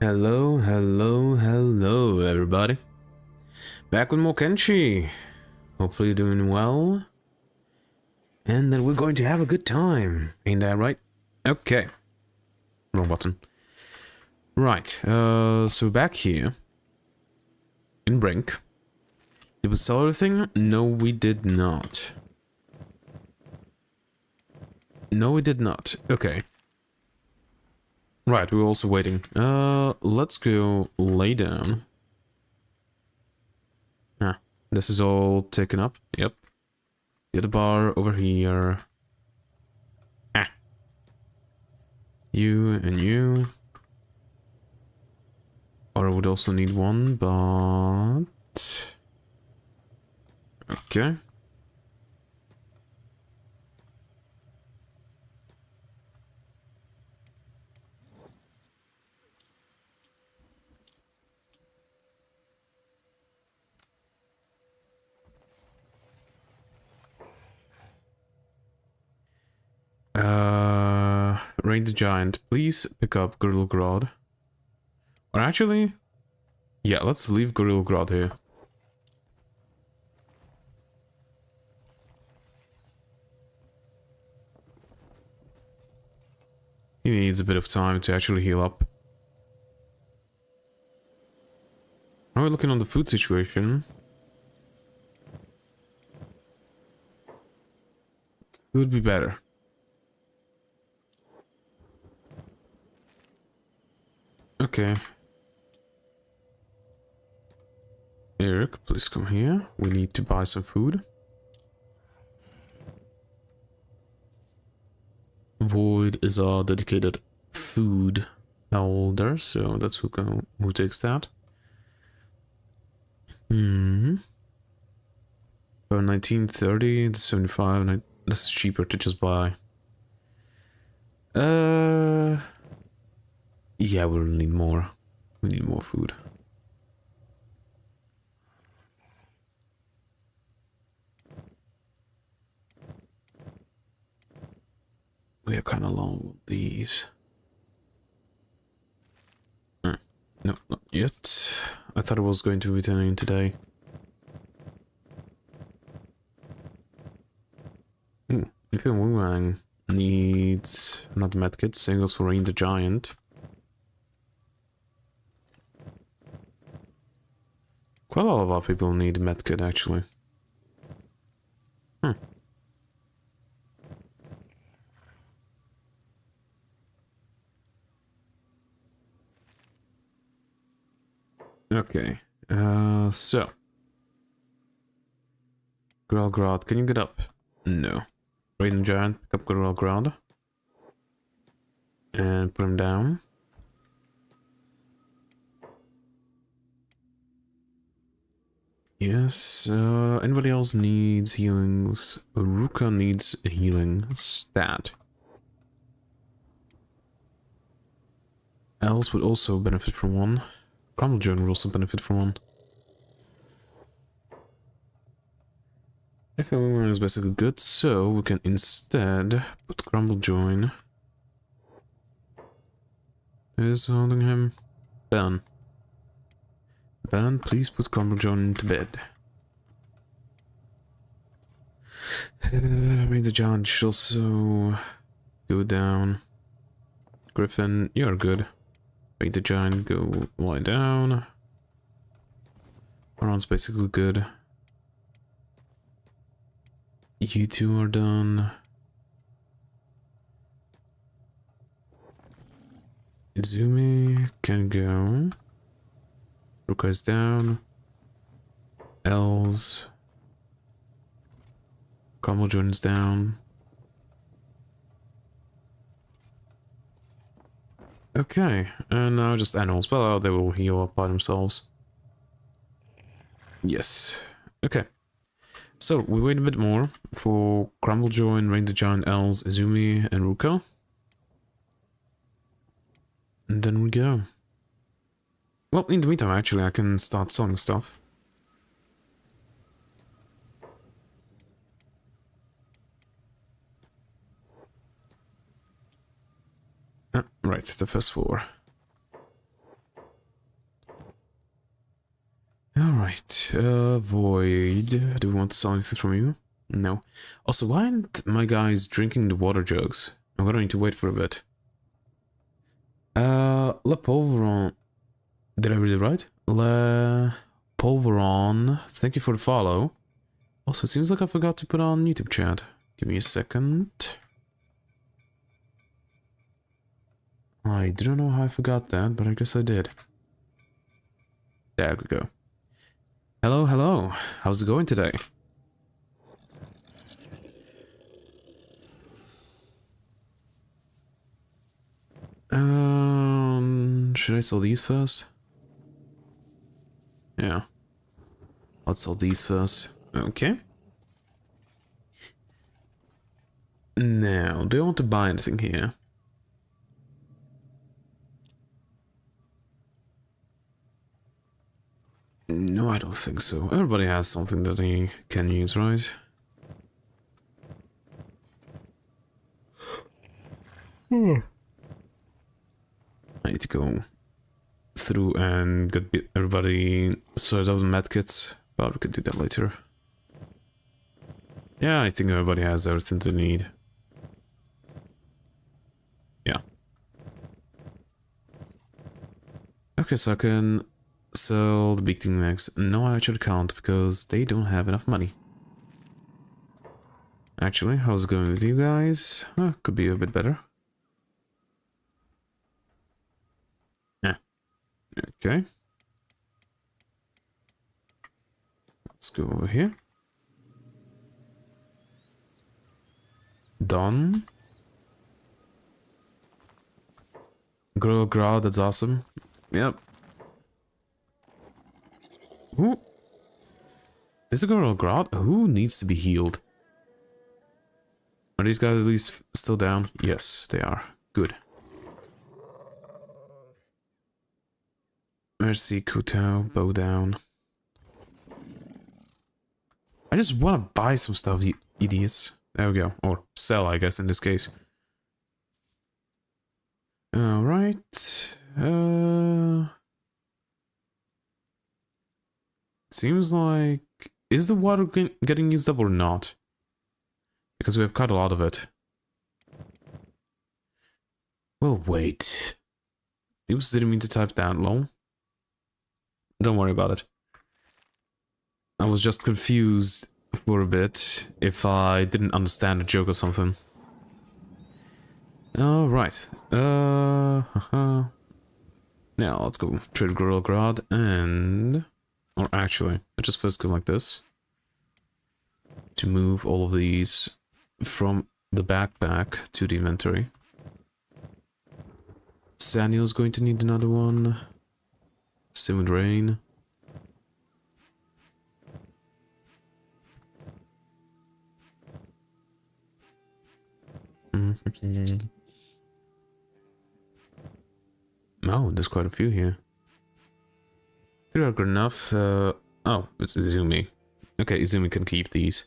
Hello, hello, hello, everybody. Back with more Kenshi. Hopefully you're doing well. And that we're going to have a good time. Ain't that right? Okay. Wrong button. Right, so back here. In Brink. Did we sell everything? No, we did not. No, we did not. Okay. Right, we're also waiting. Let's go lay down. Ah, this is all taken up. Yep. The other bar over here. Ah. You and you. Or I would also need one, but... Okay. Rain the Giant, please pick up Gorilla Grodd. Or actually, yeah, let's leave Gorilla Grodd here. He needs a bit of time to actually heal up. How are we looking on the food situation? Could be better. Okay. Eric, please come here. We need to buy some food. Void is our dedicated food elder, so that's who takes that. Hmm. 1930 to 75. This is cheaper to just buy. Yeah, we'll need more. We need more food. We are kind of low with these. No, not yet. I thought it was going to be returning today. Infernum needs not medkit, same goes for Rain the Giant. Quite a lot of our people need medkit actually. Okay, so Gorilla Grodd, can you get up? No. Raiden Giant, pick up Gorilla Grodd. And put him down. Yes, anybody else needs healings? Ruka needs a healing stat. Else would also benefit from one. Crumble Joan would also benefit from one. If everyone is basically good, so we can instead put Crumble Join. Who's holding him? Ben. Ben, please put Crumble Join into bed. Read the Giant should also go down. Griffin, you're good. Read the Giant, go lie down. Around's basically good. You two are done. Izumi can go. Ruka's down. Els. Cromwell joins down. Okay, and now just animals. Well, they will heal up by themselves. Yes. Okay. So, we wait a bit more for Crumble Join, Rain the Giant, Els, Izumi, and Ruka. And then we go. Well, in the meantime, actually, I can start selling stuff. Right, the first floor. Void. Do we want to sell anything from you? No. Also, why aren't my guys drinking the water jugs? I'm gonna need to wait for a bit. Le Polveron. Did I read it right? Le Polveron. Thank you for the follow. Also, it seems like I forgot to put on YouTube chat. Give me a second. I don't know how I forgot that, but I guess I did. There we go. Hello, hello. How's it going today? Should I sell these first? Yeah. Let's sell these first. Okay. Now, do I want to buy anything here? No, I don't think so. Everybody has something that he can use, right? I need to go through and get everybody sorted out the medkits, but we can do that later. Yeah, I think everybody has everything they need. Yeah. Okay, so I can sell the big thing next. No, I actually can't because they don't have enough money. Actually, how's it going with you guys? Could be a bit better. Yeah. Okay. Let's go over here. Done. Girl Growl, that's awesome. Yep. Who? Is a girl Growl? Who needs to be healed? Are these guys at least still down? Yes, they are. Good. Mercy, Kutao, bow down. I just want to buy some stuff, you idiots. There we go. Or sell, I guess, in this case. Alright. Seems like... Is the water getting used up or not? Because we have cut a lot of it. Well, wait. Oops, didn't mean to type that, lol. Don't worry about it. I was just confused for a bit if I didn't understand a joke or something. Alright. Now let's go trade Gorilla Grad and... Or actually, let's just first go like this. To move all of these from the backpack to the inventory. Saniel's going to need another one. Same with Rain. Oh, there's quite a few here. 3 are good enough. Oh, it's Izumi. Okay, Izumi can keep these.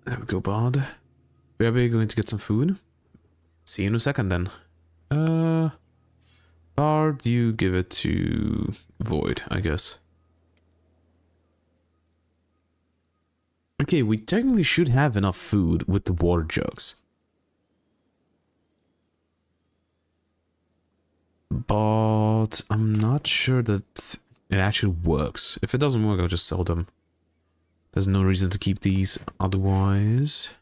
There we go, Bard. Where are we going to get some food? See you in a second then. Bard, you give it to Void, I guess. Okay, we technically should have enough food with the water jugs. But I'm not sure that it actually works. If it doesn't work, I'll just sell them. There's no reason to keep these otherwise.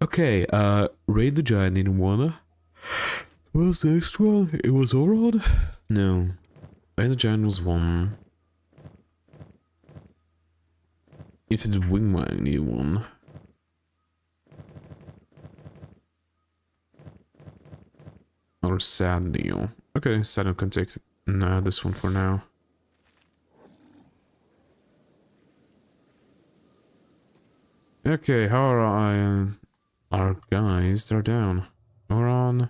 Okay, Raid the Giant in one. What's the next one? It was Orod? No. Raid the Giant was 1. Infinite Wingwang needed 1. Or Sad Deal. Okay, Sad can take this one for now. Okay, how are our guys? They're down. We're on.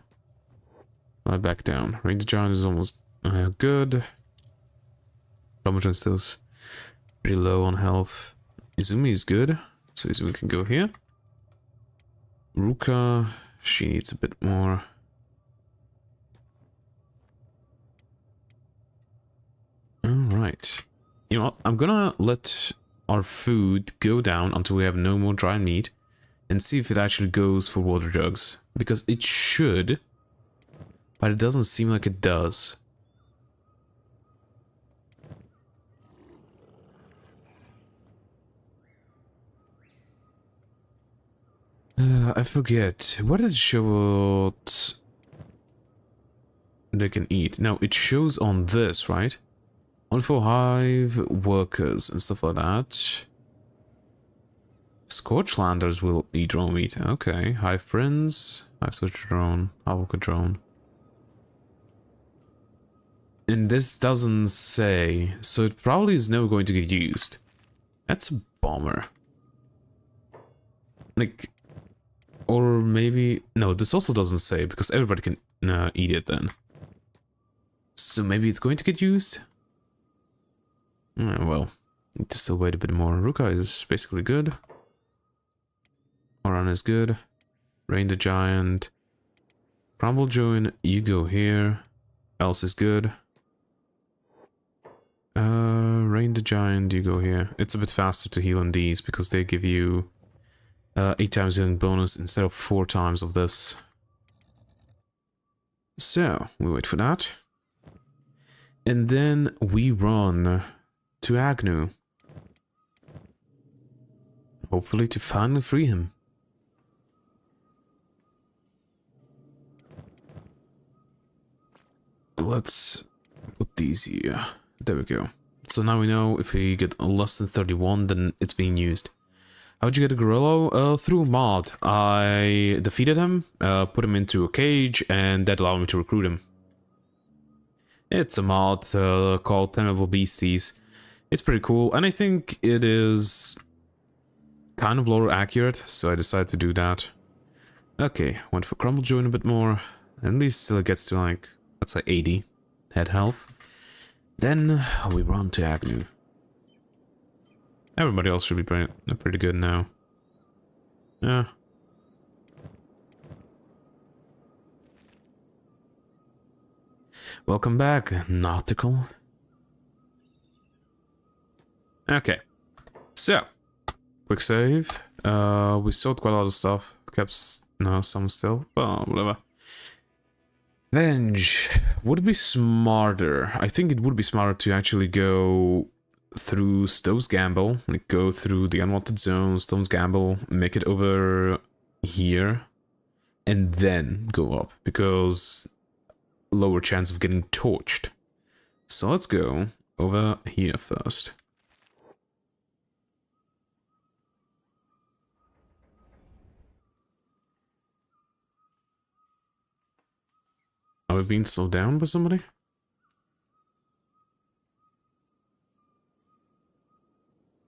Back down. Raid the Giant is almost good. Ramachan still's pretty low on health. Izumi is good, so Izumi can go here. Ruka, she needs a bit more. You know what? I'm gonna let our food go down until we have no more dry meat and see if it actually goes for water jugs. Because it should, but it doesn't seem like it does. I forget. What did it show what they can eat? No, it shows on this, right? Only for hive workers and stuff like that. Scorchlanders will eat raw meat. Okay. Hive prince, hive searcher drone, hive worker drone. And this doesn't say, so it probably is never going to get used. That's a bummer. Like, or maybe... No, this also doesn't say, because everybody can eat it then. So maybe it's going to get used? Well, need to still wait a bit more. Ruka is basically good. Oran is good. Rain the Giant. Crumble Join, you go here. Else is good. Rain the Giant, you go here. It's a bit faster to heal on these, because they give you 8 times healing bonus instead of 4 times of this. So, we wait for that. And then we run to Agnu. Hopefully to finally free him. Let's put these here. There we go. So now we know if we get less than 31, then it's being used. How'd you get a gorilla? Through a mod. I defeated him, put him into a cage, and that allowed me to recruit him. It's a mod called Temable Beasties. It's pretty cool, and I think it is kind of lore accurate, so I decided to do that. Okay, went for Crumble Join a bit more. At least still gets to like, let's say 80 head health. Then we run to Agnu. Everybody else should be pretty good now. Yeah. Welcome back, Nautical. Okay. So, quick save. We sold quite a lot of stuff. Kept some still. But whatever. Venge. Would it be smarter? I think it would be smarter to actually go through Stowe's Gamble. Like go through the unwanted zone, Stone's Gamble, make it over here, and then go up. Because lower chance of getting torched. So let's go over here first. Are we being slowed down by somebody?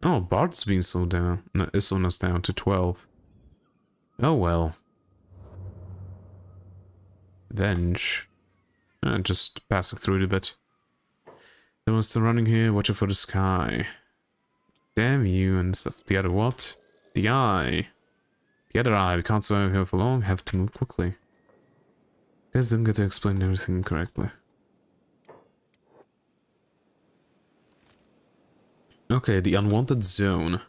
Oh, Bard's being slowed down. No, it's slowing us down to 12. Oh well. Venge. Just passing through it a bit. Someone's still running here, watch out for the sky. Damn you and stuff. The other what? The eye. The other eye. We can't survive here for long, have to move quickly. Guys don't get to explain everything correctly. Okay, the unwanted zone.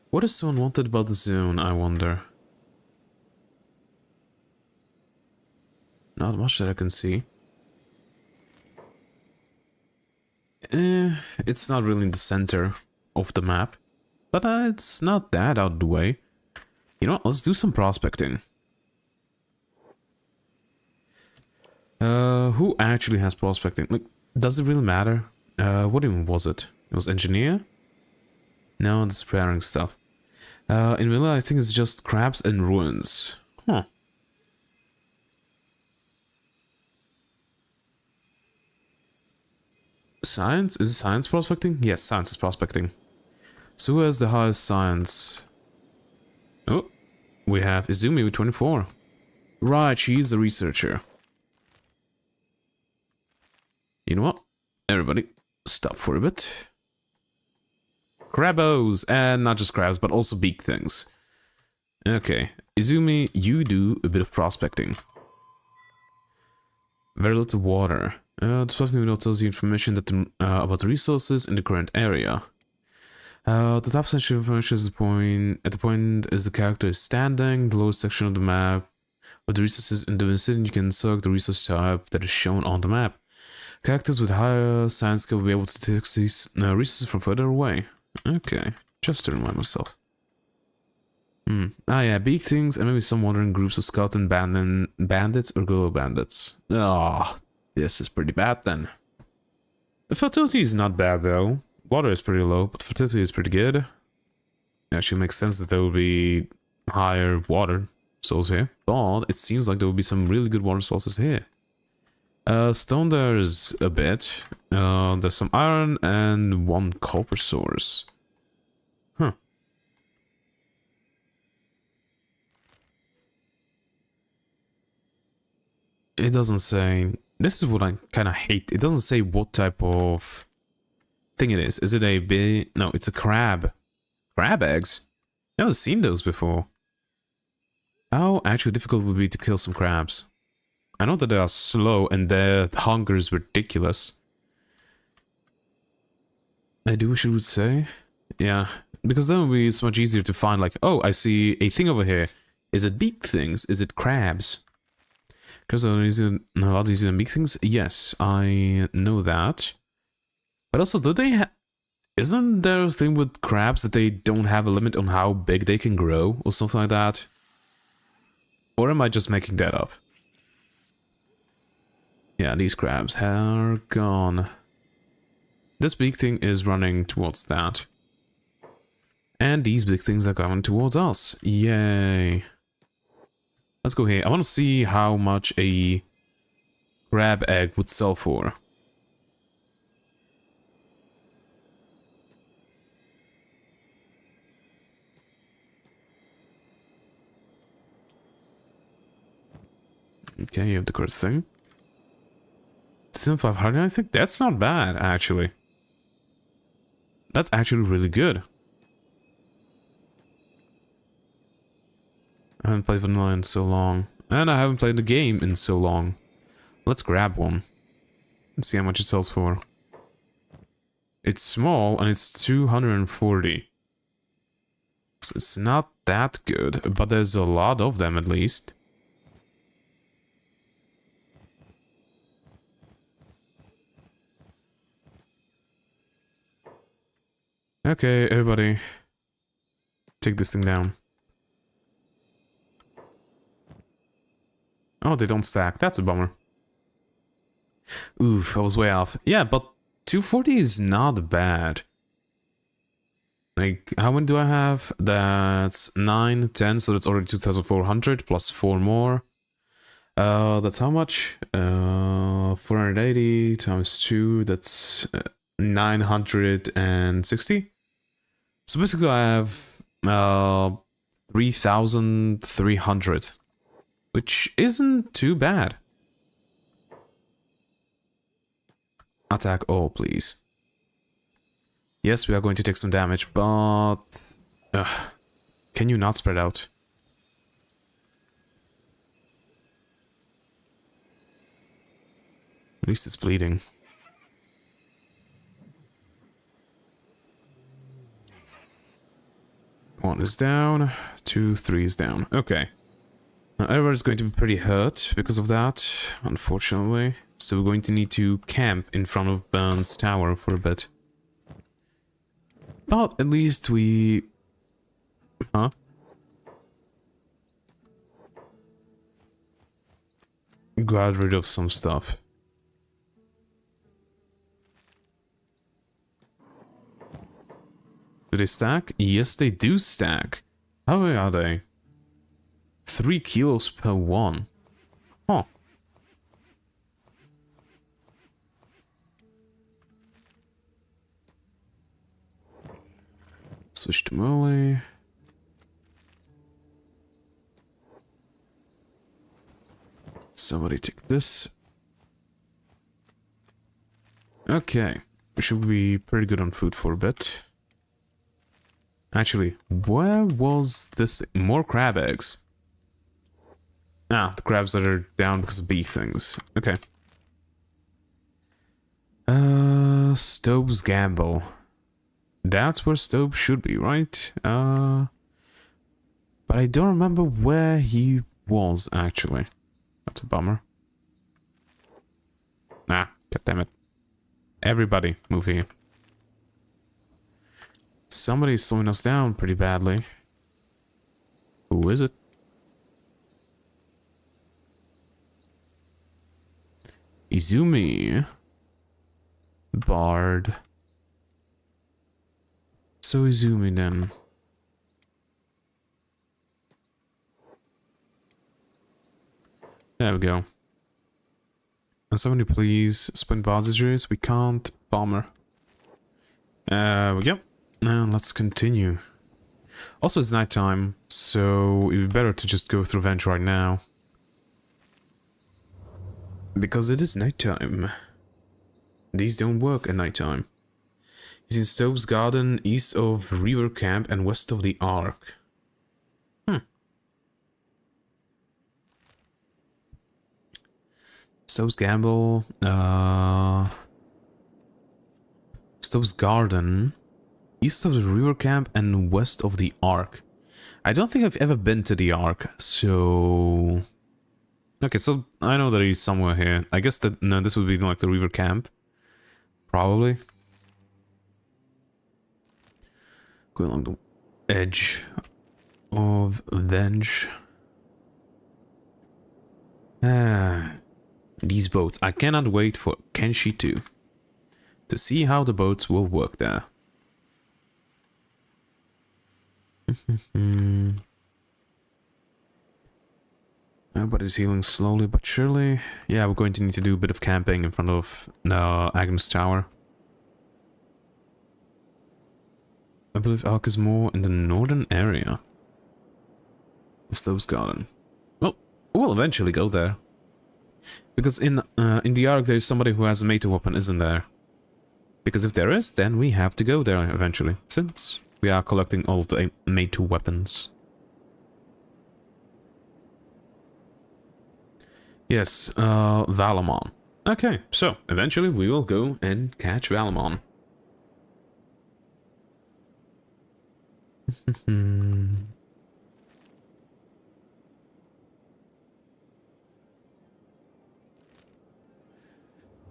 What is so unwanted about the zone, I wonder? Not much that I can see. It's not really in the center of the map. But it's not that out of the way. You know what, let's do some prospecting. Who actually has prospecting? Like, does it really matter? What even was it? It was engineer? No, it's preparing stuff. In Villa, I think it's just crabs and ruins. Huh. Science? Is it science prospecting? Yes, science is prospecting. So who has the highest science? Oh, we have Izumi with 24. Right, she's the researcher. You know what? Everybody, stop for a bit. Crabos! And not just crabs, but also beak things. Okay, Izumi, you do a bit of prospecting. Very little water. The Fluffy window tells you information that about the resources in the current area. The top section of information is at the point as the character is standing. The lower section of the map with the resources in the vicinity, you can select the resource type that is shown on the map. Characters with higher science skill will be able to take these resources from further away. Okay, just to remind myself. Ah yeah, big things and maybe some wandering groups of skeleton bandits or guerrilla bandits. Ah, this is pretty bad then. The fertility is not bad though. Water is pretty low, but fertility is pretty good. It actually makes sense that there will be higher water souls here, but it seems like there will be some really good water sources here. Stone there's a bit. There's some iron and 1 copper source. Huh. It doesn't say... This is what I kind of hate. It doesn't say what type of thing it is. Is it a big... No, it's a crab. Crab eggs? Never seen those before. How actually difficult would it be to kill some crabs? I know that they are slow and their hunger is ridiculous. I do wish it would say. Yeah, because then it would be so much easier to find like, oh, I see a thing over here. Is it big things? Is it crabs? Because they're a lot easier than big things? Yes, I know that. But also, do they isn't there a thing with crabs that they don't have a limit on how big they can grow or something like that? Or am I just making that up? Yeah, these crabs are gone. This big thing is running towards that. And these big things are coming towards us. Yay. Let's go here. I want to see how much a crab egg would sell for. Okay, you have the correct thing. 500, I think that's not bad, actually. That's actually really good. I haven't played vanilla in so long. And I haven't played the game in so long. Let's grab one. Let's see how much it sells for. It's small and it's 240. So it's not that good, but there's a lot of them at least. Okay, everybody. Take this thing down. Oh, they don't stack. That's a bummer. Oof, I was way off. Yeah, but 240 is not bad. Like, how many do I have? That's 9, 10, so that's already 2,400 plus 4 more. That's how much? 480 times 2, that's 960. So basically I have 3,300. Which isn't too bad. Attack all, please. Yes, we are going to take some damage, but... can you not spread out? At least it's bleeding. One is down, 2, 3 is down. Okay. Now everybody's going to be pretty hurt because of that, unfortunately. So we're going to need to camp in front of Burn's tower for a bit. But at least we... Huh? Got rid of some stuff. Do they stack? Yes, they do stack. How are they? 3 kilos per one. Huh. Switch to melee. Somebody take this. Okay. We should be pretty good on food for a bit. Actually, where was this? More crab eggs. Ah, the crabs that are down because of bee things. Okay. Stove's Gamble. That's where Stove should be, right? But I don't remember where he was, actually. That's a bummer. Nah, goddammit. Everybody, move here. Somebody's slowing us down pretty badly. Who is it? Izumi. Bard. So Izumi then. There we go. And somebody please spin bardages. We can't bomber. We go. Now let's continue. Also it's nighttime, so it would be better to just go through Venge right now. Because it is nighttime. These don't work at nighttime. He's in Stove's Garden, east of River Camp and west of the Ark. Stove's Gamble, Stove's Garden, east of the River Camp and west of the Ark. I don't think I've ever been to the Ark, so... Okay, so I know that he's somewhere here. I guess that, no, this would be like the River Camp. Probably. Going along the edge of Venge. These boats. I cannot wait for Kenshi 2 to see how the boats will work there. Everybody's healing slowly but surely. Yeah, we're going to need to do a bit of camping in front of Agnu's tower. I believe S.T.A.L.K.E.R is more in the northern area of Stove's Garden. Well, we'll eventually go there. Because in the S.T.A.L.K.E.R there's somebody who has a melee weapon, isn't there? Because if there is, then we have to go there eventually, since we are collecting all of the melee weapons. Yes, Valamon. Okay, so eventually we will go and catch Valamon.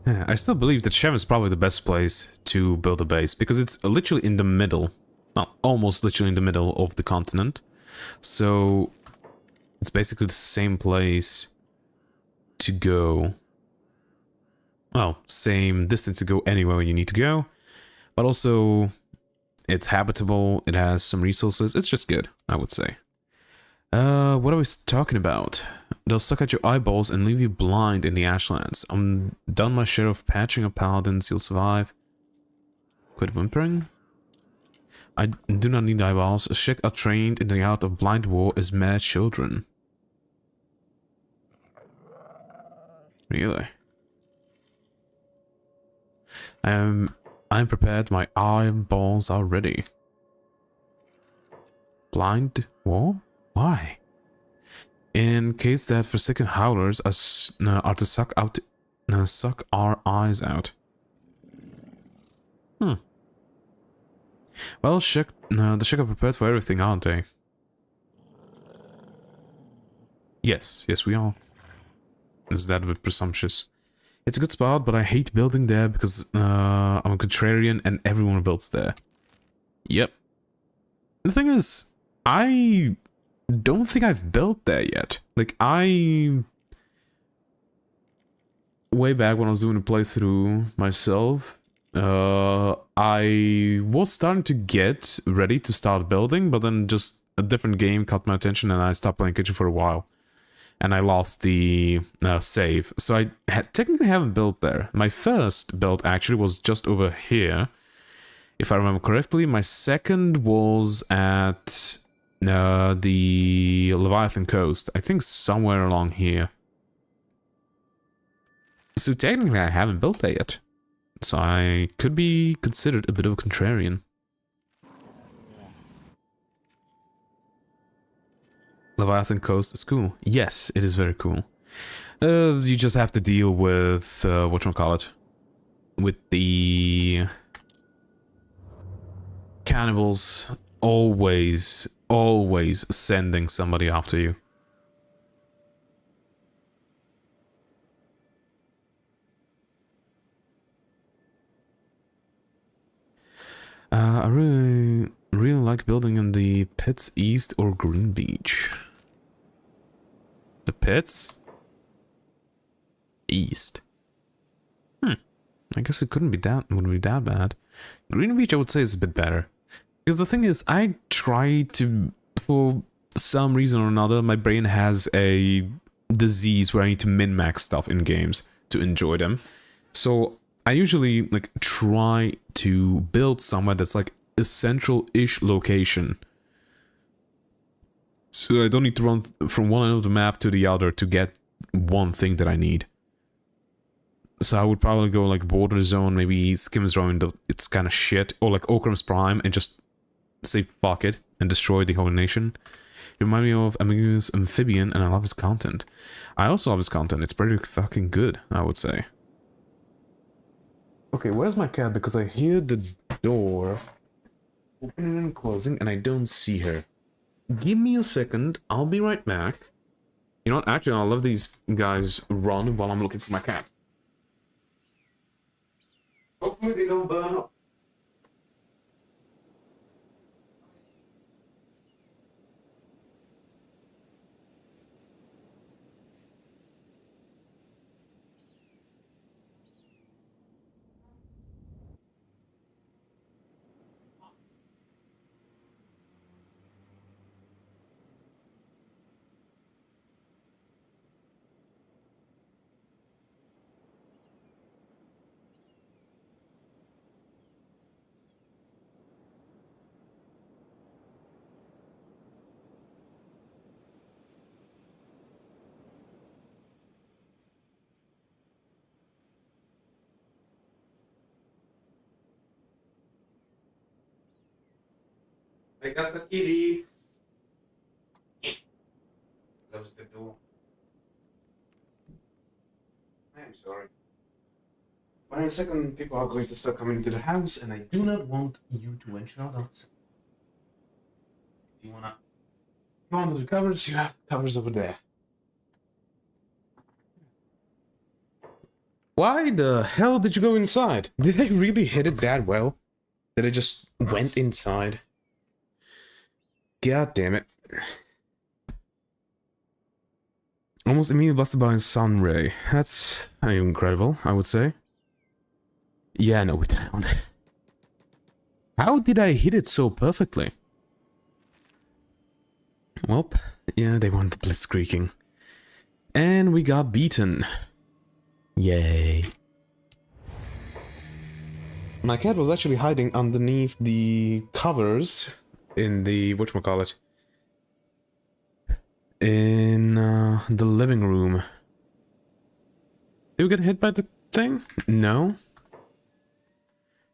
I still believe that Shem is probably the best place to build a base, because it's literally in the middle, well, almost literally in the middle of the continent. So it's basically the same place to go. Well, same distance to go anywhere you need to go, but also it's habitable, it has some resources, it's just good, I would say. What are we talking about? They'll suck at your eyeballs and leave you blind in the Ashlands. I'm done my share of patching up paladins, you'll survive. Quit whimpering. I do not need eyeballs. S.T.A.L.K.E.R are trained in the art of blind war as mere children. Really? I'm prepared, my eyeballs are ready. Blind war? Why? In case that forsaken howlers are to suck our eyes out. Well, the S.T.A.L.K.E.R are prepared for everything, aren't they? Yes, we are. Is that a bit presumptuous? It's a good spot, but I hate building there because I'm a contrarian and everyone builds there. Yep. The thing is, I don't think I've built there yet. Like, way back when I was doing a playthrough myself, I was starting to get ready to start building, but then just a different game caught my attention and I stopped playing Kitchen for a while. And I lost the save. So I technically haven't built there. My first build actually was just over here, if I remember correctly. My second was at the Leviathan coast. I think somewhere along here. So technically I haven't built that yet. So I could be considered a bit of a contrarian. Leviathan coast is cool. Yes, it is very cool. You just have to deal with, whatchamacallit, with the cannibals always sending somebody after you. I really like building in the pits east or Green Beach. The pits? East. I guess it wouldn't be that bad. Green Beach I would say is a bit better. Because the thing is, I try to, for some reason or another, my brain has a disease where I need to min-max stuff in games to enjoy them. So I usually like try to build somewhere that's like a central-ish location. So I don't need to run from one end of the map to the other to get one thing that I need. So I would probably go like Border Zone, maybe Skim's Zone, it's kind of shit, or like Oakram's Prime, and just say fuck it and destroy the whole nation. You remind me of Agnu's Amphibian, and I love his content. I also love his content, it's pretty fucking good, I would say. Okay, where's my cat? Because I hear the door opening and closing, and I don't see her. Give me a second, I'll be right back. You know what, actually I'll let these guys run while I'm looking for my cat. Hopefully they don't burn up. I got the kitty. Close the door. I am sorry. But in a second, people are going to start coming to the house, and I do not want you to ensure that. If you wanna go under the covers, you have covers over there. Why the hell did you go inside? Did I really hit it that well? That I just went inside? God damn it. Almost immediately busted by a sun ray. That's incredible, I would say. Yeah, no, we're down. How did I hit it so perfectly? Well, yeah, they want the blitzkrieging. And we got beaten. Yay. My cat was actually hiding underneath the covers in the, whatchamacallit, in the living room. Did we get hit by the thing? No.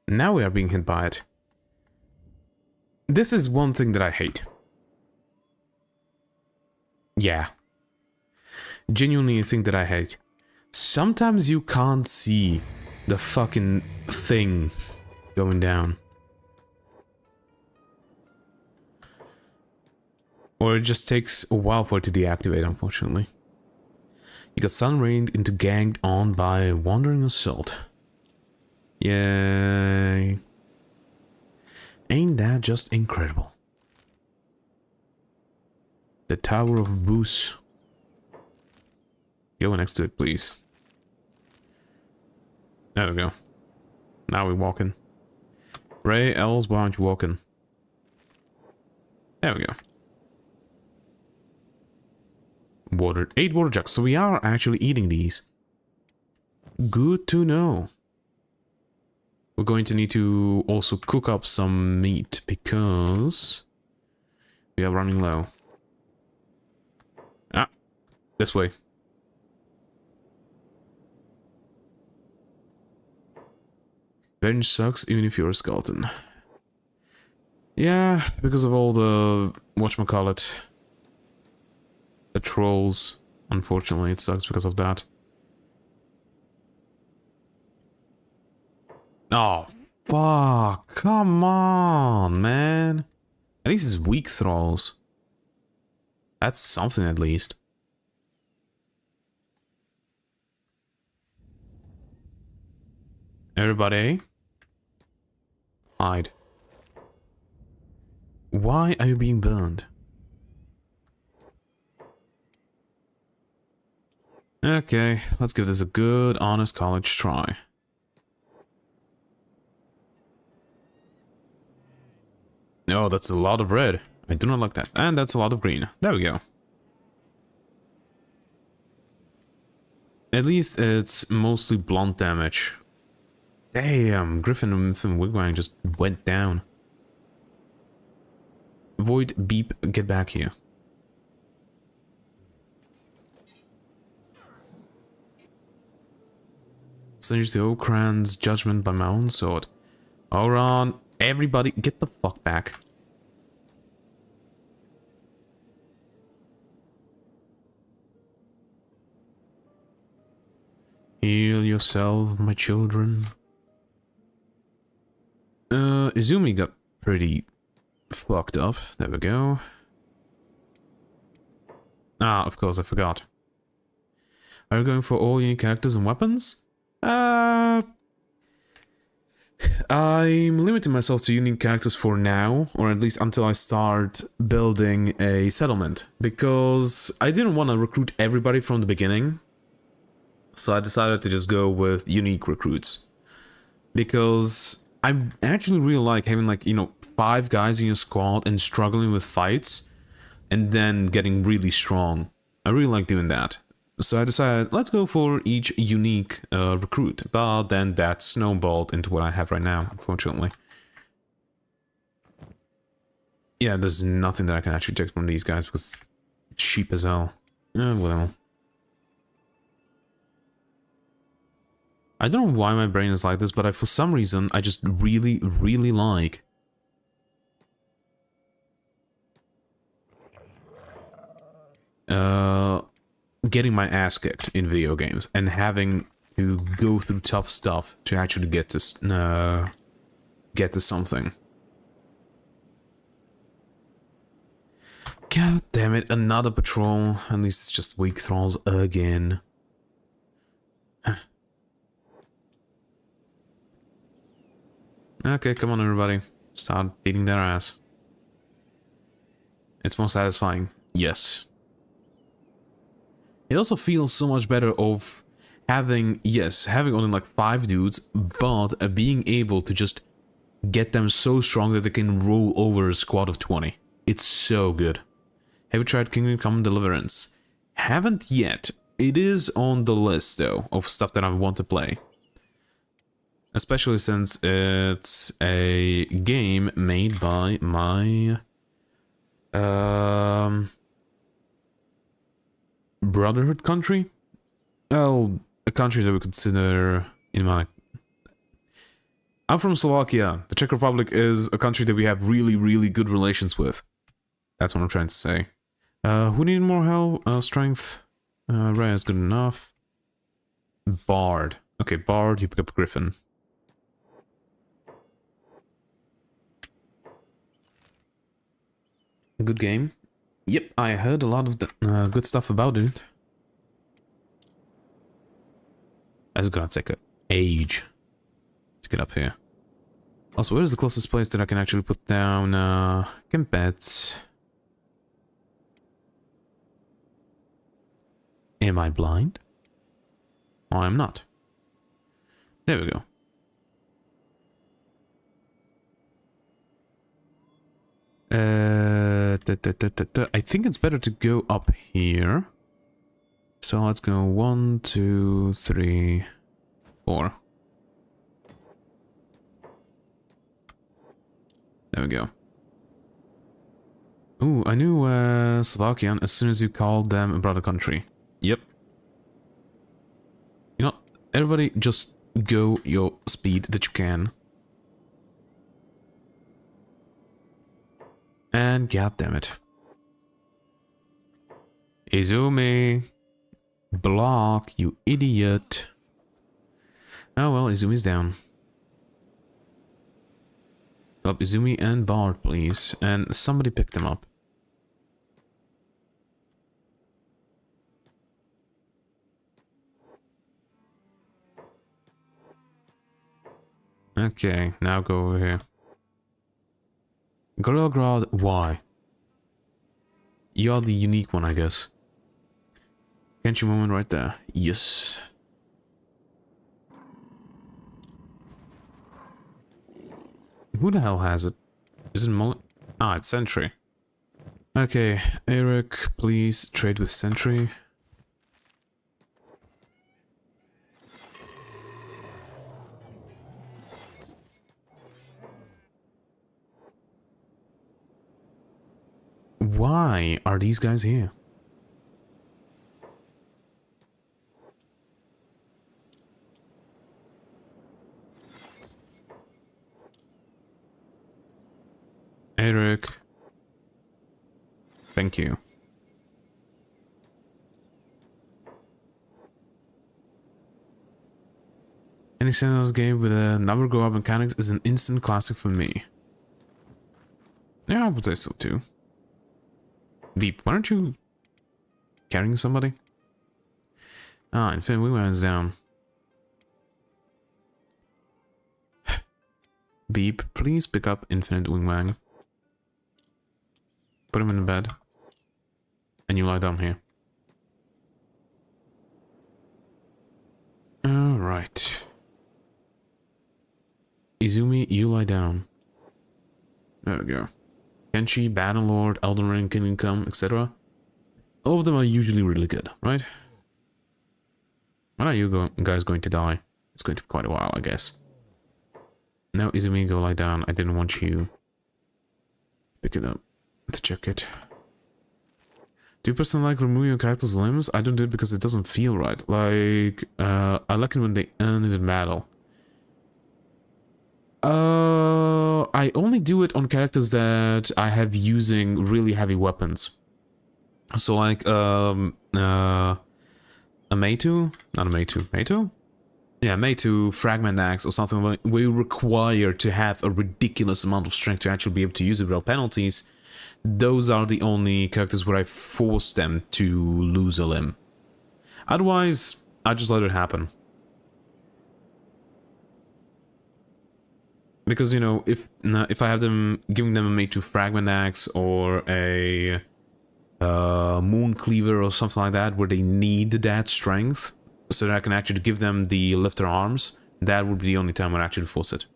Now we are being hit by it. This is one thing that I hate. Yeah. Genuinely a thing that I hate. Sometimes you can't see the fucking thing going down. Or it just takes a while for it to deactivate, unfortunately. You got sun-rained into ganged on by a wandering assault. Yay. Ain't that just incredible? The Tower of Boos. Go next to it, please. There we go. Now we're walking. Ray, Els, why aren't you walking? There we go. 8 water jugs. So we are actually eating these. Good to know. We're going to need to also cook up some meat because we are running low. Ah, this way. Revenge sucks even if you're a skeleton. Yeah, because of all the whatchamacallit. The trolls. Unfortunately, it sucks because of that. Oh, fuck. Come on, man. At least it's weak thralls. That's something at least. Everybody. Hide. Why are you being burned? Okay, let's give this a good, honest college try. Oh, that's a lot of red. I do not like that. And that's a lot of green. There we go. At least it's mostly blunt damage. Damn, Griffin and Wigwam just went down. Void, beep, get back here. Sage the Okran's judgment by my own sword. Oran, everybody, get the fuck back. Heal yourself, my children. Izumi got pretty fucked up. There we go. Ah, of course, I forgot. Are you going for all unique characters and weapons? I'm limiting myself to unique characters for now, or at least until I start building a settlement, because I didn't want to recruit everybody from the beginning, so I decided to just go with unique recruits, because I actually really like having, like, you know, 5 guys in your squad and struggling with fights, and then getting really strong. I really like doing that. So I decided, let's go for each unique recruit, but then that snowballed into what I have right now, unfortunately. Yeah, there's nothing that I can actually take from these guys because it's cheap as hell. Well. I don't know why my brain is like this, but for some reason, I just really, really like getting my ass kicked in video games and having to go through tough stuff to actually get to something. God damn it, another patrol. At least it's just weak thralls again. Okay, come on everybody. Start beating their ass. It's more satisfying. Yes. It also feels so much better of having, yes, having only like 5 dudes, but being able to just get them so strong that they can roll over a squad of 20. It's so good. Have you tried Kingdom Come Deliverance? Haven't yet. It is on the list, though, of stuff that I want to play. Especially since it's a game made by my brotherhood country? Well, a country that we consider in my... I'm from Slovakia. The Czech Republic is a country that we have really, really good relations with. That's what I'm trying to say. Who need more health? Strength? Rhea is good enough. Bard. Okay, Bard, you pick up Griffin. Good game. Yep, I heard a lot of the, good stuff about it. It's gonna take an age to get up here. Also, where is the closest place that I can actually put down Kempets? Am I blind? Oh, I'm not. There we go. I think it's better to go up here. So let's go 1, 2, 3, 4. There we go. Ooh, I knew Slovakian as soon as you called them a brother country. Yep. You know, everybody just go your speed that you can. And goddammit. Izumi. Block, you idiot. Oh well, Izumi's down. Up Izumi and Bard, please. And somebody pick them up. Okay, now go over here. Gorograd, why? You're the unique one, I guess. Kenshi moment right there. Yes. Who the hell has it? Is it Mullet? Ah, it's Sentry. Okay, Eric, please trade with Sentry. Why are these guys here? Eric. Thank you. Any Sentinels game with a number go up mechanics is an instant classic for me. Yeah, I would say so too. Deep, why aren't you carrying somebody? Ah, Infinite Wingman is down. Beep, please pick up Infinite Wingman. Put him in the bed. And you lie down here. Alright. Izumi, you lie down. There we go. Kenshi, Battlelord, Elden Ring, Kingdom Come, etc. All of them are usually really good, right? When are you guys going to die? It's going to be quite a while, I guess. No, Izumi, go lie down. I didn't want you pick it up to check it. Do you personally like removing your character's limbs? I don't do it because it doesn't feel right. Like, I like it when they end in battle. I only do it on characters that I have using really heavy weapons. So like, a Meitu? Not a Meitu. Meitu? Yeah, Meitu, Fragment Axe, or something like where you require to have a ridiculous amount of strength to actually be able to use it without penalties. Those are the only characters where I force them to lose a limb. Otherwise, I just let it happen. Because, you know, if I have them giving them a Meitu Fragment Axe or a Moon Cleaver or something like that, where they need that strength, so that I can actually give them the lifter arms, that would be the only time I'd actually force it.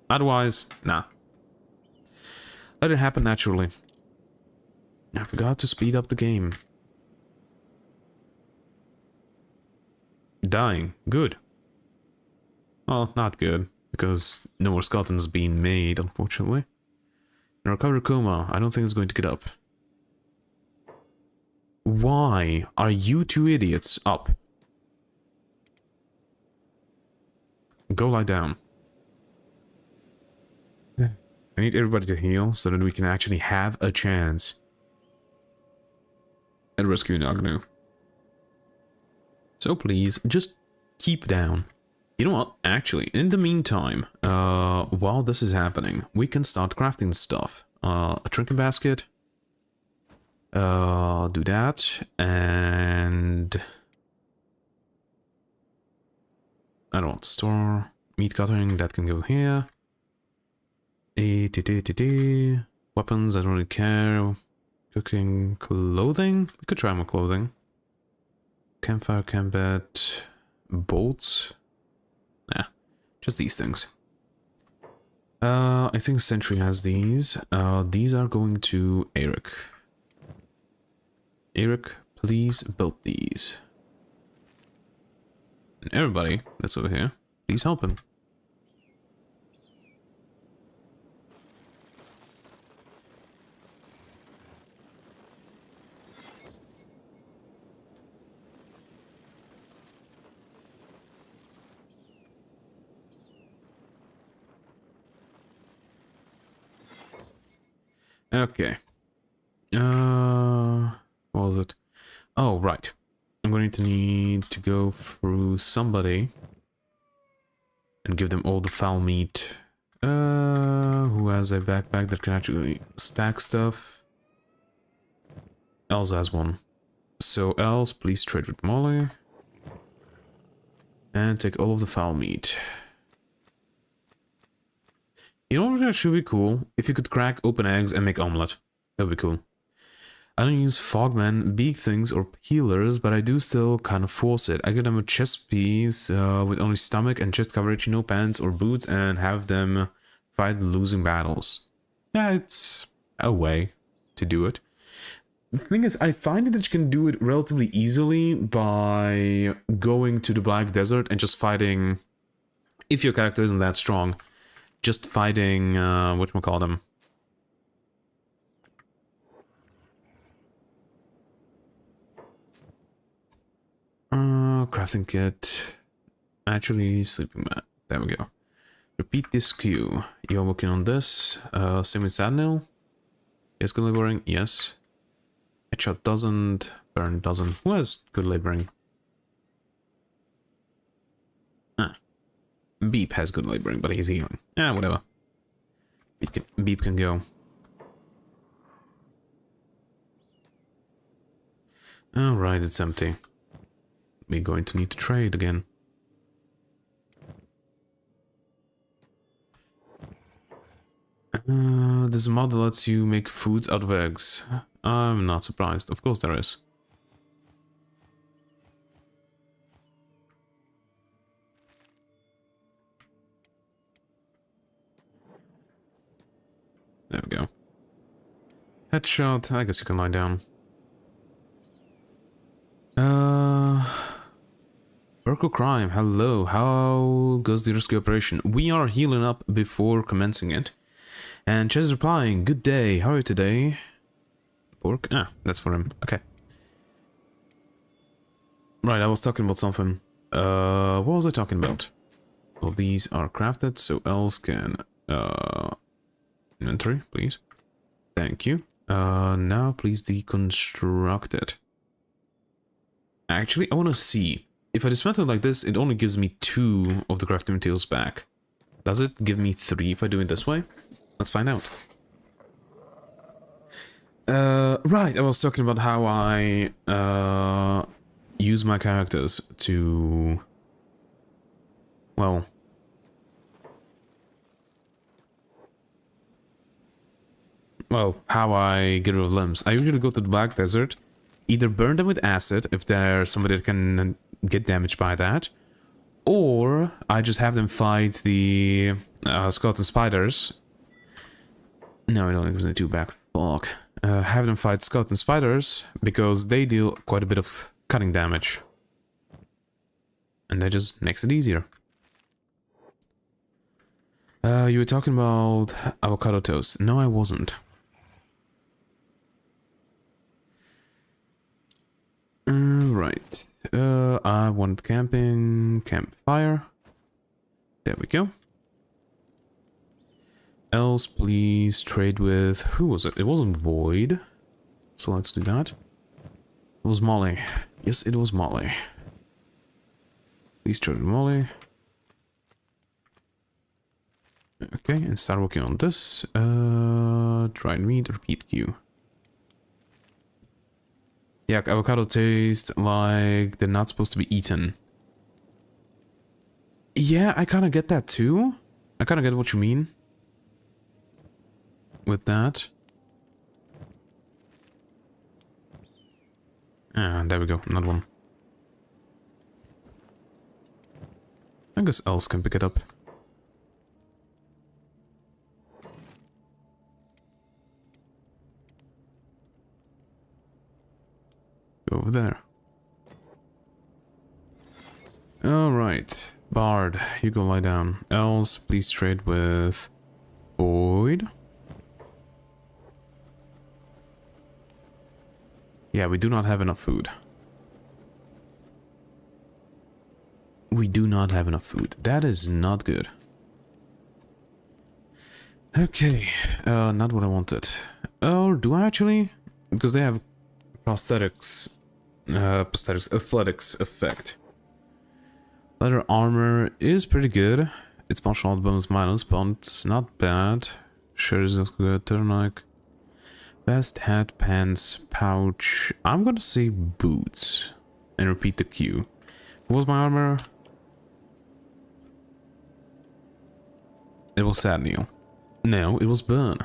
Otherwise, nah. Let it happen naturally. I forgot to speed up the game. Dying. Good. Well, not good, because no more skeletons being made, unfortunately. In recovery coma, I don't think it's going to get up. Why are you two idiots up? Go lie down. I need everybody to heal so that we can actually have a chance at rescuing Agnu. So please, just keep down. You know what? Actually, in the meantime, while this is happening, we can start crafting stuff. A trinket basket. Do that, and I don't want to store meat cutting. That can go here. Weapons, I don't really care. Cooking, clothing. We could try more clothing. Campfire, camp bed, bolts. Nah, just these things. I think Sentry has these. These are going to Eric. Eric, please build these. And everybody that's over here, please help him. Okay. What was it? Oh, right. I'm going to need to go through somebody and give them all the foul meat Who has a backpack that can actually stack stuff? Els has one. So Els, please trade with Molly. And take all of the foul meat. You know what, that should be cool? If you could crack open eggs and make omelette. That would be cool. I don't use fogmen, big things, or healers, but I do still kind of force it. I give them a chest piece with only stomach and chest coverage, no pants or boots, and have them fight losing battles. Yeah, it's a way to do it. The thing is, I find that you can do it relatively easily by going to the Black Desert and just fighting, if your character isn't that strong, just fighting, whatchamacallit, crafting kit. Actually, sleeping mat. There we go. Repeat this queue. You're working on this. Same with S.T.A.L.K.E.R. Yes, good laboring. Yes. Headshot doesn't. Burn doesn't. Who has good laboring? Ah. Beep has good laboring, but he's healing. Ah, whatever. Beep can go. Alright, it's empty. We're going to need to trade again. This mod lets you make foods out of eggs. I'm not surprised. Of course there is. There we go. Headshot. I guess you can lie down. GRIME, hello. How goes the rescue operation? We are healing up before commencing it. And Chaz is replying, good day, how are you today? Pork? Ah, that's for him. Okay. Right, I was talking about something. What was I talking about? Well, these are crafted, so Els can... inventory, please. Thank you. Now please deconstruct it. Actually, I want to see. If I dismantle it like this, it only gives me 2 of the crafting materials back. Does it give me 3 if I do it this way? Let's find out. Right, I was talking about how I use my characters to... Well... how I get rid of limbs. I usually go to the Black Desert, either burn them with acid, if there's somebody that can get damaged by that, or I just have them fight the skeleton spiders. No, I don't think there's 2 back. Fuck. Have them fight skeleton spiders, because they deal quite a bit of cutting damage. And that just makes it easier. You were talking about avocado toast. No, I wasn't. Right. I want campfire. There we go. Else, please trade with... Who was it? It wasn't Void. So let's do that. It was Molly. Yes, it was Molly. Please trade with Molly. Okay, and start working on this. Dried meat, repeat queue. Yeah, avocado taste like they're not supposed to be eaten. Yeah, I kind of get that too. I kind of get what you mean with that. Ah, there we go, another one. I guess else can pick it up. Over there. Alright. Bard, you go lie down. Else, please trade with Void. Yeah, we do not have enough food. We do not have enough food. That is not good. Okay. Not what I wanted. Or do I actually? Because they have athletics effect. Leather armor is pretty good. It's martial art bonus minus, but not bad. Shirts is good. Turtleneck. Vest, hat, pants, pouch. I'm gonna say boots. And repeat the cue. What was my armor? It was S.T.A.L.K.E.R. No, it was burn.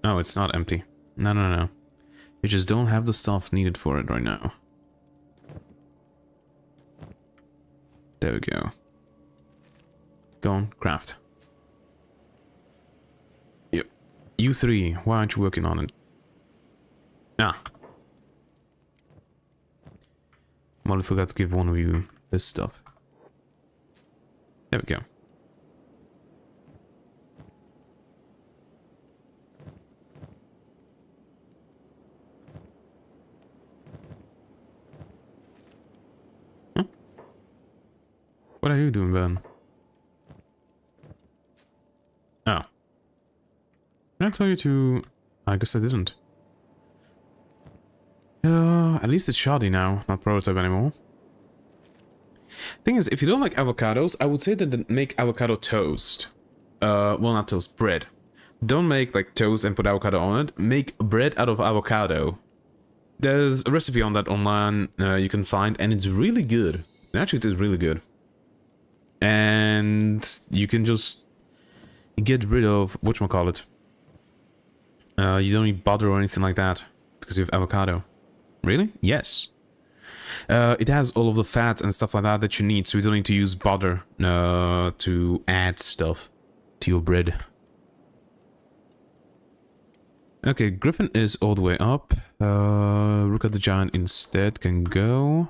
Oh, it's not empty. No, no, no. You just don't have the stuff needed for it right now. There we go. Go on, craft. Yep. You three, why aren't you working on it? Ah. Molly forgot to give one of you this stuff. There we go. Huh? What are you doing, Ben? Oh. Did I tell you to... I guess I didn't. At least it's shoddy now, not prototype anymore. Thing is, if you don't like avocados, I would say that make avocado toast. Well, not toast, bread. Don't make like toast and put avocado on it. Make bread out of avocado. There's a recipe on that online you can find, and it's really good. Actually, it is really good. And you can just get rid of whatchamacallit. You don't need butter or anything like that because you have avocado. Really? Yes. It has all of the fat and stuff like that that you need, so you don't need to use butter to add stuff to your bread. Okay, Griffin is all the way up. Rook at the Giant instead can go.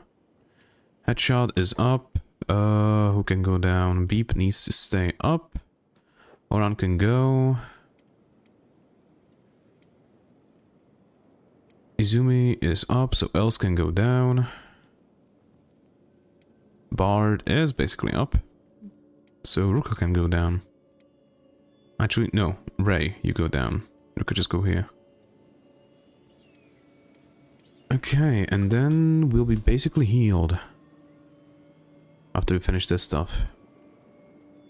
Headshot is up. Who can go down? Beep needs to stay up. Oran can go. Izumi is up, so else can go down. Bard is basically up. So Ruka can go down. Actually, no. Ray, you go down. You could just go here. Okay, and then we'll be basically healed. After we finish this stuff.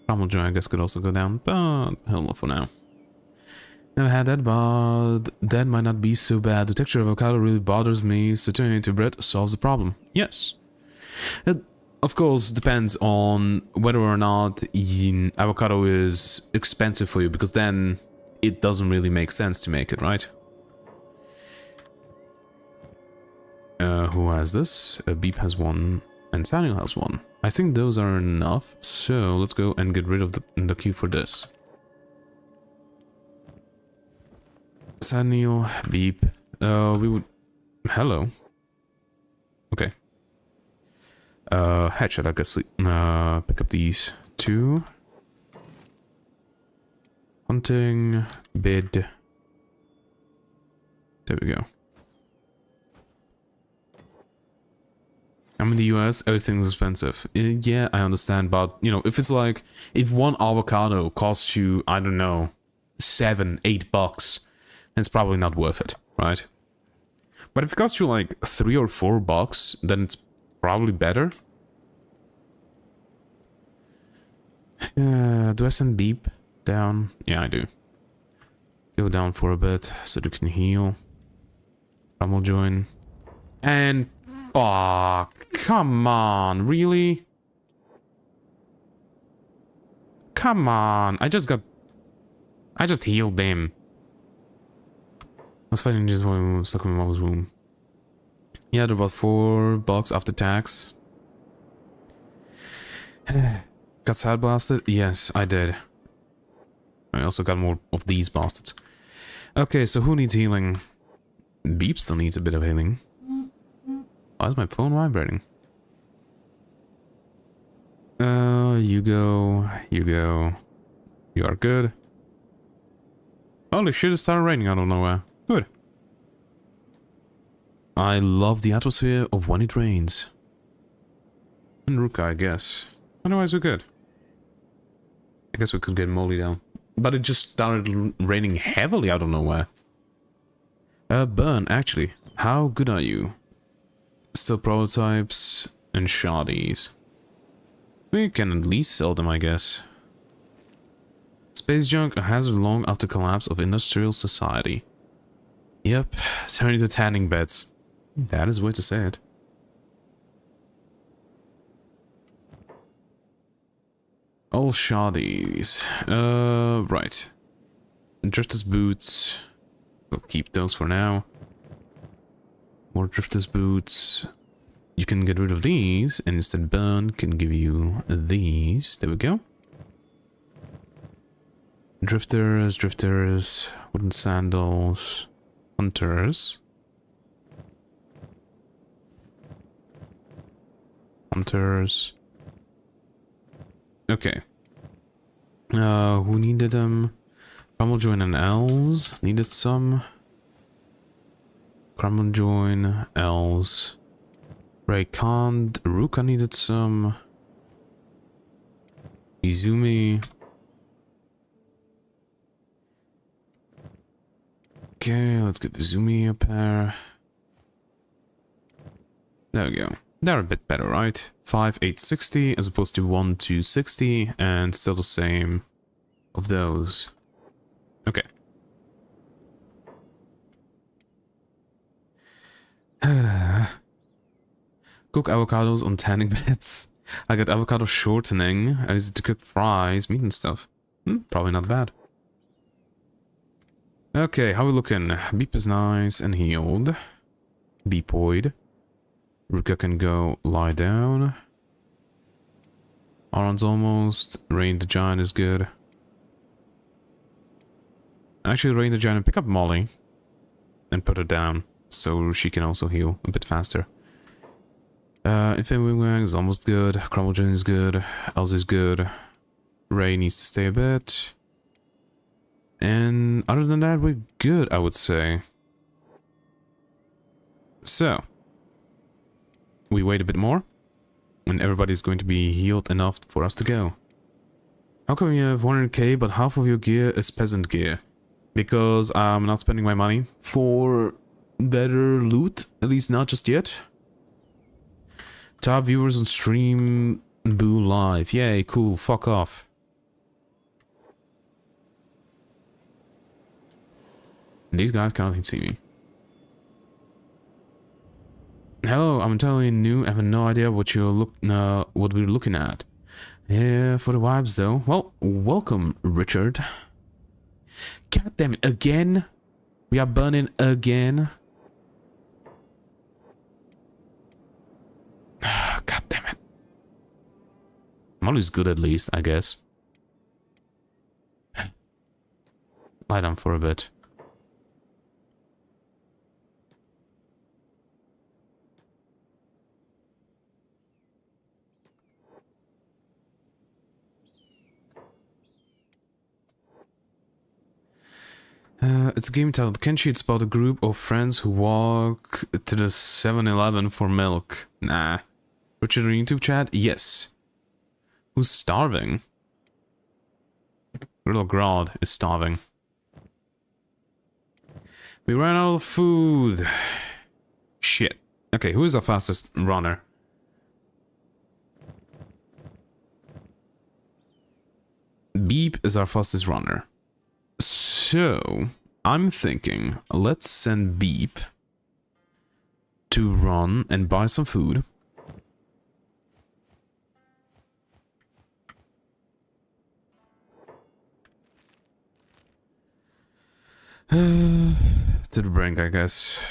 Primal Joy, I guess, could also go down, but hell no for now. Never had that, but that might not be so bad. The texture of avocado really bothers me, so turning it into bread solves the problem. Yes. It, of course, depends on whether or not avocado is expensive for you, because then it doesn't really make sense to make it, right? Who has this? Beep has one, and Samuel has one. I think those are enough, so let's go and get rid of the queue for this. Samuel, Beep. We would... Hello. Okay. Headshot, I guess. Pick up these two. Hunting. Bid. There we go. I'm in the US, everything's expensive. Yeah, I understand, but, you know, if it's like... If one avocado costs you, I don't know, $7-8... it's probably not worth it, right? But if it costs you like $3 or $4, then it's probably better. Do I send Beep down? Yeah, I do. Go down for a bit so you can heal. Primal Join. And... fuck. Come on, really? Come on. I just healed them. I was fighting just when we were stuck in my mom's womb. Yeah, they're about $4 after tax. Got side blasted? Yes, I did. I also got more of these bastards. Okay, so who needs healing? Beep still needs a bit of healing. Why is my phone vibrating? You go. You go. You are good. Holy shit, it started raining out of nowhere. Good. I love the atmosphere of when it rains. And Ruka, I guess. Otherwise, we're good. I guess we could get Molly down. But it just started raining heavily out of nowhere. Burn, actually. How good are you? Still prototypes and shoddies. We can at least sell them, I guess. Space junk, a hazard long after collapse of industrial society. Yep, 70 tanning beds. That is the way to say it. All shoddies. Right. Drifter's boots. We'll keep those for now. More drifter's boots. You can get rid of these, and instead burn can give you these. There we go. Drifters, wooden sandals, hunters. Okay. Who needed them? Crumble join and Els needed some. Crumble join, Els. Ray Khan, Ruka needed some. Izumi. Okay, let's get Izumi a pair. There we go. They're a bit better, right? 5,860 as opposed to 1,260, and still the same of those. Okay. Cook avocados on tanning beds. I got avocado shortening. I use it to cook fries, meat and stuff. Probably not bad. Okay, how we looking? Beep is nice and healed. Beepoid. Ruka can go lie down. Aron's almost. Rain the Giant is good. Actually, Rain the Giant, pick up Molly. And put her down. So she can also heal a bit faster. Infinite Wingwang is almost good. Crumble is good. Els is good. Ray needs to stay a bit. And other than that, we're good, I would say. So. We wait a bit more. And everybody's going to be healed enough for us to go. How come you have 100k but half of your gear is peasant gear? Because I'm not spending my money for better loot. At least not just yet. Top viewers on stream. Boo live. Yay, cool. Fuck off. These guys can't see me. Hello, I'm entirely new. I have no idea what what we're looking at. Yeah, for the vibes though. Well, welcome, Richard. God damn it, again? We are burning again. God damn it. Molly's good at least, I guess. Lie down for a bit. It's a game titled Kenshi. It's about a group of friends who walk to the 7-Eleven for milk. Nah. Richard in YouTube chat? Yes. Who's starving? Little Grodd is starving. We ran out of food. Shit. Okay, who is our fastest runner? Beep is our fastest runner. So, I'm thinking, let's send Beep to run and buy some food. To the brink, I guess.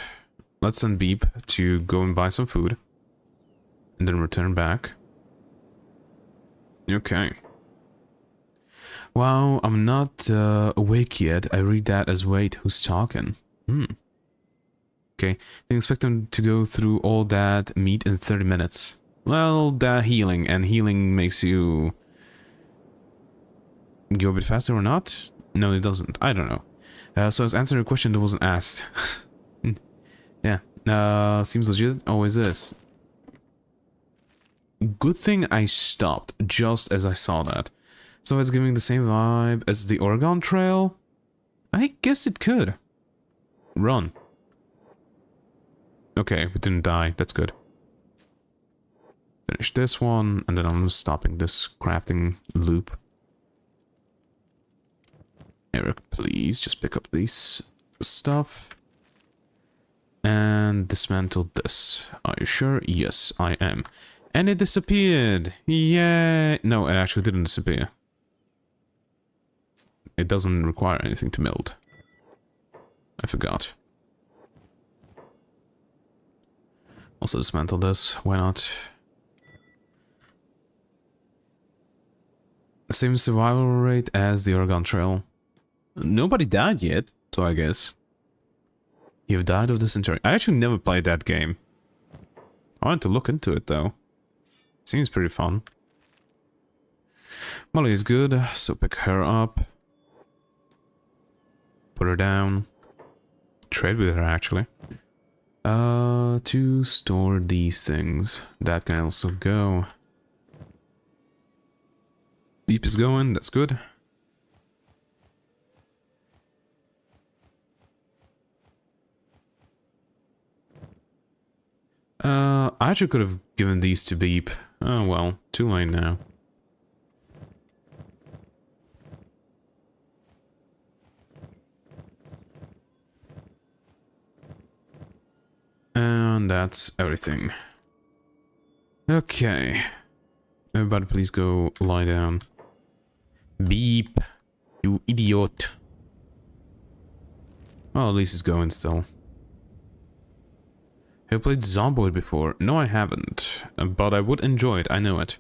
Let's send Beep to go and buy some food. And then return back. Okay. Wow, I'm not awake yet. I read that as wait, who's talking? Okay, didn't expect them to go through all that meat in 30 minutes. Well, that healing, and healing makes you go a bit faster or not? No, it doesn't. I don't know. So I was answering a question that wasn't asked. Yeah, seems legit. Always is. Good thing I stopped just as I saw that. So it's giving the same vibe as the Oregon Trail? I guess it could. Run. Okay, we didn't die. That's good. Finish this one, and then I'm stopping this crafting loop. Eric, please just pick up these stuff. And dismantle this. Are you sure? Yes, I am. And it disappeared! Yay! No, it actually didn't disappear. It doesn't require anything to melt. I forgot. Also dismantle this, why not? Same survival rate as the Oregon Trail. Nobody died yet, so I guess. You've died of dysentery. I actually never played that game. I want to look into it though. It seems pretty fun. Molly is good, so pick her up. Put her down. Trade with her actually. To store these things. That can also go. Deep is going, that's good. I actually could have given these to Beep. Oh well, too late now. And that's everything. Okay. Everybody please go lie down. Beep. You idiot. Well, at least it's going still. Have you played Zomboid before? No, I haven't. But I would enjoy it, I know it.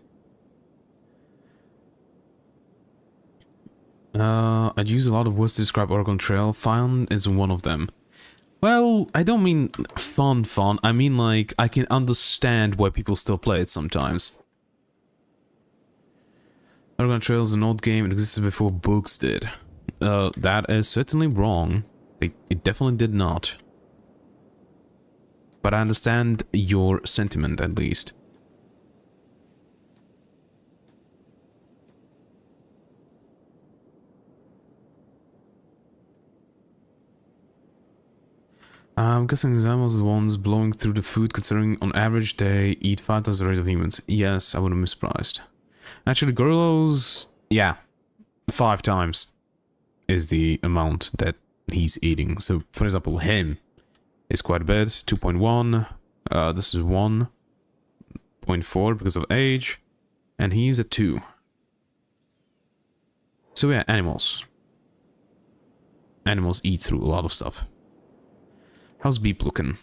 I'd use a lot of words to describe Oregon Trail. Fun is one of them. Well, I don't mean fun. I mean like, I can understand why people still play it sometimes. Oregon Trail is an old game. It existed before books did. That is certainly wrong. It definitely did not. But I understand your sentiment, at least. I'm guessing examples are the ones blowing through the food, considering on average they eat 5 times the rate of humans. Yes, I wouldn't be surprised. Actually, gorillas, yeah, 5 times is the amount that he's eating. So, for example, him is quite a bit, 2.1. This is 1.4 because of age, and he's at 2. So yeah, animals. Animals eat through a lot of stuff. How's Beep looking?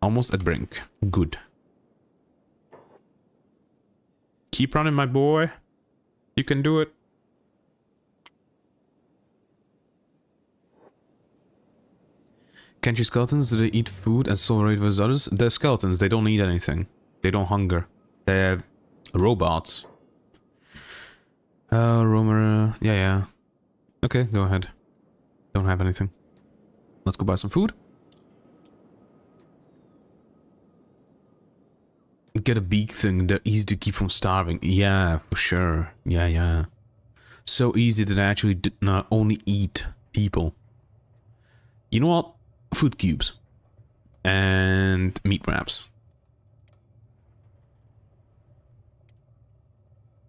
Almost at brink. Good. Keep running, my boy. You can do it. Kenshi skeletons, do they eat food and tolerate with others? They're skeletons, they don't eat anything. They don't hunger. They're robots. Romer, yeah. Okay, go ahead. Don't have anything. Let's go buy some food. Get a beak thing that easy to keep from starving. Yeah, for sure. Yeah. So easy that I actually did not only eat people. You know what? Food cubes. And meat wraps.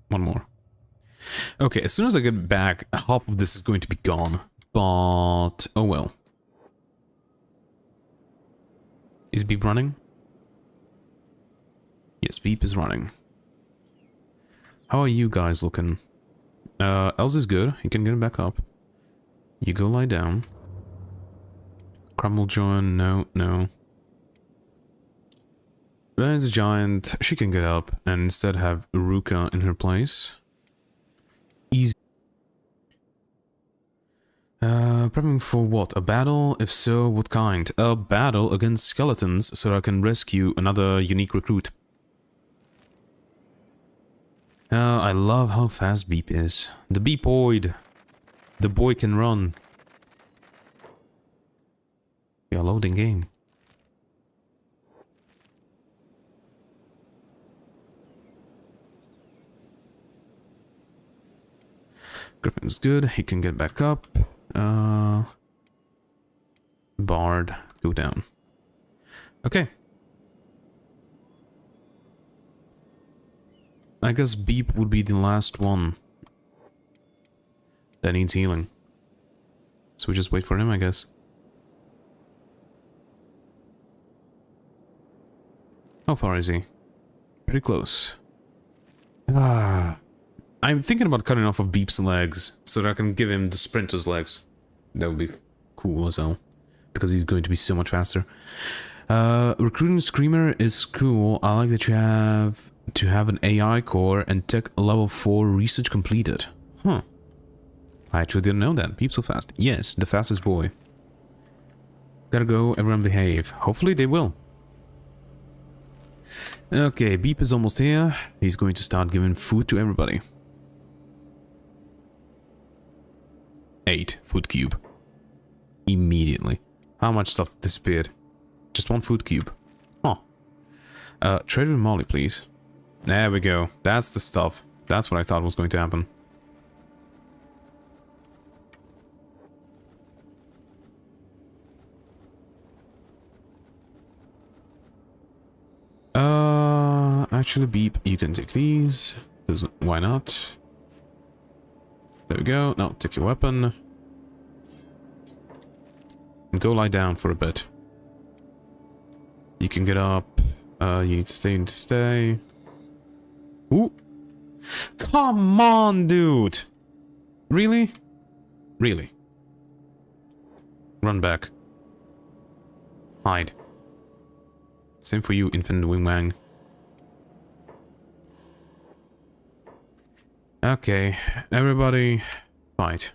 One more. Okay, as soon as I get back, half of this is going to be gone. But, oh well. Is Beep running? Yes, Beep is running. How are you guys looking? Els is good. You can get back up. You go lie down. Crumble join, no. Ben's giant, she can get up and instead have Uruka in her place. Easy. Prepping for what? A battle? If so, what kind? A battle against skeletons so I can rescue another unique recruit. I love how fast Beep is. The Beepoid. The boy can run. We are loading game. Griffin's good. He can get back up. Bard, go down. Okay. I guess Beep would be the last one that needs healing. So we just wait for him, I guess. How far is he? Pretty close. Ah, I'm thinking about cutting off of Beep's legs so that I can give him the sprinter's legs. That would be cool as hell, because he's going to be so much faster. Recruiting Screamer is cool. I like that you have to have an AI core and tech level 4 research completed. Huh. I actually didn't know that. Beep so fast. Yes, the fastest boy. Gotta go, everyone behave. Hopefully they will. Okay, Beep is almost here. He's going to start giving food to everybody. 8 food cube. Immediately. How much stuff disappeared? Just 1 food cube. Huh. Trade with Molly, please. There we go. That's the stuff. That's what I thought was going to happen. Actually, Beep, you can take these, because why not? There we go. Now, take your weapon. And go lie down for a bit. You can get up. You need to stay. Ooh! Come on, dude! Really? Really? Run back. Hide. Same for you, Infinite Wing-Wang. Okay, everybody, fight.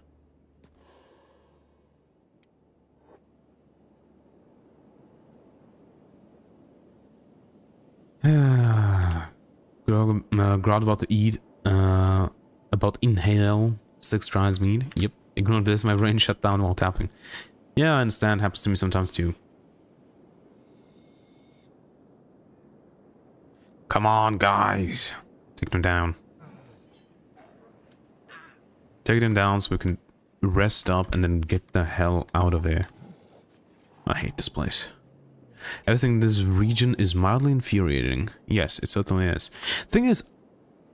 Grad about to eat, about inhale, 6 tries meat. Yep, ignore this, my brain shut down while tapping. Yeah, I understand, happens to me sometimes too. Come on, guys. Take them down. Take them down so we can rest up and then get the hell out of here. I hate this place. Everything in this region is mildly infuriating. Yes, it certainly is. Thing is,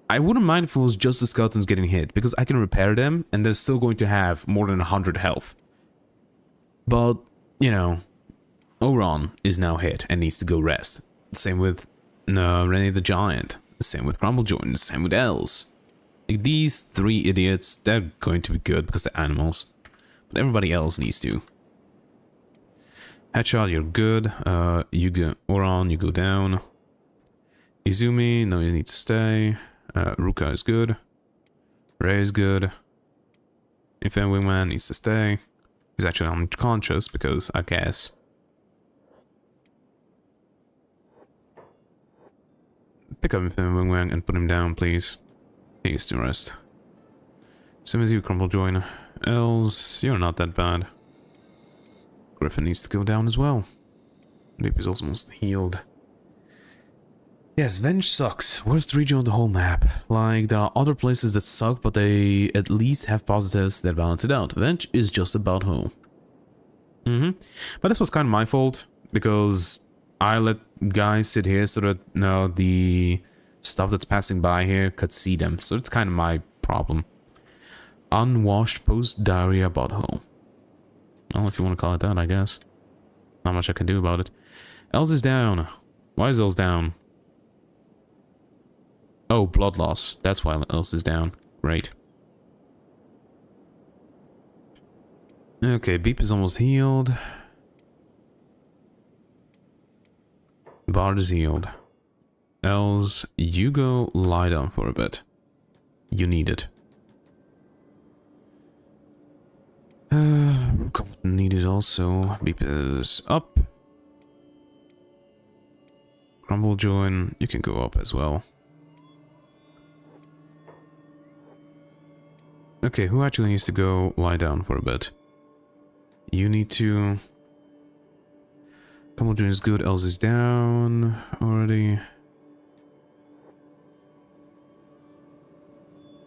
I wouldn't mind if it was just the skeletons getting hit, because I can repair them and they're still going to have more than 100 health. But, you know, Oron is now hit and needs to go rest. Same with Rennie the Giant. Same with Grumblejoint. Same with Els. Like, these 3 idiots, they're going to be good because they're animals. But everybody else needs to. Headshot, you're good. You go Oron, you go down. Izumi, no, you need to stay. Ruka is good. Ray is good. Infinite Wingman needs to stay. He's actually unconscious because I guess. Pick up Infinite Wingman and put him down, please. He needs to rest. Same as you, Grumblejoint. Els, you're not that bad. Griffin needs to go down as well. Beep is almost healed. Yes, Venge sucks. Worst region of the whole map. Like, there are other places that suck, but they at least have positives that balance it out. Venge is just about home. But this was kind of my fault, because I let guys sit here so that the stuff that's passing by here could see them. So it's kind of my problem. Unwashed post-diarrhea butthole. Well, if you want to call it that, I guess. Not much I can do about it. Els is down. Why is Els down? Oh, blood loss. That's why Els is down. Great. Okay, Beep is almost healed. Bard is healed. Els, you go lie down for a bit. You need it. Needed also. Beep is up. Grumblejoint, you can go up as well. Okay, who actually needs to go lie down for a bit? You need to. Grumblejoint is good. Els is down already.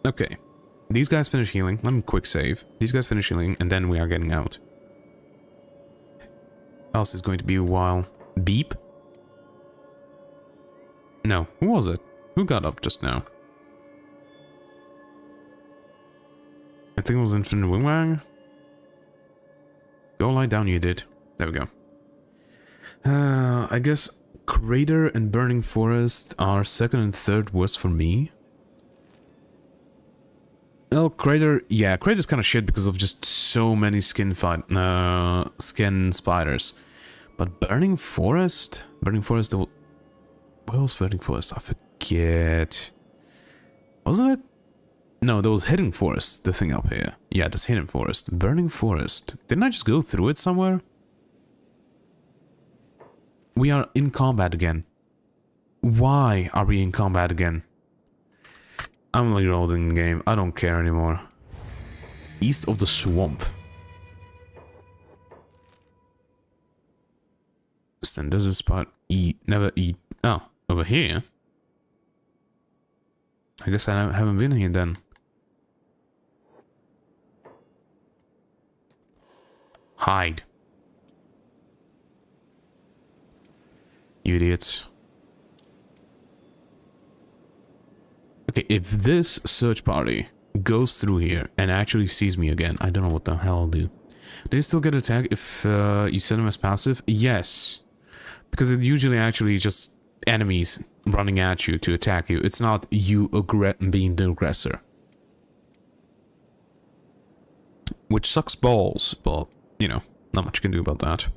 Okay. These guys finish healing. Let me quick save. These guys finish healing, and then we are getting out. Els is going to be a while. Beep? No. Who was it? Who got up just now? I think it was Infinite Wingwang. Go lie down, you did. There we go. I guess Crater and Burning Forest are second and third worst for me. Well, Crater, yeah, Crater's kind of shit because of just so many skin spiders. But Burning Forest? Burning Forest, where was Burning Forest? I forget. Wasn't it? No, there was Hidden Forest, the thing up here. Yeah, that's Hidden Forest. Burning Forest. Didn't I just go through it somewhere? We are in combat again. Why are we in combat again? I'm reloading the game. I don't care anymore. East of the swamp. Then there's a spot. Eat. Never eat. Oh, over here? I guess I haven't been here then. Hide. You idiots. Okay, if this search party goes through here and actually sees me again, I don't know what the hell I'll do. Do you still get attacked if you set them as passive? Yes. Because it usually actually just enemies running at you to attack you. It's not you being the aggressor. Which sucks balls, but, you know, not much you can do about that.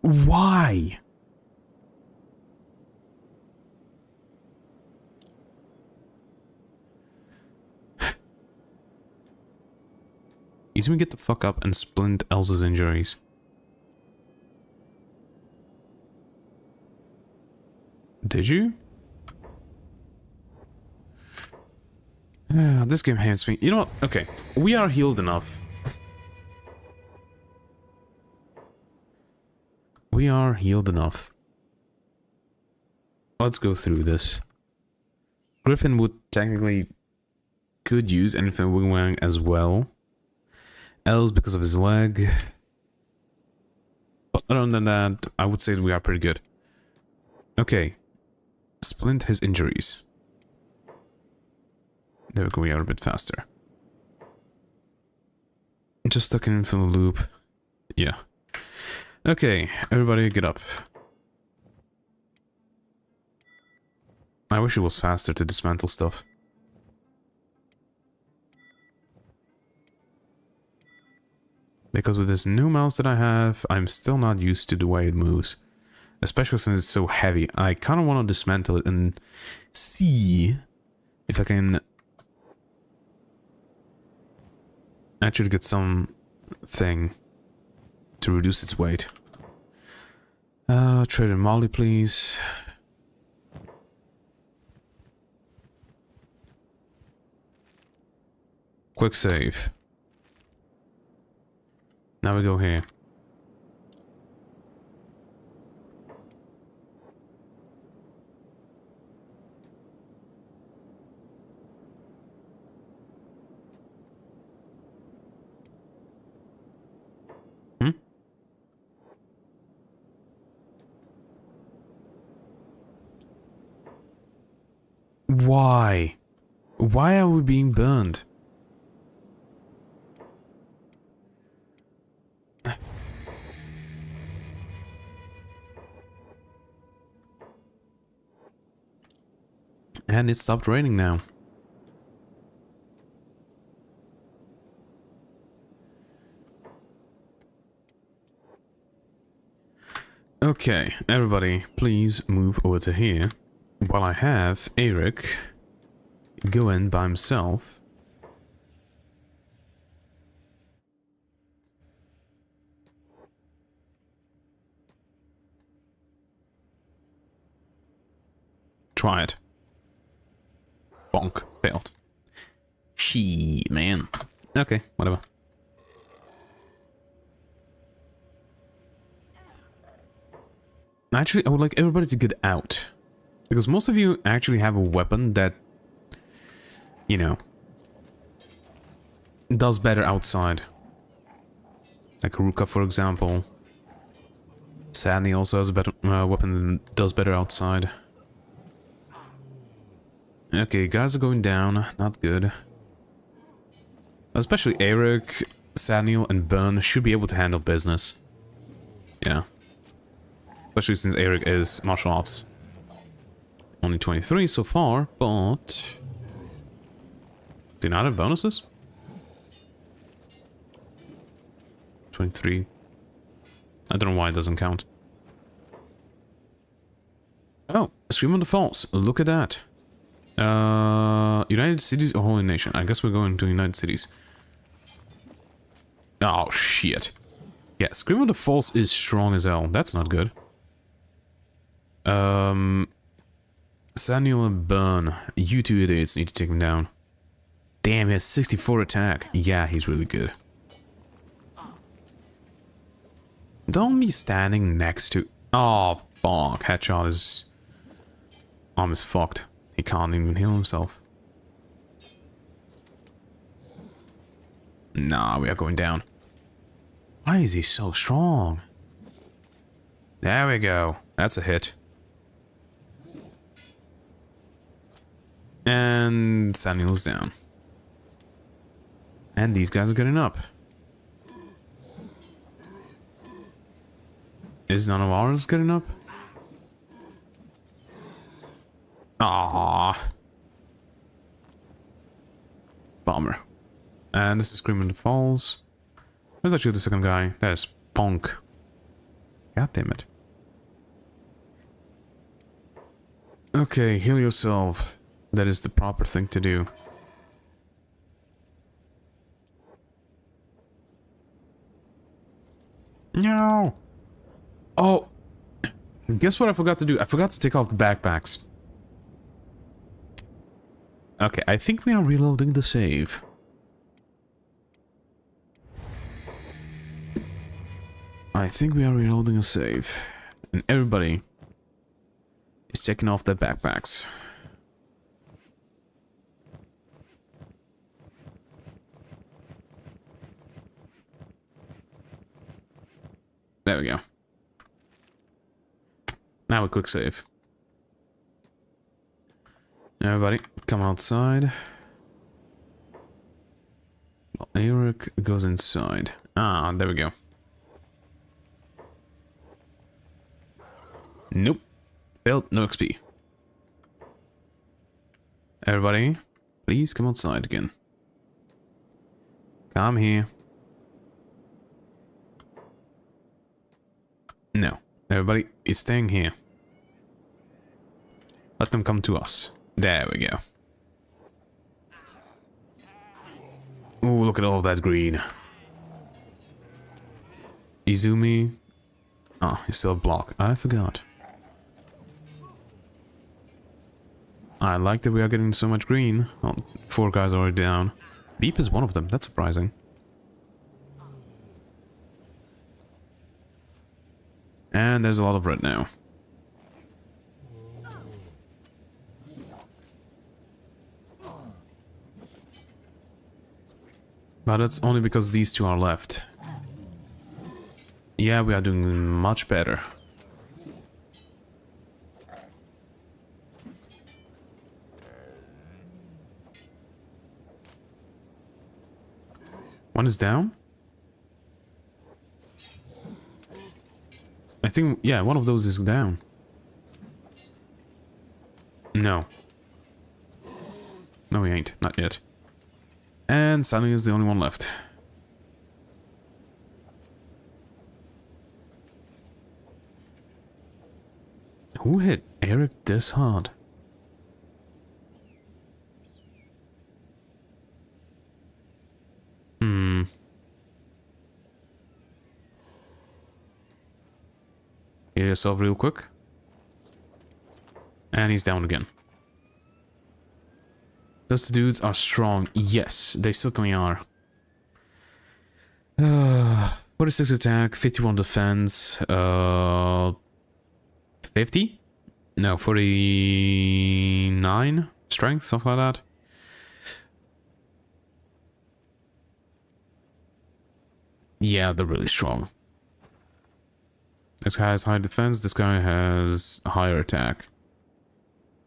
Why? Easy, get the fuck up and splint Elsa's injuries. Did you? This game hates me. You know what? Okay, we are healed enough. We are healed enough. Let's go through this. Griffin would technically could use Infinite Wingwang as well. Els because of his leg. But other than that, I would say that we are pretty good. Okay. Splint his injuries. There we go, we are a bit faster. Just stuck in infinite loop. Yeah. Okay, everybody get up. I wish it was faster to dismantle stuff. Because with this new mouse that I have, I'm still not used to the way it moves. Especially since it's so heavy. I kind of want to dismantle it and see if I can actually get something to reduce its weight. Trade Anomaly, please. Quick save. Now we go here. Why? Why are we being burned? And it stopped raining now. Okay, everybody, please move over to here. While I have Eric go in by himself. Try it. Bonk. Failed. Shit, man. Okay, whatever. Actually, I would like everybody to get out. Because most of you actually have a weapon that, you know, does better outside. Like Ruka, for example. Sadly also has a better weapon that does better outside. Okay, guys are going down. Not good. especially Eric, Saniel, and Burn should be able to handle business. Yeah. Especially since Eric is martial arts. Only 23 so far, but... Do you not have bonuses? 23. I don't know why it doesn't count. Oh, Scream on the Falls. Look at that. United Cities or Holy Nation? I guess we're going to United Cities. Oh, shit. Yeah, Scream on the Falls is strong as hell. That's not good. Samuel and Burn. You two idiots need to take him down. Damn, he has 64 attack. Yeah, he's really good. Don't be standing next to... Oh, fuck. Headshot is... Arm is fucked. He can't even heal himself. Nah, we are going down. Why is he so strong? There we go. That's a hit. And Samuel's down. And these guys are getting up. Is none of ours getting up? Ah, bummer. And this is Scream in the Falls. Where's actually the second guy? That is Punk. God damn it. Okay, heal yourself. That is the proper thing to do. No. Oh. Guess what I forgot to do? I forgot to take off the backpacks. Okay, I think we are reloading the save. I think we are reloading a save. And everybody is taking off their backpacks. There we go. Now a quick save. Everybody, come outside. Well, Eric goes inside. Ah, there we go. Nope. Failed, no XP. Everybody, please come outside again. Come here. No. Everybody is staying here. Let them come to us. There we go. Oh, look at all of that green. Izumi. Oh, you still have block. I forgot. I like that we are getting so much green. Oh, 4 guys are already down. Beep is one of them. That's surprising. And there's a lot of red now. But that's only because these two are left. Yeah, we are doing much better. One is down? I think, yeah, one of those is down. No. No, he ain't. Not yet. And Sunny is the only one left. Who hit Eric this hard? Heal yourself real quick. And he's down again. Those dudes are strong. Yes, they certainly are. 46 attack, 51 defense, 50? No, 49 strength, something like that. Yeah, they're really strong. This guy has high defense, this guy has a higher attack.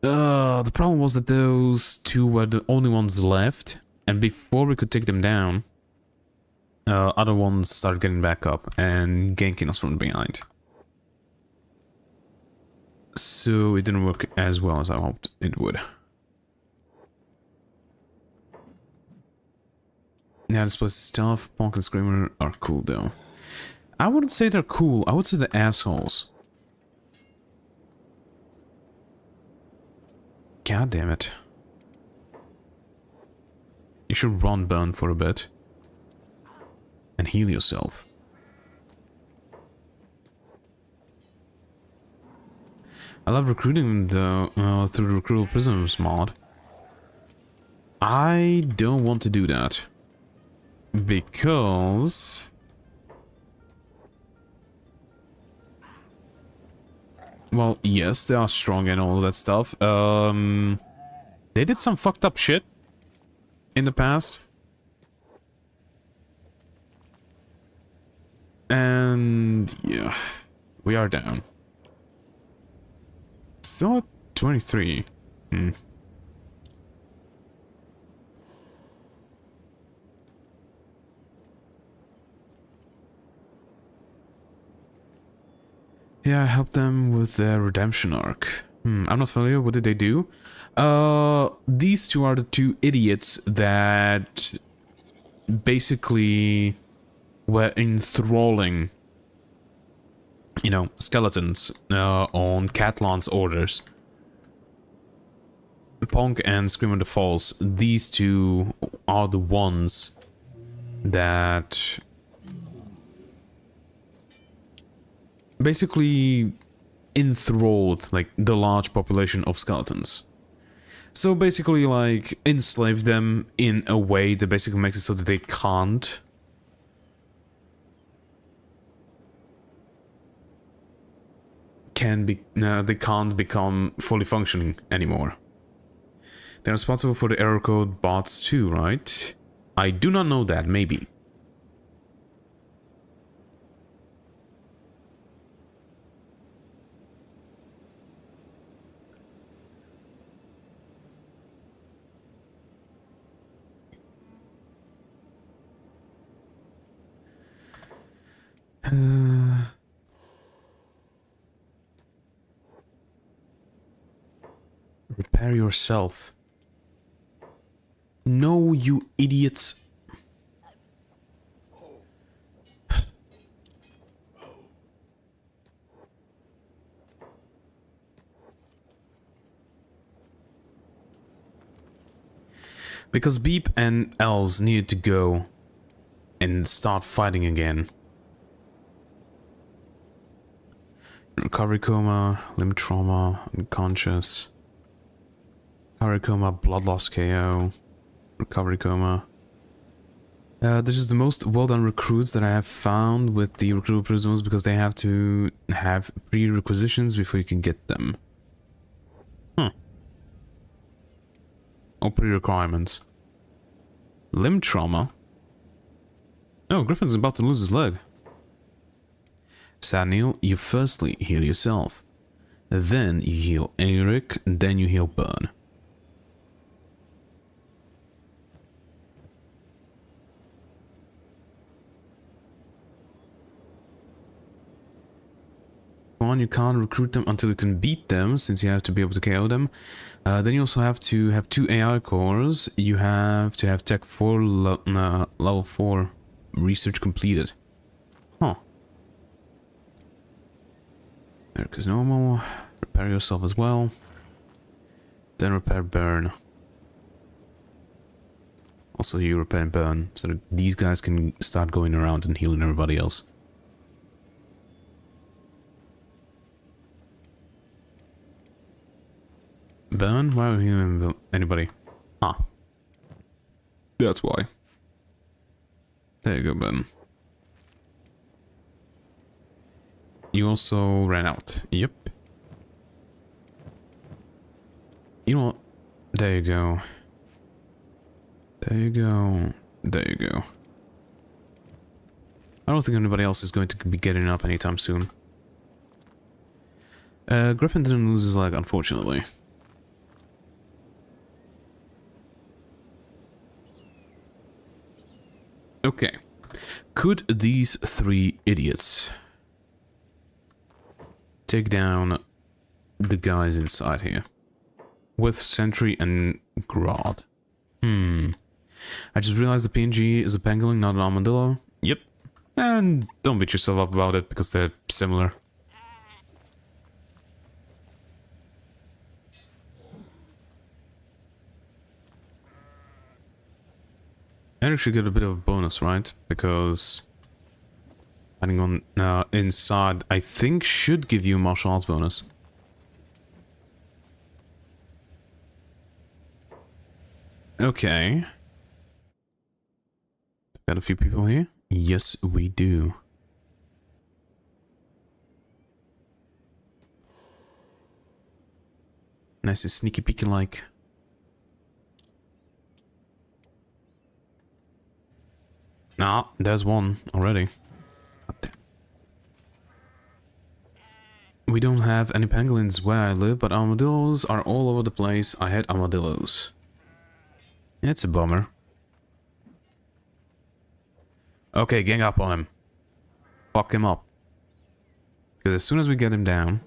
The problem was that those two were the only ones left, And before we could take them down, other ones started getting back up and ganking us from behind. So it didn't work as well as I hoped it would. Yeah, this place is tough. Punk and Screamer are cool though. I wouldn't say they're cool, I would say they're assholes. God damn it. You should run burn for a bit. And heal yourself. I love recruiting though, through the Recruitable Prisoners mod. I don't want to do that. Because... well, yes, they are strong and all that stuff. They did some fucked up shit in the past. And yeah, we are down. Still at 23. Yeah, I helped them with their redemption arc. I'm not familiar. What did they do? These two are the two idiots that basically were enthralling, you know, skeletons on Catalan's orders. Punk and Screamer the Falls. These two are the ones that basically enthralled like the large population of skeletons. So basically like enslave them in a way that basically makes it so that they can't become fully functioning anymore. They're responsible for the error code bots too, right? I do not know that, maybe. Repair yourself. No, you idiots. Because Beep and Els needed to go and start fighting again. Recovery coma, limb trauma, unconscious. Recovery coma, blood loss KO. Recovery coma. This is the most well done recruits that I have found with the recruitable prisoners because they have to have prerequisitions before you can get them. Or pre-requirements. Limb trauma? Oh, Griffin's about to lose his leg. Saniel, you firstly heal yourself. Then you heal Eric, then you heal Burn. One, you can't recruit them until you can beat them, since you have to be able to KO them. Then you also have to have 2 AI cores. You have to have Tech 4 level 4 research completed. Huh. Eric is normal. Repair yourself as well. Then repair Burn. Also you repair Burn, so that these guys can start going around and healing everybody else. Burn? Why are we healing anybody? Ah. That's why. There you go, Burn. You also ran out. Yep. You know what? There you go. There you go. There you go. I don't think anybody else is going to be getting up anytime soon. Griffin didn't lose his leg, unfortunately. Okay. Could these three idiots take down the guys inside here? With Sentry and Grodd. I just realized the PNG is a pangolin, not an armadillo. Yep. And don't beat yourself up about it, because they're similar. Eric should get a bit of a bonus, right? Because adding on inside, I think, should give you a martial arts bonus. Okay. Got a few people here? Yes, we do. Nice and sneaky peeky like. Ah, there's one already. We don't have any pangolins where I live, but armadillos are all over the place. I had armadillos. It's a bummer. Okay, gang up on him. Fuck him up. Because as soon as we get him down...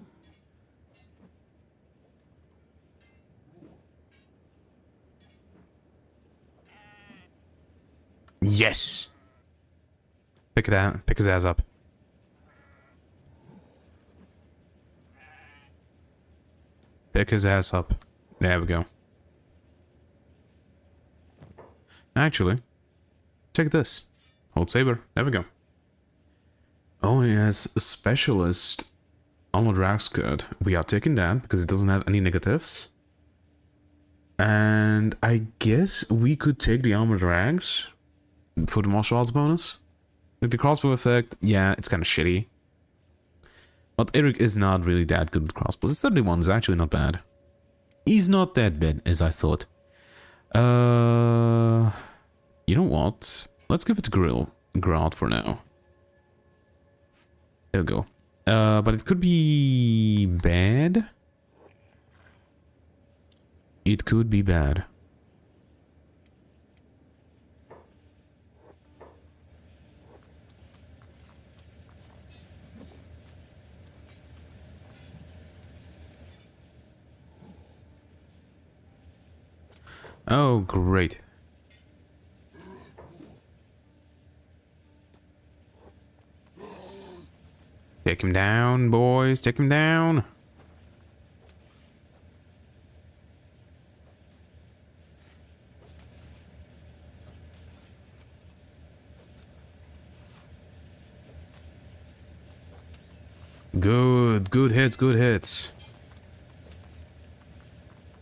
Yes! Pick it out. Pick his ass up. Pick his ass up. There we go. Actually, take this. Hold saber. There we go. Oh, he has a specialist armored drag skirt. We are taking that because it doesn't have any negatives. And I guess we could take the armored drags for the martial arts bonus. Like the crossbow effect, yeah, it's kind of shitty. But Eric is not really that good with crossbows. His 31 is actually not bad. He's not that bad as I thought. You know what? Let's give it to Grodd for now. There we go. But it could be bad. It could be bad. Oh, great. Take him down, boys. Take him down. Good. Good hits, good hits.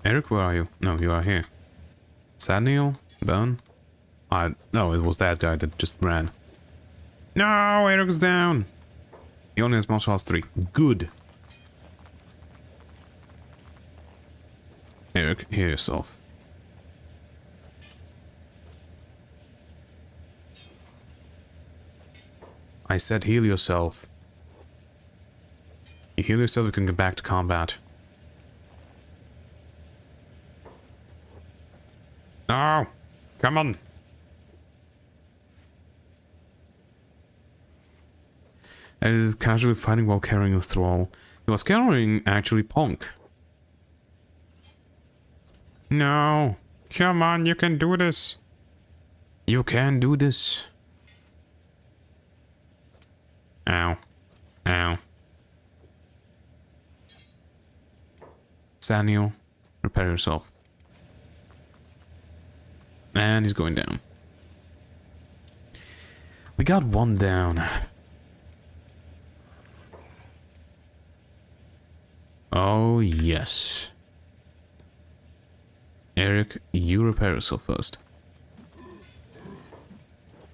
Eric, where are you? No, you are here. S.T.A.L.K.E.R? Bone? No, it was that guy that just ran. No, Eric's down. He only has martial arts 3. Good. Eric, heal yourself. I said heal yourself. You heal yourself, you can get back to combat. No! Come on! And is casually fighting while carrying a thrall. He was carrying, actually, Punk. No! Come on, you can do this! You can do this! Ow. Ow. S.T.A.L.K.E.R, repair yourself. And he's going down. We got one down. Oh, yes. Eric, you repair yourself first.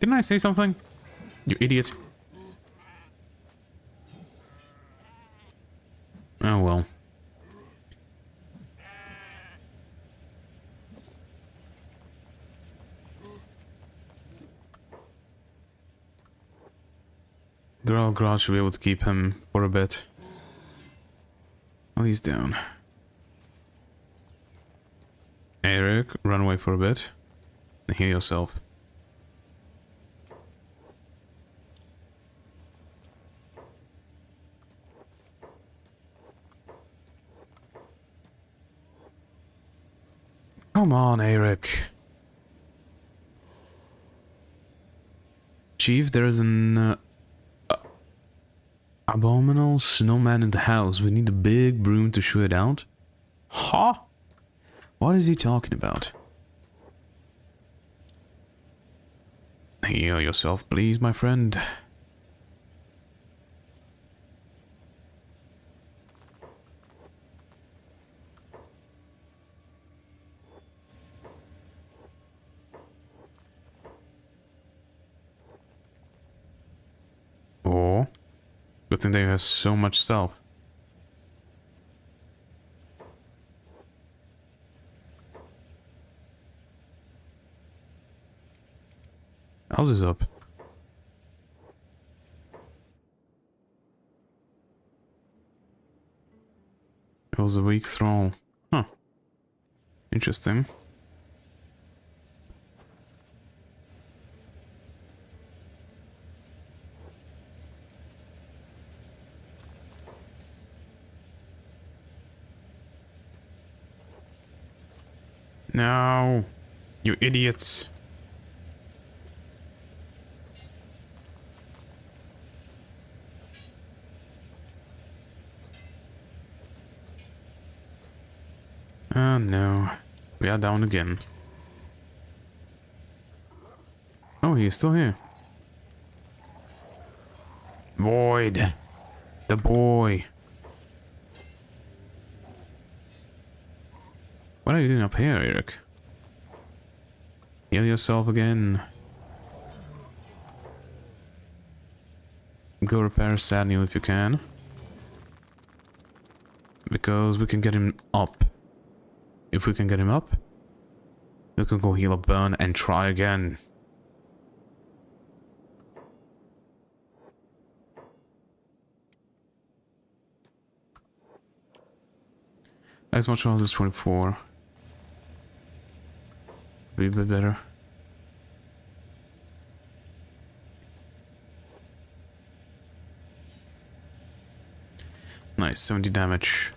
Didn't I say something? You idiot. Oh, well. Grodd should be able to keep him for a bit. Oh, he's down. Eric, run away for a bit. And heal yourself. Come on, Eric. Chief, there's an abominable snowman in the house. We need a big broom to shoo it out. Huh? What is he talking about? Heal yourself, please, my friend. Oh, good thing they have so much stealth. How's this up? It was a weak throw. Huh. Interesting. No, you idiots. Oh no, we are down again. Oh, he's still here. Void. The boy. What are you doing up here, Eric? Heal yourself again. Go repair S.T.A.L.K.E.R if you can. Because we can get him up. If we can get him up, we can go heal a burn and try again. As much as it's 24. Be a bit better. Nice, 70 damage.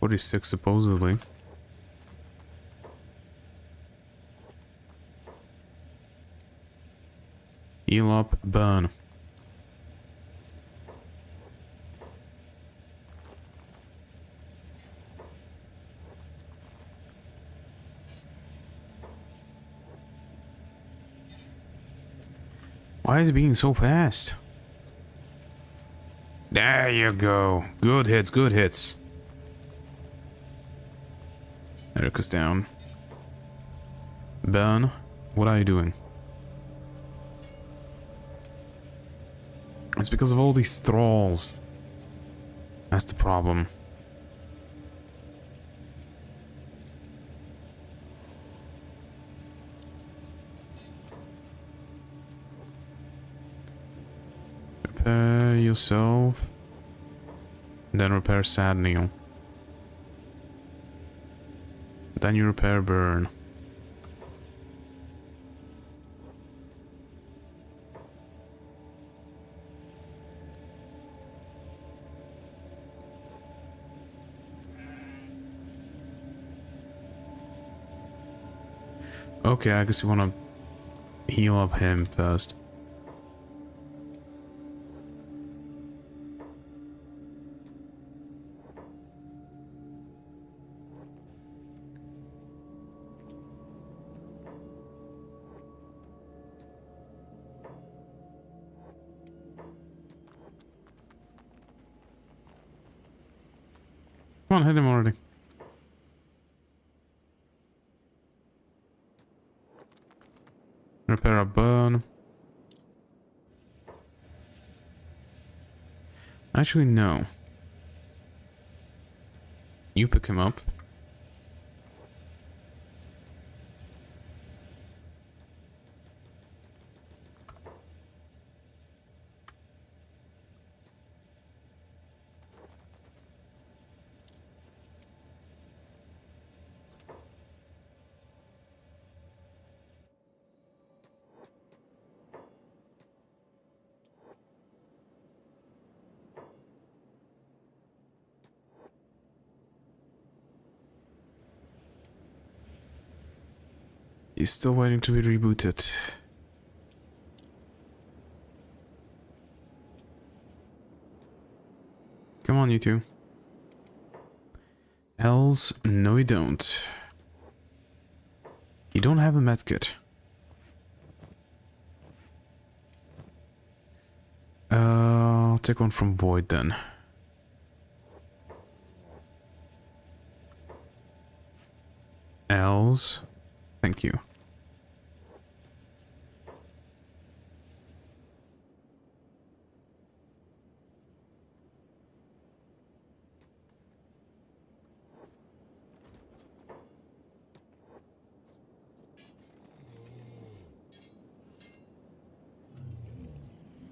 46 supposedly. Heal up, burn. Why is it being so fast? There you go. Good hits, good hits. Eric is down. Burn, what are you doing? It's because of all these thralls. That's the problem. Repair yourself. Then repair S.T.A.L.K.E.R. Then you repair burn. Okay, I guess you wanna heal up him first. Come on, hit him already. Repair a burn. Actually, no. You pick him up. He's still waiting to be rebooted. Come on, you two. Else, no you don't. You don't have a medkit. I'll take one from Void then. Else, thank you.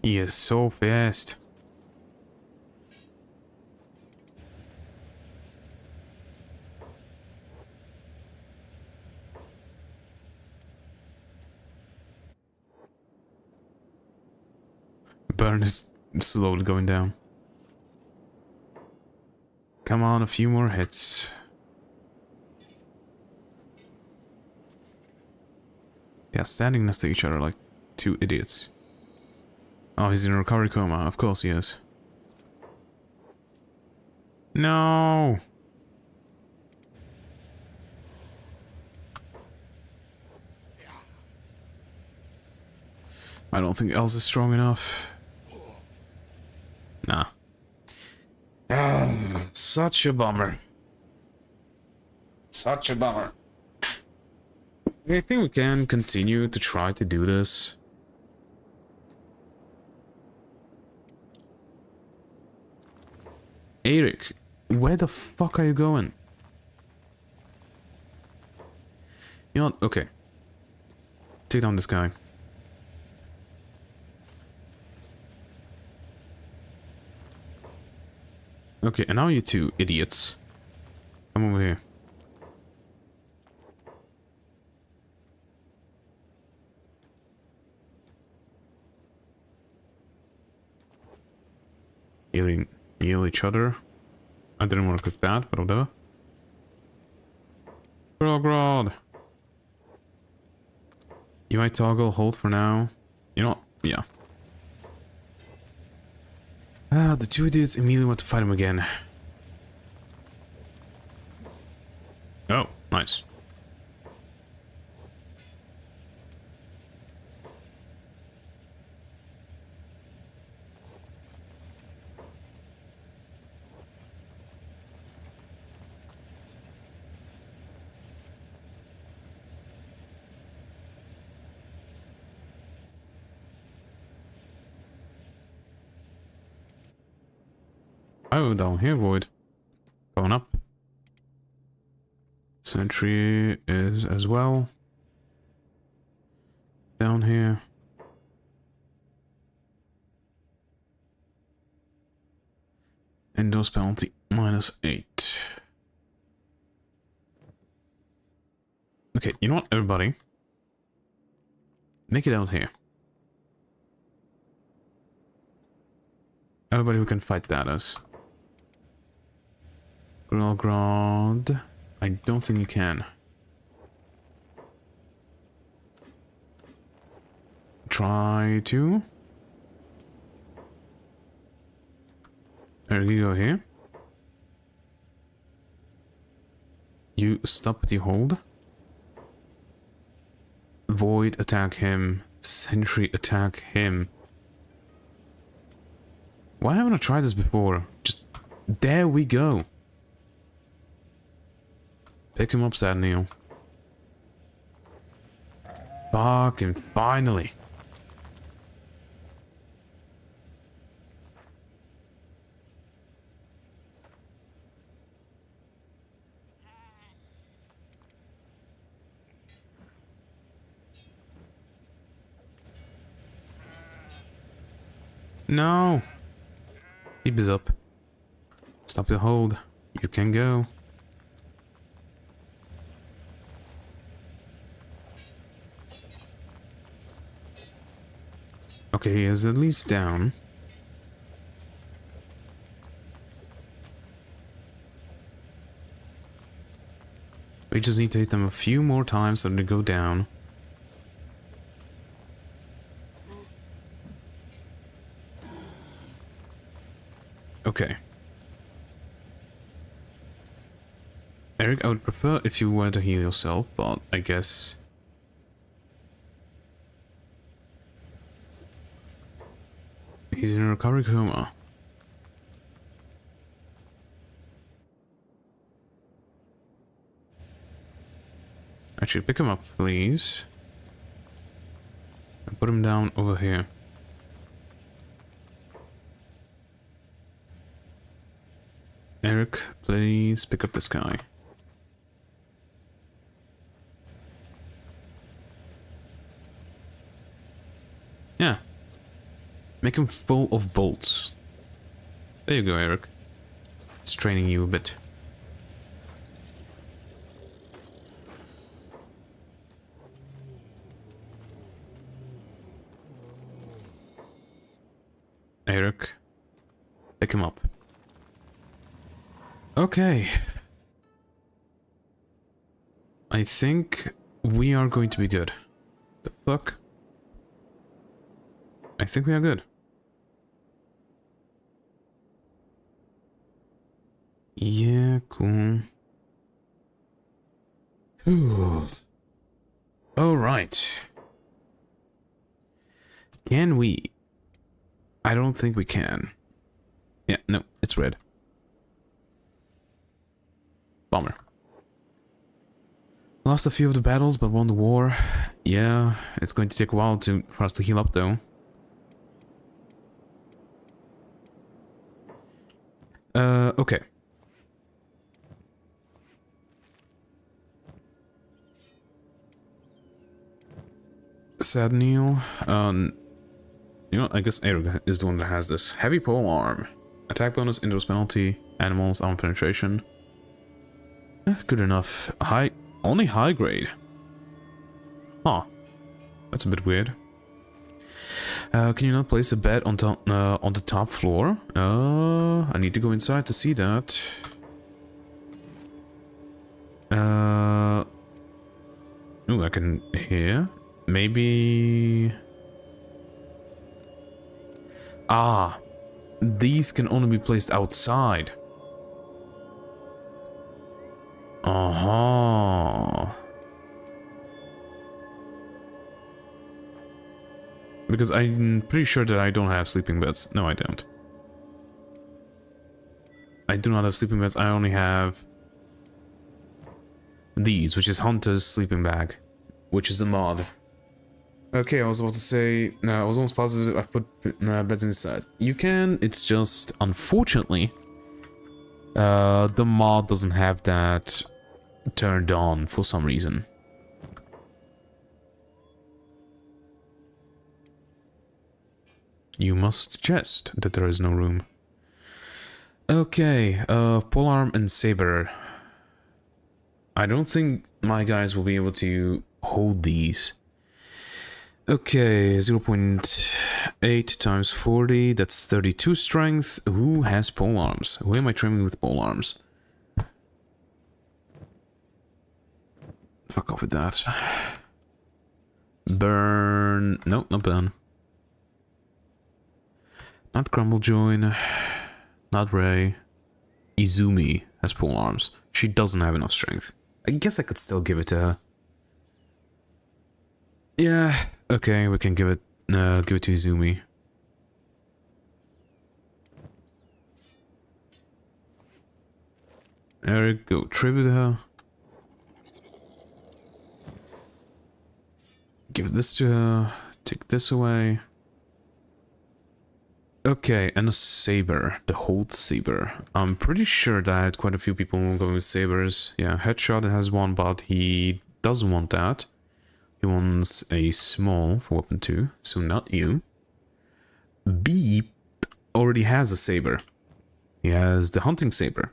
He is so fast. Burn is slowly going down. Come on, a few more hits. Yeah, standing next to each other like two idiots. Oh, he's in a recovery coma. Of course he is. No! I don't think Else is strong enough. Nah. Ah, such a bummer. Such a bummer. I think we can continue to try to do this. Eric, where the fuck are you going? You know what? Okay. Take down this guy. Okay, and now you two idiots. Come over here. Heal each other. I didn't want to cook that, but whatever. Grog. You might toggle hold for now. You know what? Yeah. Ah, the two idiots immediately want to fight him again. Oh, nice. Oh, down here, Void. Going up. Sentry is as well. Down here. Endos penalty -8. Okay, you know what, everybody? Make it out here. Everybody who can fight that us. Grog. I don't think you can. Try to. There you go here. You stop the hold. Void attack him. Sentry attack him. Why haven't I tried this before? Just there we go. Pick him up, Sad Neil. Fucking finally. No. Keep us up. Stop the hold. You can go. Okay, he is at least down. We just need to hit them a few more times so they go down. Okay. Eric, I would prefer if you were to heal yourself, but I guess... He's in a recovery coma. Actually, pick him up, please. And put him down over here. Eric, please pick up this guy. Yeah. Make him full of bolts. There you go, Eric. It's training you a bit. Eric, pick him up. Okay. I think we are going to be good. The fuck? I think we are good. Yeah, cool. Alright. Can we? I don't think we can. Yeah, no, it's red. Bummer. Lost a few of the battles, but won the war. Yeah, it's going to take a while for us to heal up, though. Okay. S.T.A.L.K.E.R. You know, I guess Eric is the one that has this. Heavy pole arm. Attack bonus, indoors penalty, animals, armor penetration. Good enough. Only high grade. Huh. That's a bit weird. Can you not place a bed on the top floor? I need to go inside to see that. Ooh, I can hear. Maybe... Ah, these can only be placed outside. Because I'm pretty sure that I don't have sleeping beds. No, I don't. I do not have sleeping beds. I only have these, which is Hunter's sleeping bag, which is a mod. Okay, I was about to say, no, I was almost positive I've put beds inside. You can, it's just, unfortunately, the mod doesn't have that turned on for some reason. You must suggest that there is no room. Okay, polearm and saber. I don't think my guys will be able to hold these. Okay, 0.8 times 40, that's 32 strength. Who has polearms? Who am I training with polearms? Fuck off with that. Burn. No, not burn. Not crumble join. Not Ray. Izumi has polearms. She doesn't have enough strength. I guess I could still give it to her. Yeah, okay, we can give it to Izumi. Eric, go tribute her. Give this to her. Take this away. Okay, and a saber. The hold saber. I'm pretty sure that I had quite a few people going with sabers. Yeah, Headshot has one, but he doesn't want that. He wants a small for weapon 2, so not you. Beep already has a saber. He has the hunting saber.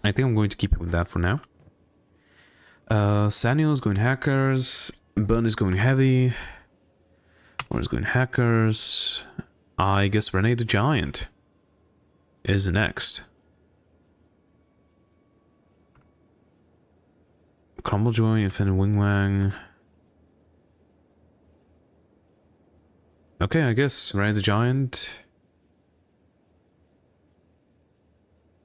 I think I'm going to keep it with that for now. Saniel is going hackers. Burn is going heavy. Or is going hackers. I guess Renee the Giant is next. Crumble Joy, Infinite Wing Wang. Okay, I guess Renee the Giant.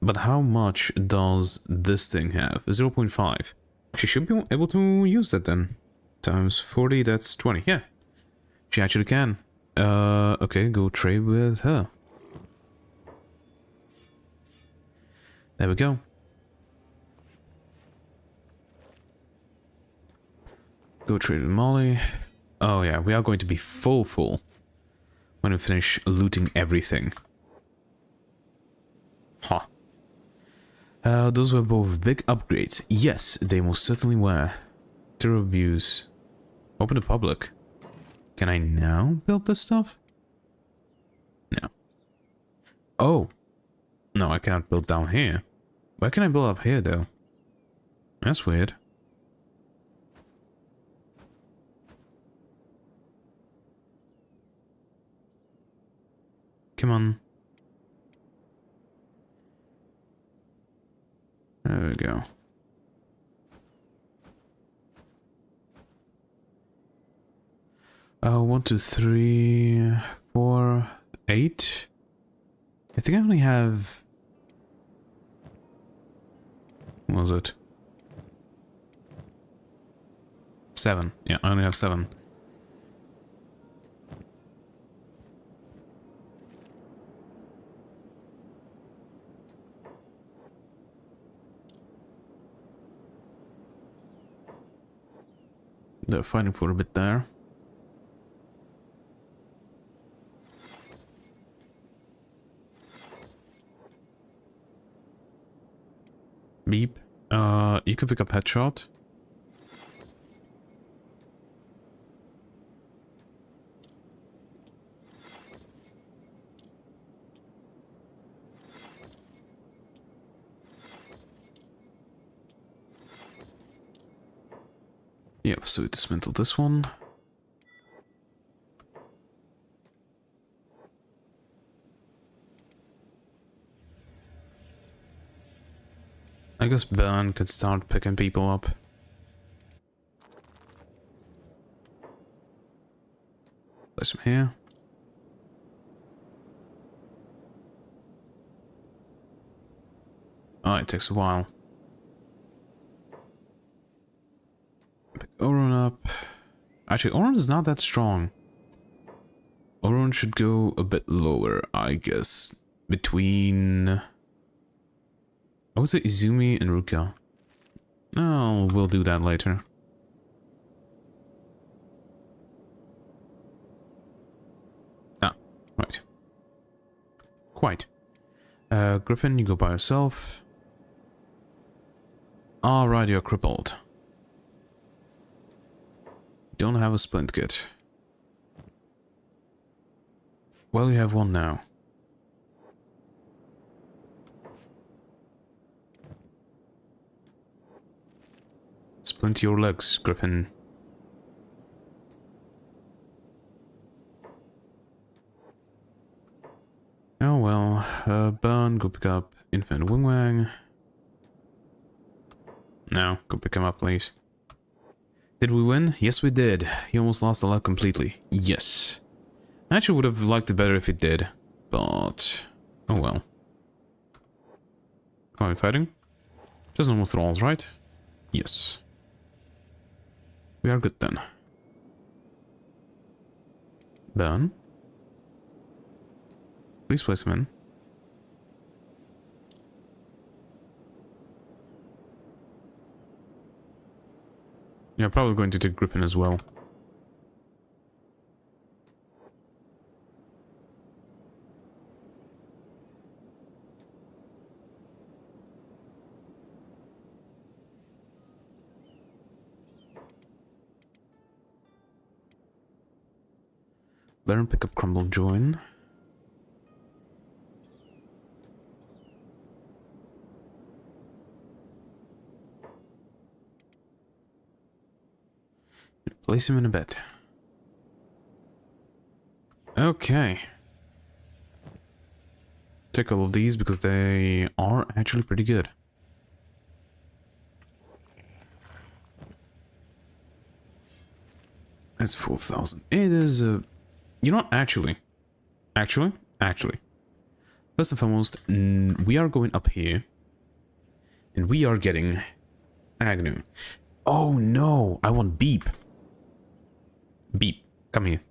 But how much does this thing have? 0.5. She should be able to use that then. Times 40, that's 20. Yeah. She actually can. Okay, go trade with her. There we go. Go trade with Molly. Oh yeah, we are going to be full when we finish looting everything. Huh. Those were both big upgrades. Yes, they most certainly were. Terror abuse. Open to public. Can I now build this stuff? No. Oh. No, I cannot build down here. Why can I build up here, though? That's weird. Come on. There we go. Oh, 1, 2, 3, 4, 8. I think I only have... What was it? 7. Yeah, I only have 7. They're fighting for a bit there. Beep. You can pick up headshot. Yep, so we dismantled this one. I guess Ben could start picking people up. Place him here. Oh, it takes a while. Pick Oron up. Actually, Oron is not that strong. Oron should go a bit lower, I guess. Between... I would say Izumi and Ruka. No, we'll do that later. Ah, right. Quite. Griffin, you go by yourself. Alright, you're crippled. Don't have a splint kit. Well, you have one now. Splint your legs, Griffin. Oh well, Burn, go pick up Infant Wing Wang. No, go pick him up, please. Did we win? Yes, we did. He almost lost the life completely. Yes. I actually would have liked it better if it did, but... oh well. Are we fighting? Just normal thralls, right? Yes. We are good then. Burn. Please place him in. Yeah, probably going to take Griffin as well. Baron, pick up Crumble, join. Place him in a bed. Okay. Take all of these because they are actually pretty good. That's 4,000. It is a... You know what? Actually. First and foremost, we are going up here. And we are getting Agnu. Oh no, I want Beep. Beep, come here.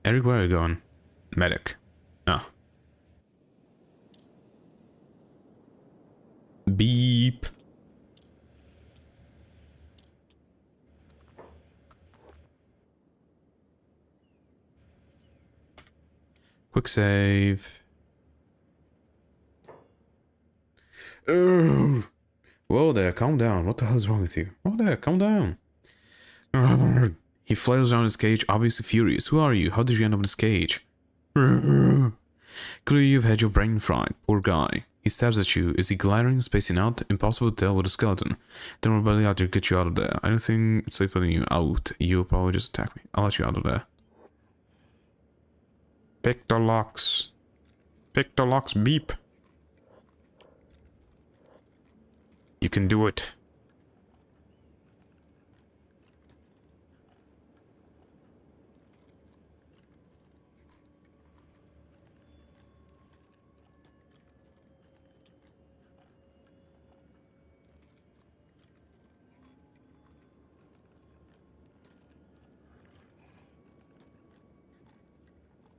Eric, where are you going? Medic. Ah. Beep. Quick save. Whoa there, calm down. What the hell is wrong with you? Whoa there, calm down. He flails around his cage, obviously furious. Who are you? How did you end up in this cage? Clearly you've had your brain fried. Poor guy. He stabs at you. Is he glaring, spacing out? Impossible to tell with a skeleton. Don't worry out there, get you out of there. I don't think it's safe letting you out. You'll probably just attack me. I'll let you out of there. Pick the locks. Pick the locks, Beep. You can do it.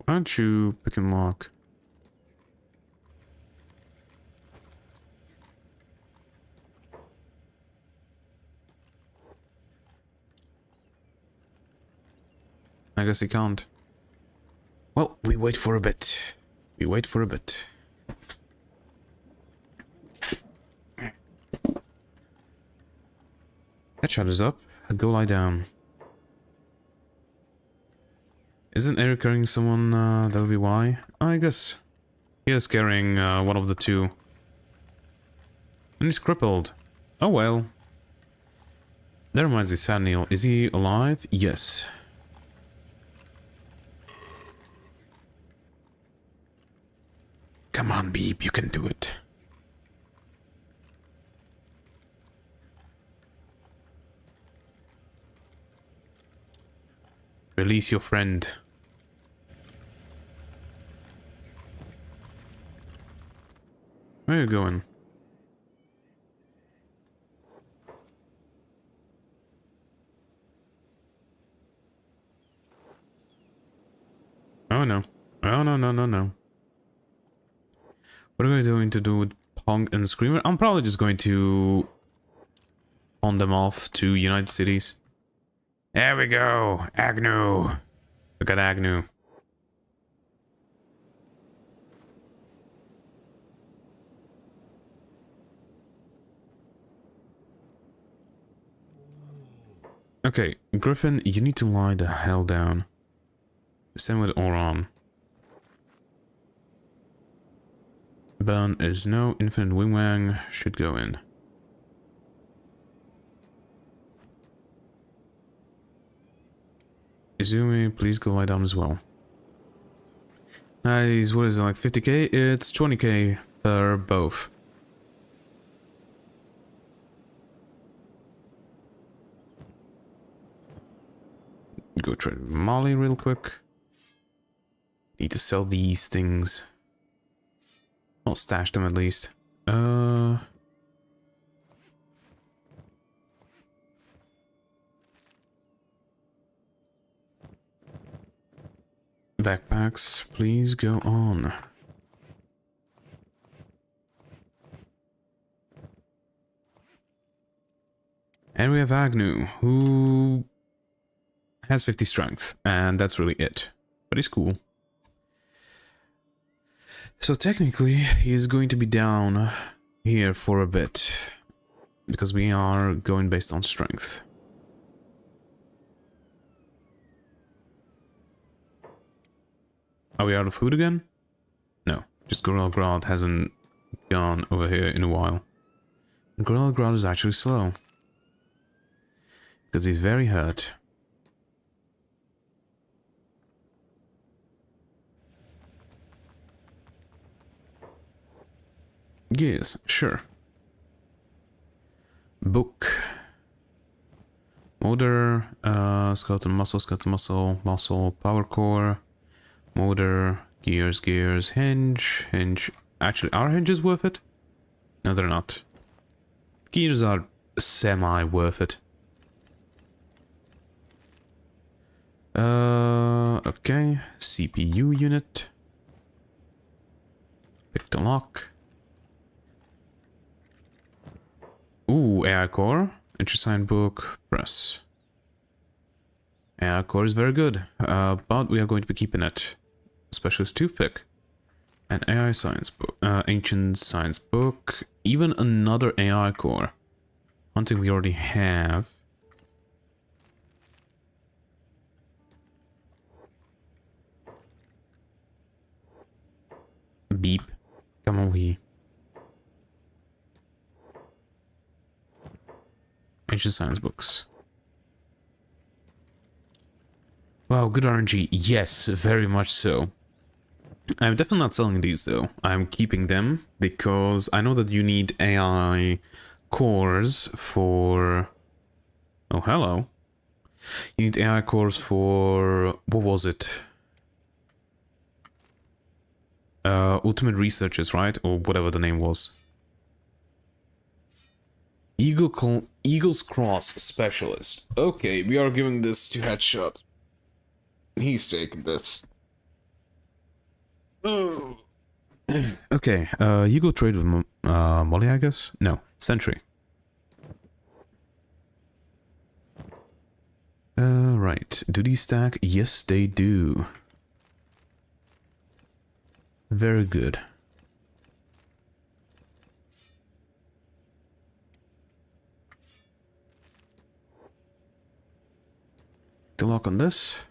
Why don't you pick and lock? I guess he can't. Well, we wait for a bit. We wait for a bit. Headshot is up. Go lie down. Isn't Eric carrying someone, that would be why? I guess he is carrying one of the two. And he's crippled. Oh well. That reminds me, S.T.A.L.K.E.R. Is he alive? Yes. Come on, Beep, you can do it. Release your friend. Where are you going? Oh no. Oh no, no, no, no. What are we going to do with Pong and Screamer? I'm probably just going to pawn them off to United Cities. There we go! Agnu! Look at Agnu. Okay, Griffin, you need to lie the hell down. Same with Oron. Burn is no. Infinite Wingwang should go in. Izumi, please go lie down as well. Nice, what is it, like 50k? It's 20k per both. Go trade Molly real quick. Need to sell these things. I'll stash them at least. Backpacks, please go on. And we have Agnu, who has 50 strength, and that's really it. But he's cool. So technically, he is going to be down here for a bit, because we are going based on strength. Are we out of food again? No, just Gorilla Grodd hasn't gone over here in a while. And Gorilla Grodd is actually slow. Because he's very hurt. Yes, sure. Book. Motor, skeleton muscle, power core. Motor, Gears, gears, hinge, hinge. Actually, are hinges worth it? No, they're not. Gears are semi-worth it. Okay. CPU unit. Pick the lock. Ooh, AI core. Interesting book. Press. AI core is very good. But we are going to be keeping it. Specialist toothpick. An AI science book. Ancient science book. Even another AI core. One thing we already have. Beep. Come on, we. Ancient science books. Wow, good RNG. Yes, very much so. I'm definitely not selling these though. I'm keeping them because I know that you need AI cores for... Oh, hello. You need AI cores for... What was it? Ultimate Researchers, right? Or whatever the name was. Eagle's Cross Specialist. Okay, we are giving this to Headshot. He's taking this. Oh. Okay, you go trade with Molly, I guess? No, Sentry. Right. Do these stack? Yes, they do. Very good. The lock on this.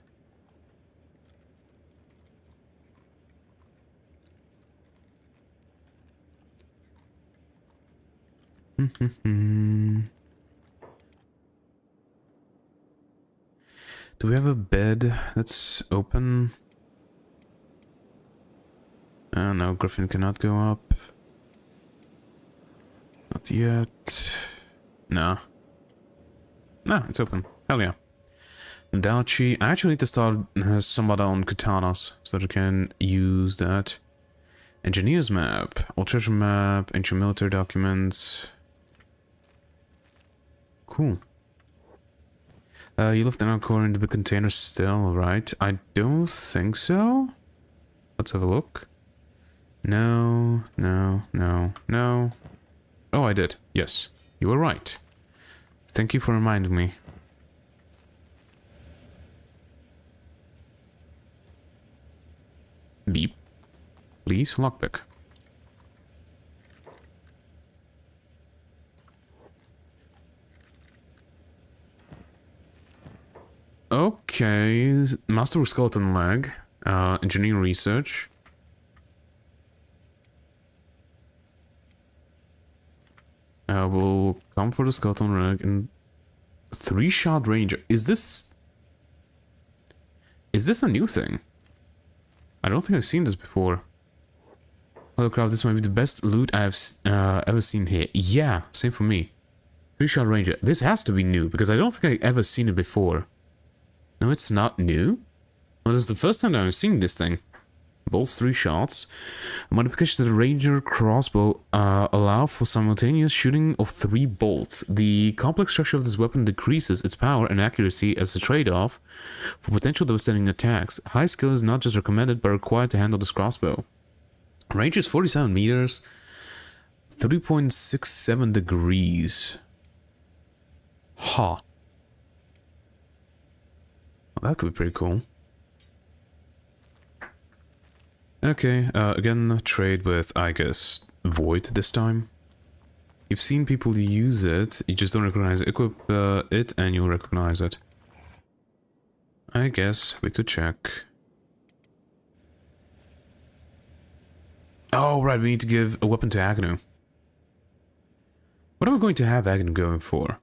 Do we have a bed that's open? No, Griffin cannot go up. Not yet. No. No, it's open. Hell yeah. Dalchi. I actually need to start somebody on katanas so that I can use that. Engineer's map. Old treasure map. Ancient military documents. Cool. You left an core in the big container still, right? I don't think so. Let's have a look. No, no, no, no. Oh, I did. Yes, you were right. Thank you for reminding me. Beep. Please, lockpick. Okay, Master of Skeleton Leg, Engineering Research. We'll come for the Skeleton Leg and 3-shot range. Is this a new thing? I don't think I've seen this before. Hello crowd, this might be the best loot I've ever seen here. Yeah, same for me. 3-shot ranger. This has to be new because I don't think I've ever seen it before. No, it's not new. Well, this is the first time that I'm seeing this thing. Bolts 3 shots. Modification to the ranger crossbow allow for simultaneous shooting of 3 bolts. The complex structure of this weapon decreases its power and accuracy as a trade-off for potential devastating attacks. High skill is not just recommended but required to handle this crossbow. Range is 47 meters. 3.67 degrees. Ha. Well, that could be pretty cool. Okay, again, trade with, I guess, Void this time. You've seen people use it, you just don't recognize it. Equip it and you'll recognize it. I guess we could check. Oh, right, we need to give a weapon to Agnu. What are we going to have Agnu going for?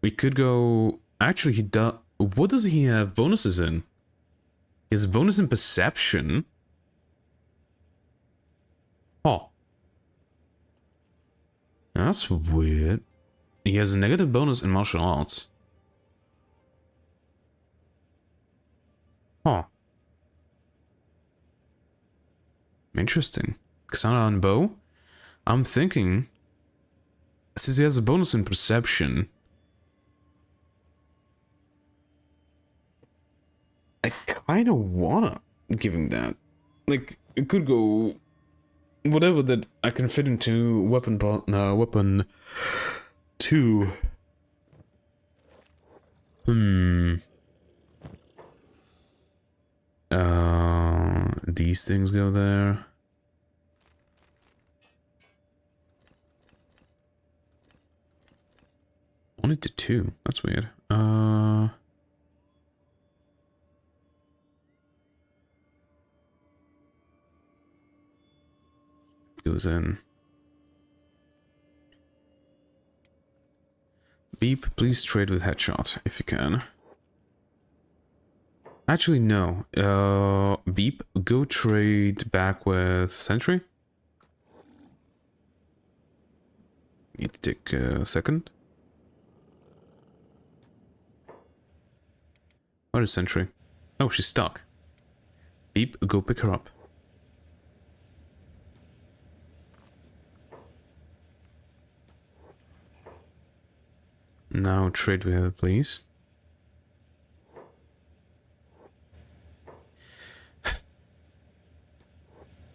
We could go... Actually, he does... What does he have bonuses in? He has a bonus in Perception. Oh. That's weird. He has a negative bonus in Martial Arts. Huh. Interesting. Katana and bow? I'm thinking, since he has a bonus in perception, I kind of wanna give him that. Like, it could go whatever that I can fit into weapon 2. These things go there. Only to 2. That's weird. Goes in. Beep, please trade with headshot if you can. Actually, no. Beep, go trade back with sentry. Need to take a second. Where is sentry? Oh, she's stuck. Beep, go pick her up. Now trade with her, please.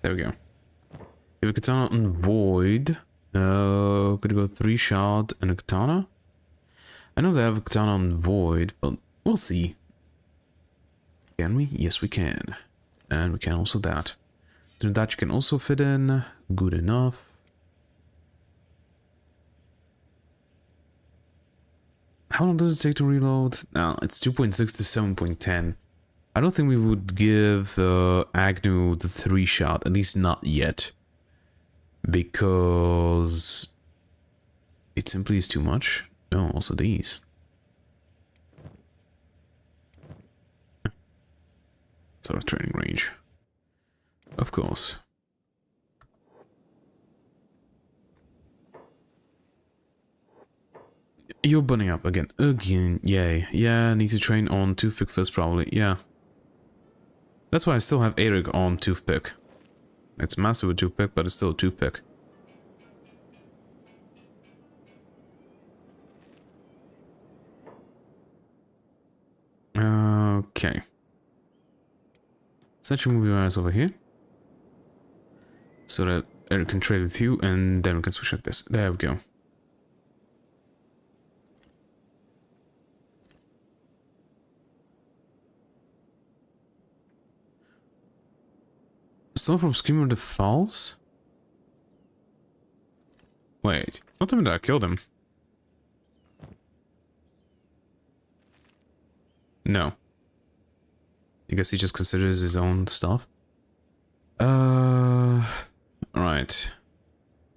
There we go. Give a katana on void. Could go 3-shot and a katana. I know they have a katana on void, but we'll see. Can we? Yes, we can. And we can also that. Then that you can also fit in. Good enough. How long does it take to reload? Now, it's 2.6 to 7.10. I don't think we would give Agnu the 3-shot, at least not yet. Because it simply is too much. No, also these. Sort of training range. Of course. You're bunning up again. Again, yay. Yeah, need to train on Toothpick first probably, yeah. That's why I still have Eric on Toothpick. It's massive with Toothpick, but it's still a Toothpick. Okay. Essentially move your ass over here. So that Eric can trade with you, and then we can switch like this. There we go. Still from Screamer the Falls? Wait, not tell me that I killed him. No. I guess he just considers his own stuff. Right.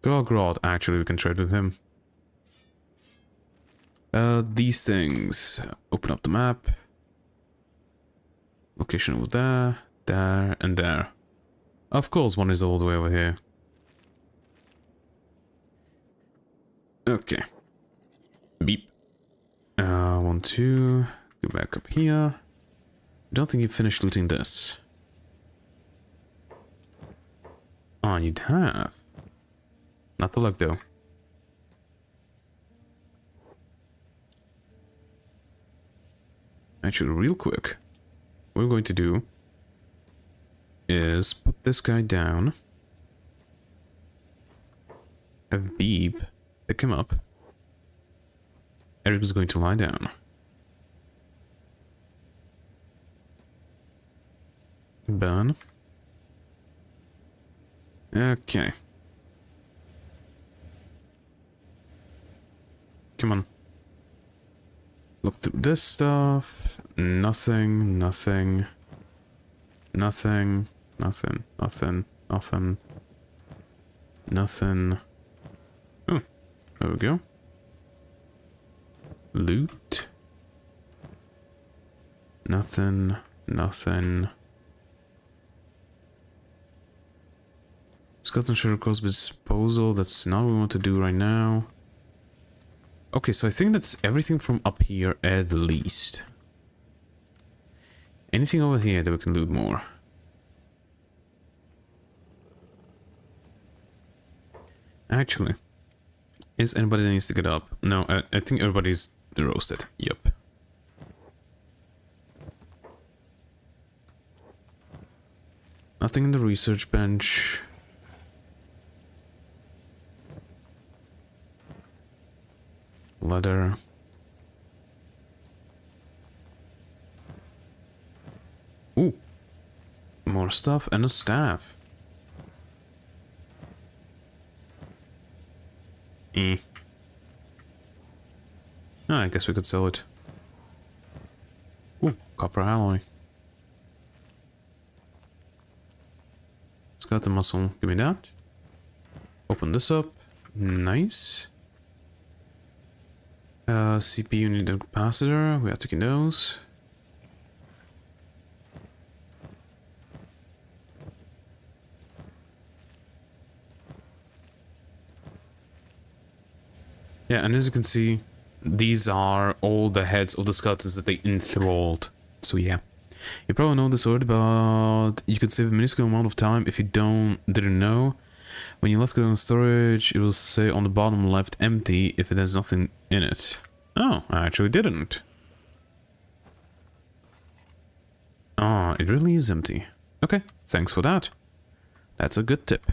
Grod, actually, we can trade with him. These things. Open up the map. Location over there, there, and there. Of course, one is all the way over here. Okay. Beep. 1, 2. Go back up here. I don't think you finished looting this. Oh, you'd have. Not the luck, though. Actually, real quick. What we're going to do is put this guy down. Have Beep pick him up. Eric is going to lie down. Burn. Okay. Come on. Look through this stuff. Nothing, nothing. Nothing. Nothing, nothing, nothing, nothing. Oh, there we go. Loot. Nothing, nothing. Skeleton share request disposal. That's not what we want to do right now. Okay, so I think that's everything from up here at least. Anything over here that we can loot more? Actually, is anybody that needs to get up? No, I think everybody's roasted. Yep. Nothing in the research bench. Leather. Ooh. More stuff and a staff. I guess we could sell it. Ooh, copper alloy. Skeleton muscle, give me that. Open this up. Nice. CPU needed capacitor, we are taking those. Yeah, and as you can see, these are all the heads of the skeletons that they enthralled. So yeah. You probably know this already, but you could save a minuscule amount of time if you didn't know. When you left it on storage, it will say on the bottom left empty if it has nothing in it. Oh, I actually didn't. Ah, it really is empty. Okay, thanks for that. That's a good tip.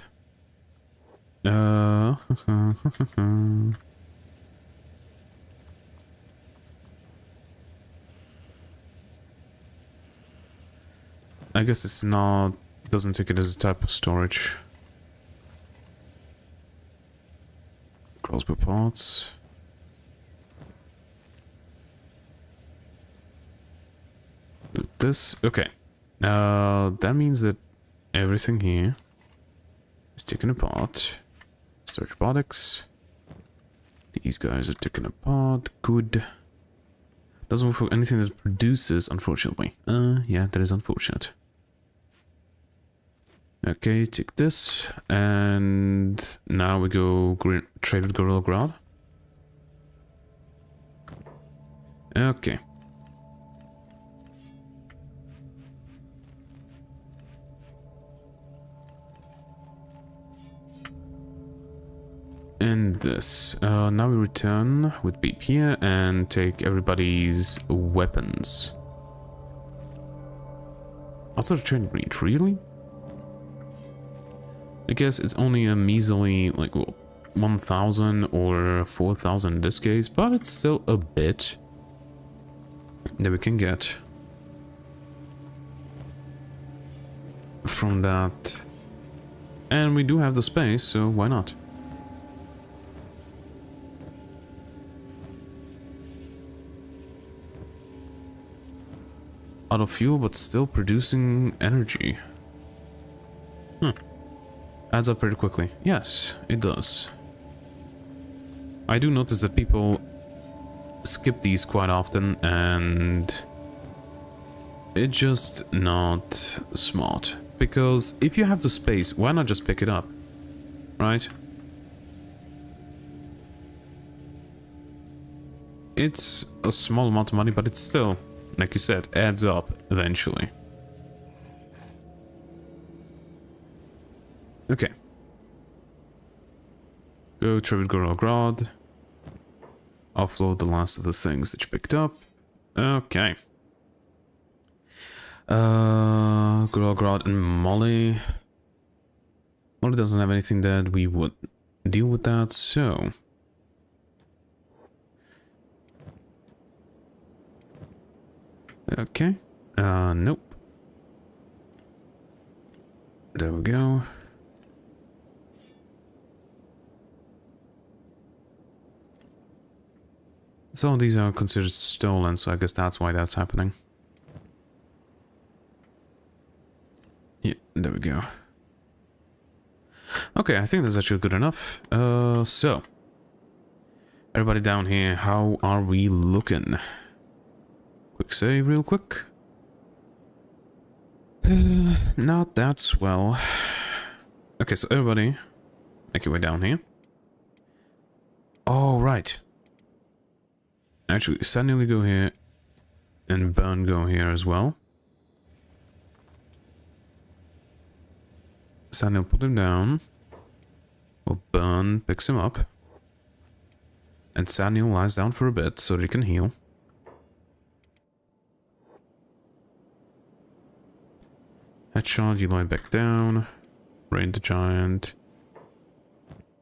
I guess it's not, doesn't take it as a type of storage. Crossbow parts. This, okay. That means that everything here is taken apart. Storage robotics. These guys are taken apart. Good. Doesn't work for anything that produces, unfortunately. Yeah, that is unfortunate. Okay, take this, and now we go trade with Gorilla Grodd. Okay. And this. Now we return with Pripyat and take everybody's weapons. Outside of training range, really? I guess it's only a measly, like, well, 1,000 or 4,000 in this case, but it's still a bit that we can get from that. And we do have the space, so why not? Out of fuel, but still producing energy. Adds up pretty quickly. Yes, it does. I do notice that people skip these quite often, and it's just not smart. Because if you have the space, why not just pick it up? Right? It's a small amount of money, but it's still, like you said, adds up eventually. Okay. Go trade Gorilla Grodd. Offload the last of the things that you picked up. Okay. Gorilla Grodd and Molly. Molly doesn't have anything that we would deal with that, so... Okay. Nope. There we go. Some of these are considered stolen, so I guess that's why that's happening. Yeah, there we go. Okay, I think that's actually good enough. So... Everybody down here, how are we looking? Quick save real quick. Not that swell. Okay, so everybody, make your way down here. Oh, right. Actually, suddenly go here, and Burn go here as well. Suddenly put him down. Well, Burn picks him up. And S.T.A.L.K.E.R lies down for a bit so that he can heal. Headshot, you lie back down. Rain the Giant.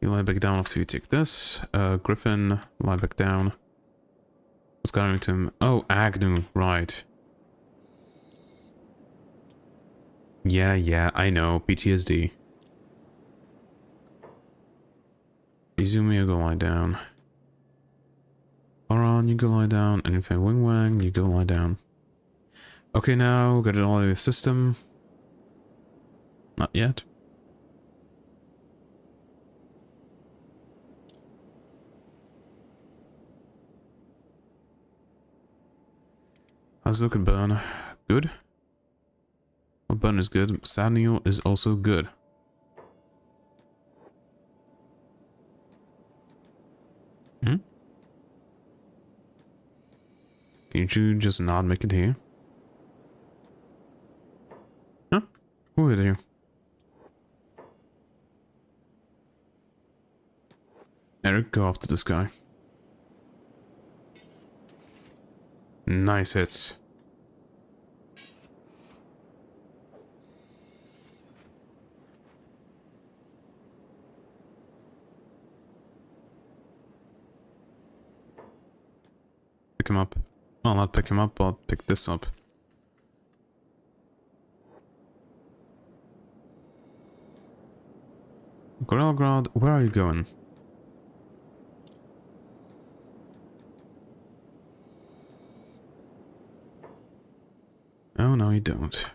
You lie back down after you take this. Griffin, lie back down. What's going to him? Oh, Agnu, right. Yeah, I know. PTSD. Izumi, you go lie down. Oran, you go lie down. And if I Wing Wang, you go lie down. Okay, now, got it all in the system. Not yet. How's it looking, Burn? Good? Well, Burn is good. S.T.A.L.K.E.R is also good. Hmm? Can you just not make it here? Huh? Who are you? Eric, go after this guy. Nice hits. Pick him up. Well, not pick him up, but pick this up. Gorelgrad, where are you going? Oh, no, you don't.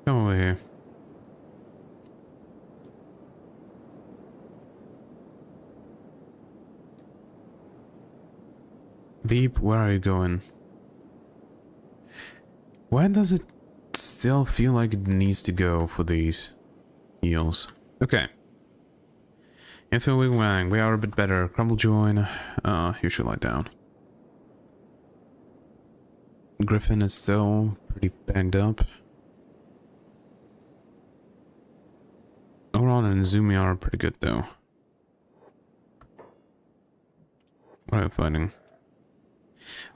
Come over here. Beep, where are you going? Why does it still feel like it needs to go for these heals? Okay. Info Wing Wang, we are a bit better. Crumble join. You should lie down. Griffin is still pretty banged up. Oran and Zumi are pretty good though. What are you fighting?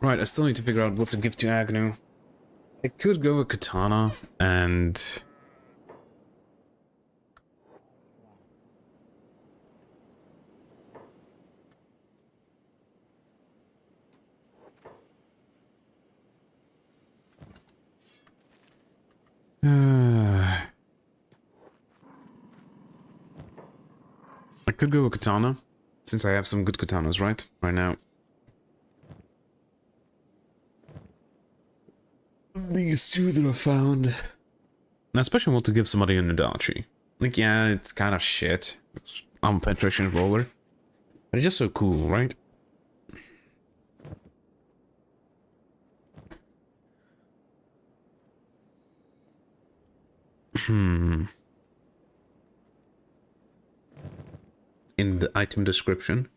Right, I still need to figure out what to give to Agnu. I could go with Katana and... I could go with Katana, since I have some good Katanas, right now. These two that I found. I especially want to give somebody an Adachi. Like, yeah, it's kind of shit. It's penetration roller. But it's just so cool, right? In the item description.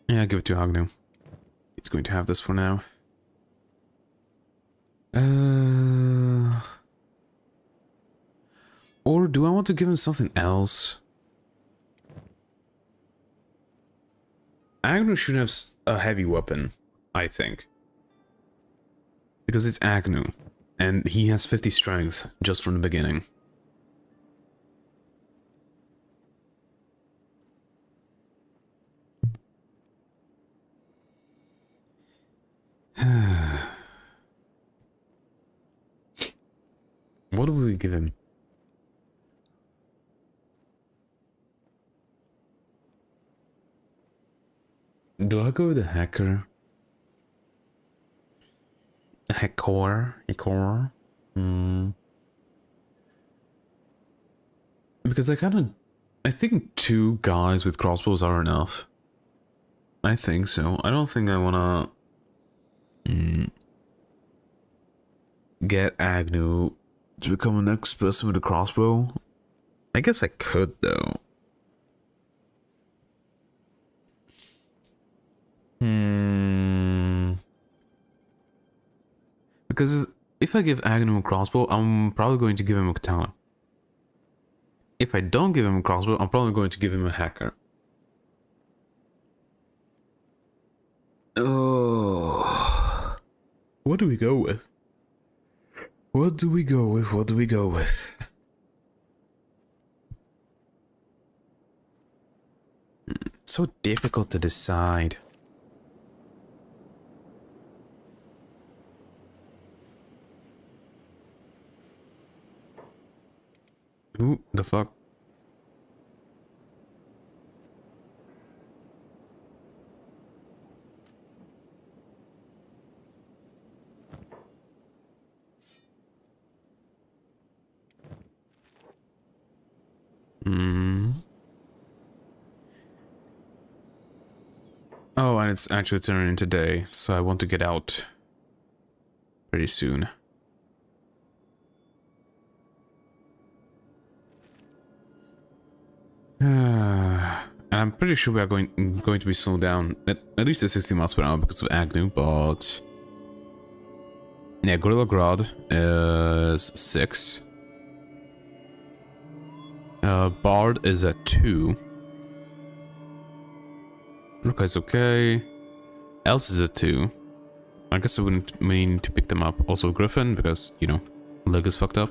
Yeah, give it to Agnu. He's going to have this for now. Or do I want to give him something else? Agnu should have a heavy weapon, I think. Because it's Agnu, and he has 50 strength just from the beginning. What do we give him? Do I go with the hacker? E.Y.E? Because I think 2 guys with crossbows are enough. I think so. I don't think I wanna get Agnu to become the next person with a crossbow. I guess I could though. Because if I give Agnu a crossbow, I'm probably going to give him a katana. If I don't give him a crossbow, I'm probably going to give him a hacker. Oh. What do we go with? What do we go with? What do we go with? So difficult to decide. Ooh, the fuck? Hmm. Oh, and it's actually turning today, so I want to get out pretty soon. And I'm pretty sure we are going to be slowed down at least at 60 miles per hour because of Agnu, but yeah, Gorilla Grodd is 6. Bard is at 2. Ruka is okay. Else is at 2. I guess I wouldn't mean to pick them up. Also Griffin, because, you know, leg is fucked up.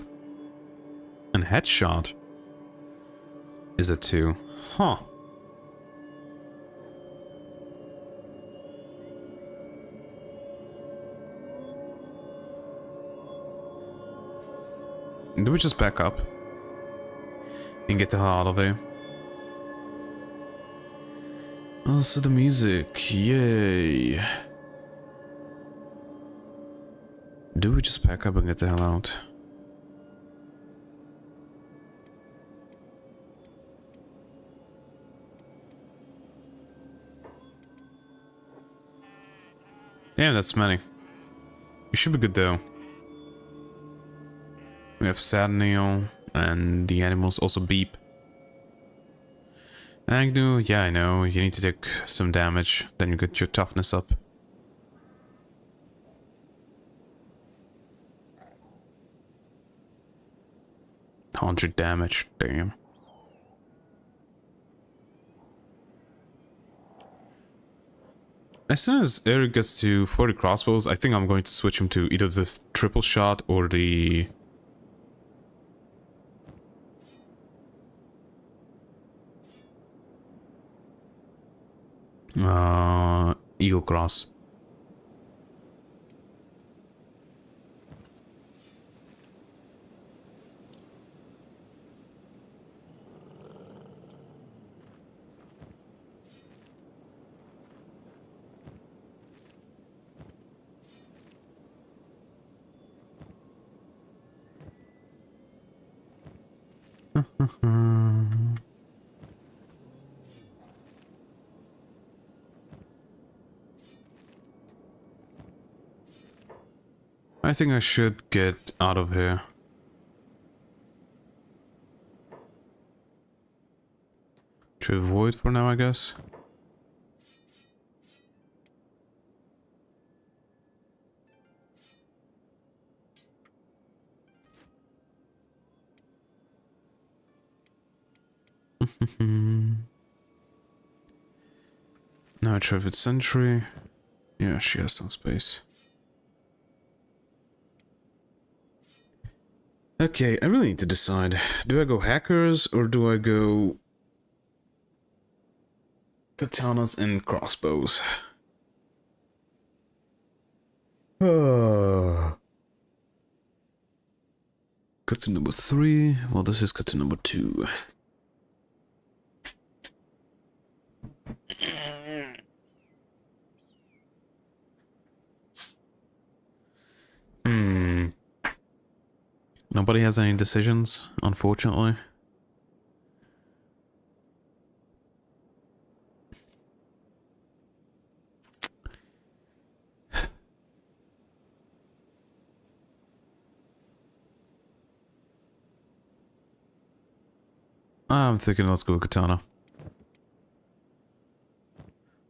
And Headshot is at 2. Huh. Do we just back up? And get the hell out of here? Also the music, yay. Do we just pack up and get the hell out? Damn, that's many. We should be good though. We have Sadneo, and the animals also beep. Agnu, yeah, I know, you need to take some damage, then you get your toughness up. $100 damage, damn. As soon as Eric gets to 40 crossbows, I think I'm going to switch him to either the triple shot or the... Eagle Cross. I think I should get out of here. To avoid for now, I guess. Now try with Sentry. Yeah, she has some space. Okay, I really need to decide. Do I go hackers or do I go katanas and crossbows? Cut to number 3. Well, this is cut to number 2. Nobody has any decisions, unfortunately. I'm thinking let's go katana.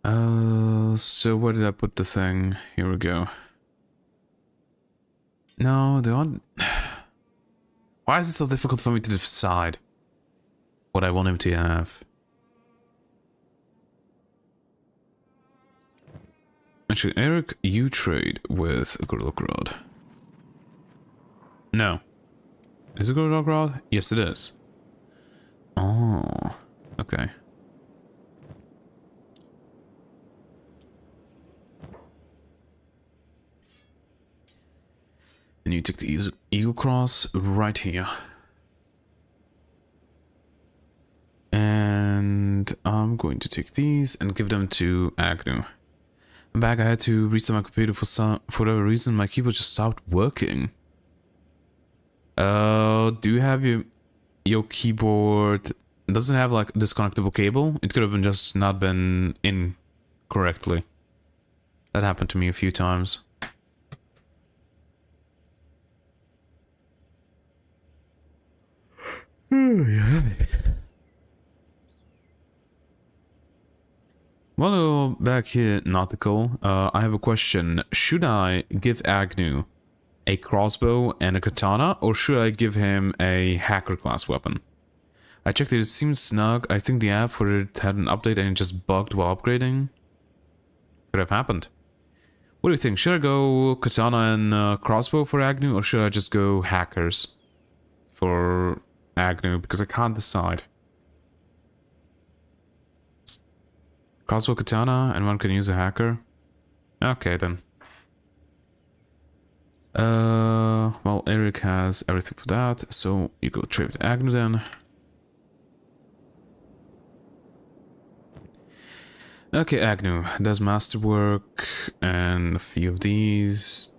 So where did I put the thing? Here we go. No, they aren't... Why is it so difficult for me to decide what I want him to have? Actually, Eric, you trade with Gorilla Rod. No. Is it Gorilla Rod? Yes, it is. Oh, okay. And you take the Eagle Cross right here. And I'm going to take these and give them to Agnu. I'm back. I had to restart my computer for whatever reason. My keyboard just stopped working. Do you have your keyboard? Doesn't have like a disconnectable cable? It could have been just not been in correctly. That happened to me a few times. Oh, yeah. Well, back here, Nautical, I have a question. Should I give Agnu a crossbow and a katana, or should I give him a hacker class weapon? I checked it, it seems snug. I think the app for it had an update and it just bugged while upgrading. Could have happened. What do you think? Should I go katana and crossbow for Agnu, or should I just go hackers for Agnu? Because I can't decide. Crossbow katana, and one can use a hacker? Okay, then. Well, Eric has everything for that, so you go trade with Agnu then. Okay, Agnu does masterwork and a few of these.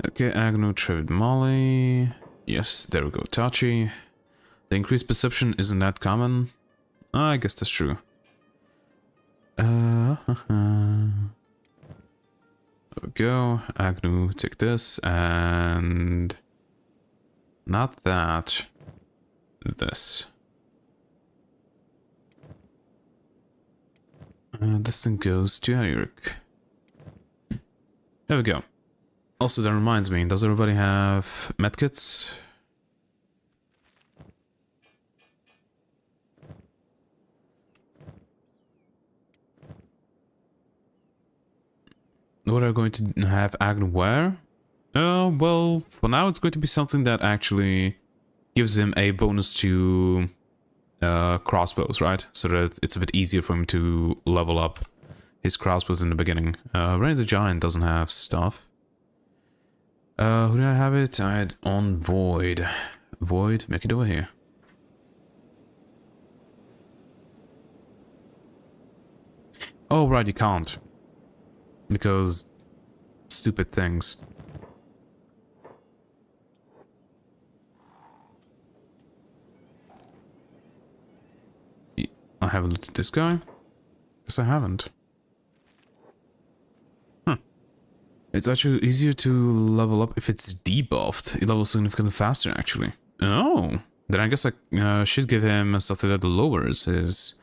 Okay, Agnu trade with Molly. Yes, there we go, Tachi. The increased perception isn't that common. I guess that's true. There we go. Agnu, take this, and... not that. This. This thing goes to Eric. There we go. Also, that reminds me, does everybody have medkits? What are you going to have Agnu wear? Well, for now it's going to be something that actually gives him a bonus to crossbows, right? So that it's a bit easier for him to level up his crossbows in the beginning. Ren the Giant doesn't have stuff. Who did I have it? I had on Void. Void, make it over here. Oh, right, you can't. Because... stupid things. I haven't looked at this guy? Guess I haven't. Huh. It's actually easier to level up if it's debuffed. It levels significantly faster, actually. Oh! Then I guess I should give him something that lowers his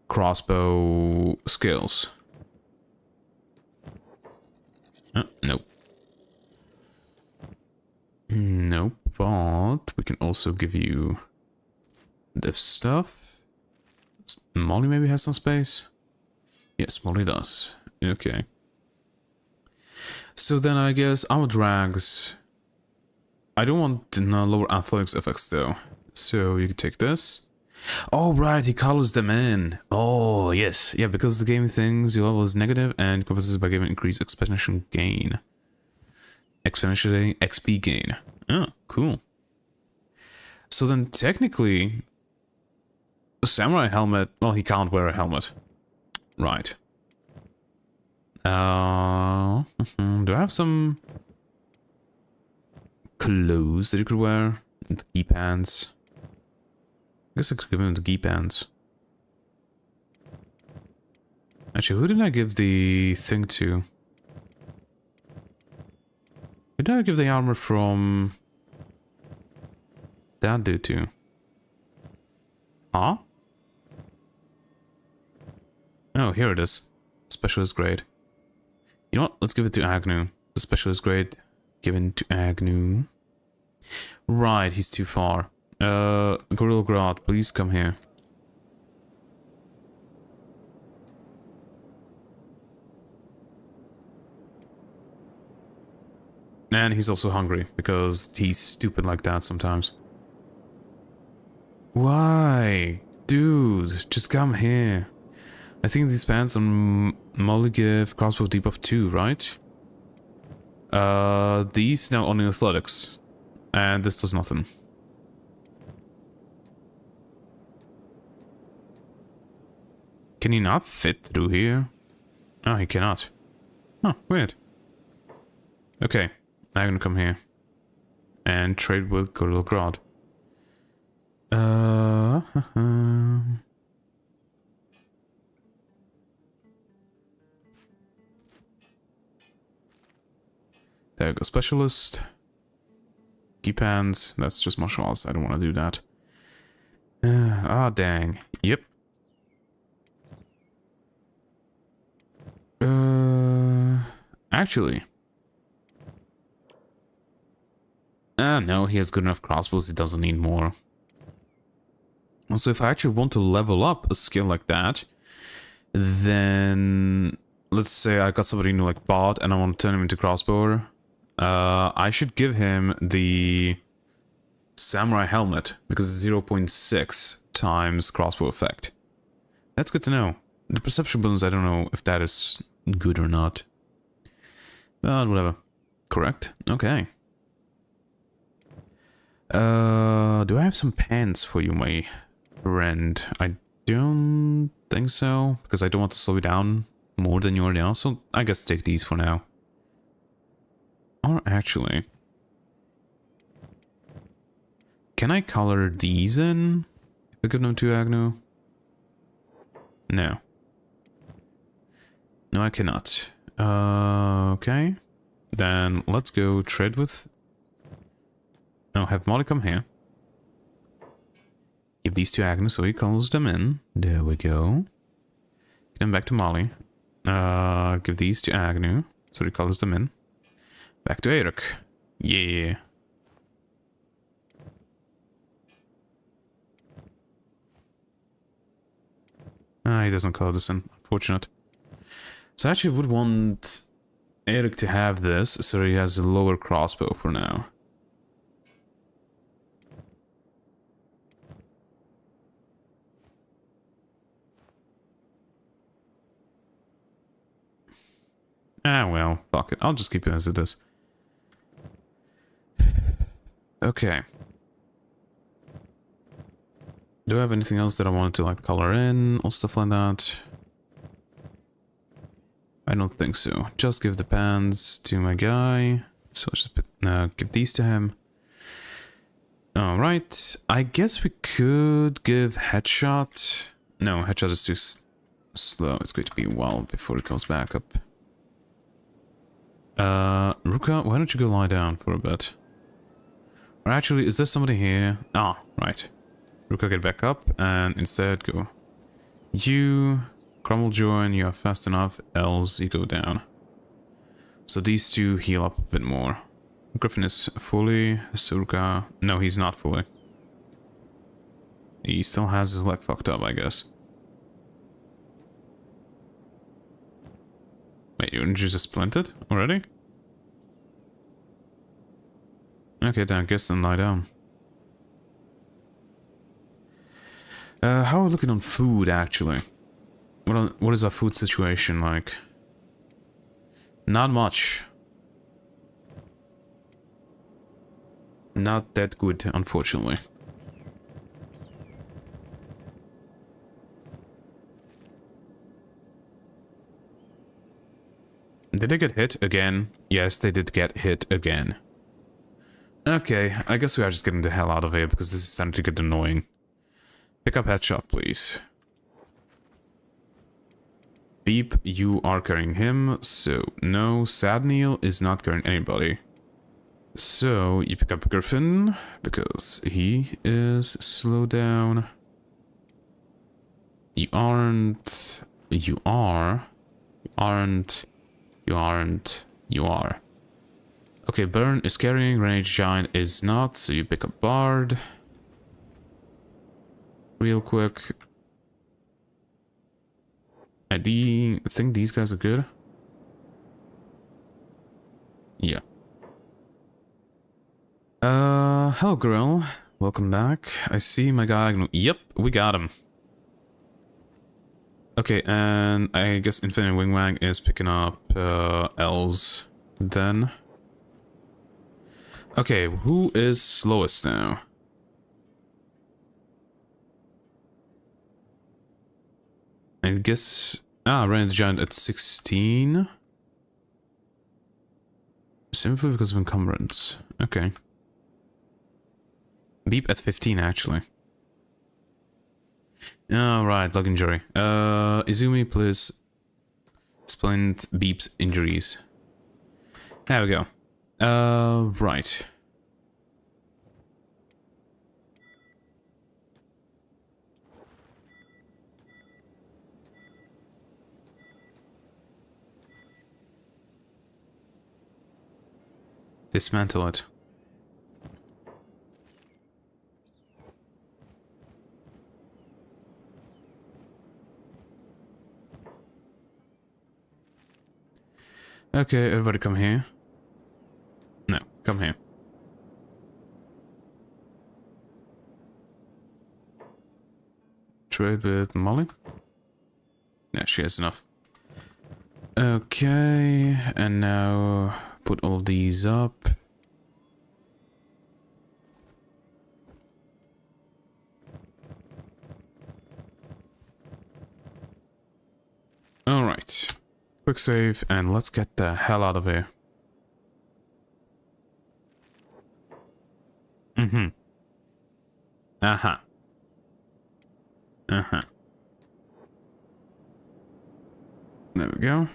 crossbow skills. Nope. Nope, but we can also give you this stuff. Molly maybe has some space? Yes, Molly does. Okay. So then I guess our drags... I don't want lower athletics effects though. So you can take this. Oh right, he colors them in. Oh yes, yeah, because the game thinks your level is negative and compensates by giving increased exponential gain. Exponentially XP gain. Oh, cool. So then technically, a samurai helmet, well, he can't wear a helmet. Right. Do I have some clothes that you could wear? The gi pants. I guess I could give him the gi pants. Actually, who did I give the thing to? Who did I give the armor from? that do to? Huh? Oh, here it is. Specialist grade. You know what? Let's give it to Agnu. The specialist grade given to Agnu. Right, he's too far. Gorilla Grot, please come here. And he's also hungry, because he's stupid like that sometimes. Why? Dude, just come here. I think these pants on Molly give crossbow debuff 2, right? These now only athletics. And this does nothing. Can he not fit through here? Oh, he cannot. Huh, weird. Okay, I'm gonna come here. And trade with Gorilla Grot. There we go, specialist. Keep hands. That's just martial arts. I don't want to do that. Dang. Yep. Actually. No, he has good enough crossbows. He doesn't need more. Also, if I actually want to level up a skill like that, then let's say I got somebody new like bot and I want to turn him into crossbower. I should give him the samurai helmet because it's 0.6 times crossbow effect. That's good to know. The perception bonus, I don't know if that is good or not. But whatever. Correct? Okay. Do I have some pants for you, my friend? I don't think so, because I don't want to slow you down more than you already are, so I guess take these for now. Or actually... Can I color these in? If I give them to Agnu? No. No, I cannot. Okay. Then let's go trade with... No, have Molly come here. Give these to Agnu so he calls them in. There we go. Get them back to Molly. Give these to Agnu so he calls them in. Back to Eric. Yeah. He doesn't call this in. Unfortunate. So I actually would want Eric to have this so he has a lower crossbow for now. Well, fuck it. I'll just keep it as it is. Okay. Do I have anything else that I wanted to, like, color in or stuff like that? I don't think so. Just give the pants to my guy. So let's just give these to him. Alright. I guess we could give headshot. No, headshot is too slow. It's going to be a while before it comes back up. Ruka, why don't you go lie down for a bit? Or actually, is there somebody here? Ah, right. Ruka, get back up, and instead go. You, Crumble join, you are fast enough, else you go down. So these two heal up a bit more. Griffin is fully, Ruka... No, he's not fully. He still has his leg fucked up, I guess. Wait, your injuries are splintered already? Okay, then I guess then lie down. How are we looking on food, actually? What is our food situation like? Not much. Not that good, unfortunately. Did they get hit again? Yes, they did get hit again. Okay, I guess we are just getting the hell out of here because this is starting to get annoying. Pick up headshot, please. Beep, you are carrying him, so no. Sad Neil is not carrying anybody. So you pick up Griffin because he is slowed down. You aren't. You are. You aren't. You aren't. You are. Okay, Burn is carrying, Rage Giant is not, so you pick up Bard. Real quick. I think these guys are good. Yeah. Hello Grill. Welcome back. I see my guy Agnu. Yep, we got him. Okay, and I guess Infinite Wingwang is picking up Els then. Okay, who is slowest now? I guess... Range Giant at 16. Simply because of encumbrance. Okay. Beep at 15, actually. Alright, log injury. Izumi, please explain Beep's injuries. There we go. Right. Dismantle it. Okay, everybody come here. No, come here. Trade with Molly? Yeah, she has enough. Okay, and now put all these up. Alright. Quick save, and let's get the hell out of here. Mm-hmm. Uh-huh. Uh-huh. There we go.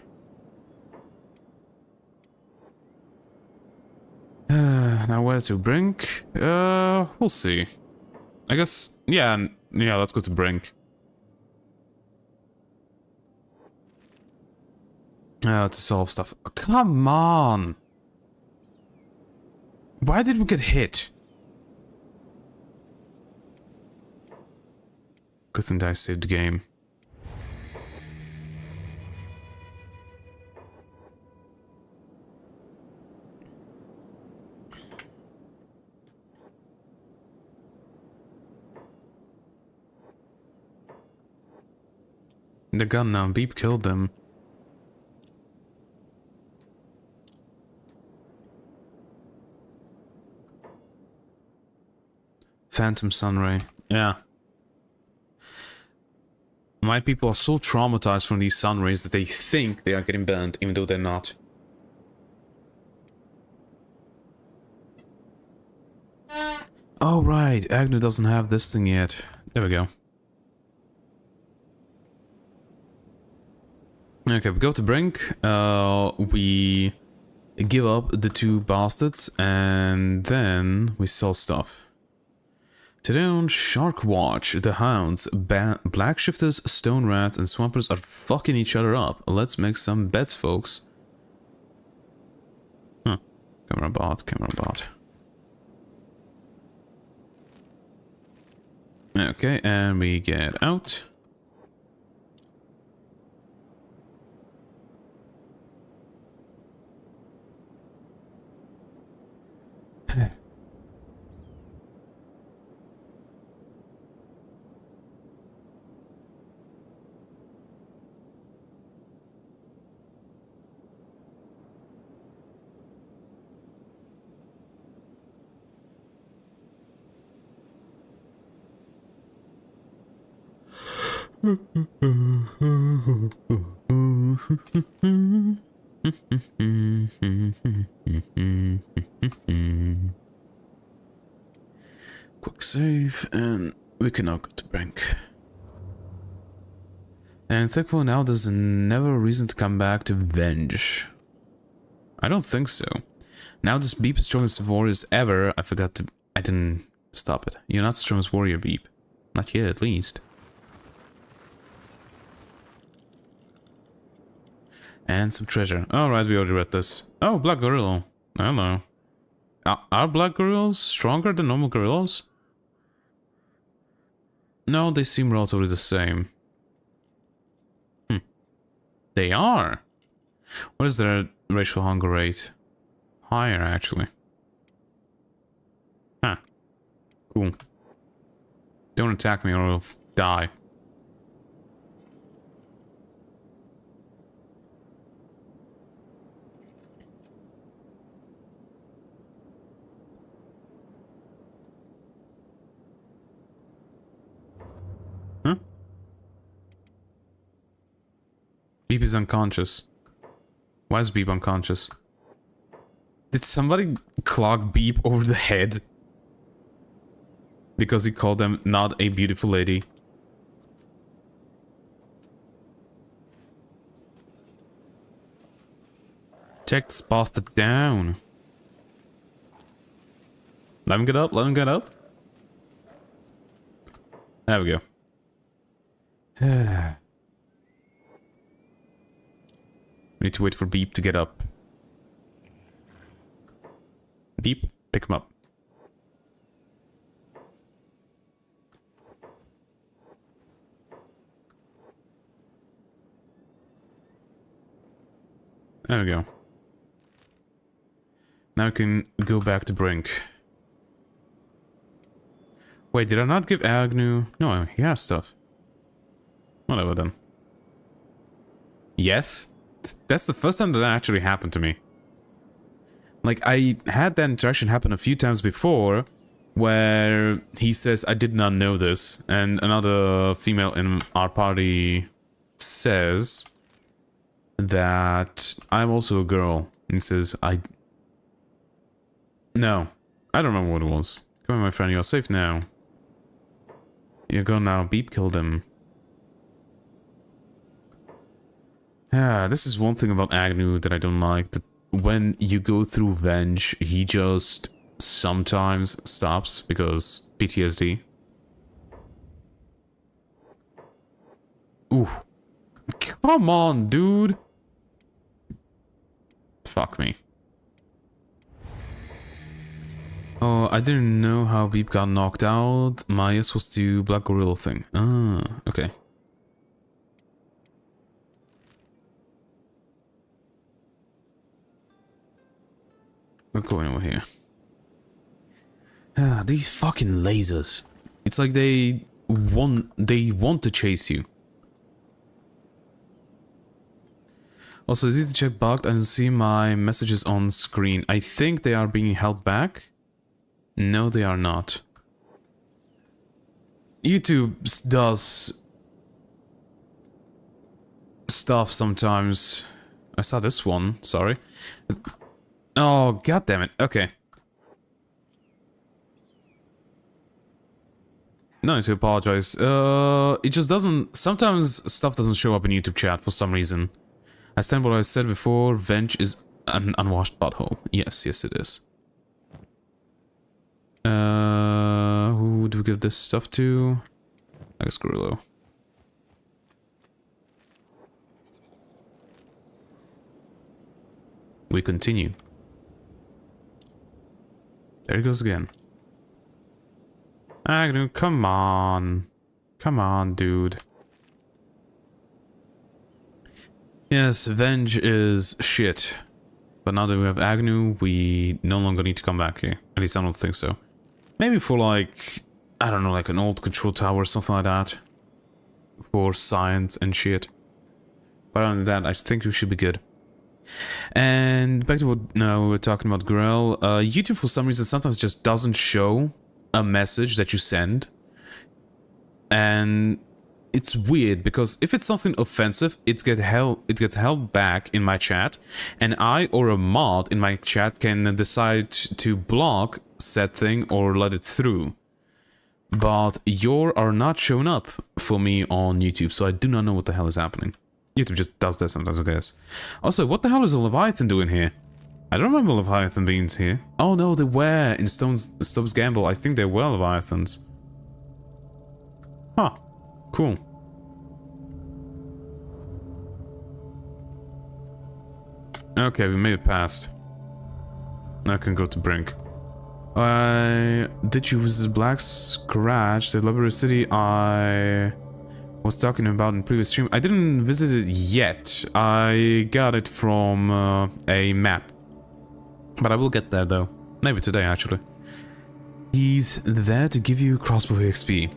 Now where to Brink? We'll see. I guess, yeah, let's go to Brink. To solve stuff. Oh, come on! Why did we get hit? Good thing I saved the game. The gun now, Beep killed them. Phantom Sunray. Yeah. My people are so traumatized from these sun rays that they think they are getting burned, even though they're not. Oh right, Agnu doesn't have this thing yet. There we go. Okay, we go to Brink. We give up the two bastards, and then we sell stuff. Today on Shark Watch, the hounds, black shifters, stone rats, and swampers are fucking each other up. Let's make some bets, folks. Huh. Camera bot, camera bot. Okay, and we get out. Quick save, and we can now go to Brink. And thankfully now there's never a reason to come back to Venge. I don't think so. Now this beep is strongest warriors ever. I didn't stop it. You're not the strongest warrior, beep. Not yet, at least. And some treasure. Alright, we already read this. Oh, Black Gorilla. Hello. Are Black Gorillas stronger than normal gorillas? No, they seem relatively the same. They are. What is their racial hunger rate? Higher, actually. Huh. Cool. Don't attack me or I'll die. Huh? Beep is unconscious. Why is Beep unconscious? Did somebody clock Beep over the head? Because he called them not a beautiful lady. Take this bastard down. Let him get up, let him get up. There we go. We need to wait for Beep to get up. Beep, pick him up. There we go. Now we can go back to Brink. Wait, did I not give Agnu? No, he has stuff. Whatever then. Yes? That's the first time that actually happened to me. Like, I had that interaction happen a few times before, where he says, I did not know this, and another female in our party says that I'm also a girl, and says, No, I don't remember what it was. Come on, my friend, you're safe now. You're gone now. Beep killed him. This is one thing about Agnu that I don't like, that when you go through Venge, he just sometimes stops because PTSD. Ooh. Come on, dude! Fuck me. Oh, I didn't know how Beep got knocked out. My guess was the Black Gorilla thing. Ah, okay. We're going over here. Ah, these fucking lasers. It's like they want to chase you. Also, is easy to check bugged? I don't see my messages on screen. I think they are being held back. No, they are not. YouTube does stuff sometimes. I saw this one, sorry. Oh, god damn it. Okay. No need to apologize. It just doesn't... Sometimes stuff doesn't show up in YouTube chat for some reason. I stand by what I said before. Venge is an unwashed butthole. Yes, yes it is. Who do we give this stuff to? I guess Gorillo. We continue. There he goes again. Agnu, come on. Come on, dude. Yes, Venge is shit. But now that we have Agnu, we no longer need to come back here. At least I don't think so. Maybe for like, I don't know, like an old control tower or something like that. For science and shit. But other than that, I think we should be good. And back to what we were talking about Grell. YouTube for some reason sometimes just doesn't show a message that you send. And it's weird because if it's something offensive, it gets held back in my chat, and I or a mod in my chat can decide to block said thing or let it through. But your are not showing up for me on YouTube, so I do not know what the hell is happening. YouTube just does that sometimes, I guess. Also, what the hell is a Leviathan doing here? I don't remember Leviathan beings here. Oh no, they were in Stubbs Gamble. I think they were Leviathans. Huh. Cool. Okay, we made it past. Now I can go to Brink. Did you visit the Black Scratch, the Library City I was talking about in previous stream? I didn't visit it yet. I got it from a map. But I will get there though. Maybe today actually. He's there to give you crossbow XP.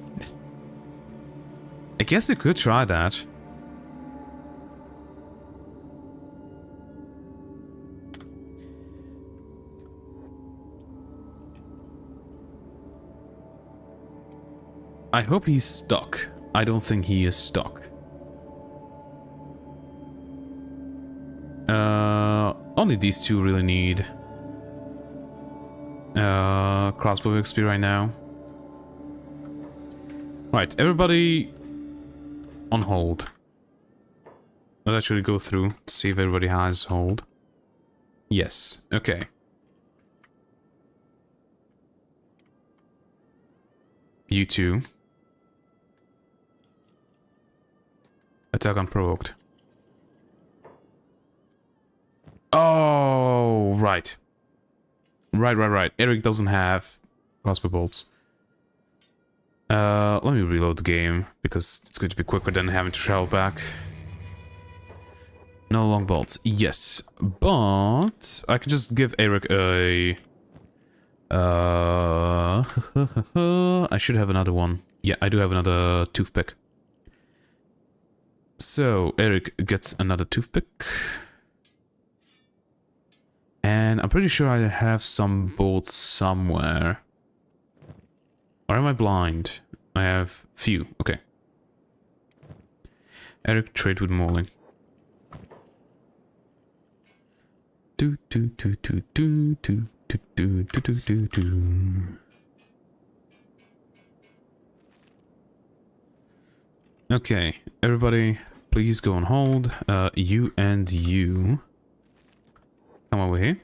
I guess I could try that. I hope he's stuck. I don't think he is stuck. Only these two really need crossbow XP right now. Right, everybody on hold. Let's actually go through to see if everybody has hold. Yes, okay. You two. Attack unprovoked. Oh, right. Right. Eric doesn't have crossbow bolts. Let me reload the game, because it's going to be quicker than having to travel back. No long bolts. Yes, but I can just give Eric a... I should have another one. Yeah, I do have another toothpick. So, Eric gets another toothpick. And I'm pretty sure I have some bolts somewhere. Or am I blind? I have few. Okay. Eric, trade with Morling. Do. Okay, everybody, please go on hold. You and you. Come over here.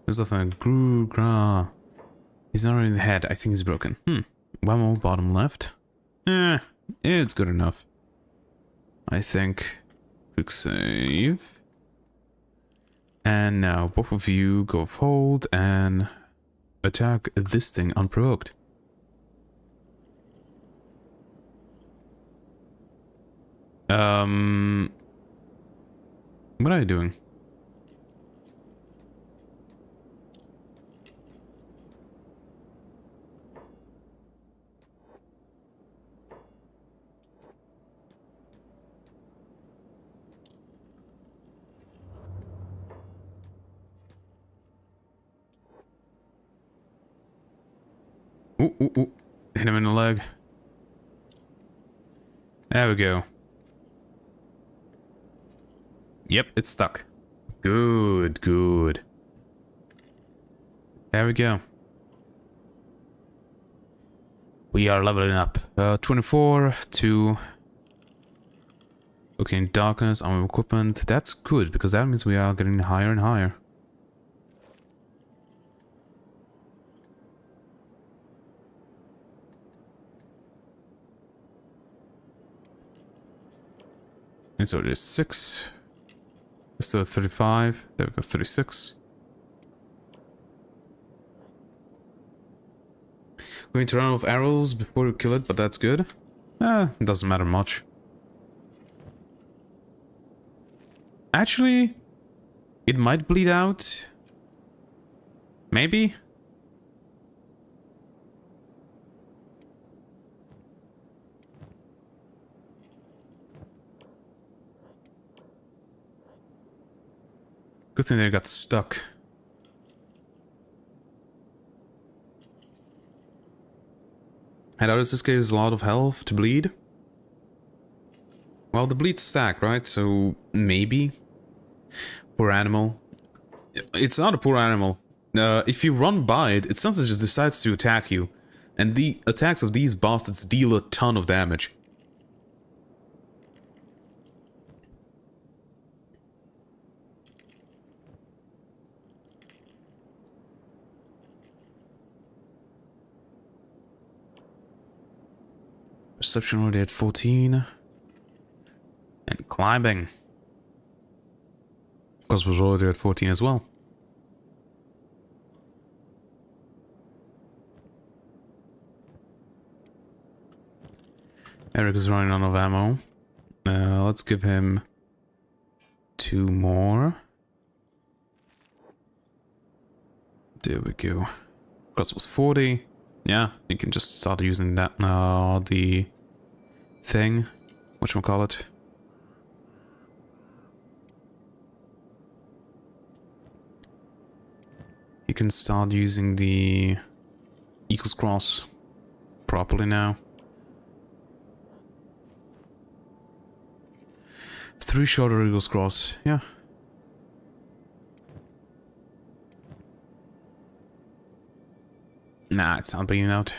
There's nothing. Gra. He's not in the head. I think he's broken. One more bottom left. It's good enough. I think. Quick save. And now both of you go for hold and attack this thing unprovoked. What are you doing? Ooh. Hit him in the leg. There we go. Yep, it's stuck. Good. There we go. We are leveling up. 24 to... Okay, in darkness, armor equipment. That's good, because that means we are getting higher and higher. And so there's 6. Still 35. There we go, 36. Going to run out of arrows before you kill it, but that's good. It doesn't matter much. Actually, it might bleed out. Maybe? Good thing they got stuck. And how does this give us a lot of health to bleed? Well, the bleed's stack, right? So, maybe. Poor animal. It's not a poor animal. If you run by it, it sometimes just decides to attack you. And the attacks of these bastards deal a ton of damage. Perception already at 14. And climbing. Because we're already at 14 as well. Eric is running out of ammo. Let's give him 2 more. There we go. Cross was 40. Yeah, you can just start using that now. The thing. Whatchamacallit? You can start using the equals cross properly now. 3 shorter equals cross, yeah. Nah, it's not being out.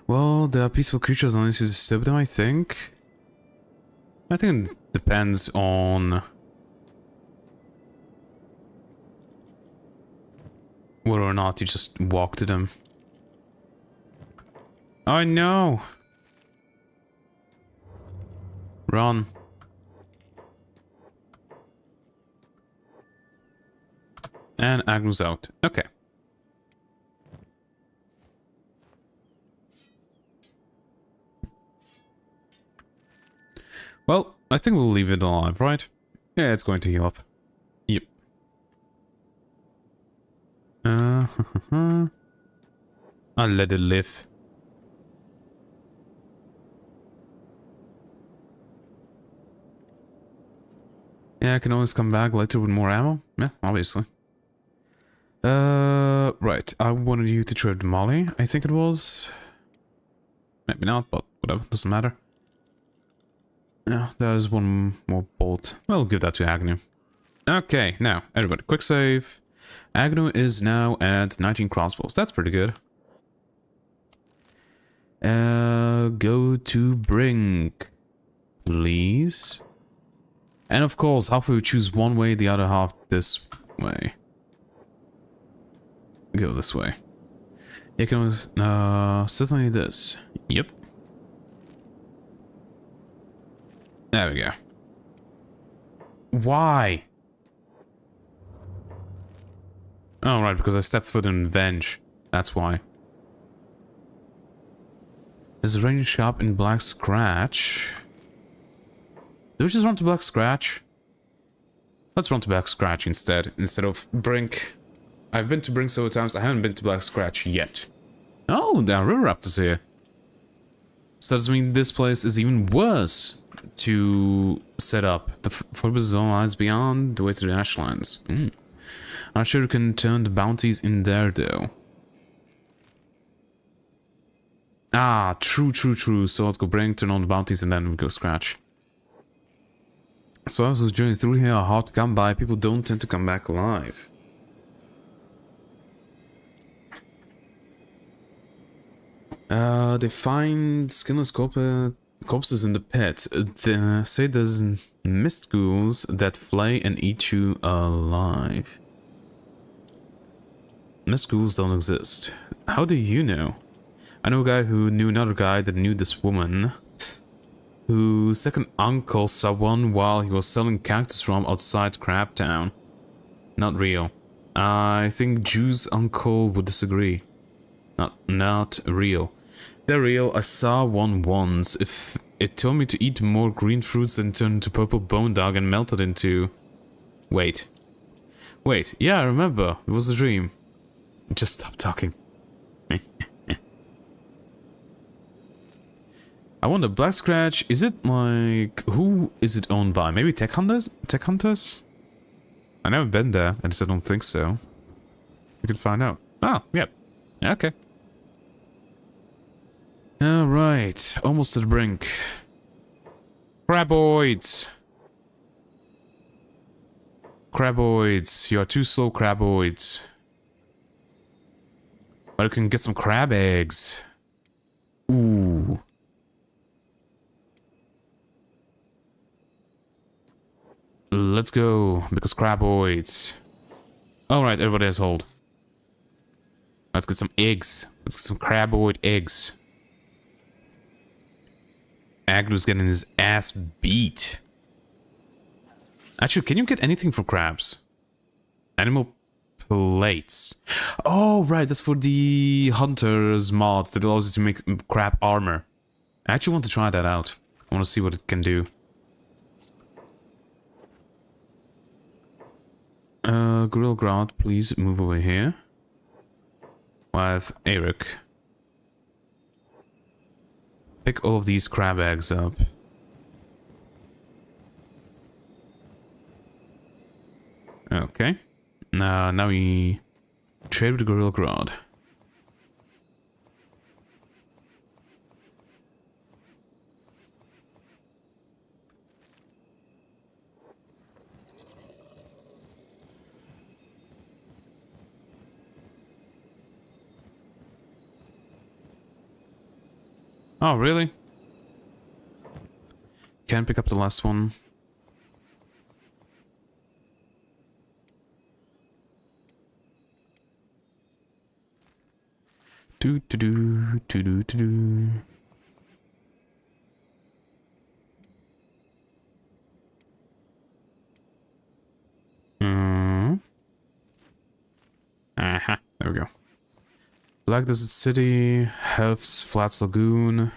Well, there are peaceful creatures unless you disturb them, I think. I think it depends on whether or not you just walk to them. Oh no! Run. And Agnu's out. Okay. Well, I think we'll leave it alive, right? Yeah, it's going to heal up. Yep. I'll let it live. Yeah, I can always come back later with more ammo. Yeah, obviously. Right. I wanted you to try the Molly, I think it was. Maybe not, but whatever, doesn't matter. Yeah, there's one more bolt. We'll give that to Agnu. Okay, now, everybody, quick save. Agnu is now at 19 crossbows. That's pretty good. Go to Brink, please. And of course, half of you choose one way, the other half this way. Go this way. You can always, certainly this. Yep. There we go. Why? Oh, right, because I stepped foot in Venge. That's why. There's a ranger shop in Black Scratch. Do we just run to Black Scratch? Let's run to Black Scratch instead of Brink. I've been to Brink several times, I haven't been to Black Scratch yet. Oh, there are river raptors here. So does mean this place is even worse to set up. The forbidden zone lies beyond the way to the Ashlands. I'm not sure you can turn the bounties in there though. Ah, true. So let's go Brink, turn on the bounties, and then we go Scratch. So as those journey through here are hard to come by, people don't tend to come back alive. They find skinless corpses in the pit. They say there's mist ghouls that flay and eat you alive. Mist ghouls don't exist. How do you know? I know a guy who knew another guy that knew this woman, whose second uncle saw one while he was selling cactus from outside Crab Town. Not real. I think Jew's uncle would disagree. Not real. They're real. I saw one once. If it told me to eat more green fruits, then turn into purple bone dog and melted into... Wait. Yeah, I remember. It was a dream. Just stop talking. I wonder, Black Scratch, is it like... Who is it owned by? Maybe Tech Hunters? Tech Hunters? I've never been there. I just don't think so. We can find out. Oh, yep. Yeah, okay. Alright, almost to the brink. Craboids! Craboids, you are too slow, craboids. But you can get some crab eggs. Ooh. let's go, because craboids. Alright, everybody has hold. Let's get some eggs. Let's get some craboid eggs. Agnu's getting his ass beat. Actually, can you get anything for crabs? Animal plates. Oh, right, that's for the hunter's mod that allows you to make crab armor. I actually want to try that out. I want to see what it can do. Grill Ground, please move over here. I have Eric. Pick all of these crab eggs up. Okay. Now we trade with the Gorilla Grodd. Oh, really? Can't pick up the last one. Do do do do do do do. There we go. Black Desert City, Helf's Flats Lagoon,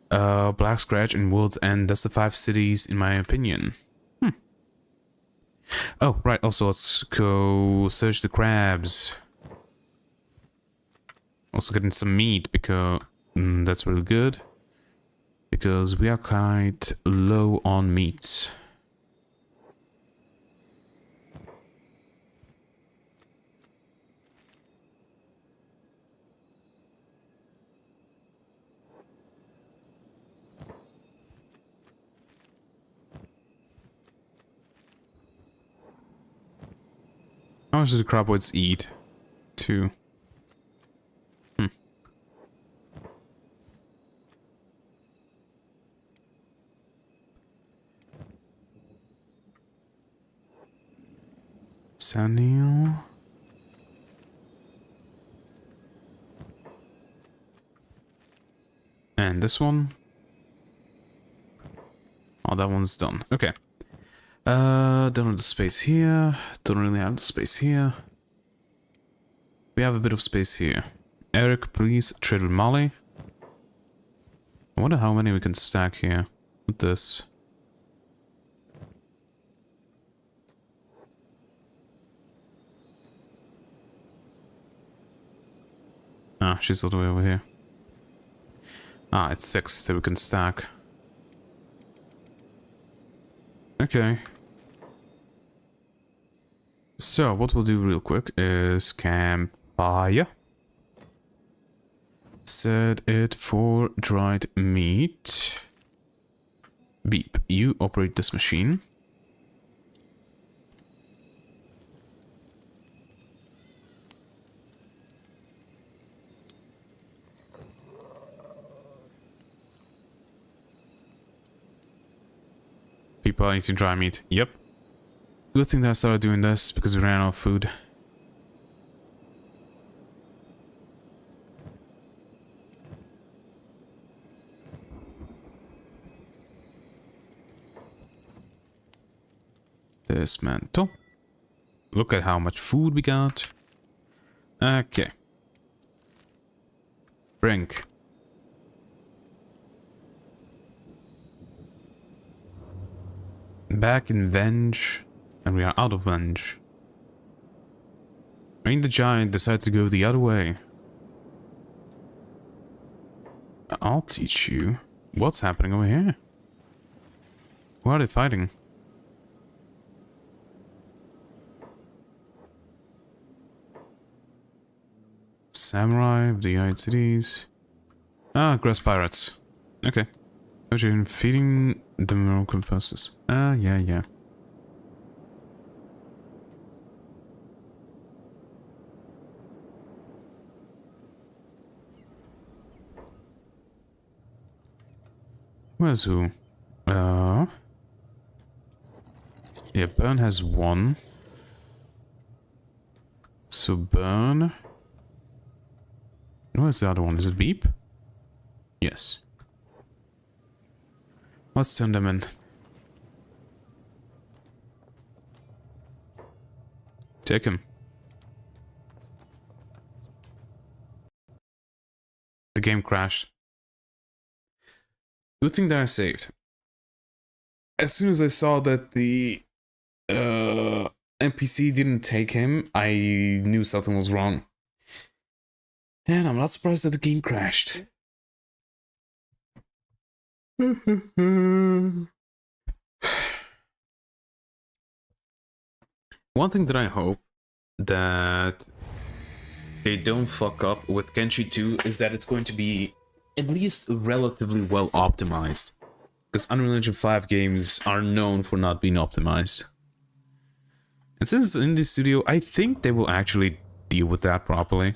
Black Scratch and World's End. That's the 5 cities, in my opinion. Oh, right. Also, let's go search the crabs. Also getting some meat, because that's really good. Because we are quite low on meat. How much do the craboids eat? 2. Sanil. And this one. Oh, that one's done. Okay. Don't have the space here. Don't really have the space here. We have a bit of space here. Eric, please trade with Molly. I wonder how many we can stack here with this. Ah, she's all the way over here. Ah, it's 6 that we can stack. Okay. So, what we'll do real quick is campfire. Set it for dried meat. Beep, you operate this machine. People are eating dry meat. Yep. Good thing that I started doing this because we ran out of food. Dismantle. Look at how much food we got. Okay. Brink. Back in Venge, and we are out of Venge. Rain the Giant decided to go the other way. I'll teach you what's happening over here. Who are they fighting? Samurai of the United Cities. Ah, grass pirates. Okay. You're feeding the Moroccan passes. Ah, yeah. Where's who? Yeah, burn has 1. So burn. Where's the other one? Is it beep? Yes. Let's send them in. Take him. The game crashed. Good thing that I saved. As soon as I saw that the NPC didn't take him, I knew something was wrong. And I'm not surprised that the game crashed. One thing that I hope that they don't fuck up with Kenshi 2 is that it's going to be at least relatively well optimized. Because Unreal Engine 5 games are known for not being optimized. And since it's an indie studio, I think they will actually deal with that properly.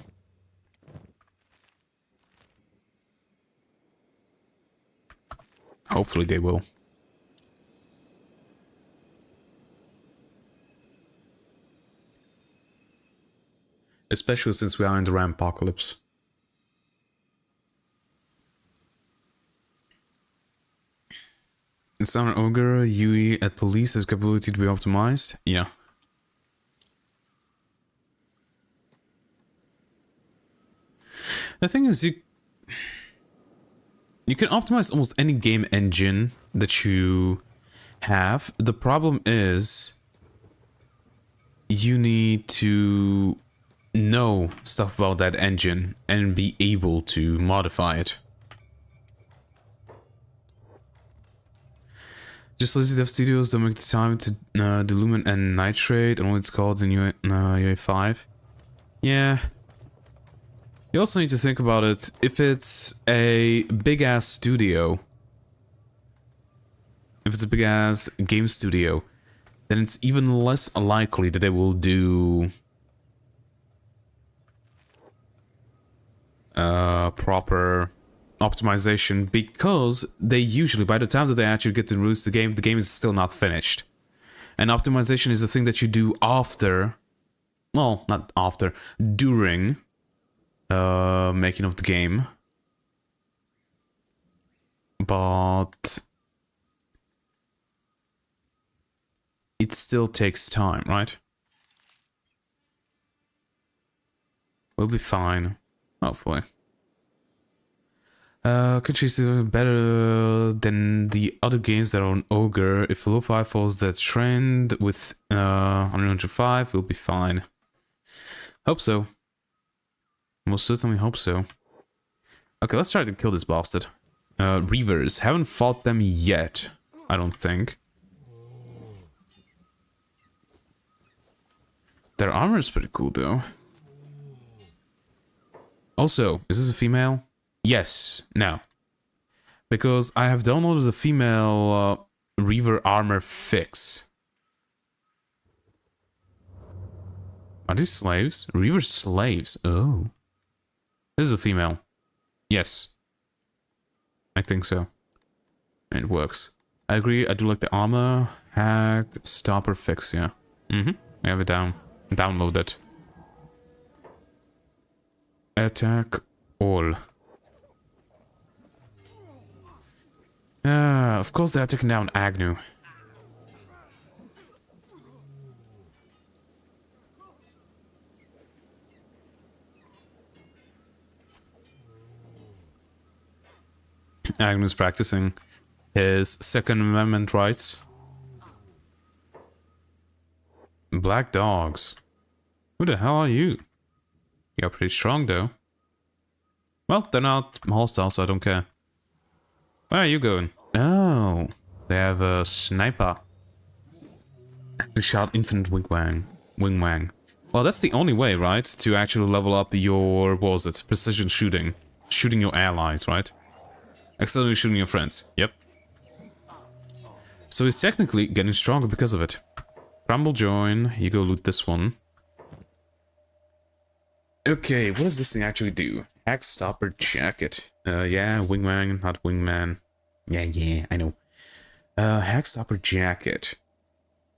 Hopefully they will. Especially since we are in the Rampapocalypse. It's not an ogre, E.Y.E at the least has capability to be optimized. Yeah. The thing is, you can optimize almost any game engine that you have. The problem is you need to know stuff about that engine and be able to modify it. Just lazy dev studios don't make the time to do Lumen and Nitrate and what it's called in UA 5. Yeah. You also need to think about it. If it's a big ass studio, if it's a big ass game studio, then it's even less likely that they will do proper optimization, because they usually, by the time that they actually get to release the game is still not finished. And optimization is the thing that you do after, well, not after, during making of the game. But it still takes time, right? We'll be fine, hopefully. Kenshi is better than the other games that are on Ogre. If Lo-Fi follows that trend with Unreal Engine 5, we'll be fine. Hope so. Most certainly hope so. Okay, let's try to kill this bastard. Reavers. Haven't fought them yet, I don't think. Their armor is pretty cool, though. Also, is this a female? Yes. No. Because I have downloaded the female Reaver armor fix. Are these slaves? Reaver slaves. Oh. This is a female. Yes. I think so. And it works. I agree. I do like the armor. Hack. Stopper fix, yeah. I have it down. Download it. Attack all. Of course they are taking down Agnu. Agnu's practicing his Second Amendment rights. Black dogs. Who the hell are you? You're pretty strong, though. Well, they're not hostile, so I don't care. Where are you going? Oh, they have a sniper. They shot infinite wing-wang. Well, that's the only way, right? To actually level up your, what was it? Precision shooting. Shooting your allies, right? Accidentally shooting your friends. Yep. So he's technically getting stronger because of it. Crumble join. You go loot this one. Okay, what does this thing actually do? Hack stopper jacket. Yeah, wingman, not wingman. Yeah, I know. Hack stopper jacket.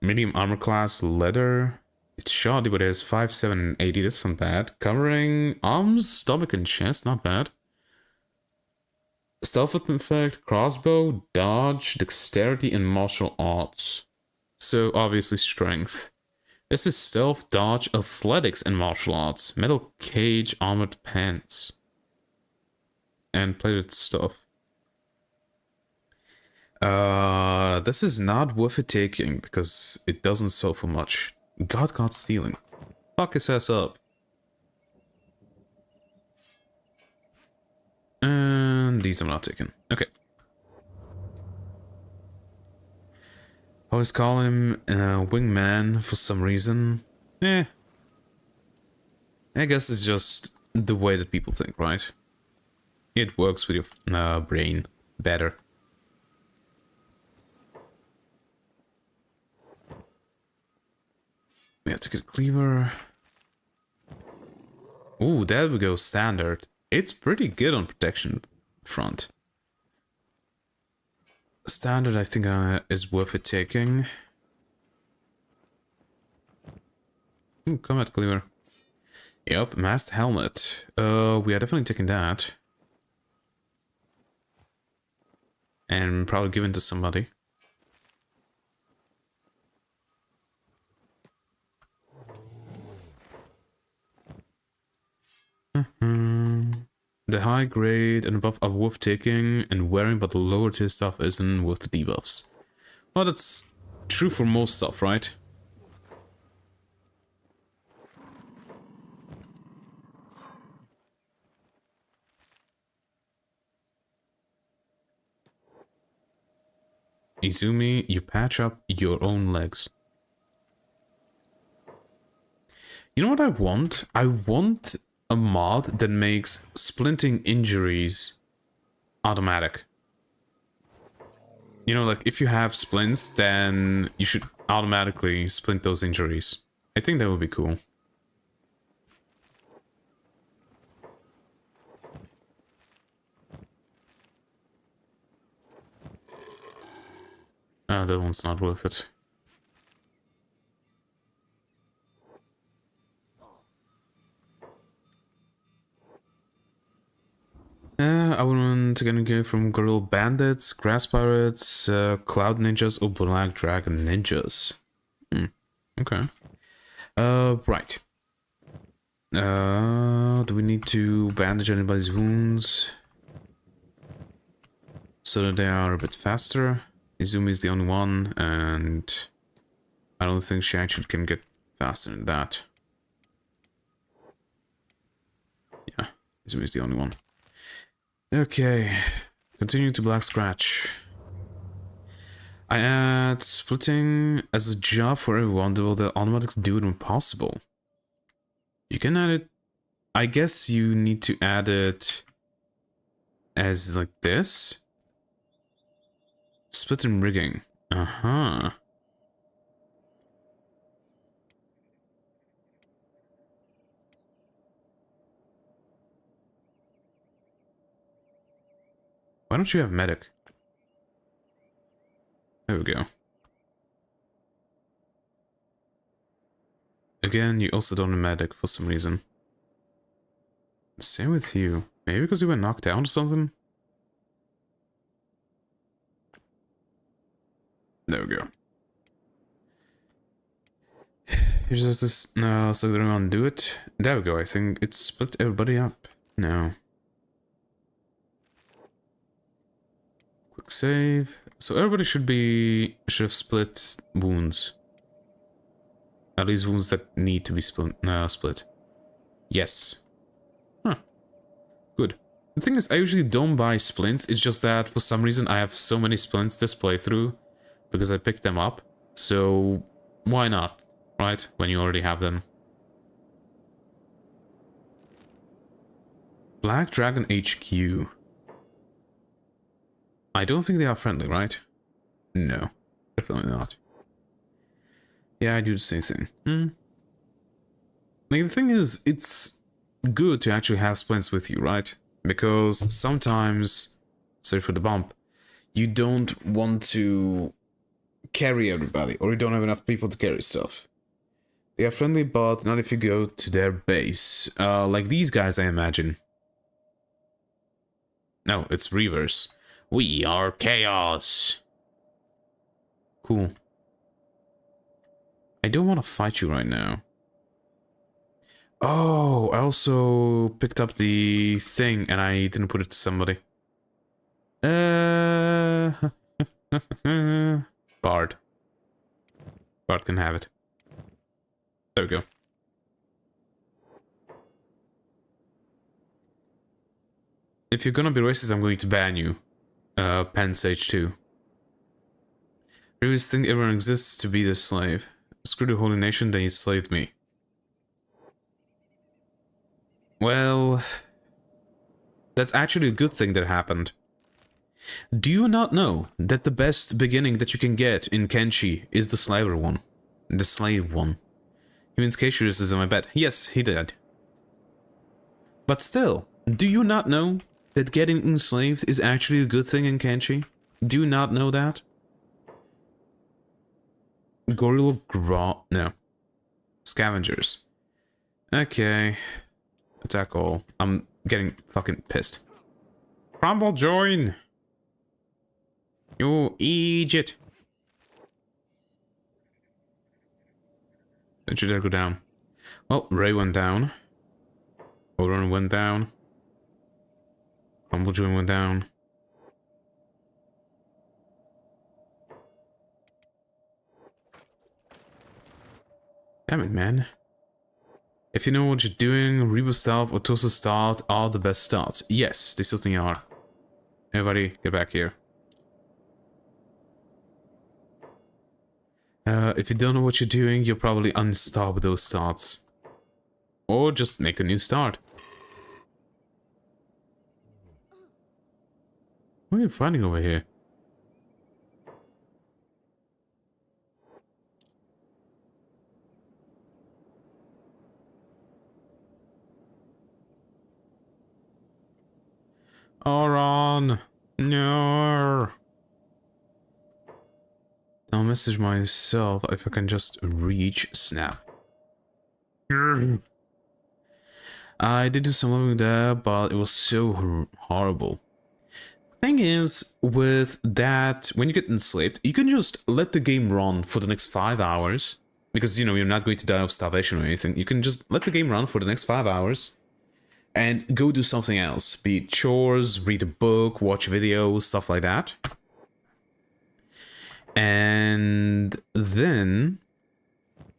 Medium armor class, leather. It's shoddy, but it has 5, 7, and 80. That's not bad. Covering arms, stomach, and chest. Not bad. Stealth effect, crossbow, dodge, dexterity, and martial arts. So obviously strength. This is stealth, dodge, athletics, and martial arts. Metal cage, armored pants. And plated stuff. This is not worth it taking because it doesn't sell for much. God stealing. Fuck his ass up. And these I'm not taking. Okay. I always call him wingman for some reason. I guess it's just the way that people think, right? It works with your brain better. We have to get a cleaver. Ooh, there we go, standard. It's pretty good on protection front. Standard, I think, is worth it taking. Ooh, combat cleaver. Yep, masked helmet. We are definitely taking that. And probably give it to somebody. The high grade and above are worth taking and wearing, but the lower tier stuff isn't worth the debuffs. Well, that's true for most stuff, right? Izumi, you patch up your own legs. You know what I want? I want a mod that makes splinting injuries automatic. You know, like if you have splints, then you should automatically splint those injuries. I think that would be cool. That one's not worth it. I wouldn't gonna go from Gorilla Bandits, Grass Pirates, Cloud Ninjas, or Black Dragon Ninjas. Okay. Right. Do we need to bandage anybody's wounds? So that they are a bit faster. Izumi is the only one, and I don't think she actually can get faster than that. Yeah, Izumi is the only one. Okay, continue to Black Scratch. I add splitting as a job for everyone that will automatically do it when possible. You can add it. I guess you need to add it as like this. Split and rigging. Uh-huh. Why don't you have medic? There we go. Again, you also don't have medic for some reason. Same with you. Maybe because you were knocked down or something? There we go. Here's just this. No, so they're gonna do it. There we go. I think it's split everybody up. No. Quick save. So everybody should have split wounds. At least wounds that need to be split. Yes. Huh. Good. The thing is, I usually don't buy splints. It's just that for some reason I have so many splints this playthrough because I picked them up. So why not, right? When you already have them. Black Dragon HQ. I don't think they are friendly, right? No, definitely not. Yeah, I do the same thing. Like, the thing is, it's good to actually have splints with you, right? Because sometimes, sorry for the bump, you don't want to carry everybody, or you don't have enough people to carry stuff. They are friendly, but not if you go to their base. Like these guys, I imagine. No, it's reverse. We are chaos. Cool. I don't want to fight you right now. Oh, I also picked up the thing and I didn't put it to somebody. Bard. Bard can have it. There we go. If you're gonna be racist, I'm going to ban you. Pen Sage 2. Previous thing everyone exists to be the slave. Screw the holy nation, they enslaved me. Well, that's actually a good thing that happened. Do you not know that the best beginning that you can get in Kenshi is the slaver one? The slave one. He means K-Shuricism, I bet. Yes, he did. But still, do you not know that getting enslaved is actually a good thing in Kenshi? Do you not know that? Gorilla no. Scavengers. Okay. Attack all. I'm getting fucking pissed. Crumble join! You idiot! Don't you dare go down. Well, Ray went down. Oron went down. Crumble join went down. Damn it, man. If you know what you're doing, Reba Stealth or Tosa Start are the best starts. Yes, they certainly are. Everybody, get back here. If you don't know what you're doing, you'll probably unstop those starts. Or just make a new start. What are you finding over here? Oron! No! I'll message myself if I can just reach Snap. I did do some living there, but it was so horrible. Thing is, with that, when you get enslaved, you can just let the game run for the next 5 hours. Because, you know, you're not going to die of starvation or anything. You can just let the game run for the next 5 hours. And go do something else. Be it chores, read a book, watch videos, stuff like that. And then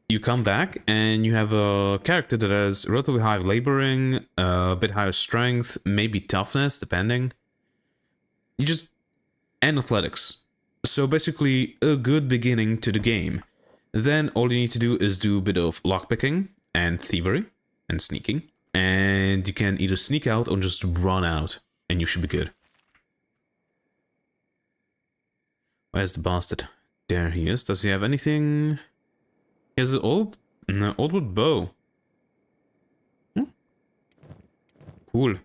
you come back and you have a character that has relatively high laboring, a bit higher strength, maybe toughness, depending. You just... and athletics. So basically a good beginning to the game. Then all you need to do is do a bit of lockpicking and thievery and sneaking. And you can either sneak out or just run out and you should be good. Where's the bastard? There he is. Does he have anything? He has an old wood bow. Hmm? Cool.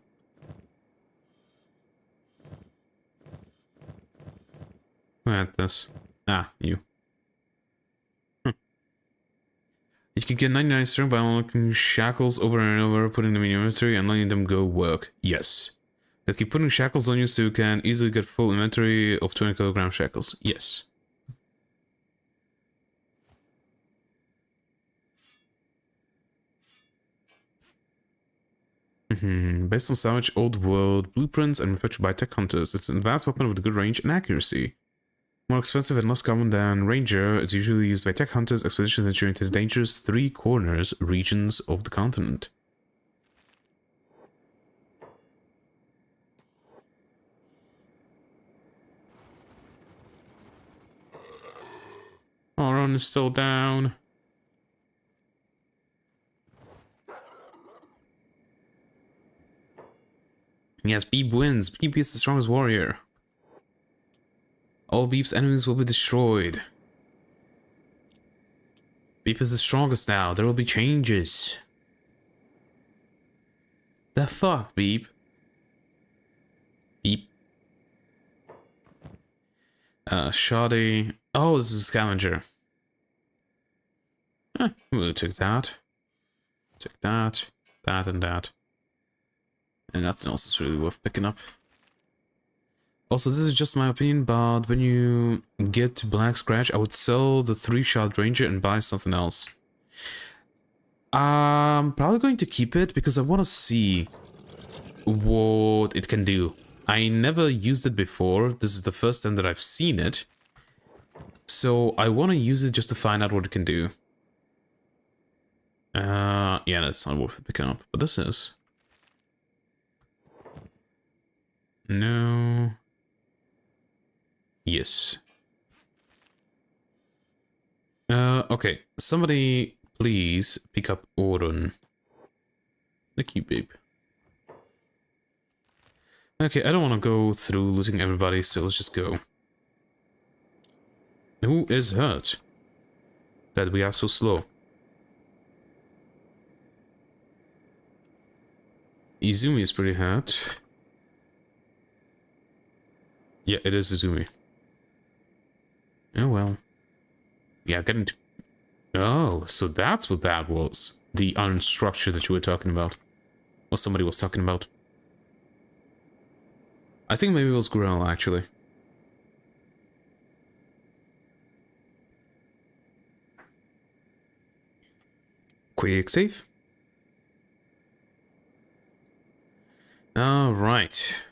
Who had this? Ah, you. You can get 99 strength by unlocking shackles over and over, putting them in your inventory and letting them go work. Yes. They'll keep putting shackles on you so you can easily get full inventory of 20 kilogram shackles. Yes. Based on salvage old world blueprints and manufactured by tech hunters, it's an advanced weapon with good range and accuracy. More expensive and less common than Ranger, it's usually used by tech hunters, expeditions venturing into the dangerous three corners regions of the continent. Oron is still down. Yes, Beep wins. Beep is the strongest warrior. All Beep's enemies will be destroyed. Beep is the strongest now. There will be changes. The fuck, Beep? Beep. Shoddy. Oh, this is a scavenger. We'll take that. Take that. That and that. And nothing else is really worth picking up. Also, this is just my opinion, but when you get to Black Scratch, I would sell the 3-shot ranger and buy something else. I'm probably going to keep it because I want to see what it can do. I never used it before. This is the first time that I've seen it. So I want to use it just to find out what it can do. Yeah, that's not worth picking up, but this is. No. Yes. Okay. Somebody please pick up Orun. Thank you, babe. Okay, I don't want to go through looting everybody, so let's just go. Who is hurt? That we are so slow. Izumi is pretty hurt. Yeah, it is Izumi. Oh well. Yeah, getting to... Oh, so that's what that was. The iron structure that you were talking about. Or somebody was talking about. I think maybe it was Gorell, actually. Quick save. Alright.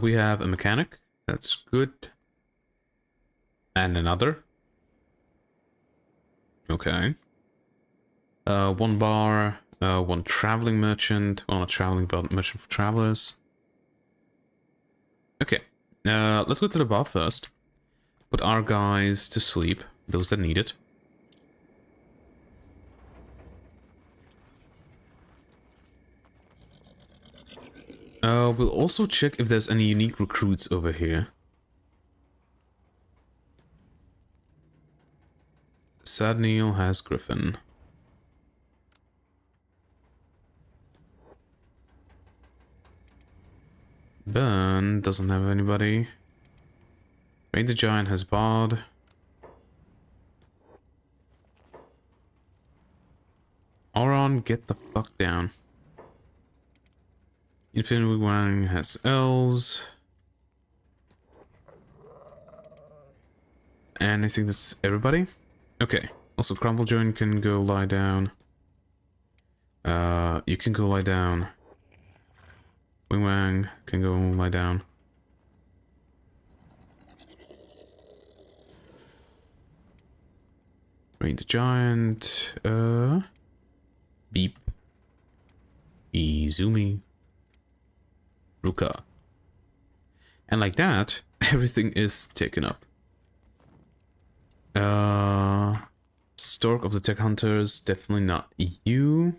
We have a mechanic. That's good. And another. Okay. One bar, one traveling merchant, well, not traveling, but merchant for travelers. Okay. Let's go to the bar first. Put our guys to sleep, those that need it. We'll also check if there's any unique recruits over here. Sadneil has Griffin. Burn doesn't have anybody. Raid the Giant has Bard. Auron, get the fuck down. Infinity Wang has Elves. And I think that's everybody. Okay. Also, Crumble Joint can go lie down. You can go lie down. Wing Wang can go lie down. Raid the Giant. Beep. Izumi. Ruka. And like that, everything is taken up. Stork of the Tech Hunters, definitely not you.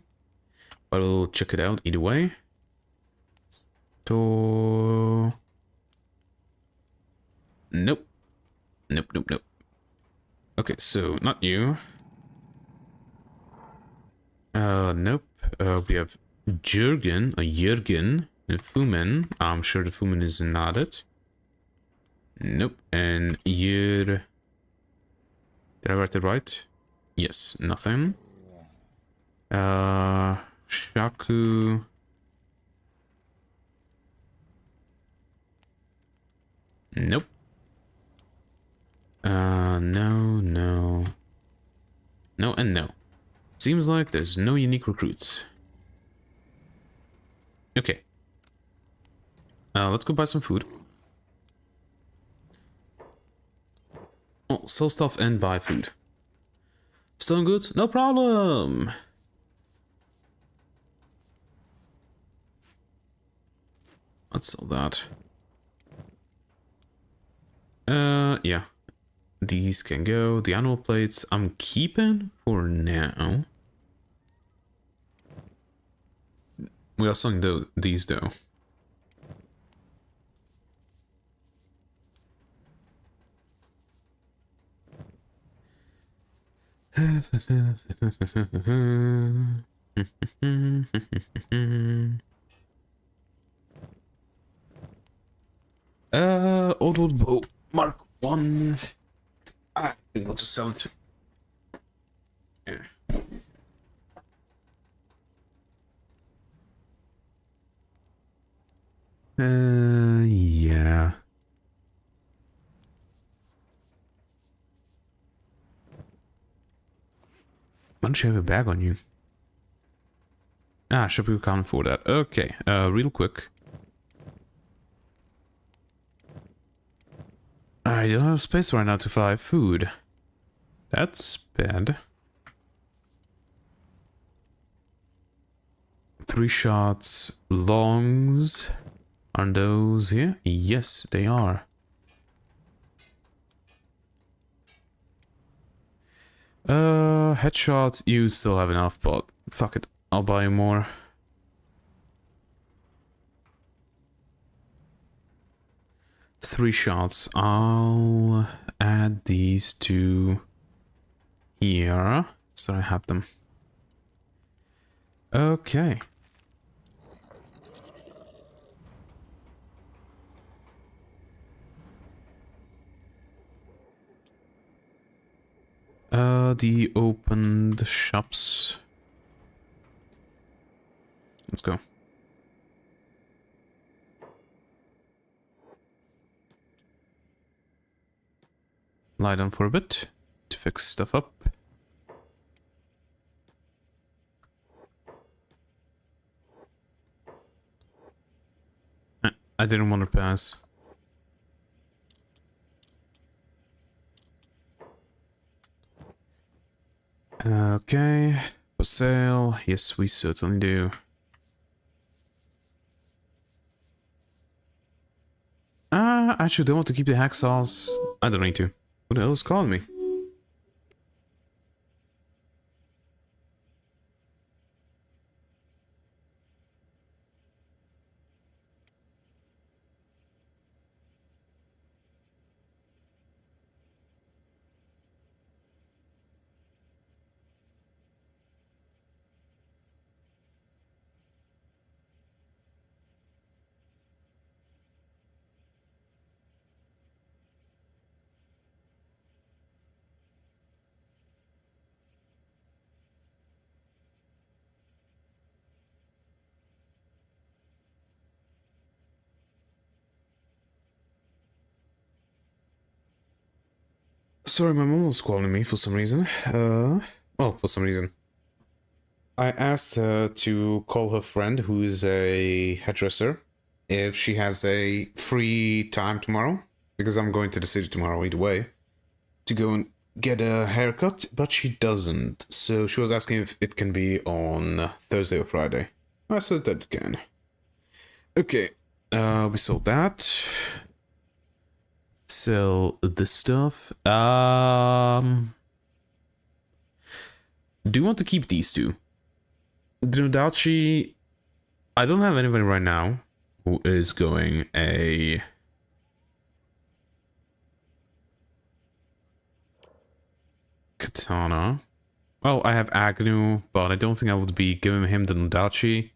But we'll check it out either way. Nope. Nope, nope, nope. Okay, so not you. Nope. We have Jürgen, and Fumen. I'm sure the Fumen is not it. Nope. And Did I write it right? Yes, nothing. Shaku. Nope. No. No and no. Seems like there's no unique recruits. Okay. Let's go buy some food. Oh, sell stuff and buy food. Stolen goods? No problem! Let's sell that. Yeah. These can go. The animal plates I'm keeping for now. We are selling these though. Old bow Mark 1. I think I'll just sell it. Yeah. Yeah. Why don't you have a bag on you? Ah, shop you can't afford that. Okay, real quick. I don't have space right now to buy food. That's bad. 3 shots, longs. Are those here? Yes, they are. Headshot, you still have enough, but fuck it, I'll buy you more. Three shots, I'll add these to here, so I have them. Okay. The opened shops. Let's go. Lie down for a bit to fix stuff up. I didn't want to pass. Okay, for sale. Yes, we certainly do. Actually, don't want to keep the hacksaws. I don't need to. Who the hell is calling me? Sorry, my mom was calling me for some reason. Well, for some reason. I asked her to call her friend, who is a hairdresser, if she has a free time tomorrow, because I'm going to the city tomorrow either way, to go and get a haircut, but she doesn't. So she was asking if it can be on Thursday or Friday. I said that it can. Okay, we sold that. Sell this stuff. Do you want to keep these two? Gnodauchi, I don't have anybody right now who is going a katana. Well, I have Agnu, but I don't think I would be giving him the Gnodauchi.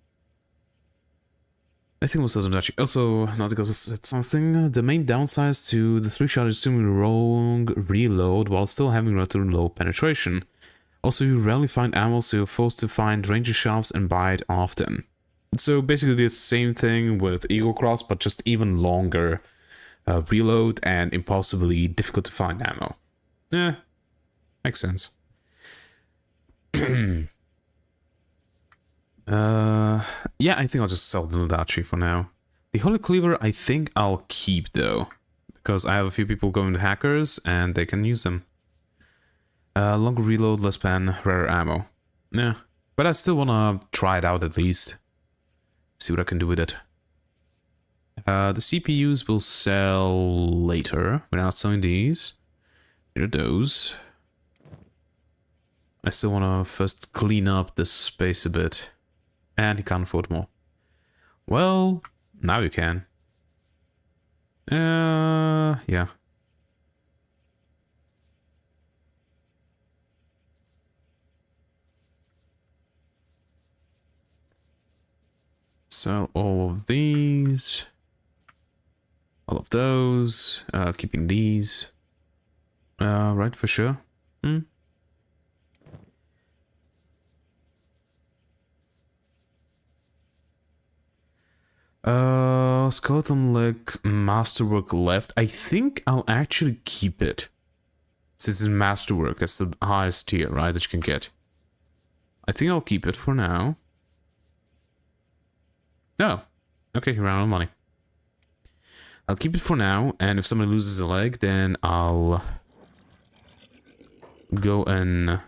I think it was the Gnodauchi. Also, not because it's something. The main downsides to the 3-shot is assuming wrong reload while still having relatively low penetration. Also, you rarely find ammo, so you're forced to find ranger shops and buy it often. So basically the same thing with Eagle Cross, but just even longer reload and impossibly difficult to find ammo. Yeah, makes sense. Yeah, I think I'll just sell the Gnodauchi for now. The Holy Cleaver I think I'll keep though, because I have a few people going to hackers and they can use them. Longer reload, less pen, rarer ammo. Yeah, but I still want to try it out at least. See what I can do with it. The CPUs will sell later. We're not selling these. Here are those. I still want to first clean up this space a bit. And he can't afford more. Well, now you can. Yeah. Sell all of these. All of those. Keeping these. Right, for sure. Skeleton leg masterwork left. I think I'll actually keep it. Since it's masterwork, that's the highest tier, right, that you can get. I think I'll keep it for now. No. Okay, he ran out of money. I'll keep it for now, and if somebody loses a leg, then I'll go and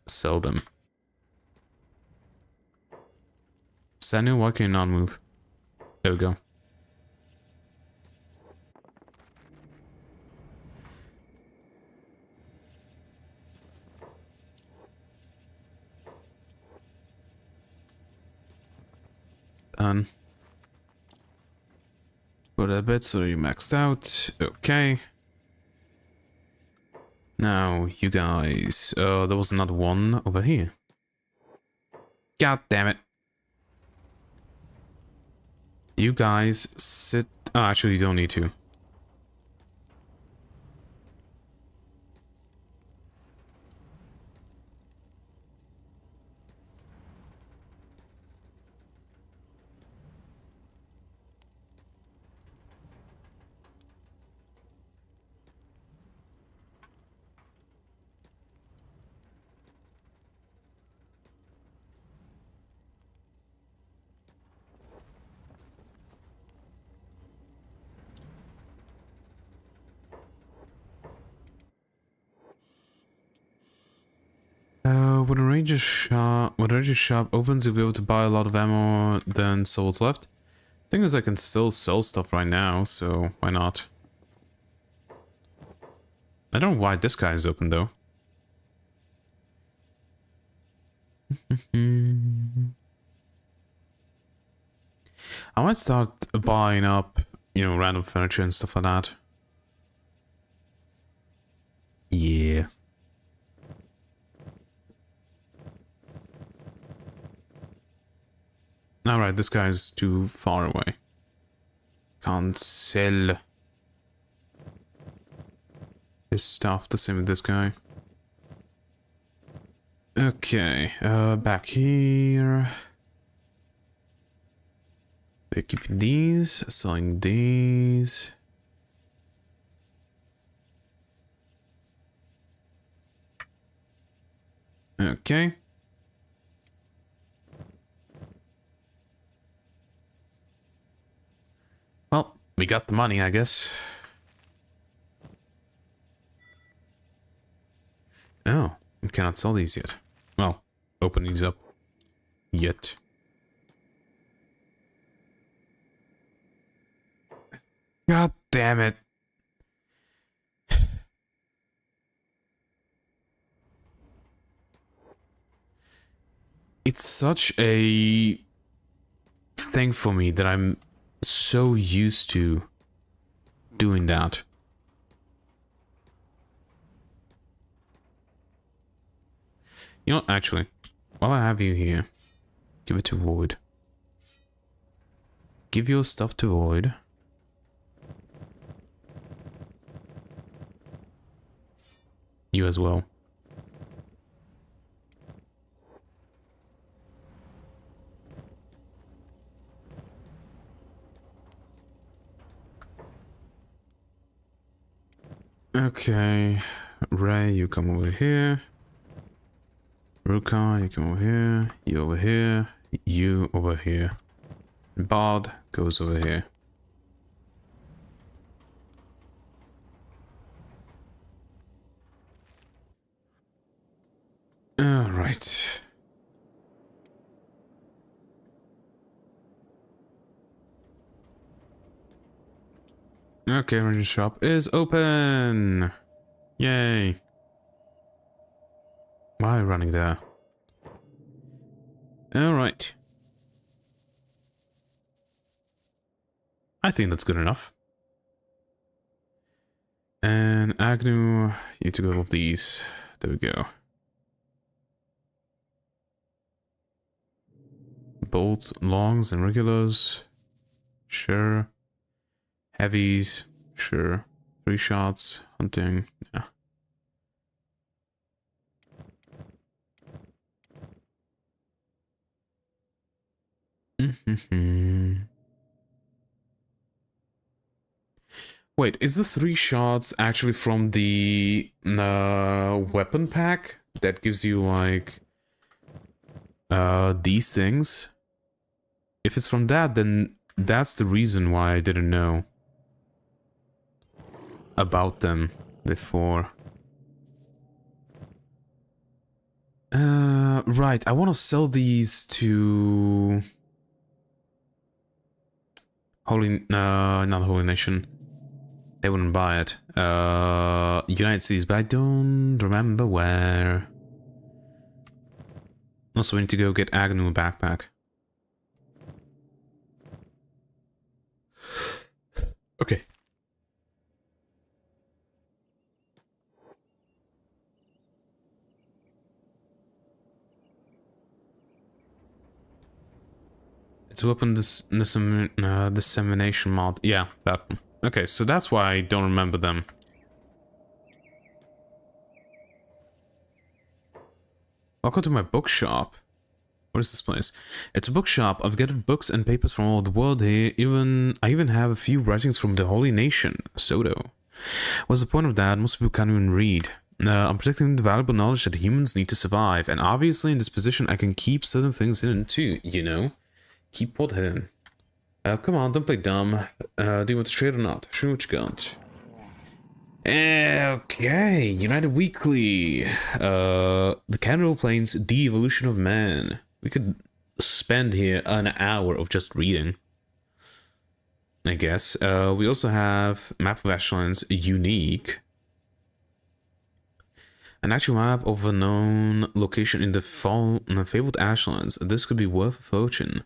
sell them. Samuel, why can you not move? There we go. Done. Put a bit so you maxed out. Okay. Now, you guys. There was another one over here. God damn it. You guys sit... Oh, actually, you don't need to. When a ranger shop opens, you'll be able to buy a lot of ammo than souls left. Thing is, I can still sell stuff right now, so why not? I don't know why this guy is open though. I might start buying up, you know, random furniture and stuff like that. Yeah. Alright, this guy's too far away. Can't sell his stuff, the same with this guy. Okay, back here. We're keeping these, selling these. Okay. Well, we got the money, I guess. Oh, we cannot sell these yet. Well, open these up. Yet. God damn it. It's such a thing for me that I'm so used to doing that. You know what, actually, while I have you here, give it to Void. Give your stuff to Void. You as well. Okay, Ray, you come over here. Ruka, you come over here. You over here. You over here. Bard goes over here. All right. Okay, ranger shop is open. Yay. Why are you running there? Alright. I think that's good enough. And Agnu, you took all of these. There we go. bolts, longs, and regulars. Sure. Heavies. Sure. 3 shots. Hunting. Yeah. Wait, is the 3 shots actually from the weapon pack that gives you like these things? If it's from that, then that's the reason why I didn't know about them before. Right, I want to sell these to not Holy Nation. They wouldn't buy it. United States, but I don't remember where. Also, we need to go get Agnu a backpack. Okay. It's weapon dissemination mod. Yeah, that one. Okay, so that's why I don't remember them. Welcome to my bookshop. What is this place? It's a bookshop. I've gathered books and papers from all over the world here. I even have a few writings from the Holy Nation. Soto. What's the point of that? Most people can't even read. I'm protecting the valuable knowledge that humans need to survive. And obviously in this position I can keep certain things hidden too, you know? Keep what hidden? Come on, don't play dumb. Do you want to trade or not? Show me what you got. Okay, United Weekly. The Candle Plains, The Evolution of Man. We could spend here an hour of just reading, I guess. We also have Map of Ashlands, Unique. An actual map of a known location in the fabled Ashlands. This could be worth a fortune.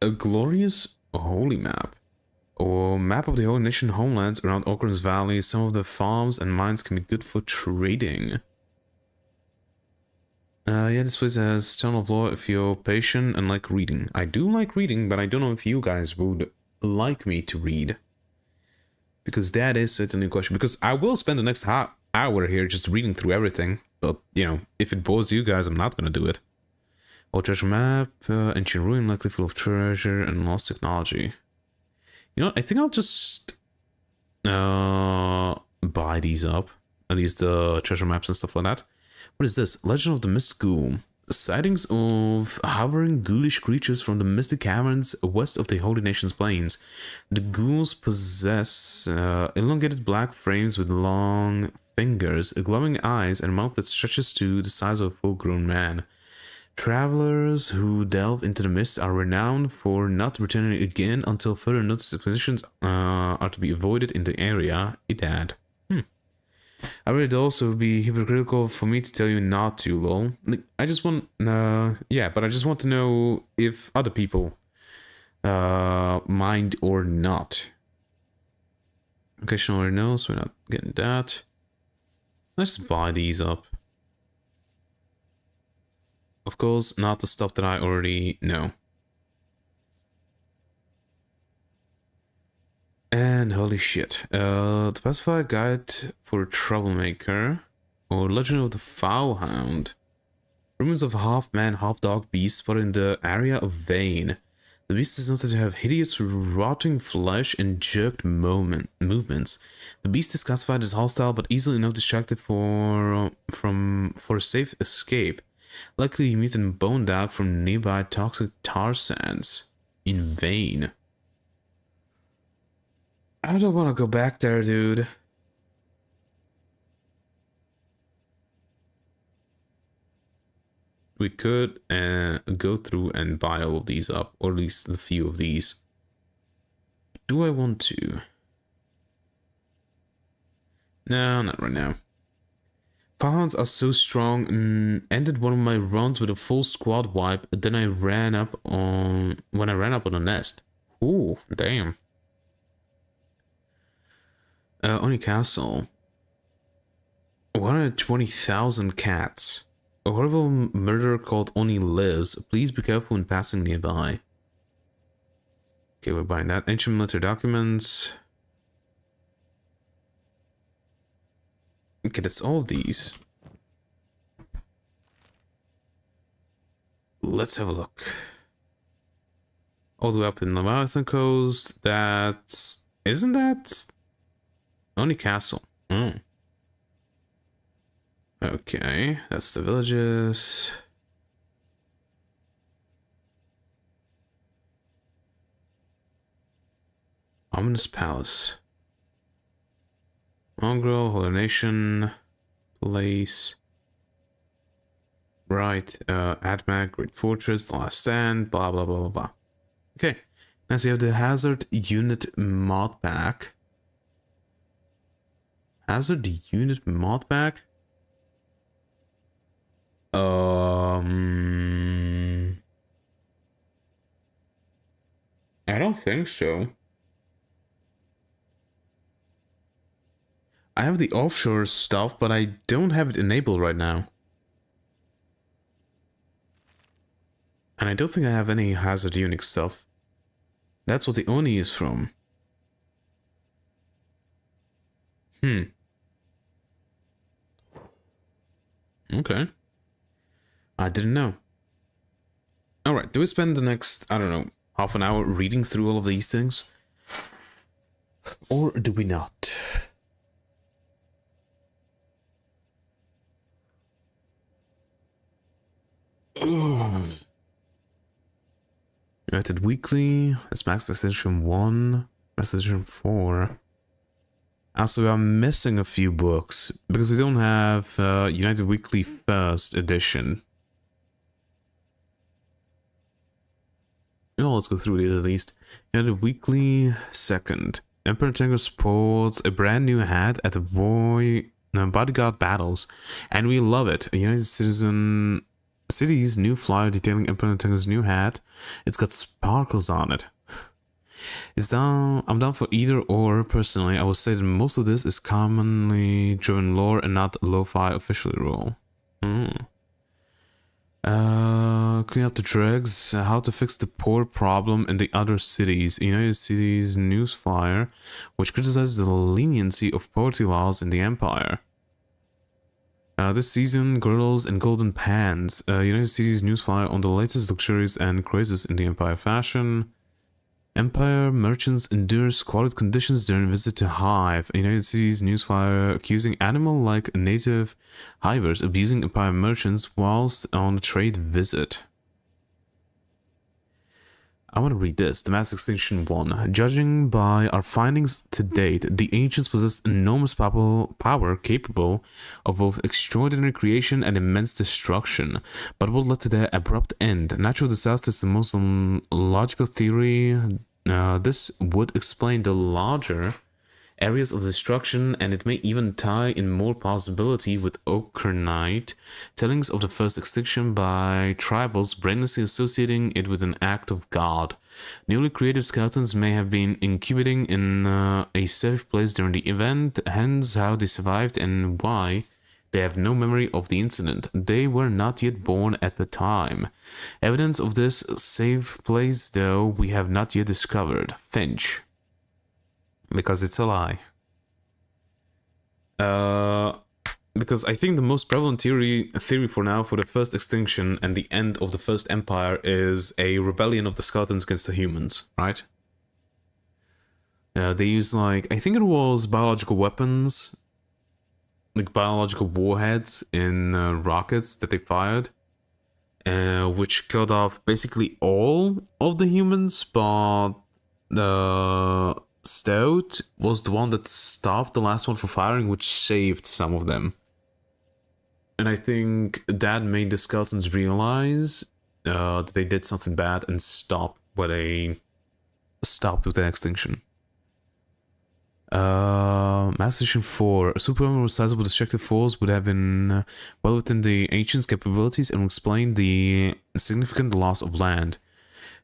A glorious holy map. Or map of the Holy Nation homelands around Oakland's Valley. Some of the farms and mines can be good for trading. Yeah, this place has ton of lore if you're patient and like reading. I do like reading, but I don't know if you guys would like me to read. Because that is certainly a question. Because I will spend the next hour here just reading through everything. But, you know, if it bores you guys, I'm not gonna do it. Old treasure map, ancient ruin likely full of treasure and lost technology. You know what, I think I'll just buy these up. At least the treasure maps and stuff like that. What is this? Legend of the Mist Ghoul. Sightings of hovering ghoulish creatures from the misty caverns west of the Holy Nation's plains. The ghouls possess elongated black frames with long fingers, glowing eyes, and a mouth that stretches to the size of a full-grown man. Travelers who delve into the mist are renowned for not returning again until further notice expeditions are to be avoided in the area. Idad. I would also be hypocritical for me to tell you not to, lol. Like, I just want, yeah, but I just want to know if other people mind or not. Occasional already knows, so we're not getting that. Let's buy these up. Of course, not the stuff that I already know. And holy shit, the Pacifier Guide for a Troublemaker, or Legend of the Foul Hound. Rumors of a half-man, half-dog beast spotted in the area of Vane. The beast is noted to have hideous, rotting flesh and jerked movements. The beast is classified as hostile, but easily enough distracted for a safe escape. Likely you meet a bone dog from nearby toxic tar sands in Vane. I don't want to go back there, dude. We could go through and buy all of these up, or at least a few of these. Do I want to? No, not right now. Foulhounds are so strong and ended one of my runs with a full squad wipe. Then I ran up on a nest. Ooh, damn. Only castle. 120,000 cats. A horrible murderer called Oni lives. Please be careful when passing nearby. Okay, we're buying that. Ancient military documents. Okay, that's all of these. Let's have a look. All the way up in Leviathan Coast. That's... Isn't that... Only castle. Oh. Okay, that's the villages. Ominous Palace. Mongrel, Holy Nation, Place. Right, Admag, Great Fortress, The Last Stand, blah blah blah blah blah. Okay, now so you have the Hazard Unit mod pack. Hazard Unit mod pack? I don't think so. I have the offshore stuff, but I don't have it enabled right now. And I don't think I have any Hazard Unix stuff. That's what the Oni is from. Okay. I didn't know. Alright, do we spend the next, I don't know, half an hour reading through all of these things? Or do we not? United Weekly, that's Max Extension 1, Max Extension 4. Also, we are missing a few books, because we don't have United Weekly First Edition. Oh, let's go through it at least. United Weekly Second. Emperor Tango sports a brand new hat at the bodyguard battles, and we love it. A United City's new flyer detailing Emperor Tango's new hat. It's got sparkles on it. I'm down for either or. Personally, I would say that most of this is commonly driven lore and not lo-fi officially rule. Clean up the dregs, how to fix the poor problem in the other cities. United Cities news flyer, which criticizes the leniency of poverty laws in the Empire. This season, girdles and golden pans. United Cities news flyer on the latest luxuries and crazes in the Empire fashion. Empire merchants endure squalid conditions during visit to Hive. United Cities newsfire accusing animal-like native hivers abusing Empire merchants whilst on a trade visit. I want to read this. The Mass Extinction 1. Judging by our findings to date, the ancients possess enormous power capable of both extraordinary creation and immense destruction, but what led to their abrupt end? Natural disaster is the most logical theory. This would explain the larger areas of destruction, and it may even tie in more possibility with Oakernite tellings of the first extinction by tribals brainlessly associating it with an act of God. Newly created skeletons may have been incubating in a safe place during the event, hence how they survived and why they have no memory of the incident. They were not yet born at the time. Evidence of this safe place, though, we have not yet discovered. Finch. Because it's a lie. Because I think the most prevalent theory for now for the first extinction and the end of the first empire is a rebellion of the skeletons against the humans, right? They use, like, I think it was biological weapons, like biological warheads in rockets that they fired, which killed off basically all of the humans, but the Stout was the one that stopped the last one from firing, which saved some of them. And I think that made the skeletons realize that they did something bad and stopped with the extinction. Mass Extinction 4. A superhuman with sizable destructive force would have been well within the ancients' capabilities and would explain the significant loss of land.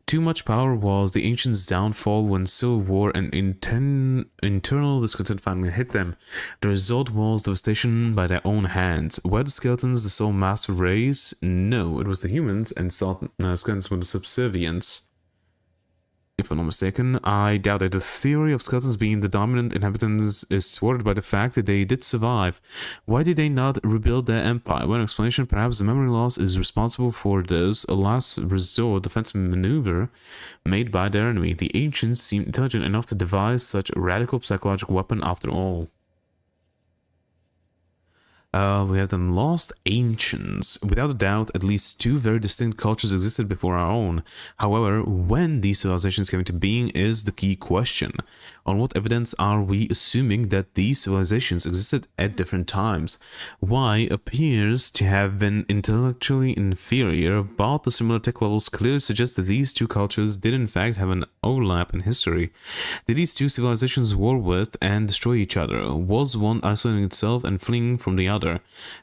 Too much power was the ancients' downfall when civil war and internal discontent finally hit them. The result was devastation by their own hands. Were the skeletons the sole master race? No, it was the humans, and skeletons were the subservients. If I'm not mistaken, I doubt that the theory of skeletons being the dominant inhabitants is thwarted by the fact that they did survive. Why did they not rebuild their empire? One explanation, perhaps the memory loss is responsible for this, a last resort defensive maneuver made by their enemy. The ancients seemed intelligent enough to devise such a radical psychological weapon after all. We have the Lost Ancients. Without a doubt, at least two very distinct cultures existed before our own. However, when these civilizations came into being is the key question. On what evidence are we assuming that these civilizations existed at different times? Y appears to have been intellectually inferior, but the similar tech levels clearly suggest that these two cultures did in fact have an overlap in history. Did these two civilizations war with and destroy each other? Was one isolating itself and fleeing from the other?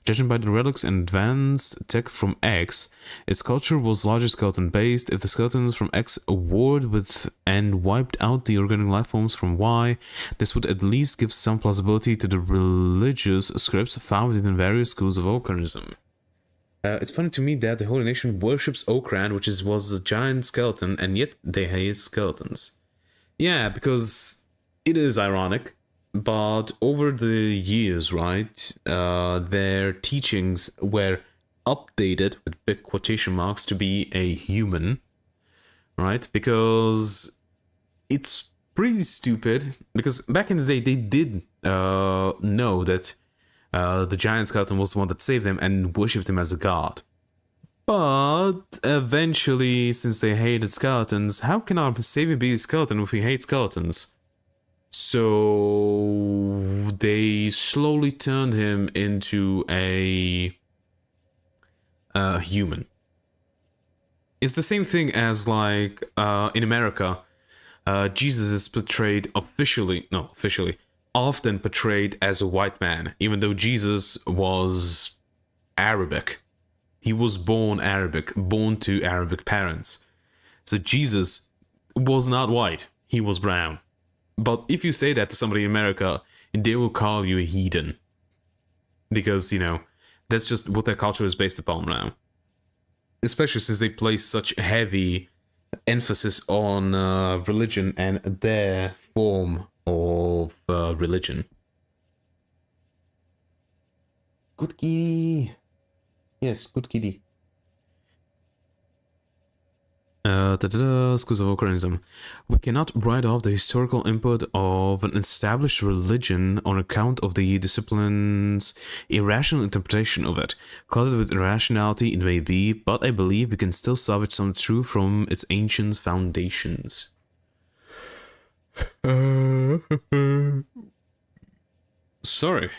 Judging by the relics and advanced tech from X, its culture was largely skeleton-based. If the skeletons from X warred with and wiped out the organic life forms from Y, this would at least give some plausibility to the religious scripts found in various schools of occultism. It's funny to me that the Holy Nation worships Okran, which was a giant skeleton, and yet they hate skeletons. Yeah, because it is ironic. But over the years, right, their teachings were updated with big quotation marks to be a human, right? Because it's pretty stupid. Because back in the day, they did know that the giant skeleton was the one that saved them and worshipped him as a god. But eventually, since they hated skeletons, how can our savior be a skeleton if we hate skeletons? So they slowly turned him into a human. It's the same thing as like in America, Jesus is portrayed often portrayed as a white man, even though Jesus was Arabic. He was born Arabic, born to Arabic parents. So Jesus was not white, he was brown. But if you say that to somebody in America, they will call you a heathen. Because, you know, that's just what their culture is based upon now. Especially since they place such heavy emphasis on religion and their form of religion. Good kitty. Yes, good kitty. Schools of Occultism. We cannot write off the historical input of an established religion on account of the discipline's irrational interpretation of it. Clouded with irrationality it may be, but I believe we can still salvage some truth from its ancient foundations. Sorry.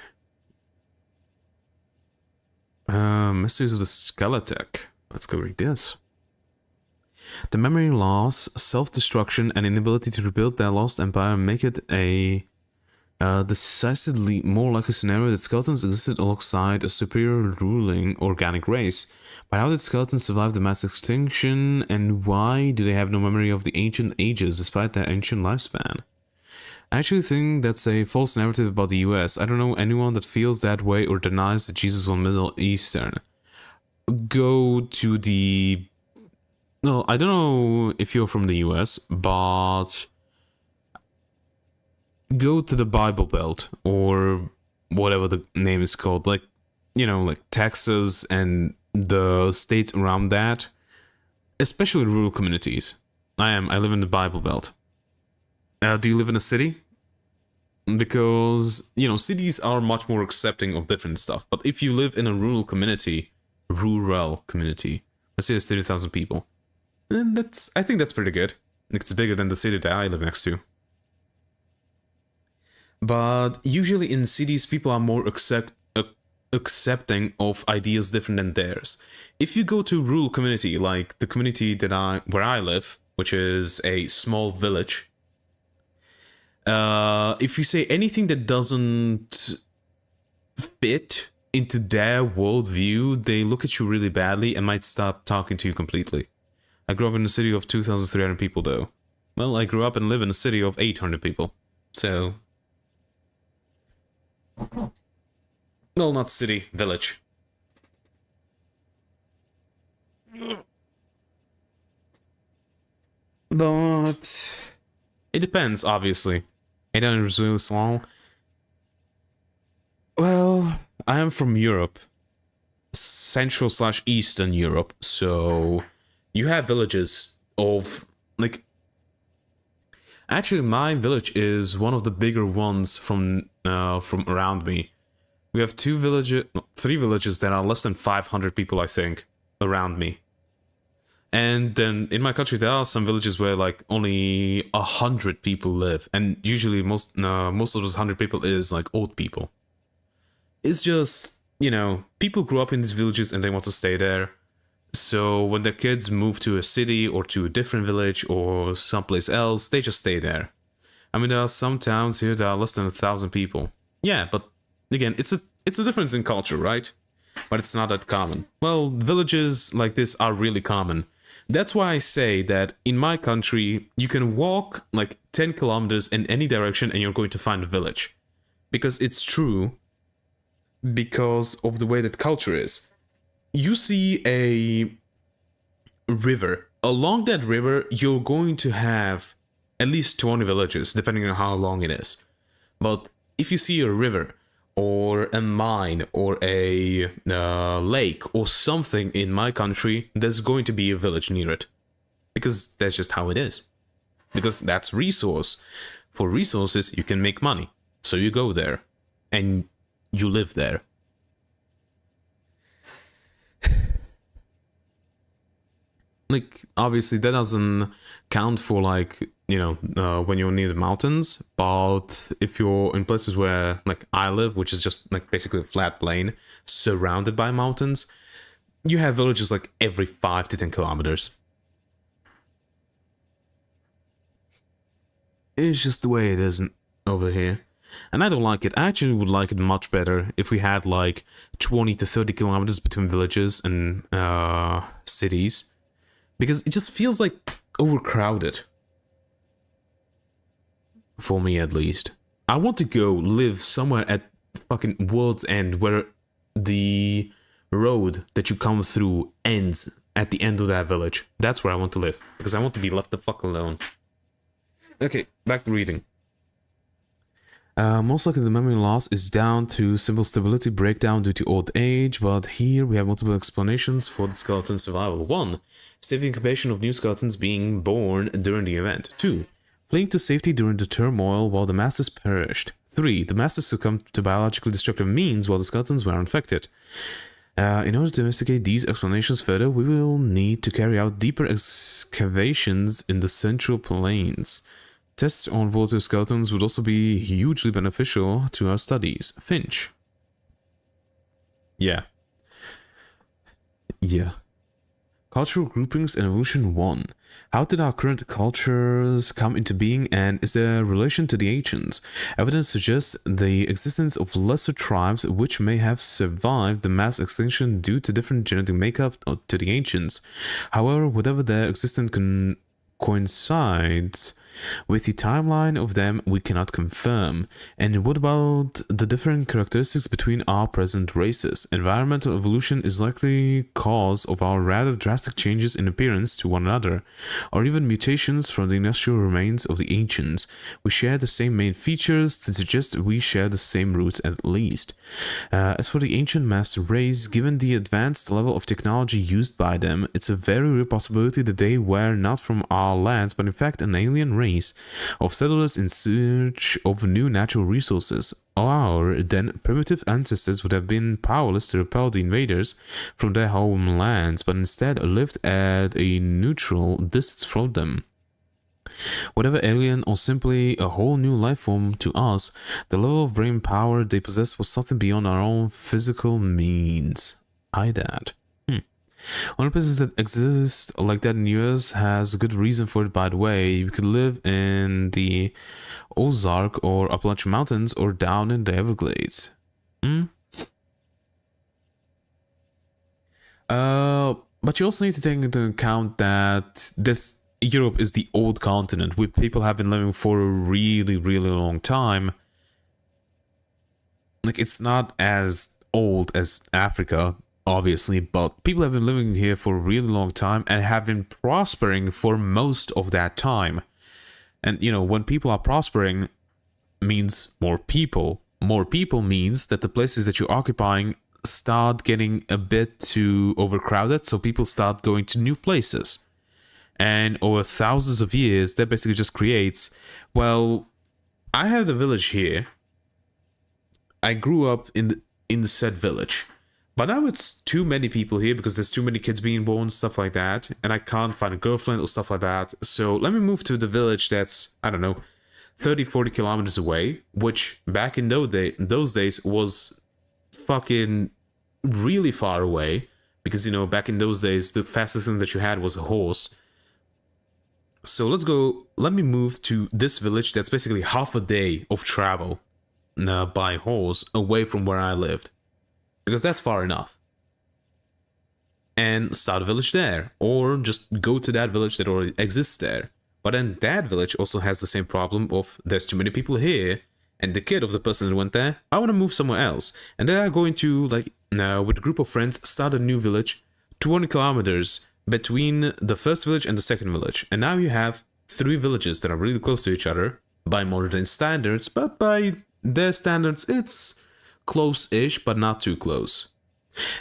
Mysteries of the Skeletek. Let's go read this. The memory loss, self-destruction, and inability to rebuild their lost empire make it a decisively more likely scenario that skeletons existed alongside a superior ruling organic race. But how did skeletons survive the mass extinction, and why do they have no memory of the ancient ages despite their ancient lifespan? I actually think that's a false narrative about the US. I don't know anyone that feels that way or denies that Jesus was Middle Eastern. Go to the... No, I don't know if you're from the US, but go to the Bible Belt or whatever the name is called, like, you know, like Texas and the states around that, especially rural communities. I live in the Bible Belt. Do you live in a city? Because, you know, cities are much more accepting of different stuff, but if you live in a rural community, let's say there's 30,000 people. And I think that's pretty good. It's bigger than the city that I live next to. But usually in cities, people are more accepting of ideas different than theirs. If you go to a rural community, like the community where I live, which is a small village, if you say anything that doesn't fit into their worldview, they look at you really badly and might stop talking to you completely. I grew up in a city of 2,300 people, though. Well, I grew up and live in a city of 800 people. So... well, not city, village. But... it depends, obviously. I don't really small. Well, I am from Europe. Central/Eastern Europe, so... you have villages of, like... actually, my village is one of the bigger ones from around me. We have three villages that are less than 500 people, I think, around me. And then in my country, there are some villages where like only 100 people live, and usually most of those 100 people is like old people. It's just, you know, people grew up in these villages and they want to stay there. So when their kids move to a city or to a different village or someplace else, they just stay there. I mean, there are some towns here that are less than 1,000 people. Yeah, but again, it's a difference in culture, right? But it's not that common. Well, villages like this are really common. That's why I say that in my country, you can walk like 10 kilometers in any direction and you're going to find a village. Because it's true, because of the way that culture is. You see a river. Along that river, you're going to have at least 20 villages, depending on how long it is. But if you see a river, or a mine, or a lake, or something in my country, there's going to be a village near it. Because that's just how it is. Because that's resource. For resources, you can make money. So you go there. And you live there. Like, obviously, that doesn't count for, like, you know, when you're near the mountains. But if you're in places where, like, I live, which is just, like, basically a flat plain surrounded by mountains, you have villages, like, every 5 to 10 kilometers. It's just the way it is over here. And I don't like it. I actually would like it much better if we had, like, 20 to 30 kilometers between villages and cities. Because it just feels like overcrowded. For me, at least. I want to go live somewhere at fucking World's End where the road that you come through ends at the end of that village. That's where I want to live. Because I want to be left the fuck alone. Okay, back to reading. Most likely the memory loss is down to simple stability breakdown due to old age, but here we have multiple explanations for the skeleton survival. 1. Safe incubation of new skeletons being born during the event. 2. Fleeing to safety during the turmoil while the masters perished. 3. The masters succumbed to biologically destructive means while the skeletons were infected. In order to investigate these explanations further, we will need to carry out deeper excavations in the central plains. Tests on volatile skeletons would also be hugely beneficial to our studies. Finch. Yeah. Cultural groupings and evolution 1. How did our current cultures come into being, and is there a relation to the ancients? Evidence suggests the existence of lesser tribes which may have survived the mass extinction due to different genetic makeup to the ancients. However, whatever their existence coincides with the timeline of them, we cannot confirm. And what about the different characteristics between our present races? Environmental evolution is likely cause of our rather drastic changes in appearance to one another, or even mutations from the industrial remains of the ancients. We share the same main features to suggest we share the same roots at least. As for the ancient master race, given the advanced level of technology used by them, it's a very real possibility that they were not from our lands, but in fact an alien race of settlers in search of new natural resources. Our then primitive ancestors would have been powerless to repel the invaders from their homelands, but instead lived at a neutral distance from them. Whatever alien or simply a whole new life form to us, the level of brain power they possessed was something beyond our own physical means. That. Only places that exist like that in the US has a good reason for it, by the way. You could live in the Ozark or Appalachian Mountains or down in the Everglades. But But you also need to take into account that this Europe is the old continent, where people have been living for a really, really long time. Like, it's not as old as Africa, obviously, but people have been living here for a really long time and have been prospering for most of that time. And, you know, when people are prospering, means more people. More people means that the places that you're occupying start getting a bit too overcrowded, so people start going to new places. And over thousands of years, that basically just creates, well, I have the village here. I grew up in the said village. But now it's too many people here because there's too many kids being born, stuff like that. And I can't find a girlfriend or stuff like that. So let me move to the village that's, I don't know, 30, 40 kilometers away. Which back in those days was fucking really far away. Because, you know, back in those days, the fastest thing that you had was a horse. So let me move to this village that's basically half a day of travel by horse away from where I lived. Because that's far enough. And start a village there. Or just go to that village that already exists there. But then that village also has the same problem of there's too many people here. And the kid of the person that went there, I want to move somewhere else. And they are going to, like, with a group of friends, start a new village 200 kilometers between the first village and the second village. And now you have 3 villages that are really close to each other by modern standards, but by their standards, it's close-ish, but not too close.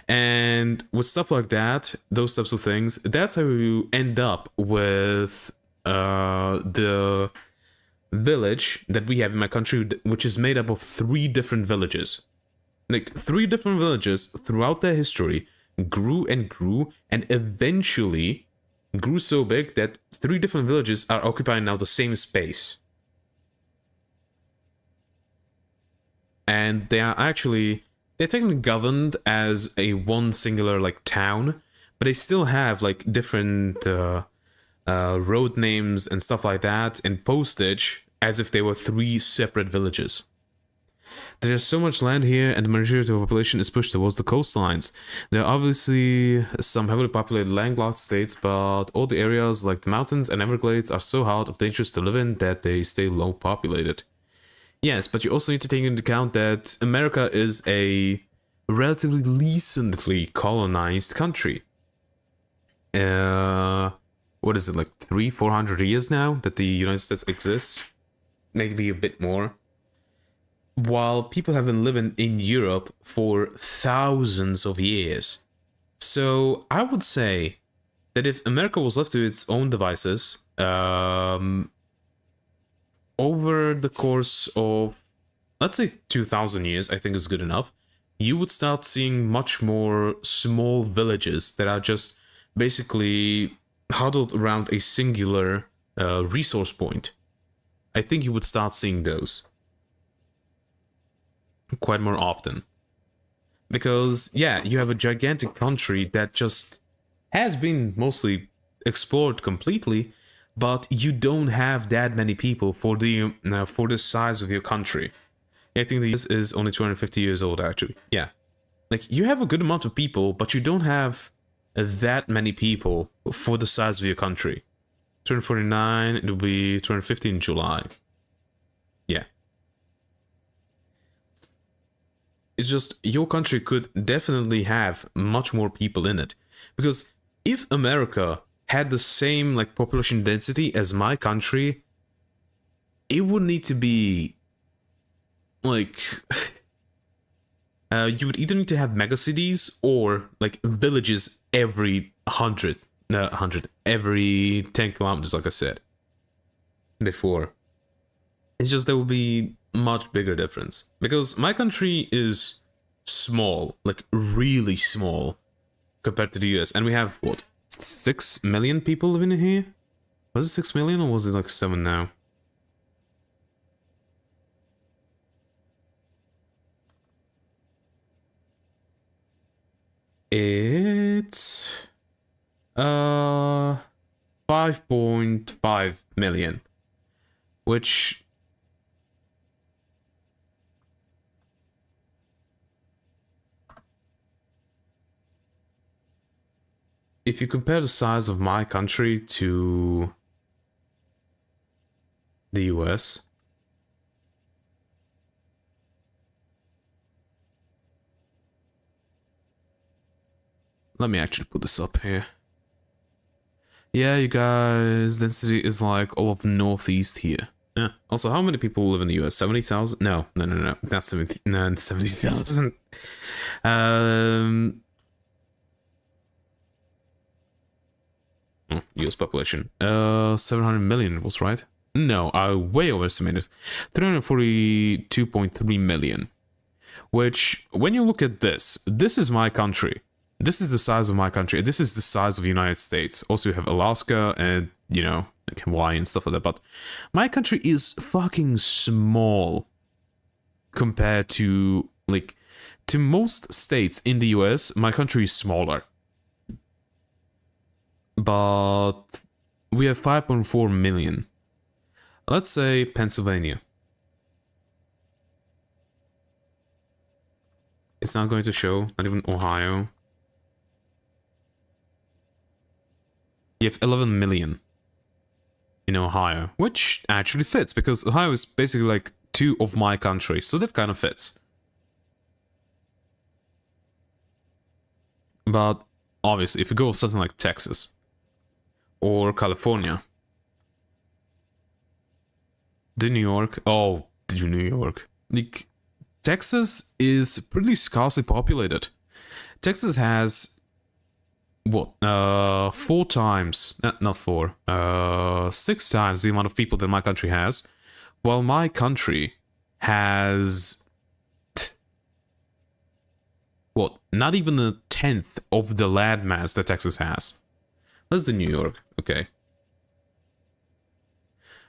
And with stuff like that, those types of things, that's how you end up with the village that we have in my country, which is made up of 3 different villages. Like, 3 different villages throughout their history grew and grew, and eventually grew so big that 3 different villages are occupying now the same space. And they're technically governed as a one singular, like, town, but they still have, like, different road names and stuff like that, and postage, as if they were 3 separate villages. There's so much land here, and the majority of the population is pushed towards the coastlines. There are obviously some heavily populated landlocked states, but all the areas like the mountains and Everglades are so hard and dangerous to live in that they stay low populated. Yes, but you also need to take into account that America is a relatively recently colonized country. What is it, like 300-400 years now that the United States exists? Maybe a bit more. While people have been living in Europe for thousands of years. So I would say that if America was left to its own devices, over the course of, let's say 2,000 years, I think is good enough, you would start seeing much more small villages that are just basically huddled around a singular resource point. I think you would start seeing those quite more often. Because, yeah, you have a gigantic country that just has been mostly explored completely, but you don't have that many people for the size of your country. I think this is only 250 years old, actually. Yeah. Like, you have a good amount of people, but you don't have that many people for the size of your country. 249, it'll be 250 in July. Yeah. It's just, your country could definitely have much more people in it. Because if America had the same, like, population density as my country, it would need to be, like, you would either need to have megacities or, like, villages every every 10 kilometers, like I said before. It's just there will be much bigger difference. Because my country is small, like, really small, compared to the US. And we have, what, 6 million people living in here? Was it 6 million or was it like 7 now? It's 5.5 million, which if you compare the size of my country to the US, let me actually put this up here. Yeah, you guys, density is like all up northeast here. Yeah. Also, how many people live in the US? 70,000? No, not 70. No, 70,000. US population. 700 million was right. No, I way overestimated. 342.3 million. Which, when you look at this is my country. This is the size of my country. This is the size of the United States. Also, you have Alaska and, you know, like Hawaii and stuff like that. But my country is fucking small compared to, like, to most states in the US, my country is smaller. But we have 5.4 million. Let's say Pennsylvania. It's not going to show, not even Ohio. You have 11 million in Ohio, which actually fits, because Ohio is basically like 2 of my country, so that kind of fits. But obviously, if you go with something like Texas or California, the New York, oh, the New York, like, Texas is pretty scarcely populated. Texas has what, 4 times, not 4, 6 times the amount of people that my country has, while my country has, what, not even a 10th of the landmass that Texas has. That's the New York, okay.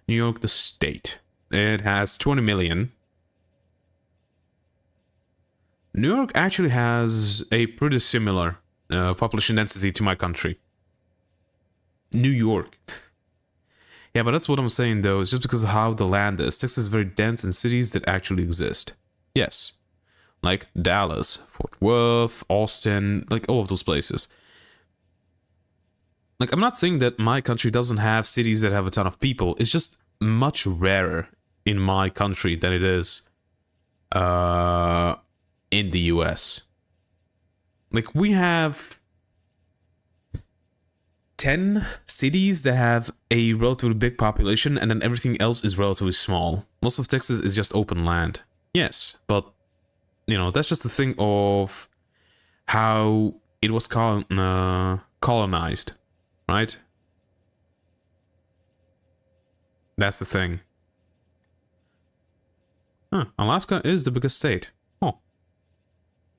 New York, the state. It has 20 million. New York actually has a pretty similar population density to my country. New York. Yeah, but that's what I'm saying though, it's just because of how the land is. Texas is very dense in cities that actually exist. Yes. Like Dallas, Fort Worth, Austin, like all of those places. Like, I'm not saying that my country doesn't have cities that have a ton of people. It's just much rarer in my country than it is in the US. Like, we have 10 cities that have a relatively big population, and then everything else is relatively small. Most of Texas is just open land. Yes, but, you know, that's just the thing of how it was colonized, right? That's the thing. Huh, Alaska is the biggest state. Oh.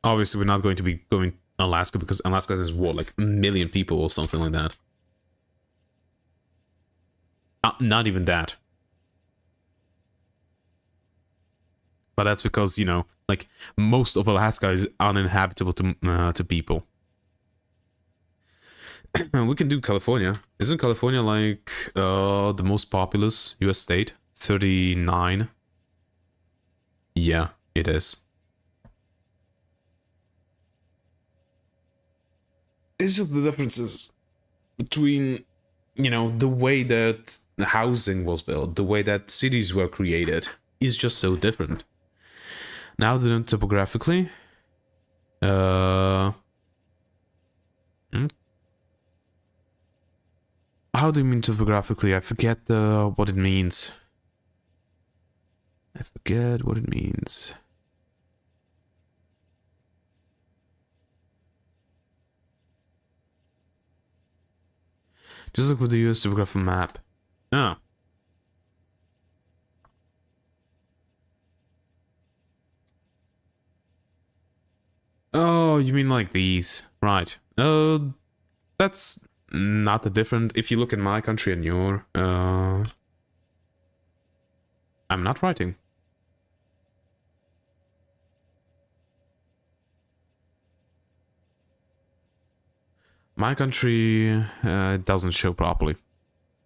Obviously, we're not going to be going Alaska because Alaska has, what, like a million people or something like that. Not even that. But that's because, you know, like, most of Alaska is uninhabitable to people. We can do California. Isn't California, like, the most populous US state? 39. Yeah, it is. It's just the differences between, you know, the way that the housing was built, the way that cities were created, is just so different. Now, then, topographically, how do you mean topographically? I forget what it means. I forget what it means. Just look with the US topographical map. Oh. Oh, you mean like these. Right. That's not that different. If you look at my country and your, I'm not writing. My country doesn't show properly.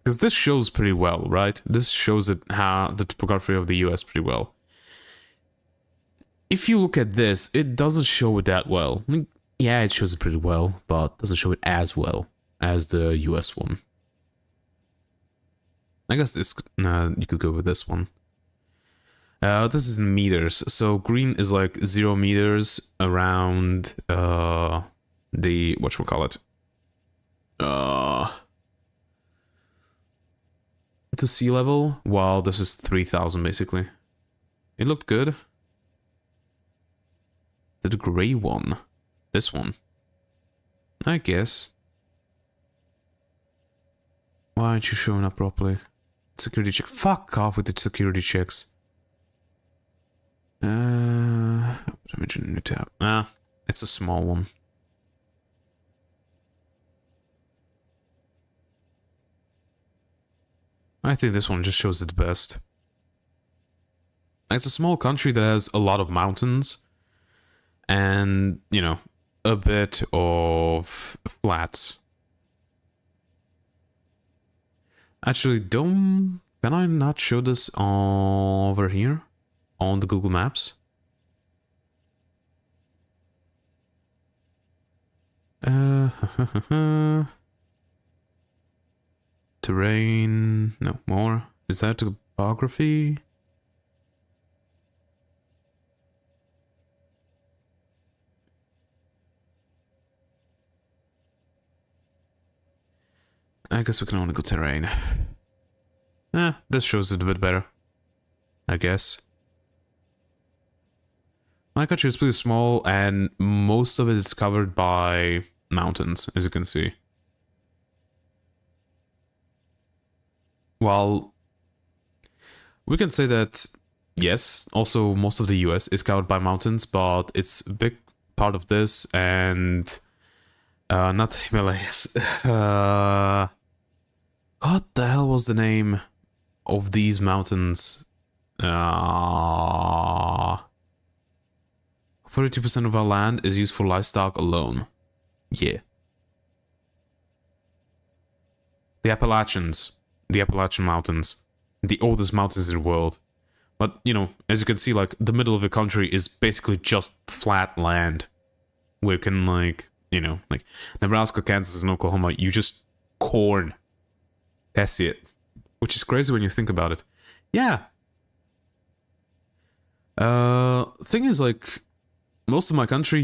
Because this shows pretty well, right? This shows it how the topography of the US pretty well. If you look at this, it doesn't show it that well. I mean, yeah, it shows it pretty well, but doesn't show it as well. as the US one. I guess this, you could go with this one. This is in meters, so green is like 0 meters around the whatchamacallit. To sea level, while this is 3,000 basically. It looked good. The gray one. This one. I guess. Why aren't you showing up properly? Security check. Fuck off with the security checks. Image in new tab. It's a small one. I think this one just shows it best. It's a small country that has a lot of mountains and, you know, a bit of flats. Actually, can I not show this over here on the Google Maps? Terrain, no more. Is that topography? I guess we can only go terrain. This shows it a bit better, I guess. My country is pretty small and most of it is covered by mountains, as you can see. While we can say that, yes, also most of the US is covered by mountains, but it's a big part of this and not Himalayas. What the hell was the name of these mountains? 42% of our land is used for livestock alone. Yeah. The Appalachians. The Appalachian Mountains. The oldest mountains in the world. But, you know, as you can see, like, the middle of the country is basically just flat land. Where you can, like, you know, like, Nebraska, Kansas, and Oklahoma, you just corn. That's it. Which is crazy when you think about it. Yeah. Thing is, like, most of my country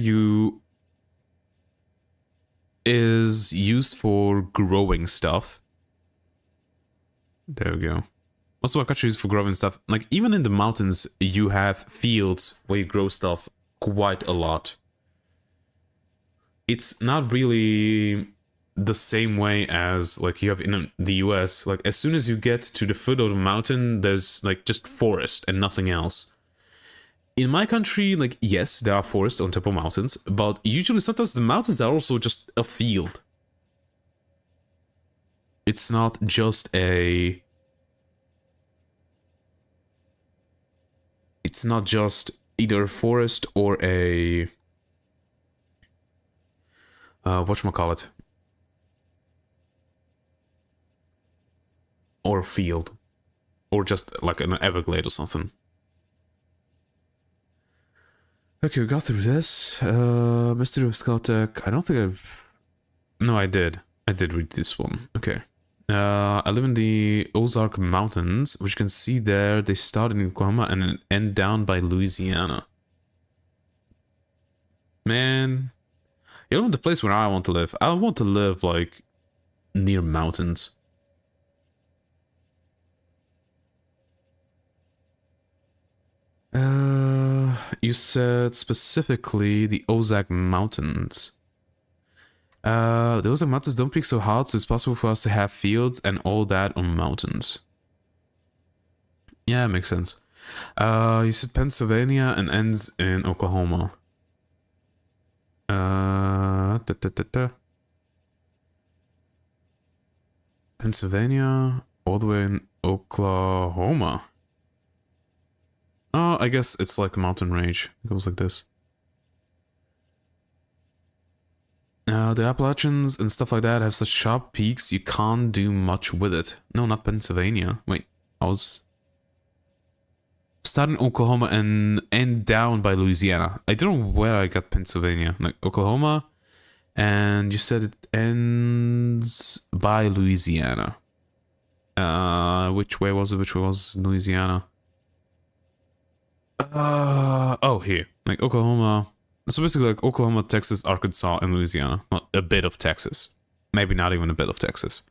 is used for growing stuff. There we go. Most of our country is for growing stuff. Like, even in the mountains, you have fields where you grow stuff quite a lot. It's not really the same way as, like, you have in the US. Like, as soon as you get to the foot of the mountain, there's, like, just forest and nothing else. In my country, like, yes, there are forests on top of mountains, but usually sometimes the mountains are also just a field. It's not just a... It's not just either a forest or a... whatchamacallit? Or a field. Or just like an Everglade or something. Okay, we got through this. Mystery of S.T.A.L.K.E.R. I don't think I've... No, I did. I did read this one. Okay. I live in the Ozark Mountains, which you can see there. They start in Oklahoma and end down by Louisiana. Man. You know the place where I want to live? I want to live, like, near mountains. You said specifically the Ozark Mountains. The Ozark Mountains don't peak so hard, so it's possible for us to have fields and all that on mountains. Yeah, makes sense. You said Pennsylvania and ends in Oklahoma. Pennsylvania, all the way in Oklahoma. Oh, I guess it's like a mountain range. It goes like this. The Appalachians and stuff like that have such sharp peaks, you can't do much with it. No, not Pennsylvania. Wait, I was... Start in Oklahoma and end down by Louisiana. I don't know where I got Pennsylvania. Like, Oklahoma And you said it ends by Louisiana. Which way was it? Which way was Louisiana? Oh, here. Like Oklahoma. So basically like Oklahoma, Texas, Arkansas, and Louisiana. Well, a bit of Texas. Maybe not even a bit of Texas.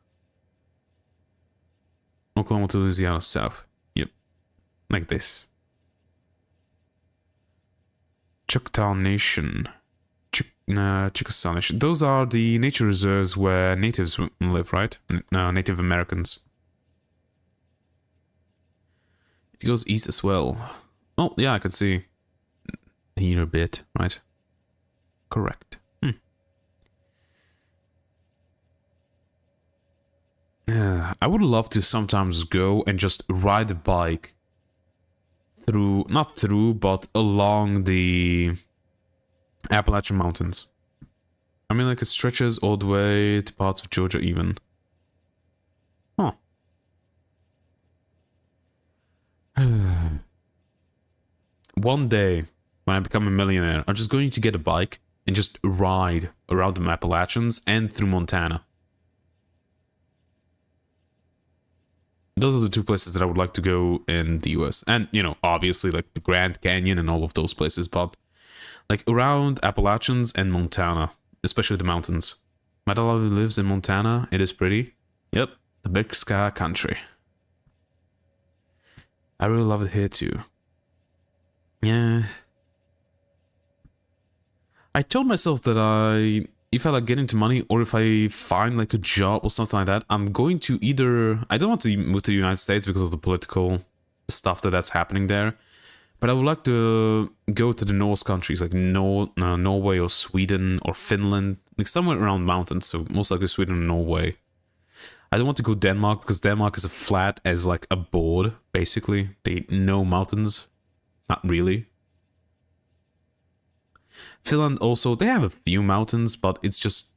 Oklahoma to Louisiana south. Yep. Like this. Choctaw Nation. Chickasaw Nation. Those are the nature reserves where natives live, right? Native Americans. It goes east as well. Oh, yeah, I can see. Here a bit, right? Correct. I would love to sometimes go and just ride a bike through, not through, but along the Appalachian Mountains. I mean, like, it stretches all the way to parts of Georgia even. Huh. One day, when I become a millionaire, I'm just going to get a bike and just ride around the Appalachians and through Montana. Those are the two places that I would like to go in the US. And, you know, obviously, like, the Grand Canyon and all of those places, but, like, around Appalachians and Montana, especially the mountains. My dad lives in Montana. It is pretty. Yep, the big sky country. I really love it here, too. Yeah. I told myself that if I like get into money or if I find like a job or something like that, I'm going to either, I don't want to move to the United States because of the political stuff that's happening there, but I would like to go to the Norse countries like Norway or Sweden or Finland, like somewhere around mountains, so most likely Sweden or Norway. I don't want to go Denmark because Denmark is as flat as like a board, basically. They no mountains. Not really. Finland also, they have a few mountains, but it's just,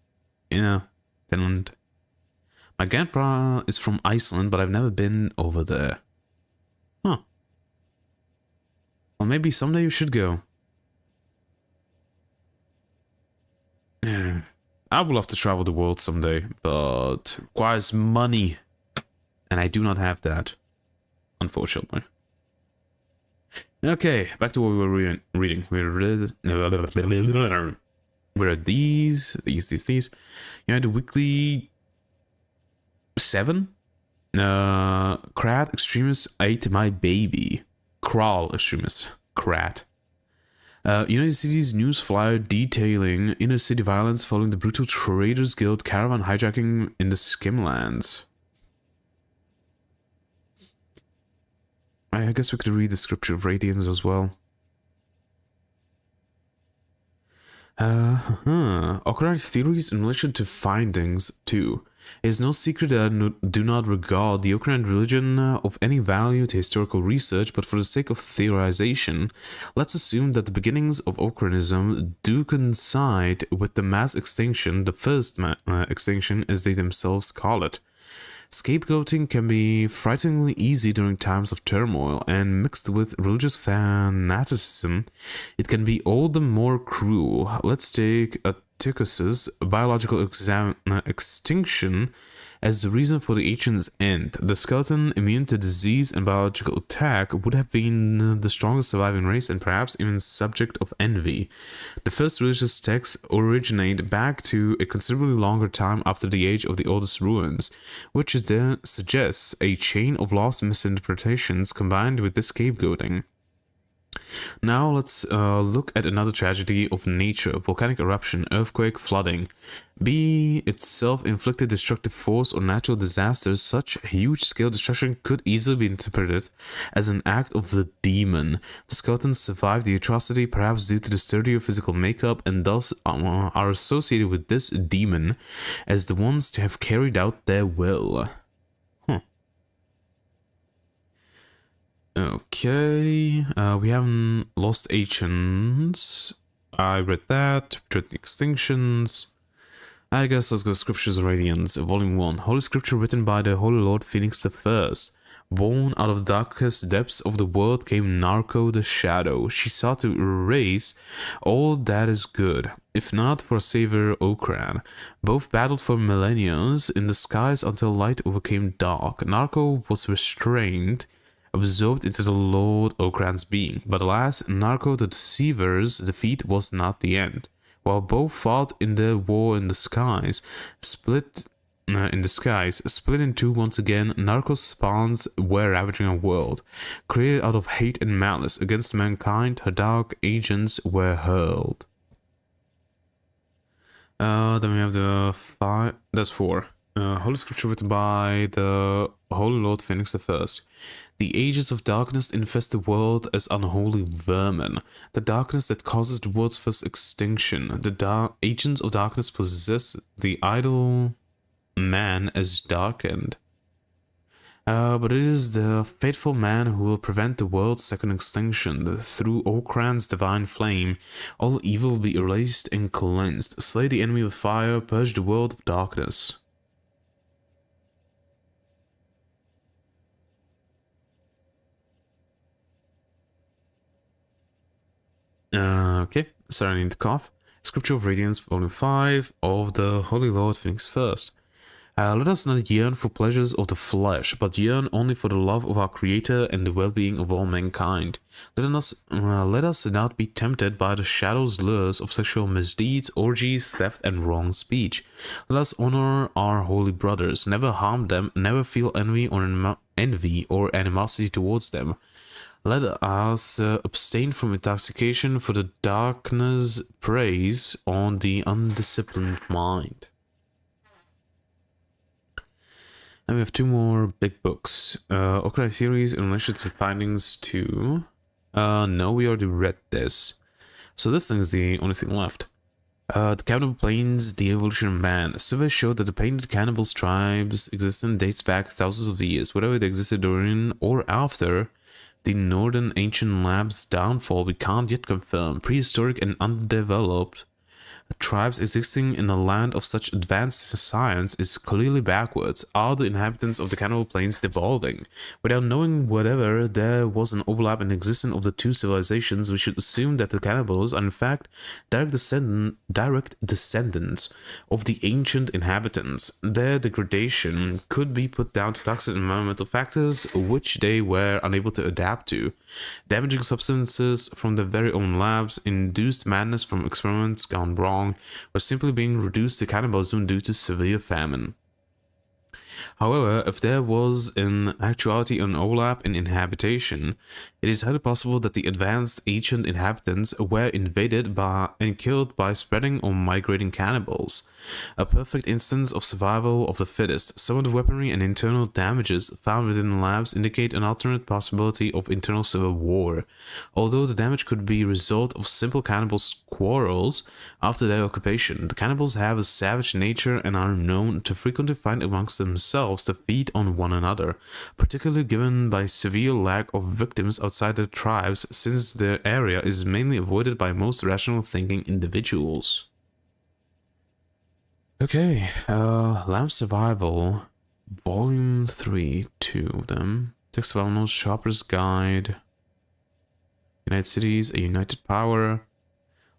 you know, Finland. My grandpa is from Iceland, but I've never been over there. Huh. Well, maybe someday you should go. Yeah. I would love to travel the world someday, but it requires money. And I do not have that, unfortunately. Okay, back to what we were reading. We're at these. You know, the weekly 7. Krat extremists ate my baby. Kral extremists. Krat. United Cities news flyer detailing inner city violence following the brutal Traders Guild caravan hijacking in the Skimlands. I guess we could read the Scripture of Radiance as well. Occurring theories in relation to findings, too. It is no secret that I do not regard the Occurrent religion of any value to historical research, but for the sake of theorization, let's assume that the beginnings of Occurrentism do coincide with the mass extinction, the first extinction as they themselves call it. Scapegoating can be frighteningly easy during times of turmoil, and mixed with religious fanaticism, it can be all the more cruel. Let's take Atticus's biological extinction as the reason for the ancients' end. The skeleton, immune to disease and biological attack, would have been the strongest surviving race and perhaps even subject of envy. The first religious texts originate back to a considerably longer time after the age of the oldest ruins, which then suggests a chain of lost misinterpretations combined with this scapegoating. Now let's look at another tragedy of nature: volcanic eruption, earthquake, flooding. Be it self-inflicted destructive force or natural disasters, such huge-scale destruction could easily be interpreted as an act of the demon. The skeletons survived the atrocity perhaps due to the sturdier physical makeup, and thus are associated with this demon as the ones to have carried out their will. Okay, we haven't lost ancients. I read that. Read the extinctions. I guess let's go Scriptures of Radiance, Volume 1. Holy Scripture written by the Holy Lord Phoenix I. Born out of the darkest depths of the world came Narco the Shadow. She sought to erase all that is good, if not for Savior Okran. Both battled for millennia in the skies until light overcame dark. Narco was restrained, absorbed into the Lord Okran's being. But alas, Narco the Deceiver's defeat was not the end. While both fought in the war in the skies, split in two once again, Narco's spawns were ravaging a world. Created out of hate and malice against mankind, her dark agents were hurled. Then we have the five. That's four. Holy Scripture written by the Holy Lord Phoenix I. The ages of darkness infest the world as unholy vermin. The darkness that causes the world's first extinction. The agents of darkness possess the idle man as darkened. But it is the faithful man who will prevent the world's second extinction. Through Okran's divine flame, all evil will be erased and cleansed. Slay the enemy with fire, purge the world of darkness. Okay, sorry, I need to cough. Scripture of Radiance, Volume 5 of the Holy Lord Phoenix First. Let us not yearn for pleasures of the flesh, but yearn only for the love of our Creator and the well-being of all mankind. Let us not be tempted by the shadow's lures of sexual misdeeds, orgies, theft, and wrong speech. Let us honor our holy brothers, never harm them, never feel envy or animosity towards them. Let us abstain from intoxication, for the darkness preys on the undisciplined mind. And we have two more big books. Okra theories in relation to findings 2. No, we already read this. So this thing is the only thing left. The Cannibal Plains, the evolution of man. Surveys showed that the painted cannibals tribes' existence dates back thousands of years, whether they existed during or after the Northern Ancient Lab's downfall we can't yet confirm. Prehistoric and undeveloped tribes existing in a land of such advanced science is clearly backwards. Are the inhabitants of the Cannibal Plains devolving? Without knowing whether there was an overlap in existence of the two civilizations, we should assume that the cannibals are in fact direct descendants of the ancient inhabitants. Their degradation could be put down to toxic environmental factors which they were unable to adapt to. Damaging substances from their very own labs, induced madness from experiments gone wrong, or simply being reduced to cannibalism due to severe famine. However, if there was in actuality an overlap in inhabitation, it is highly possible that the advanced ancient inhabitants were invaded by and killed by spreading or migrating cannibals. A perfect instance of survival of the fittest. Some of the weaponry and internal damages found within the labs indicate an alternate possibility of internal civil war. Although the damage could be a result of simple cannibal quarrels after their occupation, the cannibals have a savage nature and are known to frequently fight amongst themselves to feed on one another, particularly given by severe lack of victims outside their tribes, since the area is mainly avoided by most rational thinking individuals. Okay, Lamb Survival, Volume 3, 2 of them. Text Development, Shopper's Guide, United Cities, A United Power,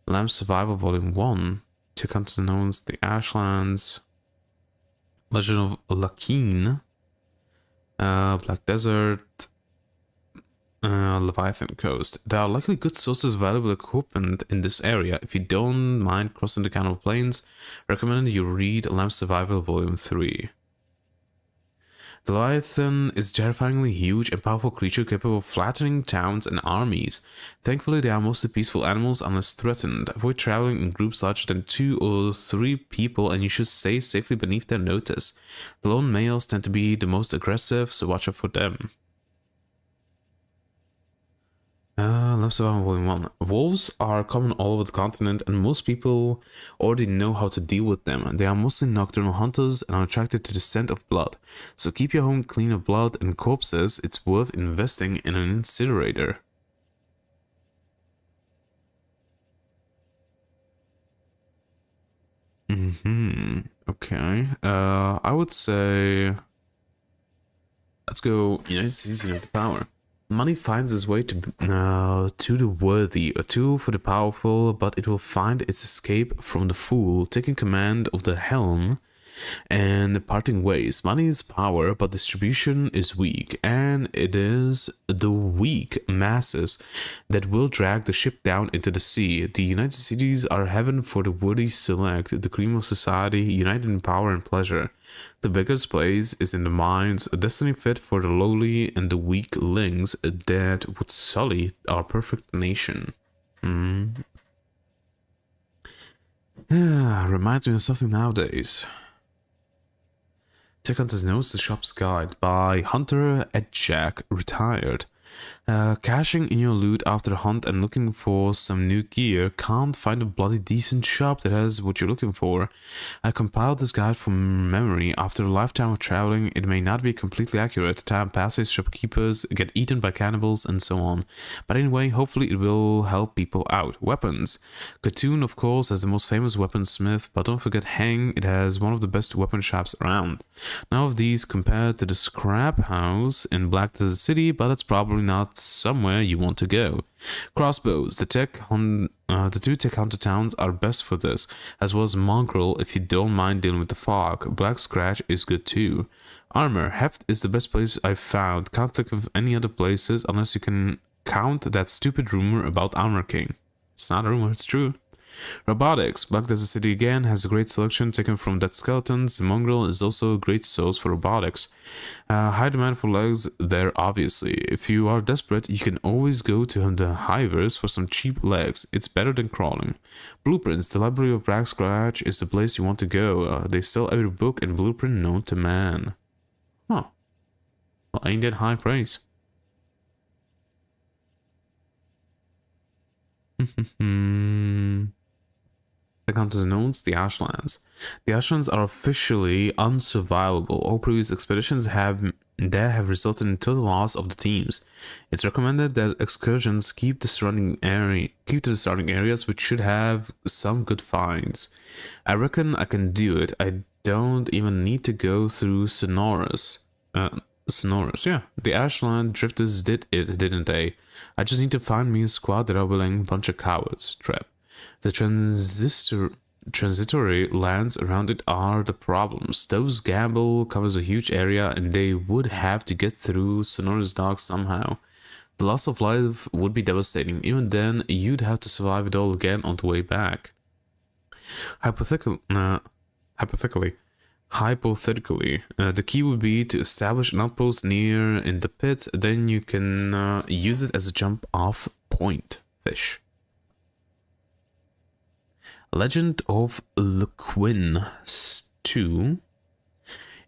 Lamb Survival, Volume 1, Two Continents, The Ashlands, Legend of Lakeen, Black Desert, Leviathan Coast. There are likely good sources of valuable equipment in this area. If you don't mind crossing the Cannibal Plains, recommend you read Lamb Survival Volume 3. The Leviathan is a terrifyingly huge and powerful creature capable of flattening towns and armies. Thankfully, they are mostly peaceful animals unless threatened. Avoid traveling in groups larger than 2 or 3 people and you should stay safely beneath their notice. The lone males tend to be the most aggressive, so watch out for them. Lamb Survival Volume 1. Wolves are common all over the continent and most people already know how to deal with them. They are mostly nocturnal hunters and are attracted to the scent of blood. So keep your home clean of blood and corpses. It's worth investing in an incinerator. Okay. I would say Let's go United States, United Power. Money finds its way to the worthy, a tool for the powerful, but it will find its escape from the fool, taking command of the helm and parting ways. Money is power, but distribution is weak, and it is the weak masses that will drag the ship down into the sea. The United Cities are heaven for the worthy select, the cream of society, united in power and pleasure. The biggest place is in the mines, a destiny fit for the lowly and the weaklings that would sully our perfect nation. Yeah, reminds me of something nowadays. Check out his notes, The Shop's Guide by Hunter at Jack, retired. Cashing in your loot after a hunt and looking for some new gear, can't find a bloody decent shop that has what you're looking for. I compiled this guide from memory. After a lifetime of traveling, it may not be completely accurate. Time passes, shopkeepers get eaten by cannibals, and so on. But anyway, hopefully it will help people out. Weapons. Katoon, of course, has the most famous weaponsmith, but don't forget Hang, it has one of the best weapon shops around. None of these compared to the Scrap House in Black Desert City, but it's probably not somewhere you want to go. Crossbows. The two tech hunter towns are best for this, as well as Mongrel if you don't mind dealing with the fog. Black Scratch is good too. Armor. Heft is the best place I've found. Can't think of any other places unless you can count that stupid rumor about Armor King. It's not a rumor, it's true. Robotics. Black Desert City again has a great selection taken from dead skeletons. The Mongrel is also a great source for robotics. High demand for legs there, obviously. If you are desperate, you can always go to the Hivers for some cheap legs. It's better than crawling. Blueprints. The Library of Black Scratch is the place you want to go. They sell every book and blueprint known to man. Huh. Well, ain't that high praise? The Hunter's notes, the Ashlands. The Ashlands are officially unsurvivable. All previous expeditions have resulted in total loss of the teams. It's recommended that excursions keep to the surrounding areas, which should have some good finds. I reckon I can do it. I don't even need to go through Sonorous. Yeah. The Ashland drifters did it, didn't they? I just need to find me a squad that are willing. Bunch of cowards. Trap. The transitory lands around it are the problems. Those gamble covers a huge area and they would have to get through Sonora's docks somehow. The loss of life would be devastating. Even then, you'd have to survive it all again on the way back. Hypothetically, the key would be to establish an outpost near in the pits. Then you can use it as a jump off point. Fish. Legend of Lequin 2.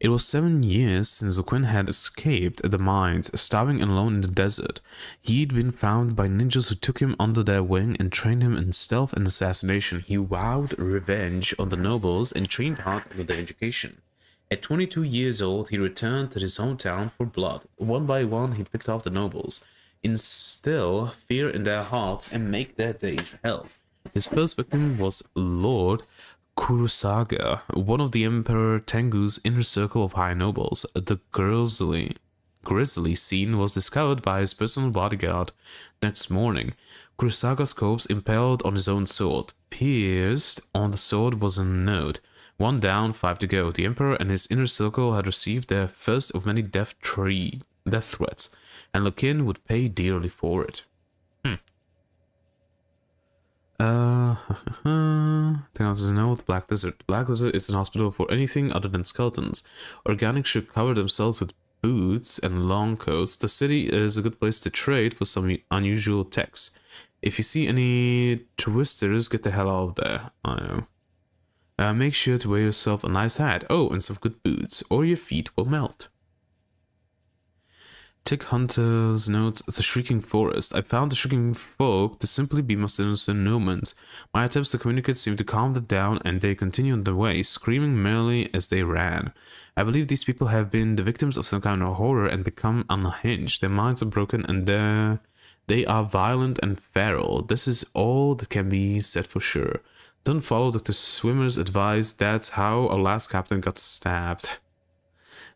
It was 7 years since Lequin had escaped the mines, starving and alone in the desert. He'd been found by ninjas who took him under their wing and trained him in stealth and assassination. He vowed revenge on the nobles and trained hard for their education. At 22 years old, he returned to his hometown for blood. One by one, he picked off the nobles, instill fear in their hearts, and make their days hell. His first victim was Lord Kurosaga, one of the Emperor Tengu's inner circle of high nobles. The grisly scene was discovered by his personal bodyguard next morning. Kurosaga's corpse impaled on his own sword. Pierced on the sword was a note. 1 down, 5 to go. The Emperor and his inner circle had received their first of many death threats, and Lequin would pay dearly for it. There's a note. Black Desert. Black Desert is an hospital for anything other than skeletons. Organics should cover themselves with boots and long coats. The city is a good place to trade for some unusual techs. If you see any twisters, get the hell out of there. I know. Make sure to wear yourself a nice hat. Oh, and some good boots, or your feet will melt. Tick Hunter's notes, The Shrieking Forest. I found the Shrieking Folk to simply be most innocent Nomans. My attempts to communicate seemed to calm them down, and they continued their way, screaming merrily as they ran. I believe these people have been the victims of some kind of horror and become unhinged. Their minds are broken, and they are violent and feral. This is all that can be said for sure. Don't follow Dr. Swimmer's advice. That's how our last captain got stabbed.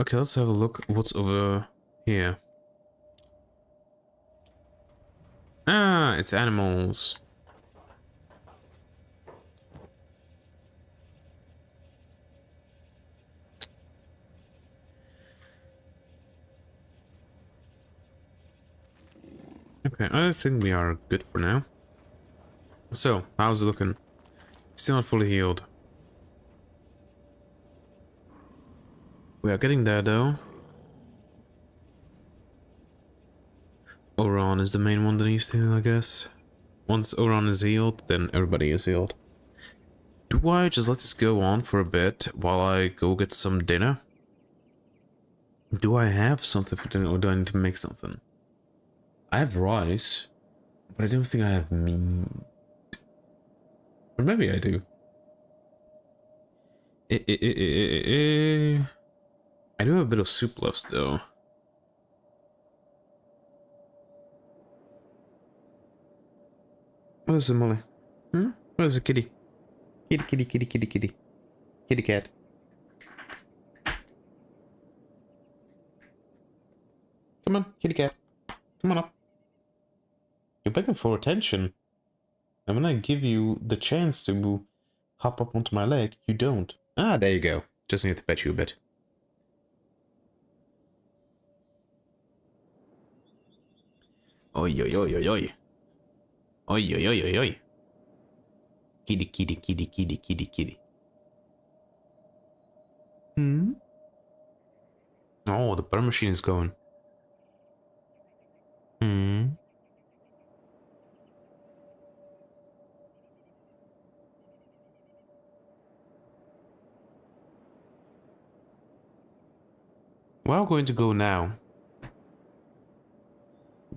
Okay, let's have a look what's over here. Ah, it's animals. Okay, I think we are good for now. So, how's it looking? Still not fully healed. We are getting there though. Oron is the main one that needs to heal, I guess. Once Oron is healed, then everybody is healed. Do I just let this go on for a bit while I go get some dinner? Do I have something for dinner or do I need to make something? I have rice, but I don't think I have meat. Or maybe I do. I do have a bit of soup left though. What is it, Molly? Hmm? What is it, kitty? Kitty, kitty, kitty, kitty, kitty. Kitty cat. Come on, kitty cat. Come on up. You're begging for attention. And when I give you the chance to hop up onto my leg, you don't. Ah, there you go. Just need to pet you a bit. Oi, oi, oi, oi, oi. Oi, oi, oi, oi, oi. Kitty, kitty, kitty, kitty, kitty, kitty. Hmm? Oh, the butter machine is going. Hmm? Where are we going to go now?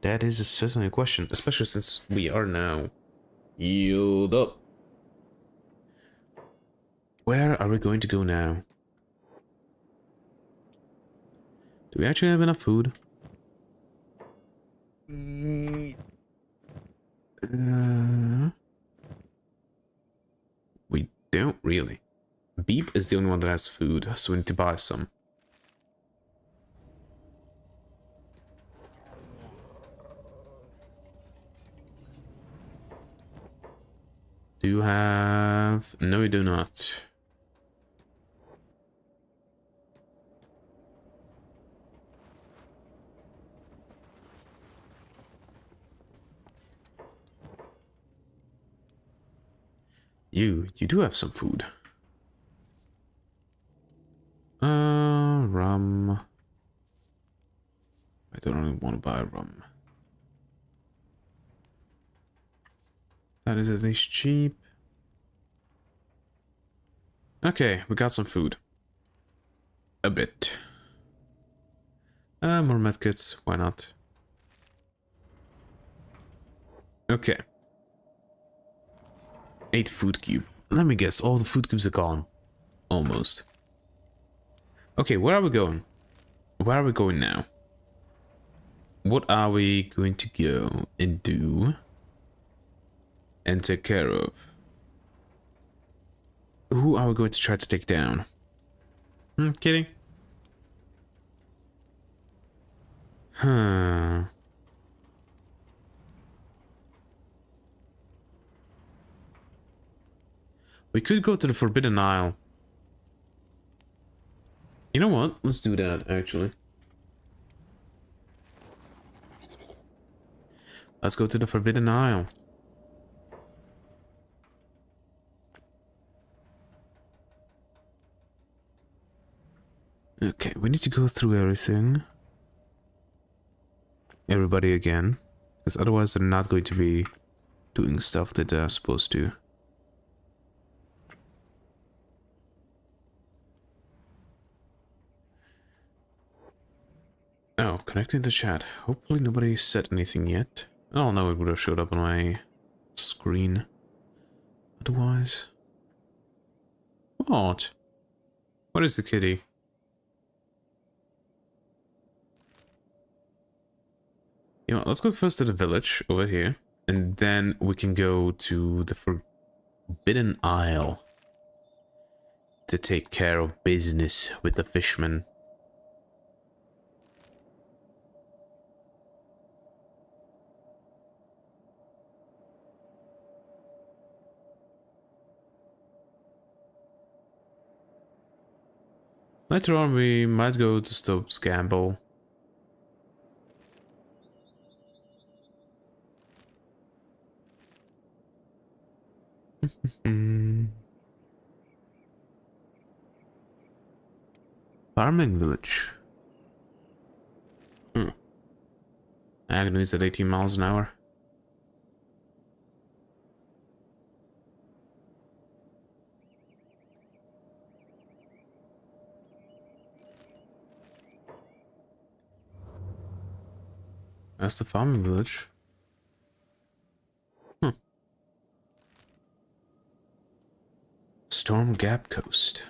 That is certainly a question, especially since we are now healed up. Where are we going to go now? Do we actually have enough food? We don't really. Beep is the only one that has food, so we need to buy some. Do you have... No, you do not. You do have some food. Rum. I don't really want to buy rum. That is at least cheap. Okay, we got some food. A bit. More medkits, why not? Okay. 8 food cube. Let me guess, all the food cubes are gone. Almost. Okay, where are we going? Where are we going now? What are we going to go and do and take care of? Who are we going to try to take down? Kidding? Huh. We could go to the Forbidden Isle. You know what? Let's do that, actually. Let's go to the Forbidden Isle. Okay, we need to go through everything. Everybody again. Because otherwise they're not going to be doing stuff that they're supposed to. Oh, connecting to chat. Hopefully nobody said anything yet. Oh no, it would have showed up on my screen. Otherwise... What? What is the kitty? You know, let's go first to the village over here. And then we can go to the Forbidden Isle. To take care of business with the fishmen. Later on we might go to Stope's Gamble. Farming village. Agnu is at 18 miles an hour. That's the farming village. Storm Gap Coast.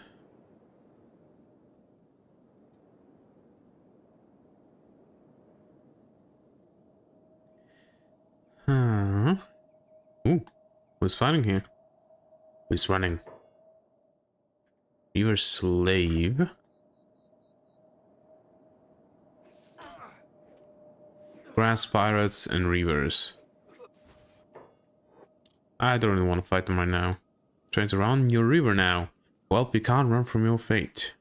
Ooh, who's fighting here? Who's running? Beaver Slave. Grass Pirates and Reavers. I don't really want to fight them right now. Trying to run your river now. Well, you can't run from your fate.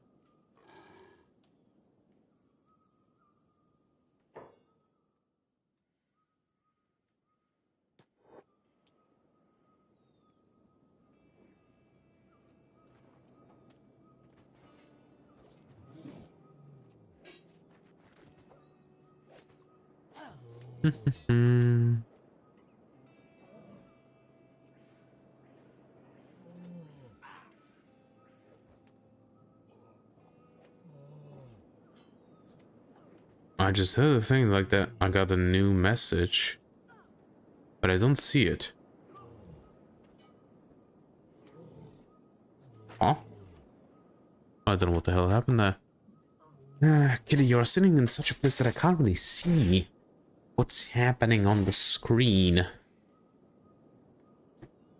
I just heard a thing like that. I got a new message, but I don't see it. Huh? I don't know what the hell happened there. Kitty, you're sitting in such a place that I can't really see what's happening on the screen.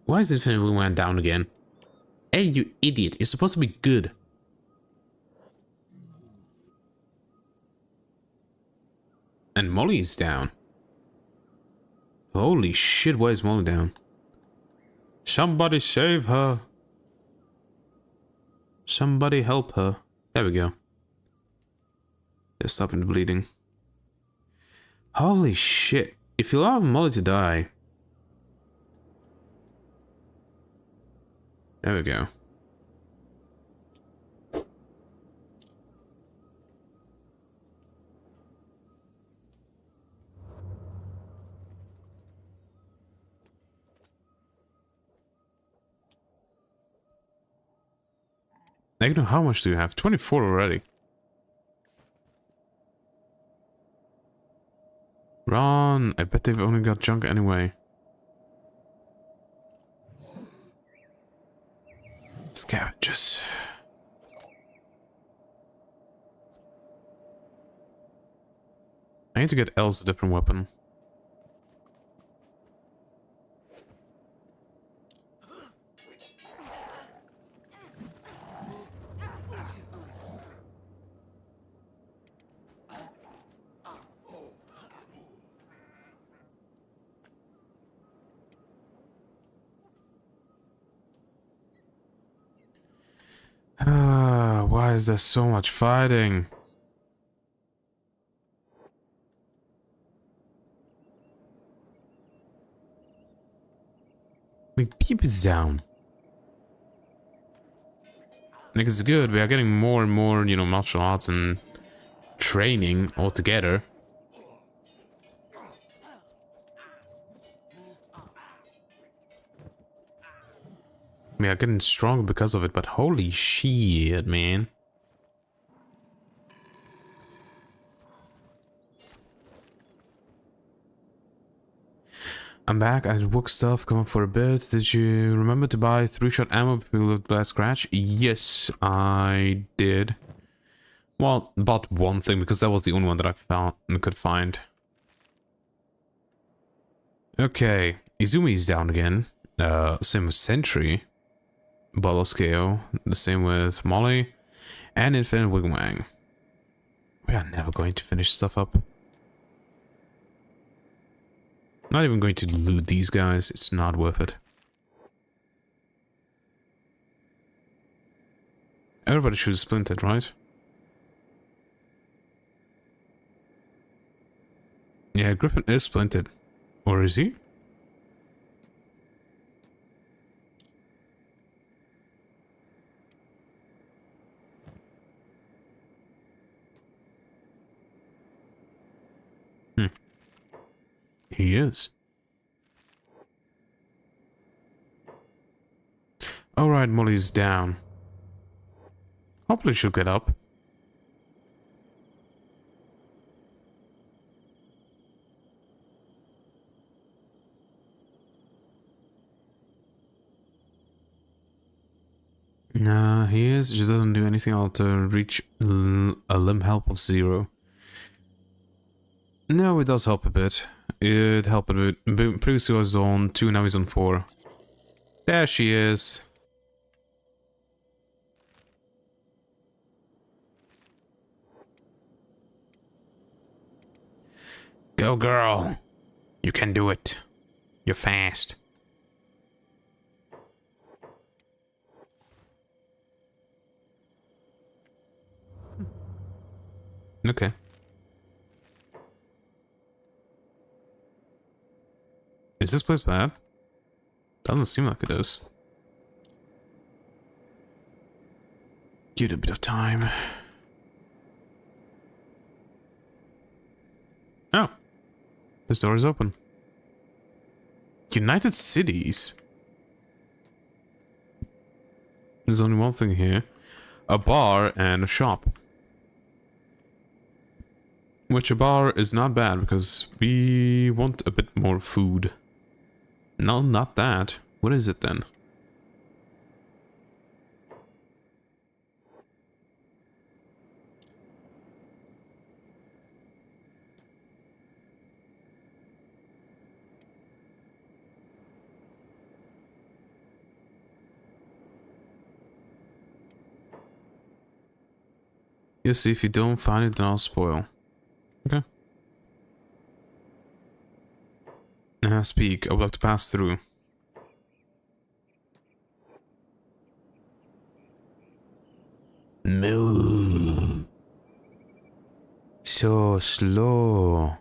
Why is Infinity went down again? Hey, you idiot. You're supposed to be good. And Molly's down. Holy shit, why is Molly down? Somebody save her. Somebody help her. There we go. They're stopping the bleeding. Holy shit. If you allow Molly to die. There we go. Agnu, how much do you have? 24 already. Run! I bet they've only got junk anyway. Scavengers. I need to get Els a different weapon. Why is there so much fighting? Like, keep it down. Like, it's good. We are getting more and more, you know, martial arts and training altogether. We are getting stronger because of it, but holy shit, man. I'm back. I had work stuff come up for a bit. Did you remember to buy 3-shot ammo with Blast Scratch? Yes, I did. Well, bought one thing because that was the only one that I found and could find. Okay, Izumi is down again. Same with Sentry. Bolos KO. The same with Molly. And Infinite Wigwang. We are never going to finish stuff up. Not even going to loot these guys. It's not worth it. Everybody should have splintered, right? Griffin is splinted. Or is he? He is. Alright, Molly's down. Hopefully she'll get up. He is. She doesn't do anything else to reach a limb help of 0. No, it does help a bit. It helped a bit. Previously was on 2, now he's on 4. There she is. Go, girl. You can do it. You're fast. Okay. Is this place bad? Doesn't seem like it is. Give it a bit of time. Oh. This door is open. United Cities. There's only one thing here. A bar and a shop. Which a bar is not bad because we want a bit more food. No, not that. What is it then? You see, if you don't find it, then I'll spoil. Okay. Speak. I would like to pass through. Move. So slow.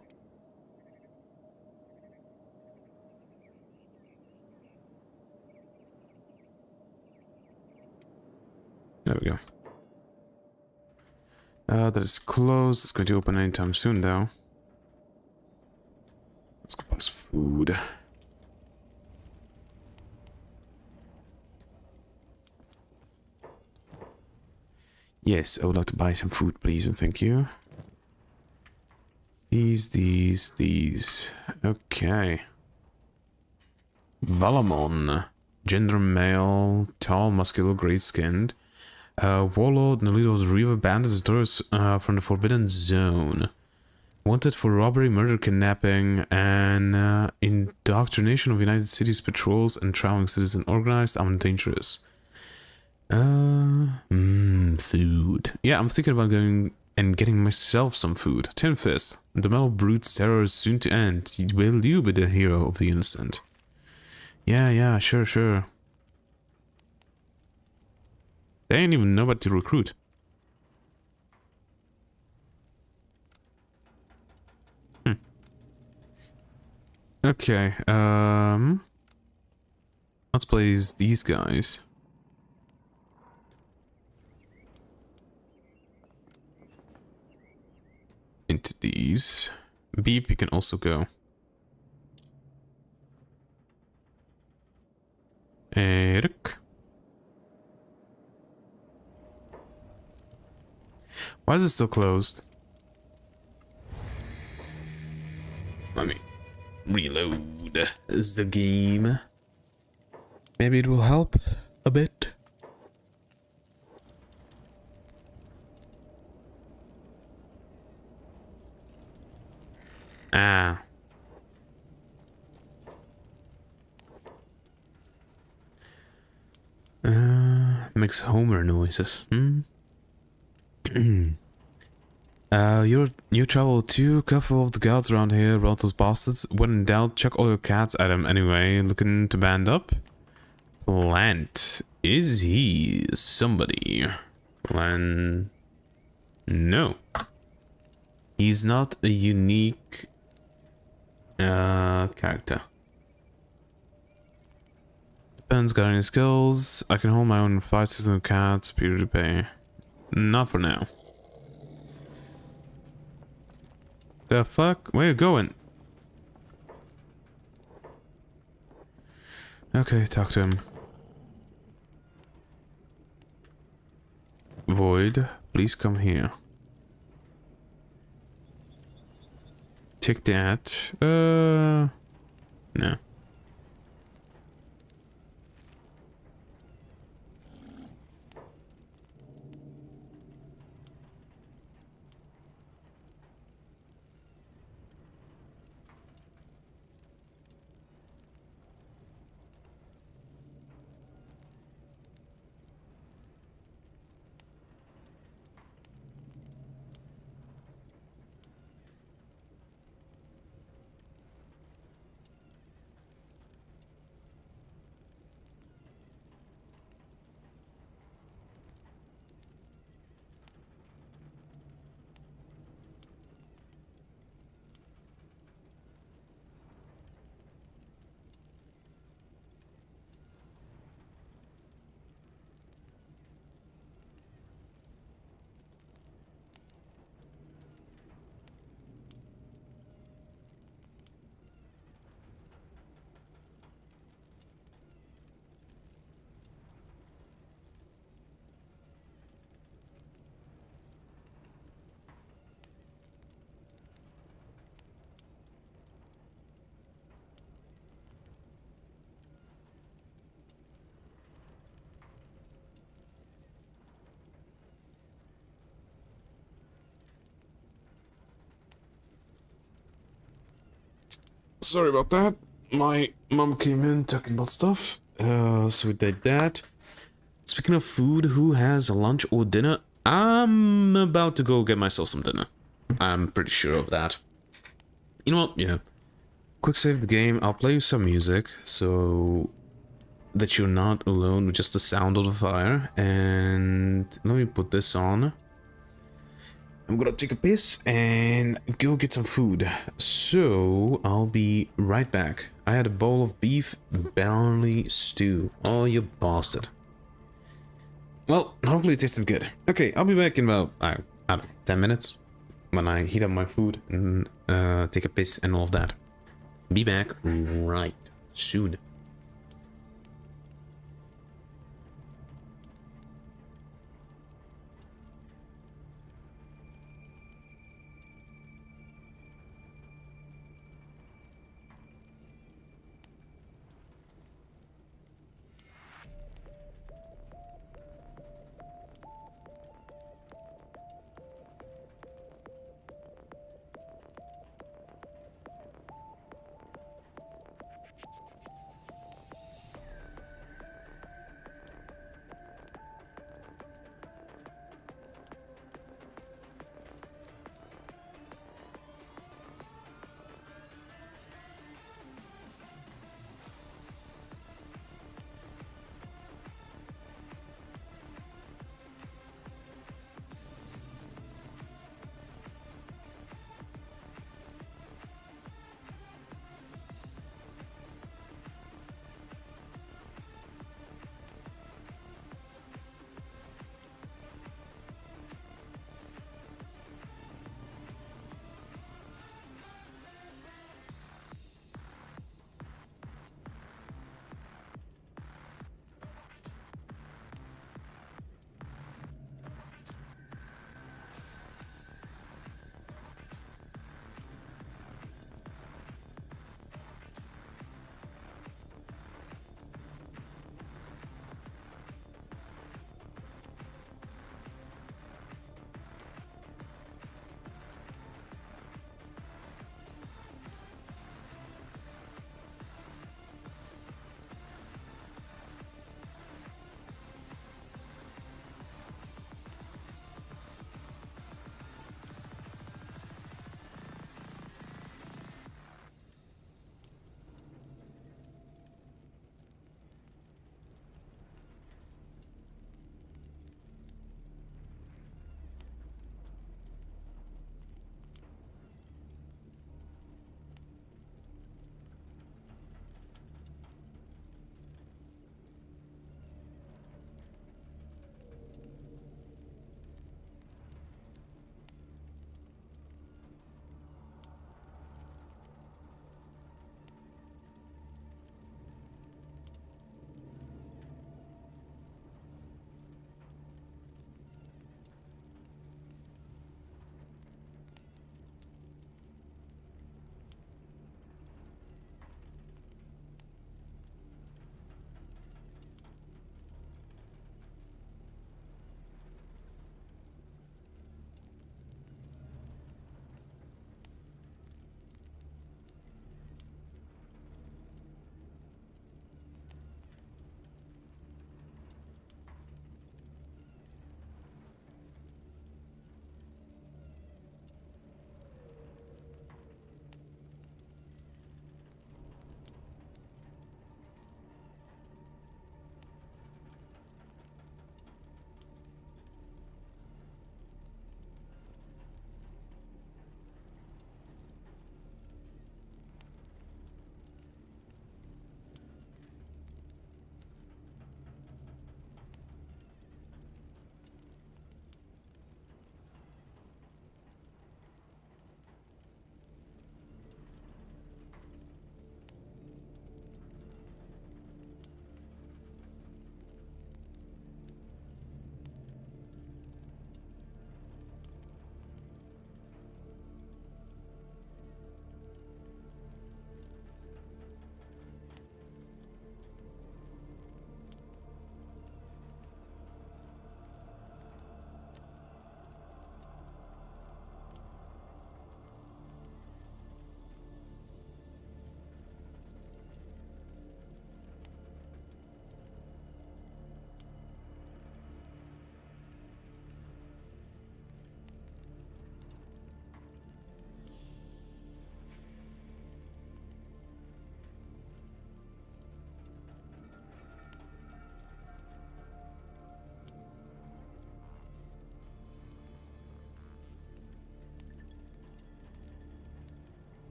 There we go. That is closed. It's going to open anytime soon, though. Let's go buy some food. Yes, I would like to buy some food, please, and thank you. These. Okay. Valamon. Gender male, tall, muscular, gray-skinned. Warlord, Nolito's river bandits, tourists from the Forbidden Zone. Wanted for robbery, murder, kidnapping, and indoctrination of United Cities patrols and traveling citizen. Organized, I'm dangerous. Food. Yeah, I'm thinking about going and getting myself some food. Tin Fist. The Metal Brute's terror is soon to end. Will you be the hero of the innocent? Yeah, sure. They ain't even nobody to recruit. Okay, let's place these guys. Into these. Beep, you can also go. Eric. Why is it still closed? Let me reload the game. Maybe it will help a bit. Makes Homer noises. You travel too. Careful of the guards around here, about those bastards. When in doubt, check all your cats at him anyway. Looking to band up? Plant. Is he somebody? Plant. No. He's not a unique Character. Depends, got any skills? I can hold my own 5 seasonal cats, PewDiePie. Not for now. The fuck? Where you going? Okay, talk to him. Void, please come here. Take that. No. Sorry about that. My mom came in talking about stuff. So we did that. Speaking of food, who has lunch or dinner? I'm about to go get myself some dinner. I'm pretty sure of that. You know what? Yeah. Quick save the game. I'll play you some music so that you're not alone with just the sound of the fire. And let me put this on. I'm gonna take a piss and go get some food. So I'll be right back. I had a bowl of beef barley stew. Oh, you bastard. Well, hopefully it tasted good. Okay, I'll be back in about, I don't know, 10 minutes. When I heat up my food and take a piss and all of that. Be back right soon.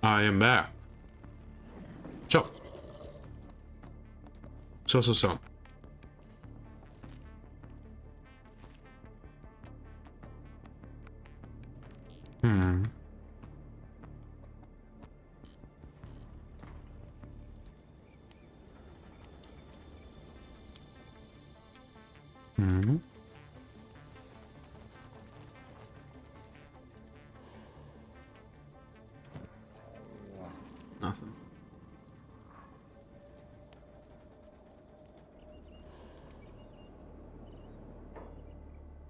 I am back. So. So. Hmm. Hmm. Nothing.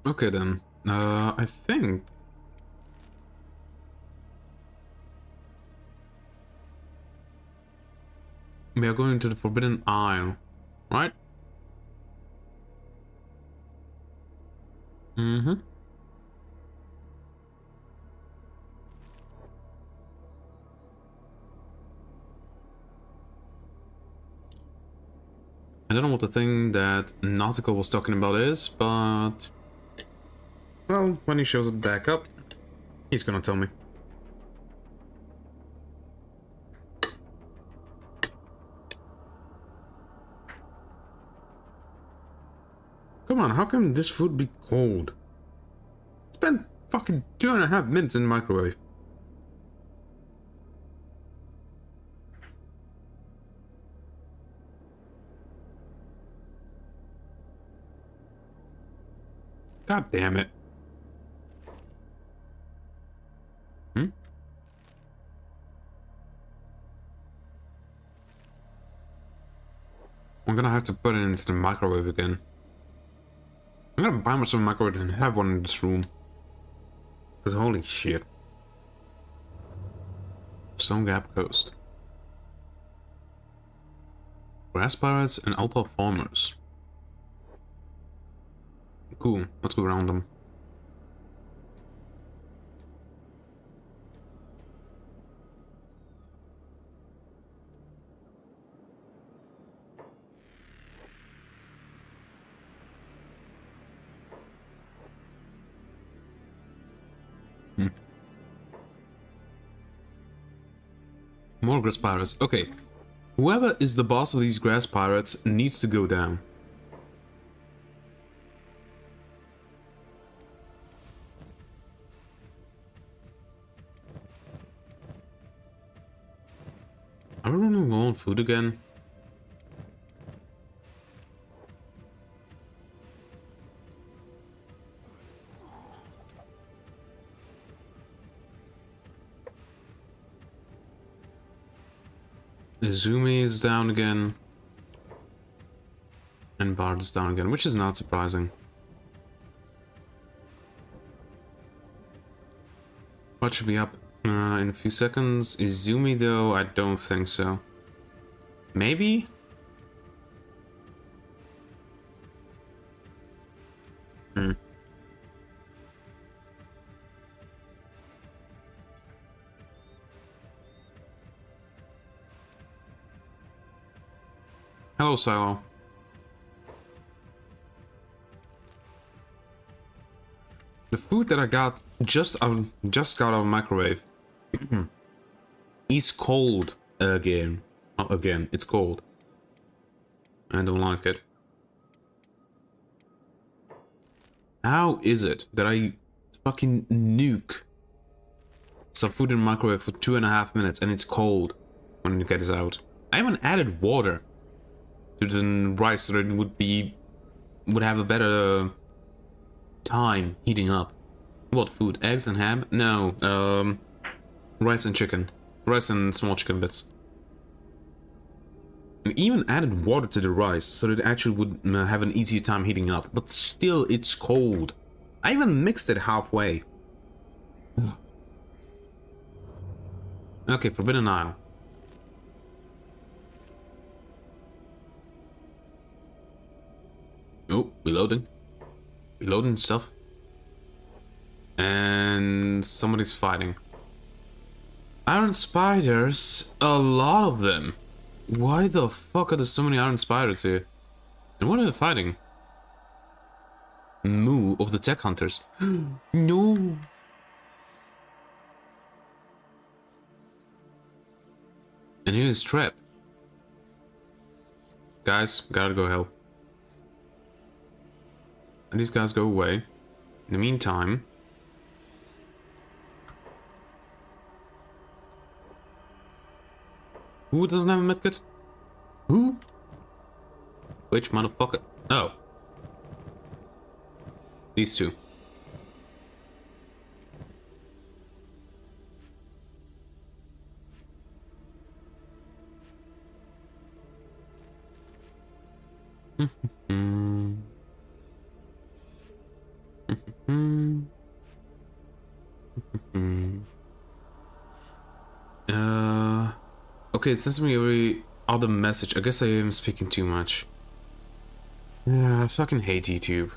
Okay then. I think we are going to the Forbidden Isle, right? Mm-hmm. I don't know what the thing that Nautical was talking about is, but... Well, when he shows it back up, he's gonna tell me. Come on, how can this food be cold? It's been fucking 2.5 minutes in the microwave. God damn it. Hmm? I'm gonna have to put it into the microwave again. I'm gonna buy myself a microwave and have one in this room. Because holy shit. Stone Gap Coast. Grass pirates and outlaw farmers. Cool, let's go around them. More grass pirates. Okay. Whoever is the boss of these grass pirates needs to go down. Are we running low on food again? Izumi is down again. And Bard is down again, which is not surprising. What should be up in a few seconds? Izumi though, I don't think so. Maybe? Hello, Silo. The food that I got just got out of the microwave is cold again. Again, it's cold. I don't like it. How is it that I fucking nuke some food in the microwave for 2.5 minutes and it's cold when it gets out? I even added water to the rice so that it would have a better time heating up. What food? Eggs and ham? No, rice and chicken. Rice and small chicken bits. And even added water to the rice so that it actually would have an easier time heating up. But still, it's cold. I even mixed it halfway. Okay, Forbidden Isle. Oh, reloading. Reloading stuff. And somebody's fighting. Iron spiders? A lot of them. Why the fuck are there so many iron spiders here? And what are they fighting? Moo of the tech hunters. No. And here's Trap. Guys, gotta go help. And these guys go away. In the meantime... Who doesn't have a medkit? Who? Which motherfucker? Oh. These two. Okay, it sends me a very other message. I guess I am speaking too much. Yeah, I fucking hate YouTube.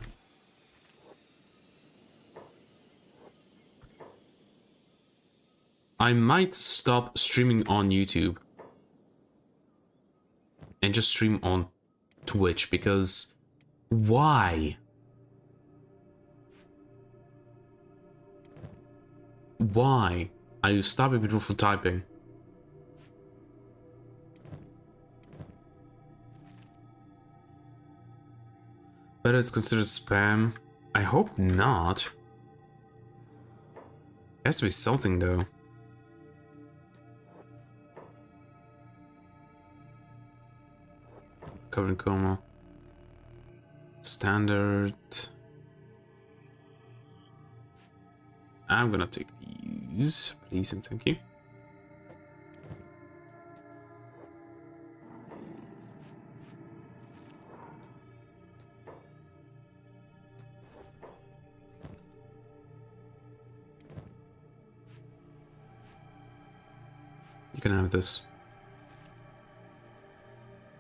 I might stop streaming on YouTube and just stream on Twitch because why? Why are you stopping people from typing? Whether it's considered spam? I hope not. It has to be something though. Covered in coma. Standard. I'm gonna take these, please and thank you. You can have this.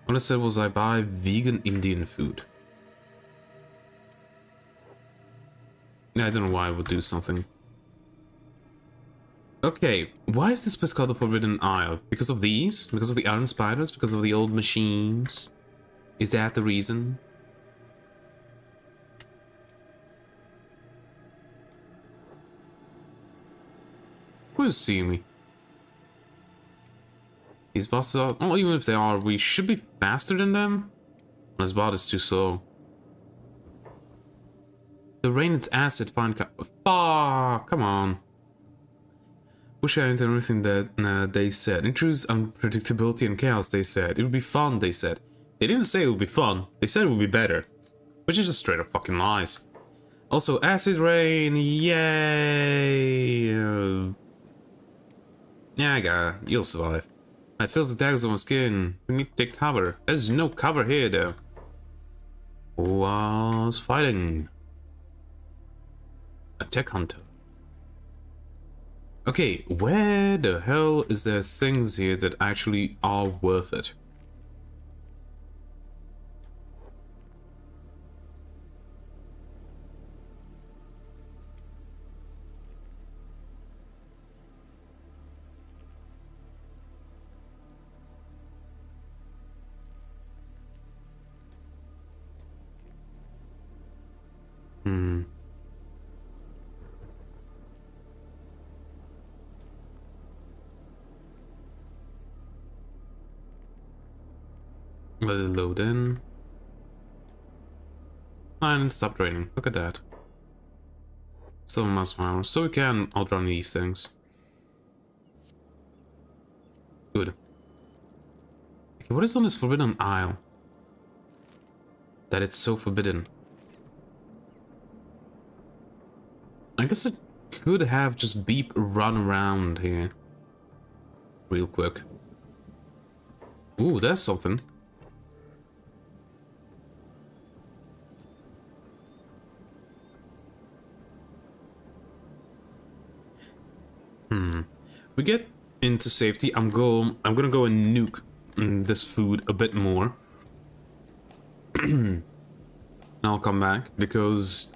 What I said was I buy vegan Indian food. I don't know why I would do something. Okay, why is this place called the Forbidden Isle? Because of these? Because of the iron spiders? Because of the old machines? Is that the reason? Who is seeing me? These bosses are... Oh, even if they are, we should be faster than them? This bot is too slow. The rain is acid, fine... Fuck, come on. Wish I entered everything that they said. Introduce unpredictability and chaos, they said. It would be fun, they said. They didn't say it would be fun. They said it would be better. Which is just straight up fucking lies. Also, acid rain, yay! Yeah, I got it. You'll survive. I feel the daggers on my skin. We need to take cover. There's no cover here, though. Was fighting. A tech hunter. Okay, where the hell is there things here that actually are worth it? Let it load in. And stop draining. Look at that. So much power. So we can outrun these things. Good. Okay, what is on this Forbidden Isle? That it's so forbidden. I guess it could have just beep run around here. Real quick. Ooh, there's something. We get into safety. I'm gonna go and nuke this food a bit more. And I'll come back because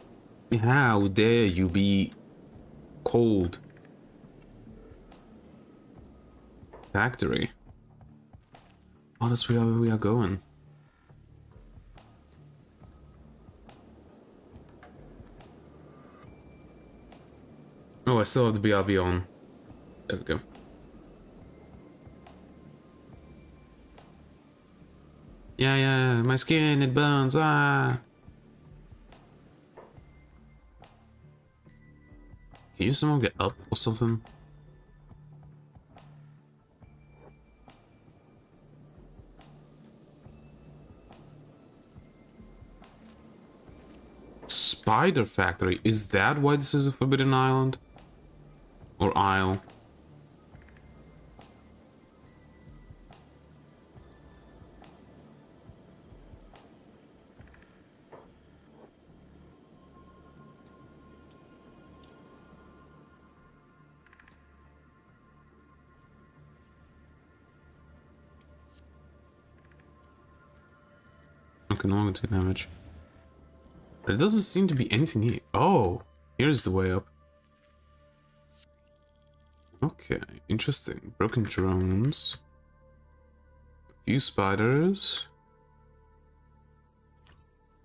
how dare you be cold. Factory. Oh, that's where we are going. Oh, I still have the BRB on. There we go. Yeah, my skin, it burns, ah! Can you somehow get up or something? Spider Factory, is that why this is a forbidden island? Or isle? Okay, no one can take damage. But it doesn't seem to be anything here. Oh, here's the way up. Okay, interesting. Broken drones. A few spiders.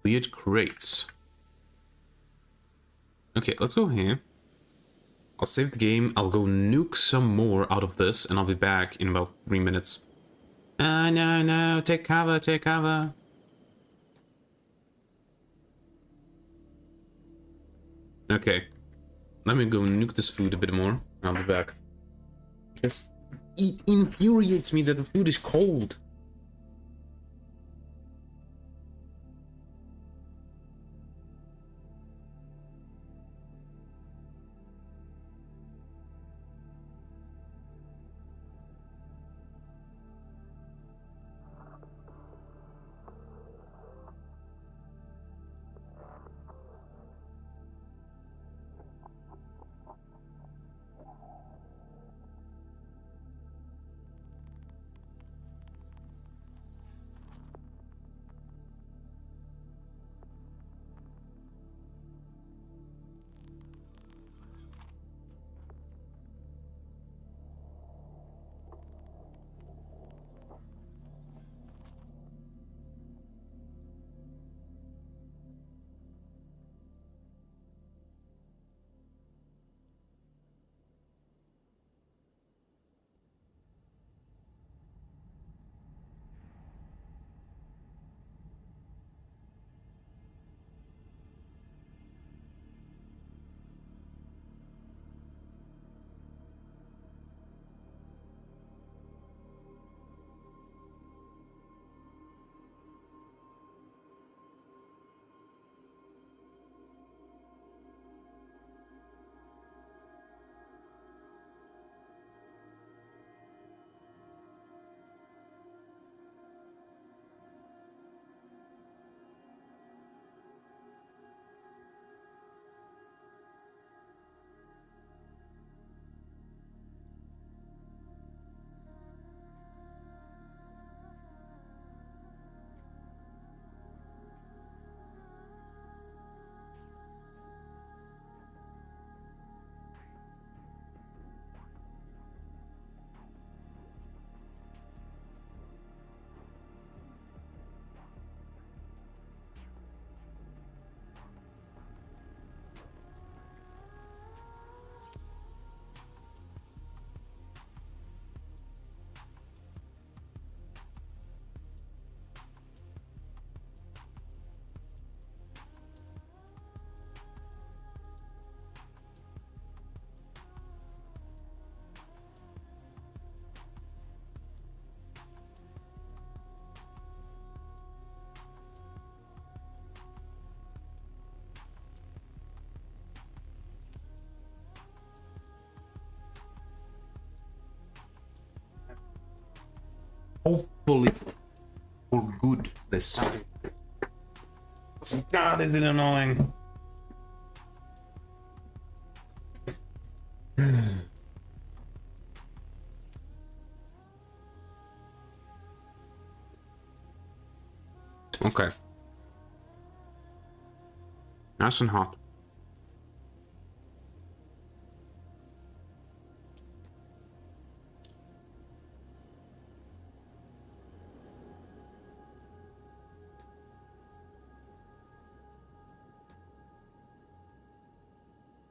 Weird crates. Okay, let's go here. I'll save the game. I'll go nuke some more out of this, and I'll be back in about 3 minutes. No, take cover, take cover. Okay, let me go nuke this food a bit more. I'll be back. Because it infuriates me that the food is cold. Hopefully for good this time. God, is it annoying. Okay. Nice and hot.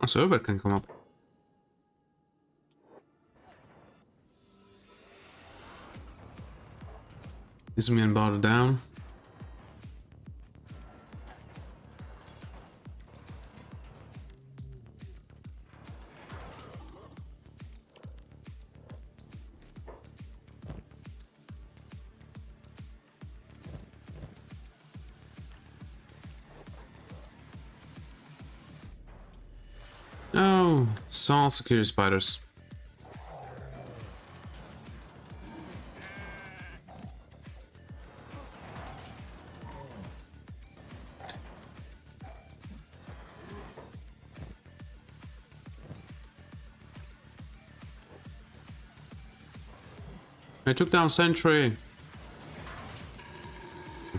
A server can come up. Is me and bar down. Oh, Soul security spiders. I took down Sentry.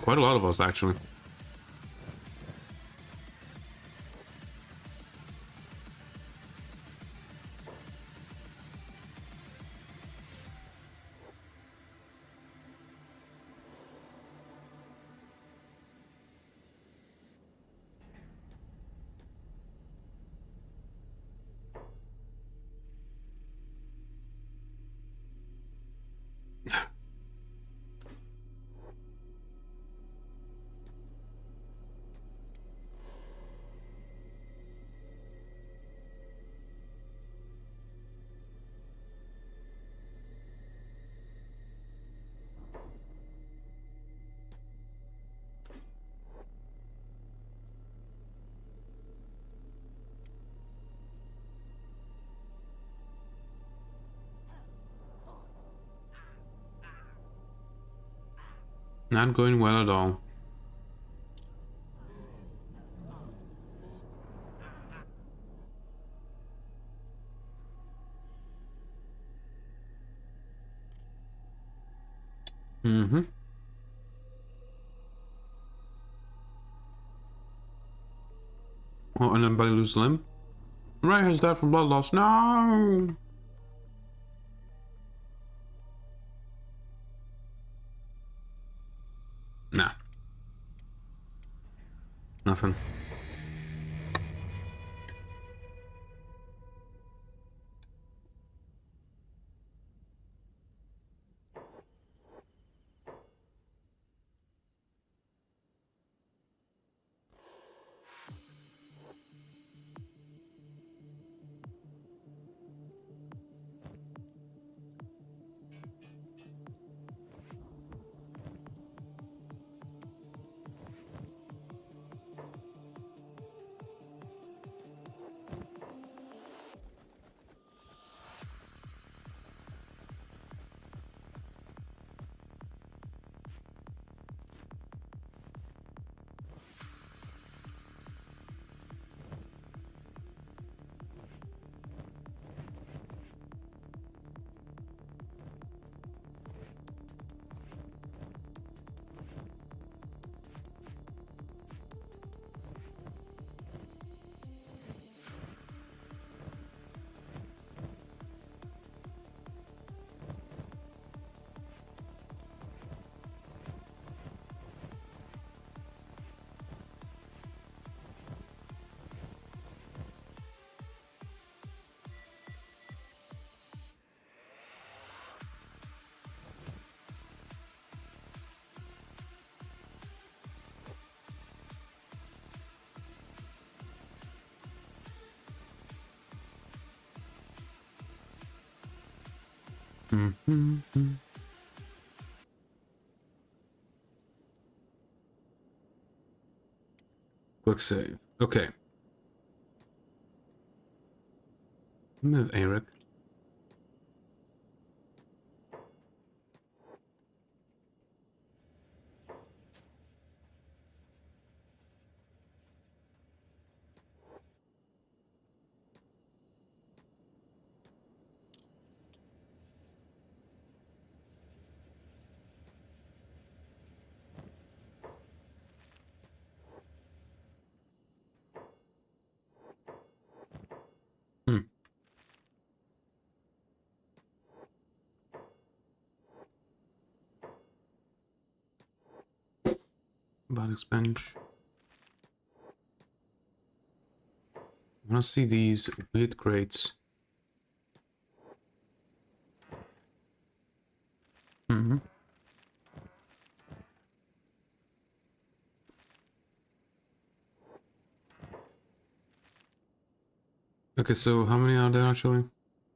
Quite a lot of us, actually. Not going well at all. Mm-hmm. Oh, and anybody lose limb? Ray has died from blood loss. No! Nah. Nothing. Mm-hmm. Quick save. Okay. Move Eric. Hmm. Body's bench. I want to see these weird crates. Mm-hmm. Okay, so how many are there actually?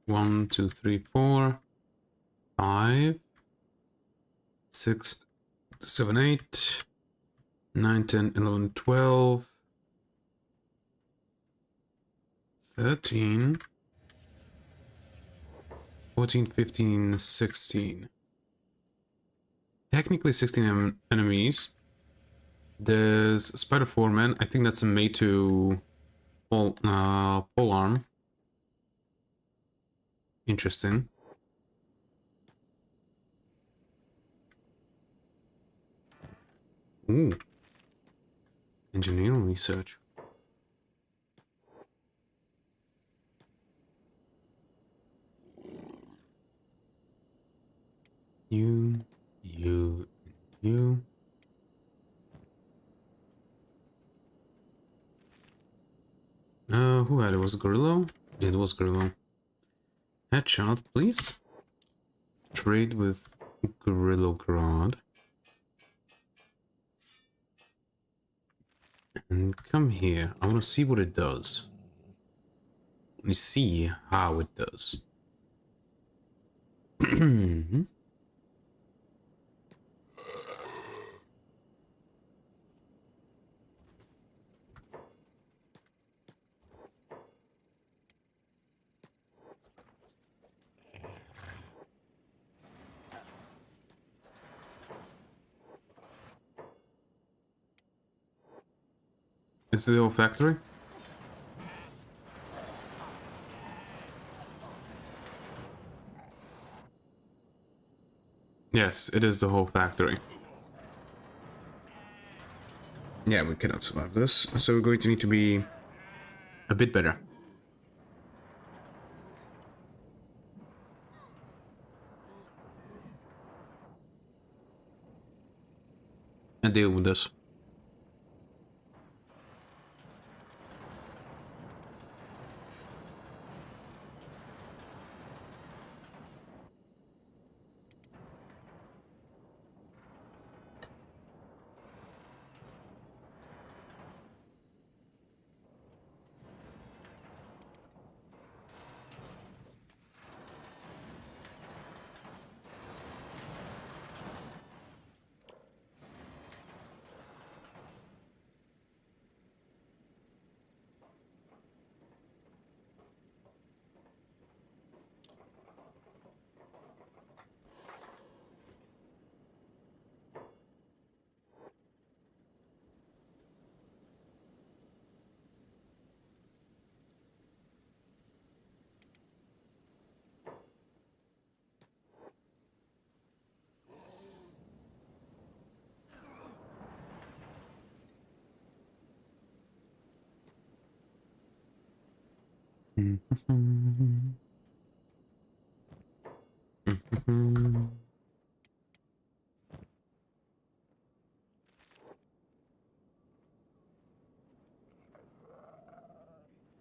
1, 2, 3, 4, 5, 6, 7, 8, 9, 10, 11, 12, 13, 14, 15, 16. Technically 16 enemies. There's Spider Foreman. I think that's a mate to pole arm. Interesting. Ooh. Engineering research. You. Who had it? Was it Gorillo? Yeah, it was Gorillo. Headshot, please. Trade with Gorillo Grad. And come here. I want to see what it does. Let me see how it does. Is it the old factory? Yes, it is the whole factory. Yeah, we cannot survive this, so we're going to need to be a bit better. And deal with this.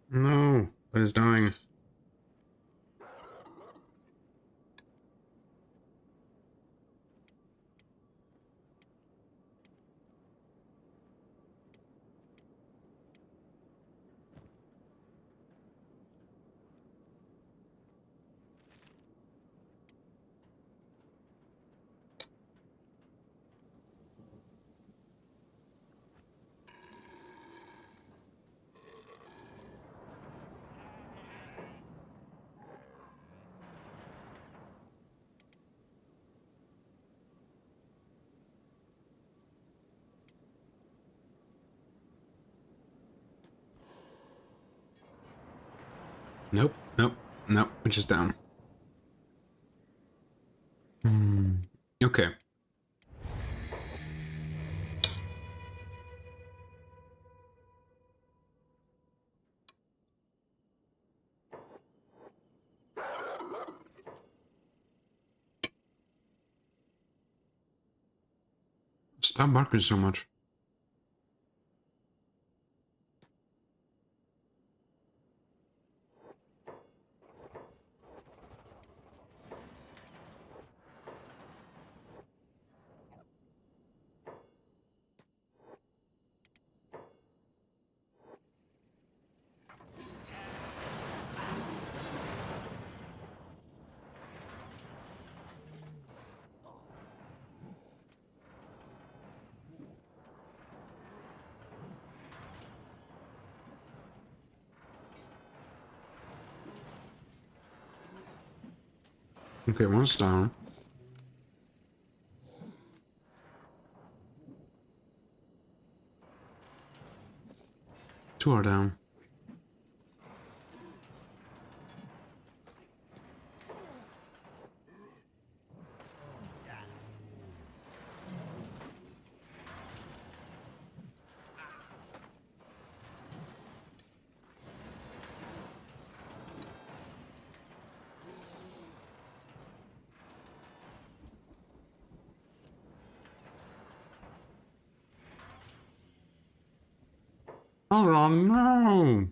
No, but it's dying. Nope, we're just down. Okay. Stop barking so much. Okay, one's down. Two are down. Oh no!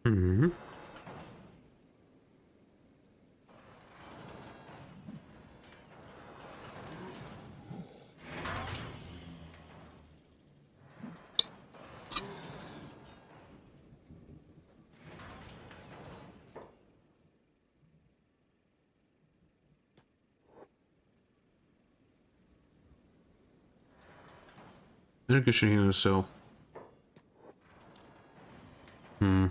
Hmm. I think I should heal herself. Hmm.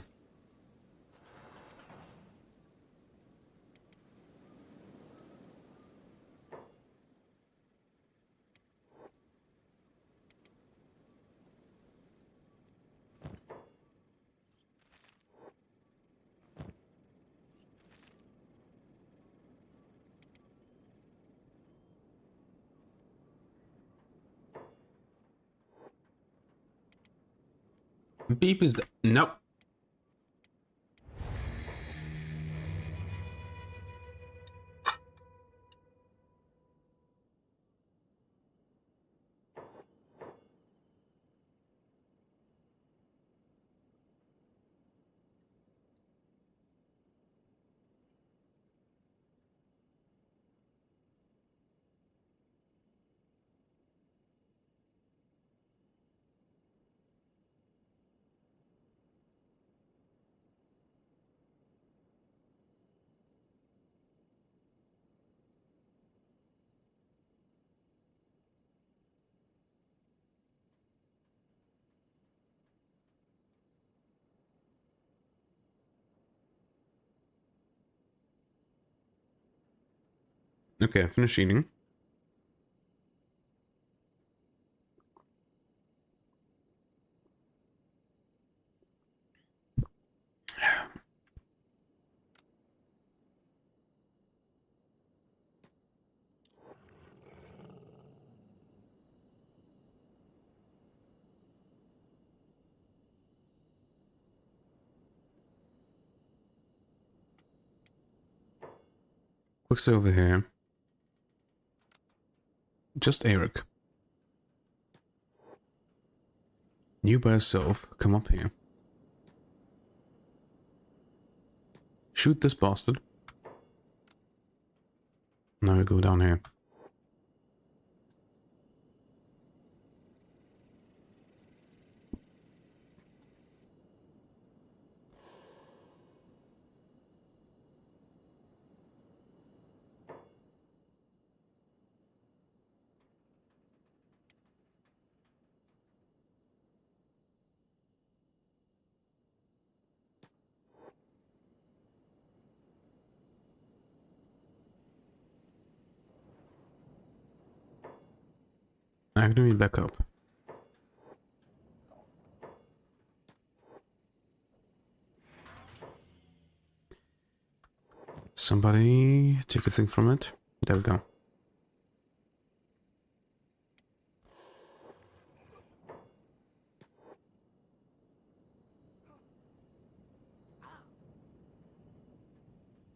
Beep is nope. Okay, finish eating. What's over here? Just Eric. You by yourself. Come up here. Shoot this bastard. Now we go down here. Agnu, back up. Somebody take a thing from it. There we go.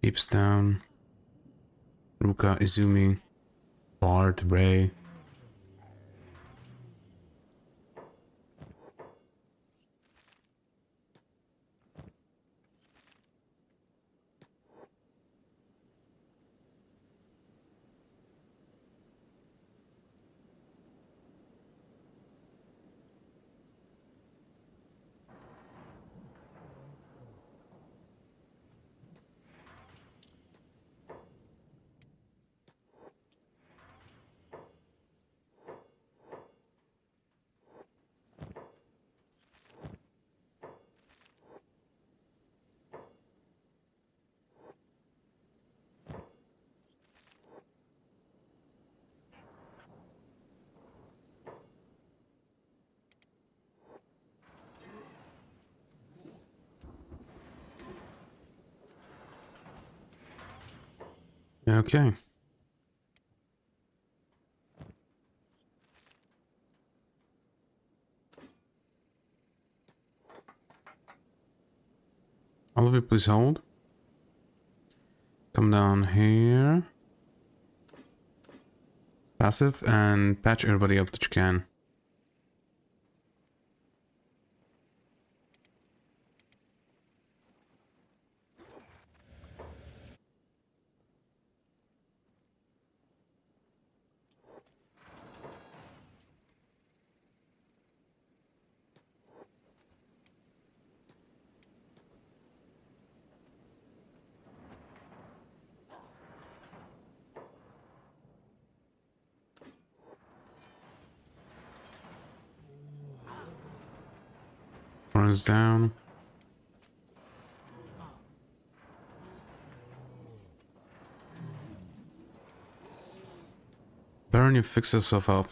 Deeps down. Ruka, Izumi, Bart, Ray. Okay. All of you please hold. Come down here. Passive and patch everybody up that you can. Runs down. Burn, you fix yourself up.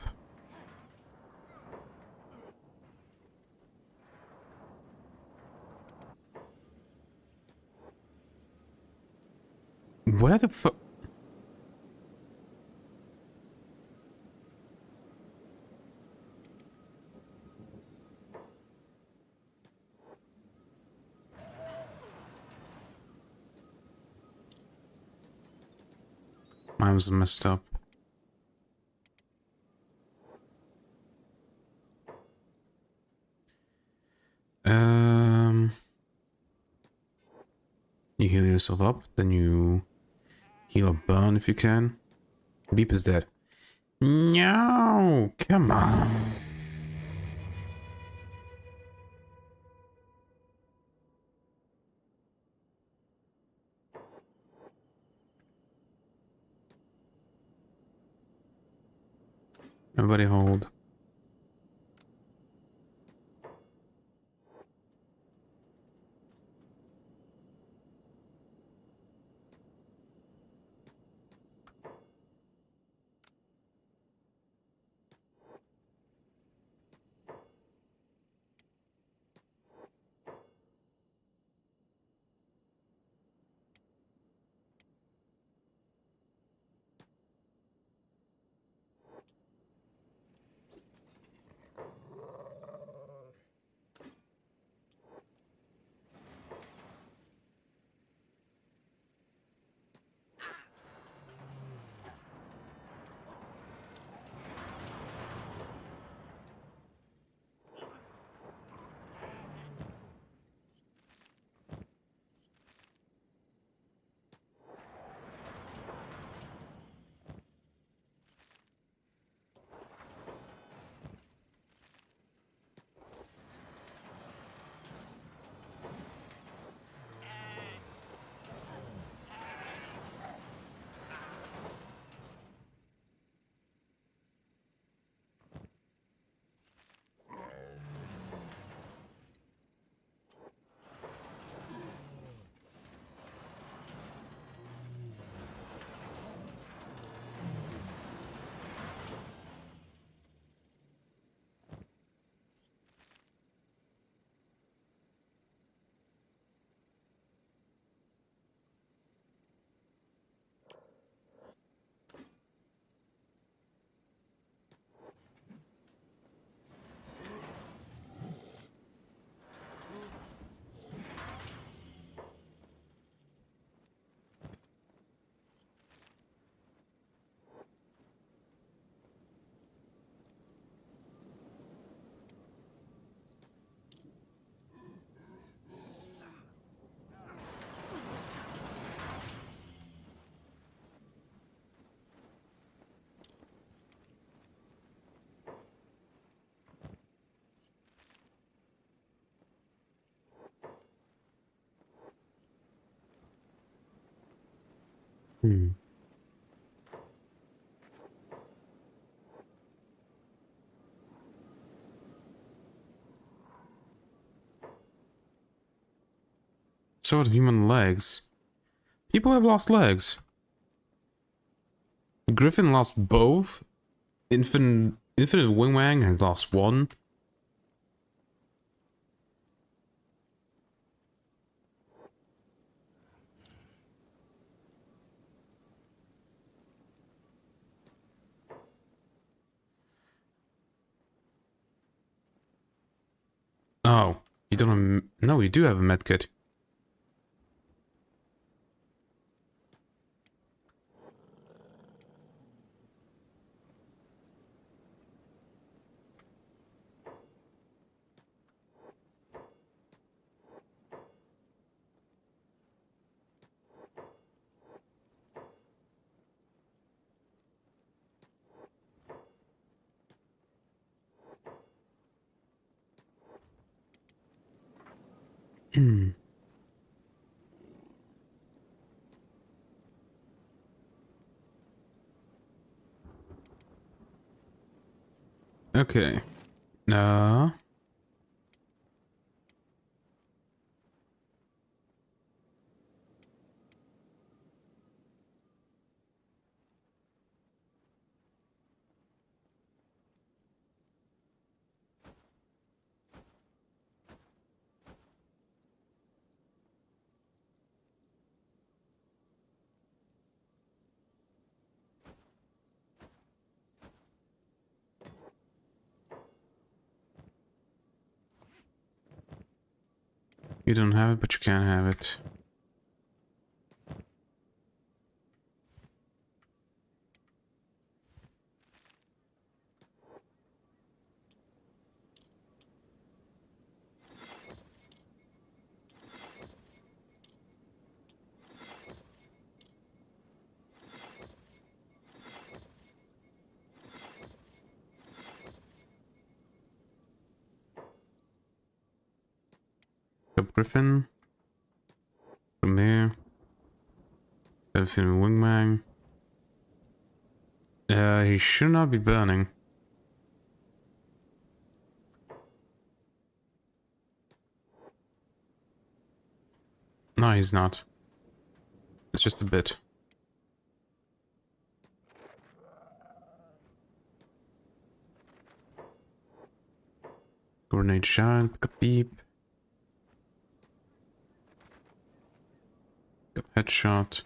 Where the fuck? Mine was messed up. You heal yourself up, then you heal up burn if you can. Beep is dead. No, come on. Everybody hold. Hmm. So do human legs. People have lost legs. Griffin lost both. Infinite Wingwang has lost one. Oh, you don't have... No, you do have a medkit. Hmm. Okay. Uh... You don't have it, but you can have it. Up Griffin. From here. Infinite Wingman. He should not be burning. No, he's not. It's just a bit. Grenade shot, pick up beep. Pick up headshot.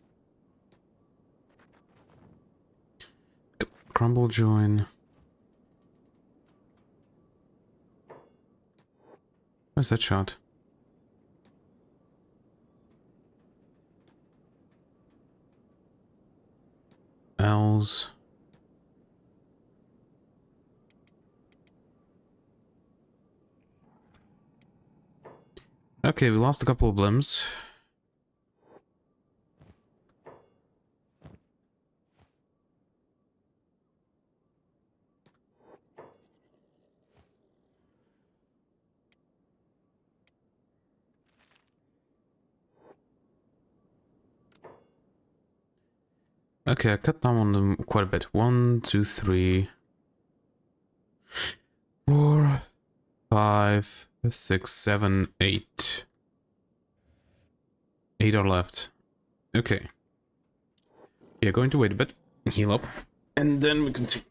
Pick up crumble join. Where's that shot? L's. Okay, we lost a couple of limbs. Okay, I cut down on them quite a bit. 1, 2, 3, 4, 5, 6, 7, 8. 8 are left. Okay. Yeah, going to wait a bit. Heal up. And then we continue.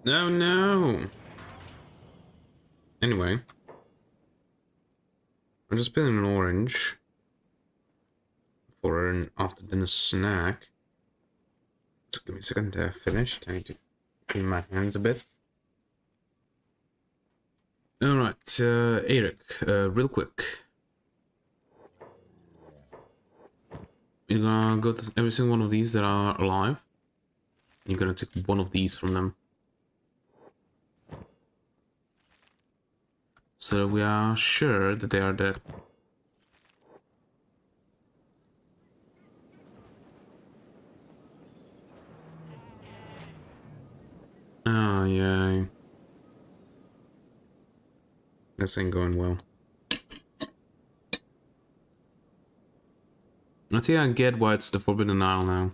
No, no. Anyway. I'm just peeling an orange for an after dinner snack. Just give me a second to finish. I need to clean my hands a bit. Alright, Eric, real quick. You're gonna go to every single one of these that are alive. You're gonna take one of these from them. So we are sure that they are dead. Oh, yeah. This ain't going well. I think I get why it's the Forbidden Isle now.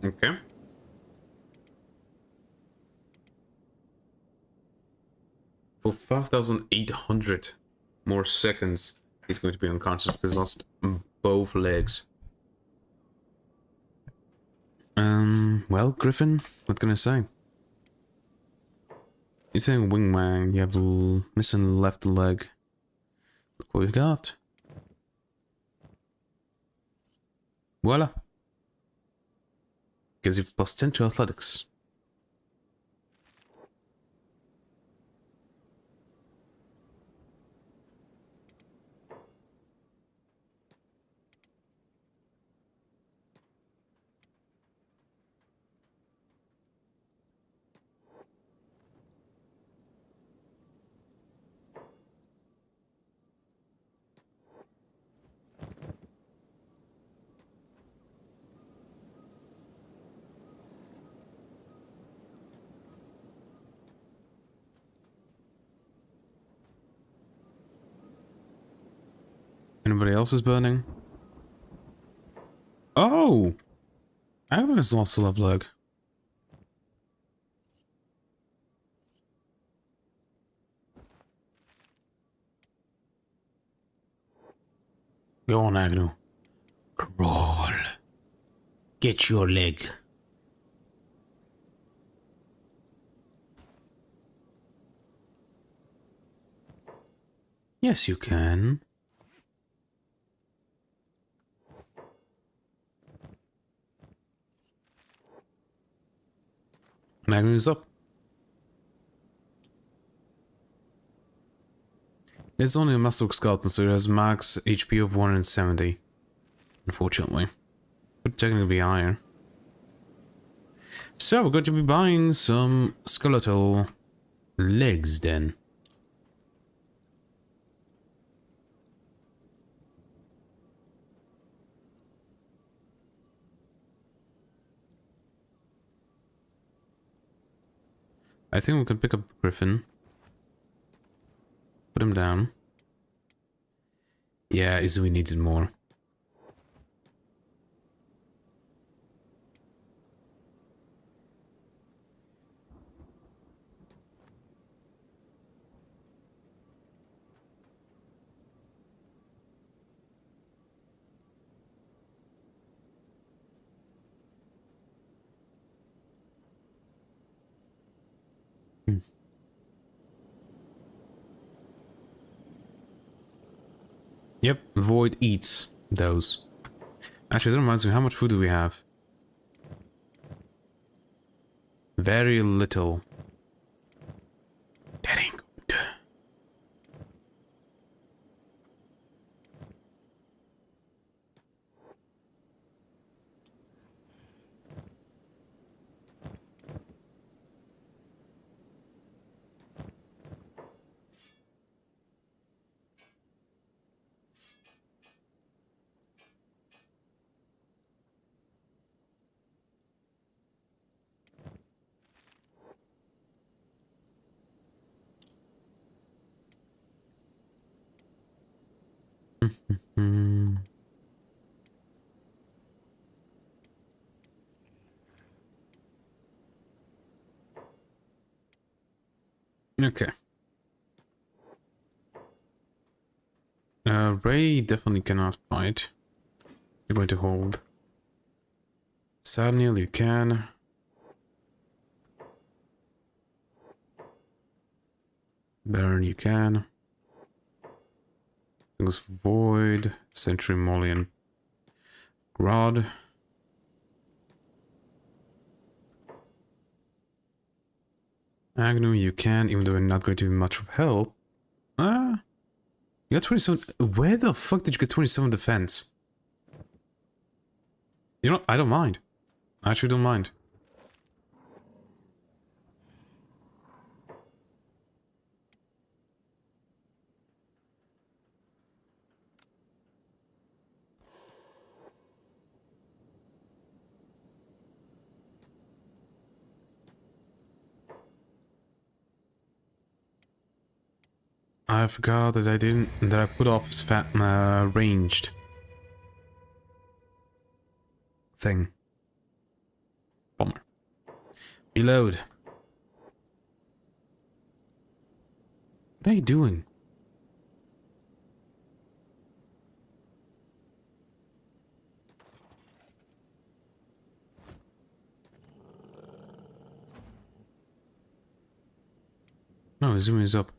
Okay. For 5,800 more seconds, he's going to be unconscious because he lost both legs. Well, Griffin, what can I say? You're saying wingman, you have the missing left leg. Look what we got. Voila. Gives you plus 10 to athletics. Anybody else is burning? Oh! Agnu's lost a left leg. Go on, Agnu. Crawl. Get your leg. Yes, you can. Agnu's up. It's only a muscle skeleton, so it has max HP of 170. Unfortunately. Could technically be higher. So, we're going to be buying some skeletal legs then. I think we can pick up Griffin. Put him down. Yeah, Izumi needs it more. Yep, Void eats those. Actually, that reminds me, how much food do we have? Very little. Okay. Ray definitely cannot fight. You're going to hold. Sadnil, you can. Baron, you can. Things Void, Sentry, Molly, and Grod. Agnu, you can, even though we're not going to be much of help. Ah, you got 27. Where the fuck did you get 27 defense? You know, I don't mind. I actually don't mind. I forgot that I put off his ranged thing. Bummer. Reload. What are you doing? No, zoom is up.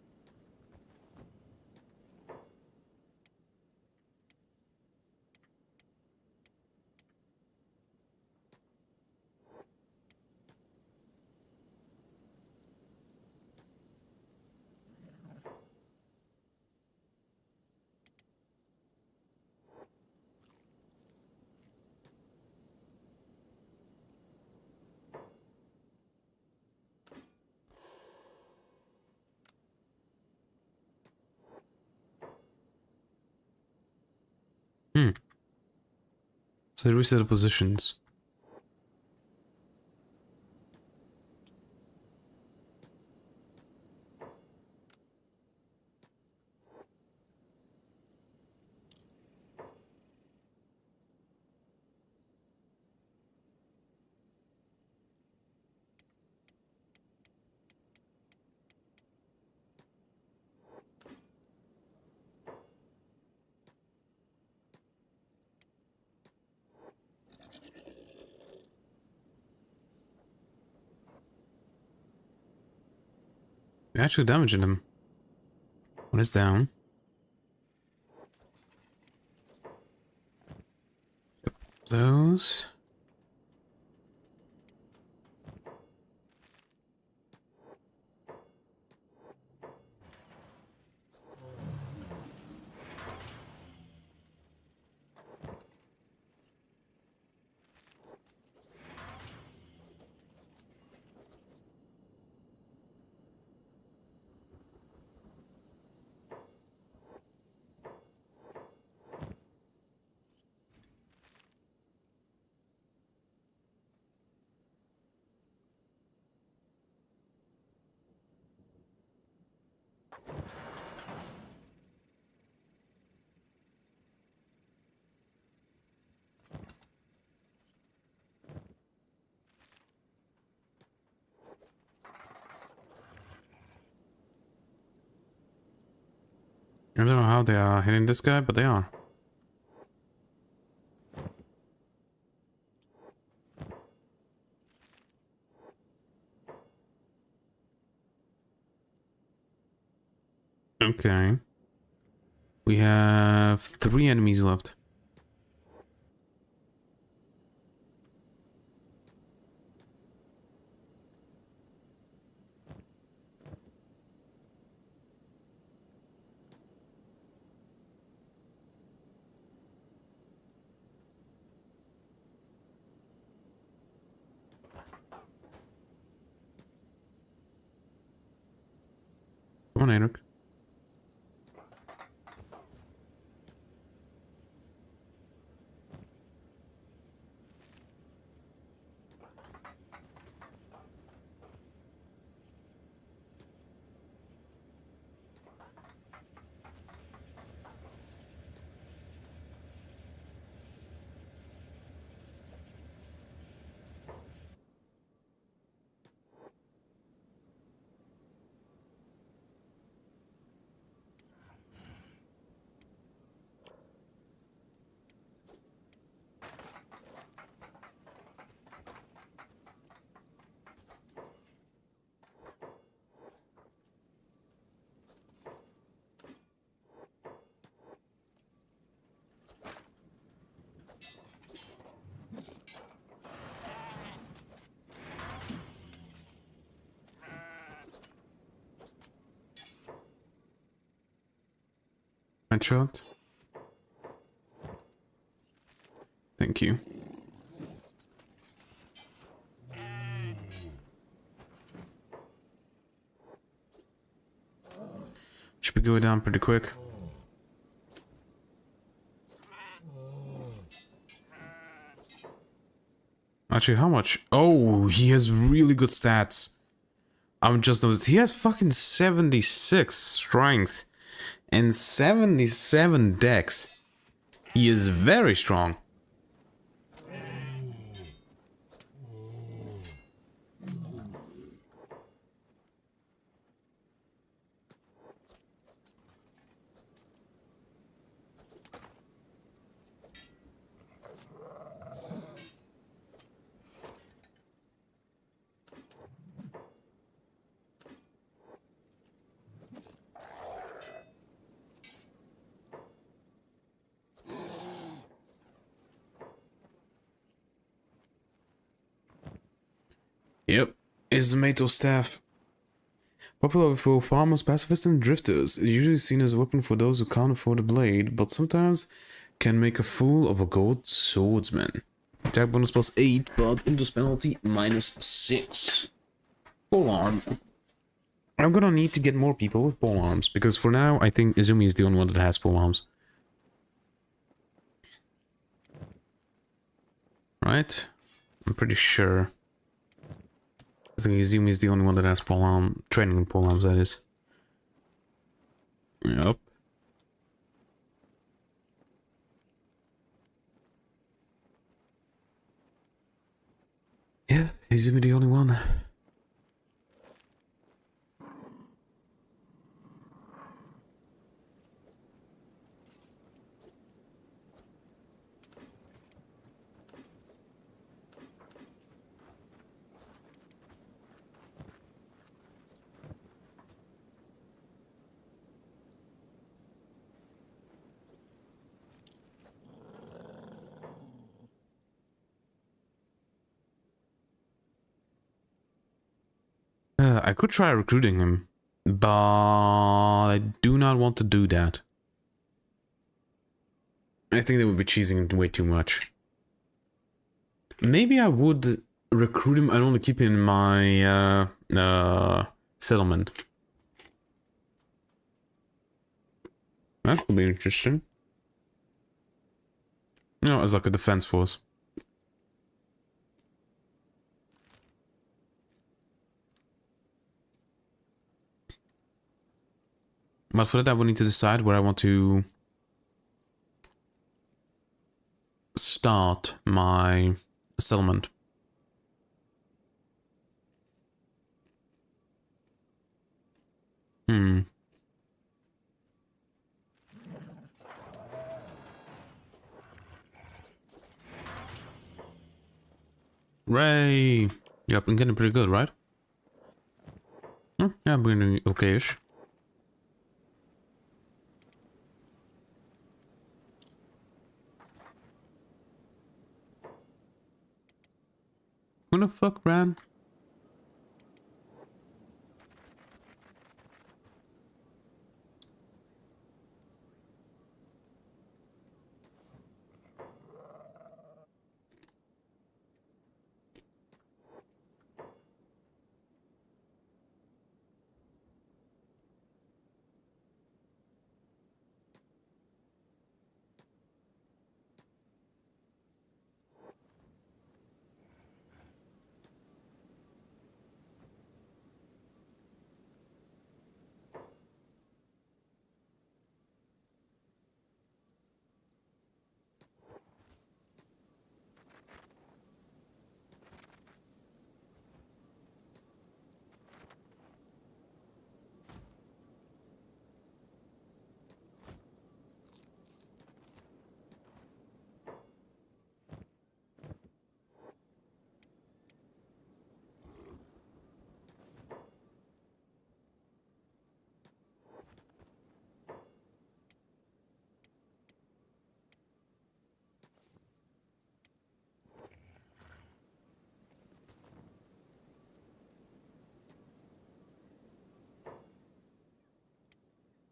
So I reset the positions. You're actually damaging him. One is down. Yep. Those. I don't know how they are hitting this guy, but they are. Okay. We have 3 enemies left. Come on, Eric. Headshot. Thank you. Should be going down pretty quick. Actually, how much? Oh, he has really good stats. I'm just noticed. He has fucking 76 strength and 77 dex. He is very strong. Yep, is the mate of staff. Popular for farmers, pacifists, and drifters. It's usually seen as a weapon for those who can't afford a blade, but sometimes can make a fool of a gold swordsman. Attack bonus +8, but induce penalty -6. Polearm. I'm gonna need to get more people with polearms, because for now, I think Izumi is the only one that has polearms. Right? I'm pretty sure. I think Izumi is the only one that has polearm, training in polearms, that is. Yep. Yeah, Izumi the only one. I could try recruiting him, but I do not want to do that. I think they would be cheesing way too much. Maybe I would recruit him and only keep him in my settlement. That could be interesting. You know, as like a defense force. But for that, I will need to decide where I want to start my settlement. Ray! Yep, I'm getting pretty good, right? Yeah, I'm doing okay-ish. Who the fuck ran?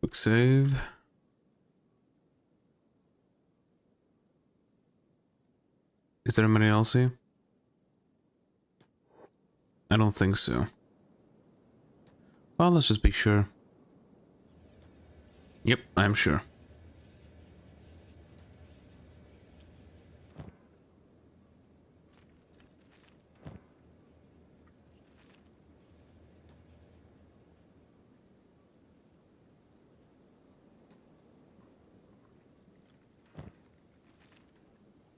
Quick save. Is there anybody else here? I don't think so. Well, let's just be sure. Yep, I'm sure.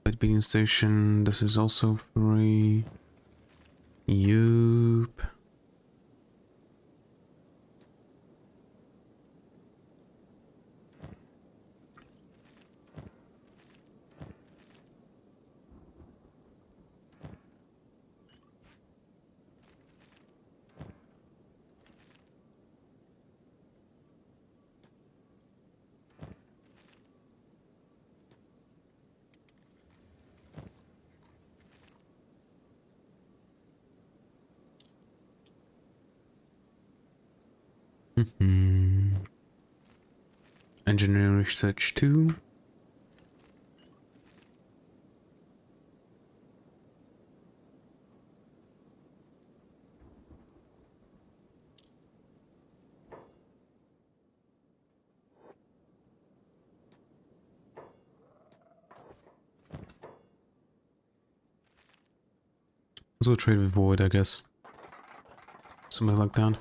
Light beacon station, this is also free. Yup. Engineering research 2. Let's go trade with Void, I guess. Something like that.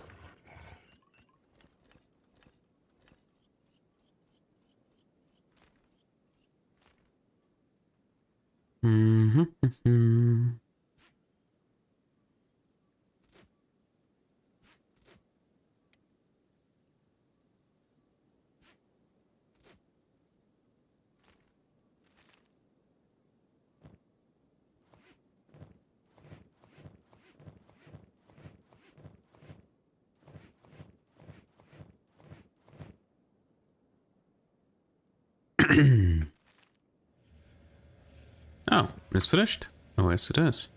Oh, it's finished? Oh, yes it is.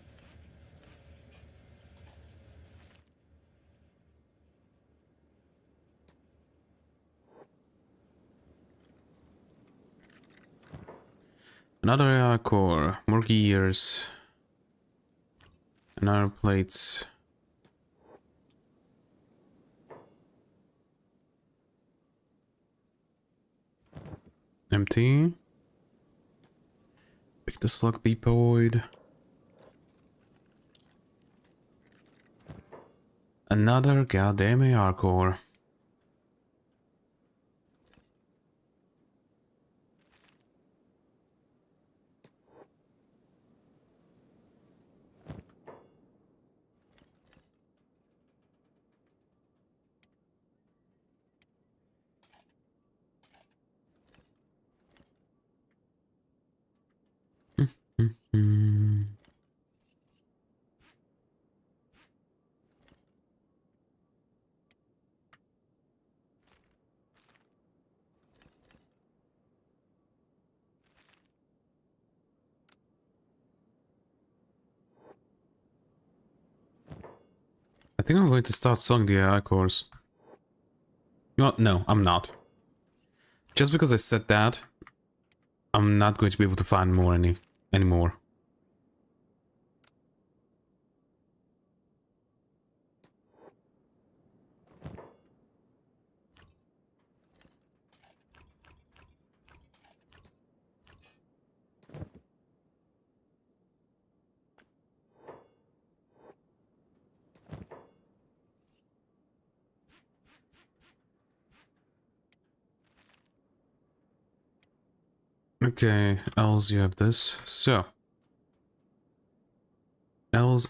Another AI core, more gears, another plates. Empty. Pick the slug beepoid. Another goddamn AR core. I think I'm going to start selling the AI cores. You know what? No, I'm not. Just because I said that, I'm not going to be able to find more anymore. Okay, Els, you have this. So. Els.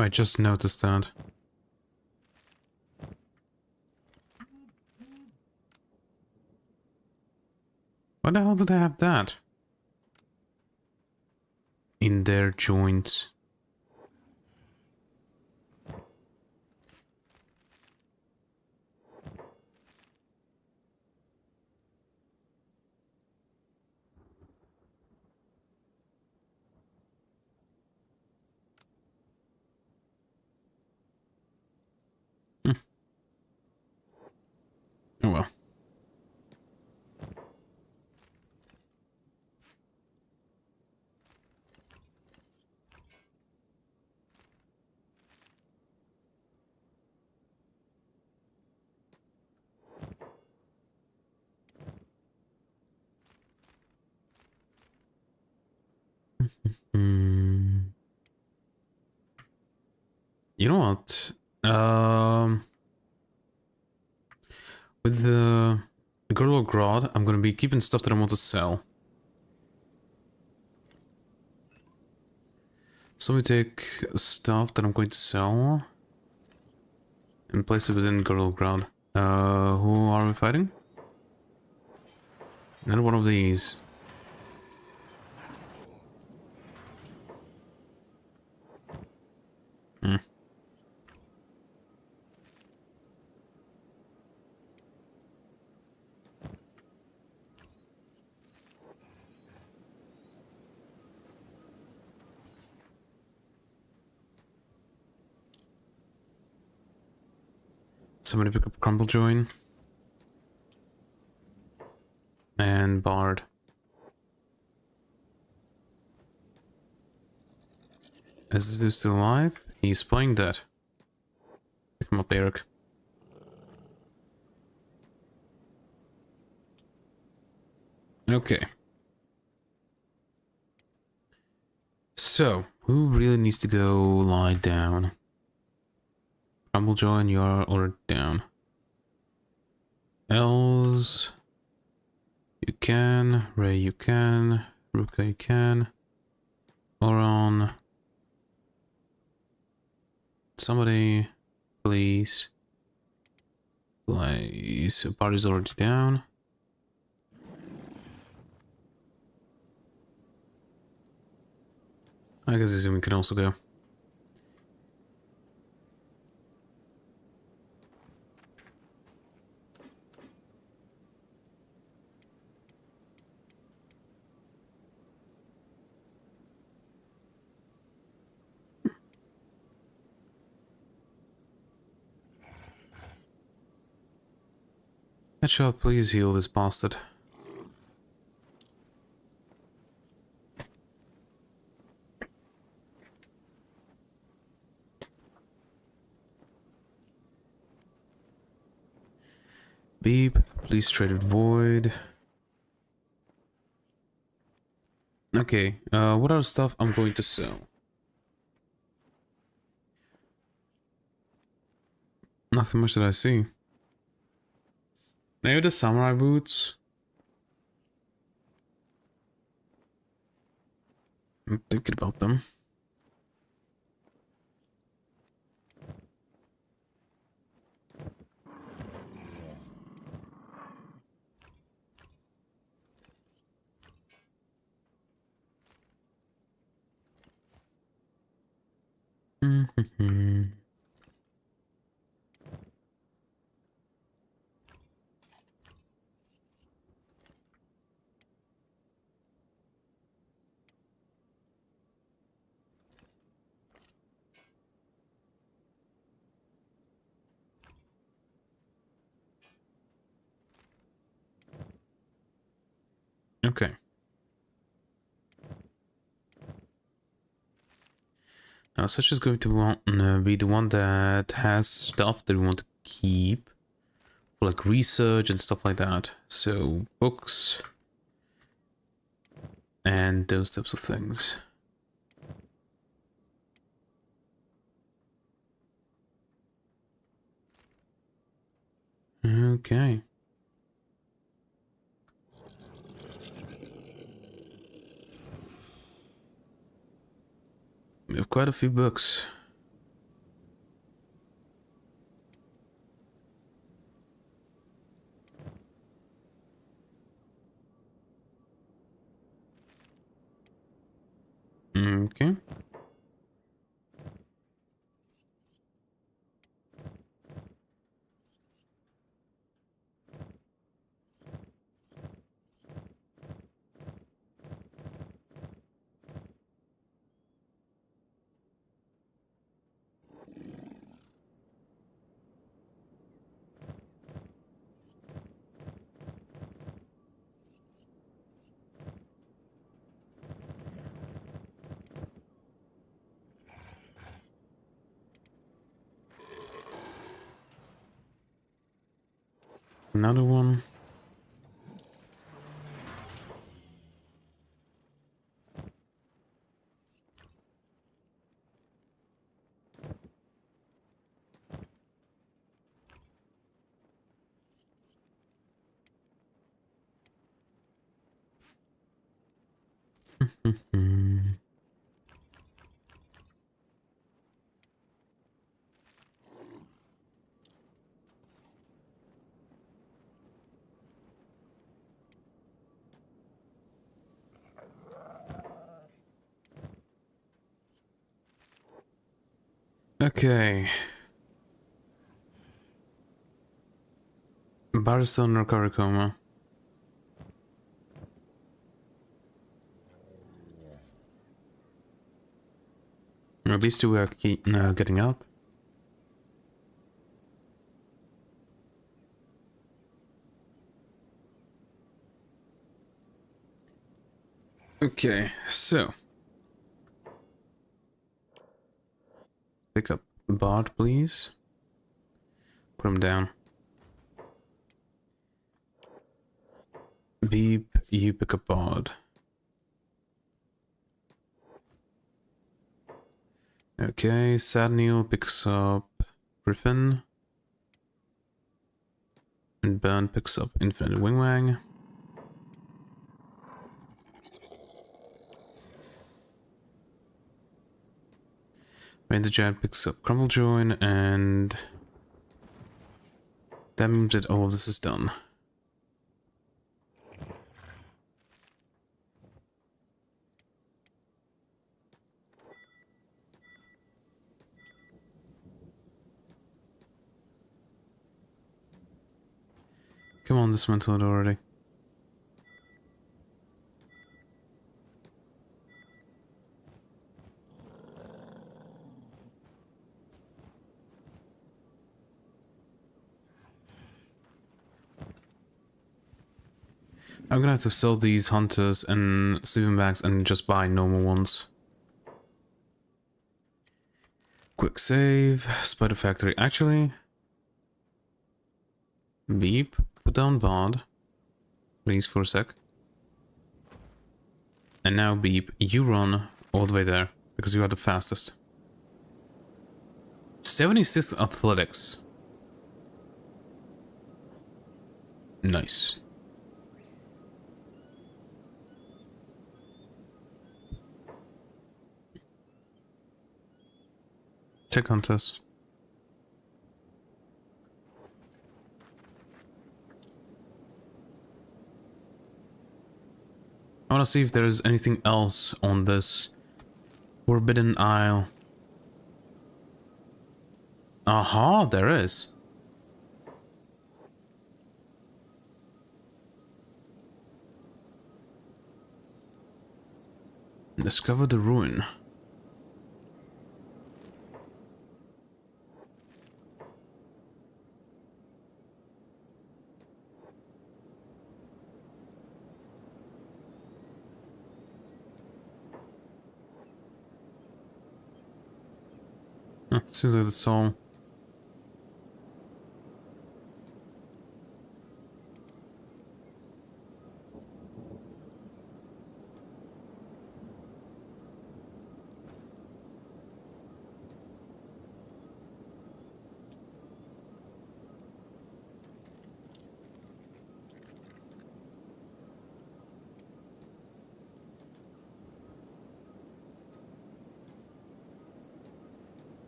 I just noticed that. Why the hell do they have that? In their joints. Oh well. Hmm. You know what? With the Girdle Grod, I'm gonna be keeping stuff that I want to sell. So we take stuff that I'm going to sell and place it within Girdle Grod. Who are we fighting? Another one of these. Hmm. Somebody pick up Crumble Join. And Bard. Is this dude still alive? He's playing dead. Pick him up, Eric. Okay. So, who really needs to go lie down? Crumble Join, you're already down. Els, you can. Ray, you can. Ruka, you can. Oron. Somebody, please. Please. Party's already down. I guess Izumi can also go. Headshot, please heal this bastard. Beep, please traded void. Okay, what other stuff I'm going to sell? Nothing much that I see. Maybe the samurai boots. I'm thinking about them. Okay. Now, such is going to be the one that has stuff that we want to keep, for like research and stuff like that. So, books and those types of things. Okay. We have quite a few books. Okay. Another one. Okay. Barstone recovery coma. These two are getting up. Okay, so pick up Bard, please. Put him down. Beep, you pick up Bard. Okay, Sadneil picks up Griffin. And Burn picks up Infinite Wingwang. Rain the Giant picks up Crumblejoin, and that means that all of this is done. Come on, dismantle it already. I'm gonna have to sell these hunters and sleeping bags and just buy normal ones. Quick save, Spider Factory. Actually, Beep, put down Bard, please, for a sec. And now Beep, you run all the way there, because you are the fastest. 76 athletics. Nice. Check hunters. I want to see if there is anything else on this Forbidden Isle. Aha, there is. Discover the ruin. Seems like that's all.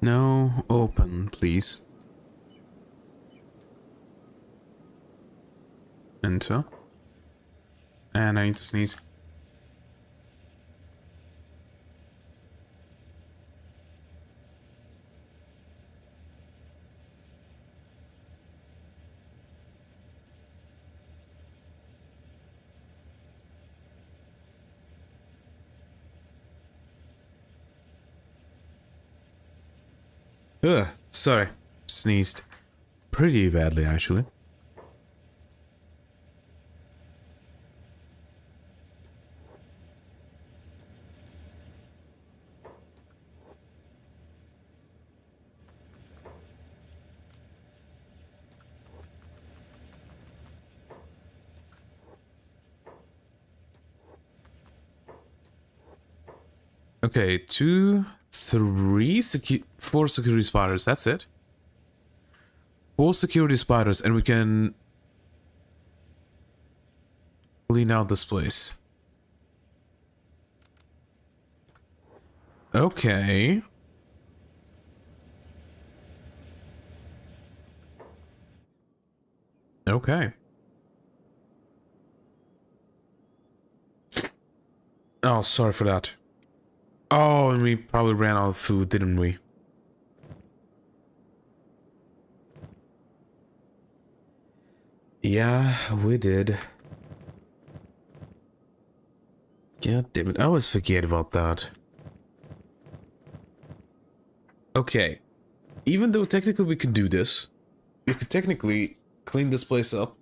No, open, please. Enter. And I need to sneeze. Ugh, sorry. Sneezed. Pretty badly, actually. Okay, 2, 3, 4 security spiders, that's it. 4 security spiders, and we can clean out this place. Okay. Okay. Oh, sorry for that. Oh, and we probably ran out of food, didn't we? Yeah, we did. God damn it, I always forget about that. Okay. Even though technically we could do this, we could technically clean this place up,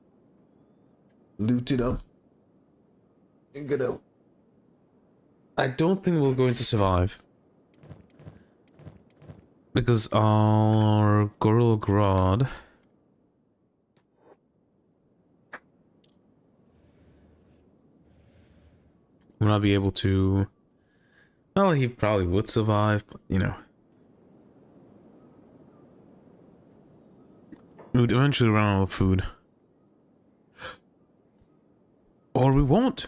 loot it up, and get out. I don't think we're going to survive. Because our Gorilla Grodd will not be able to... Well, he probably would survive, but, you know. We would eventually run out of food. Or we won't.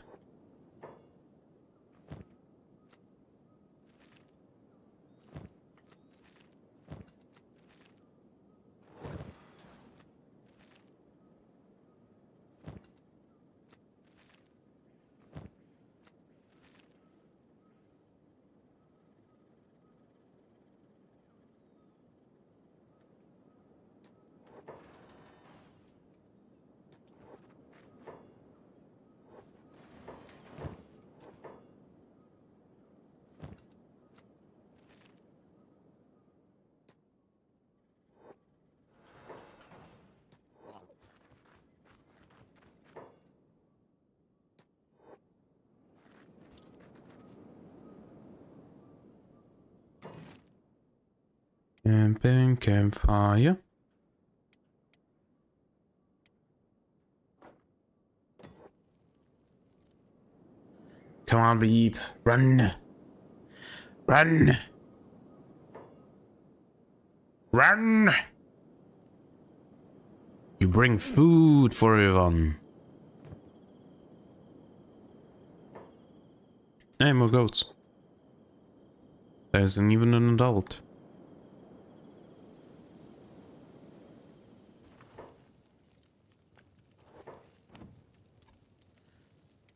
Camping, campfire. Come on, Beep. Run. Run. Run. You bring food for everyone. Hey, more goats. There isn't even an adult.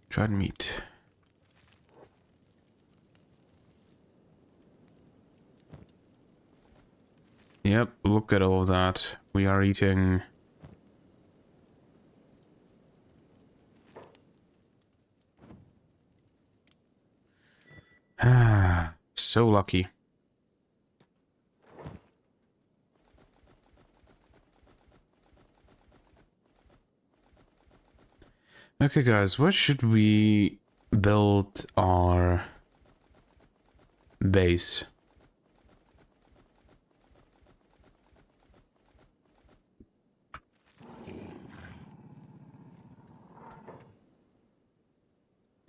Dried meat. Yep, look at all that. We are eating... Ah, so lucky. Okay, guys, where should we build our base?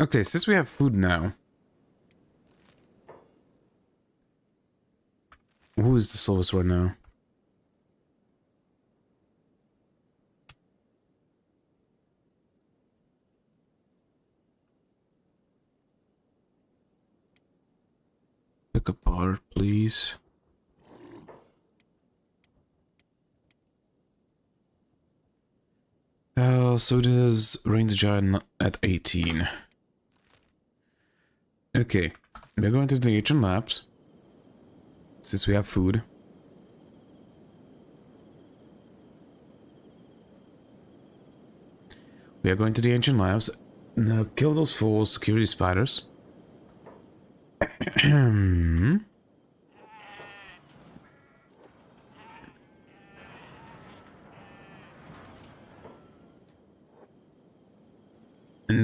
Okay, since we have food now, who is the slowest right now? Pick apart, please. So it is Rain the Giant at 18. Okay, we're going to the ancient labs. Since we have food. We are going to the ancient labs. Now kill those 4 security spiders.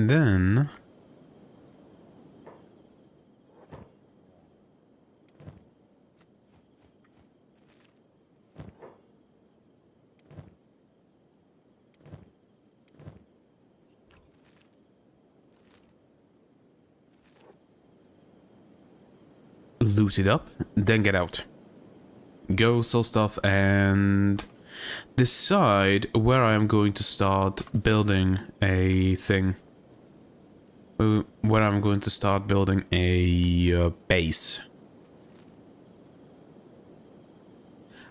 And then... loot it up, then get out. Go sell stuff and decide where I am going to start building a thing. Where I'm going to start building a base.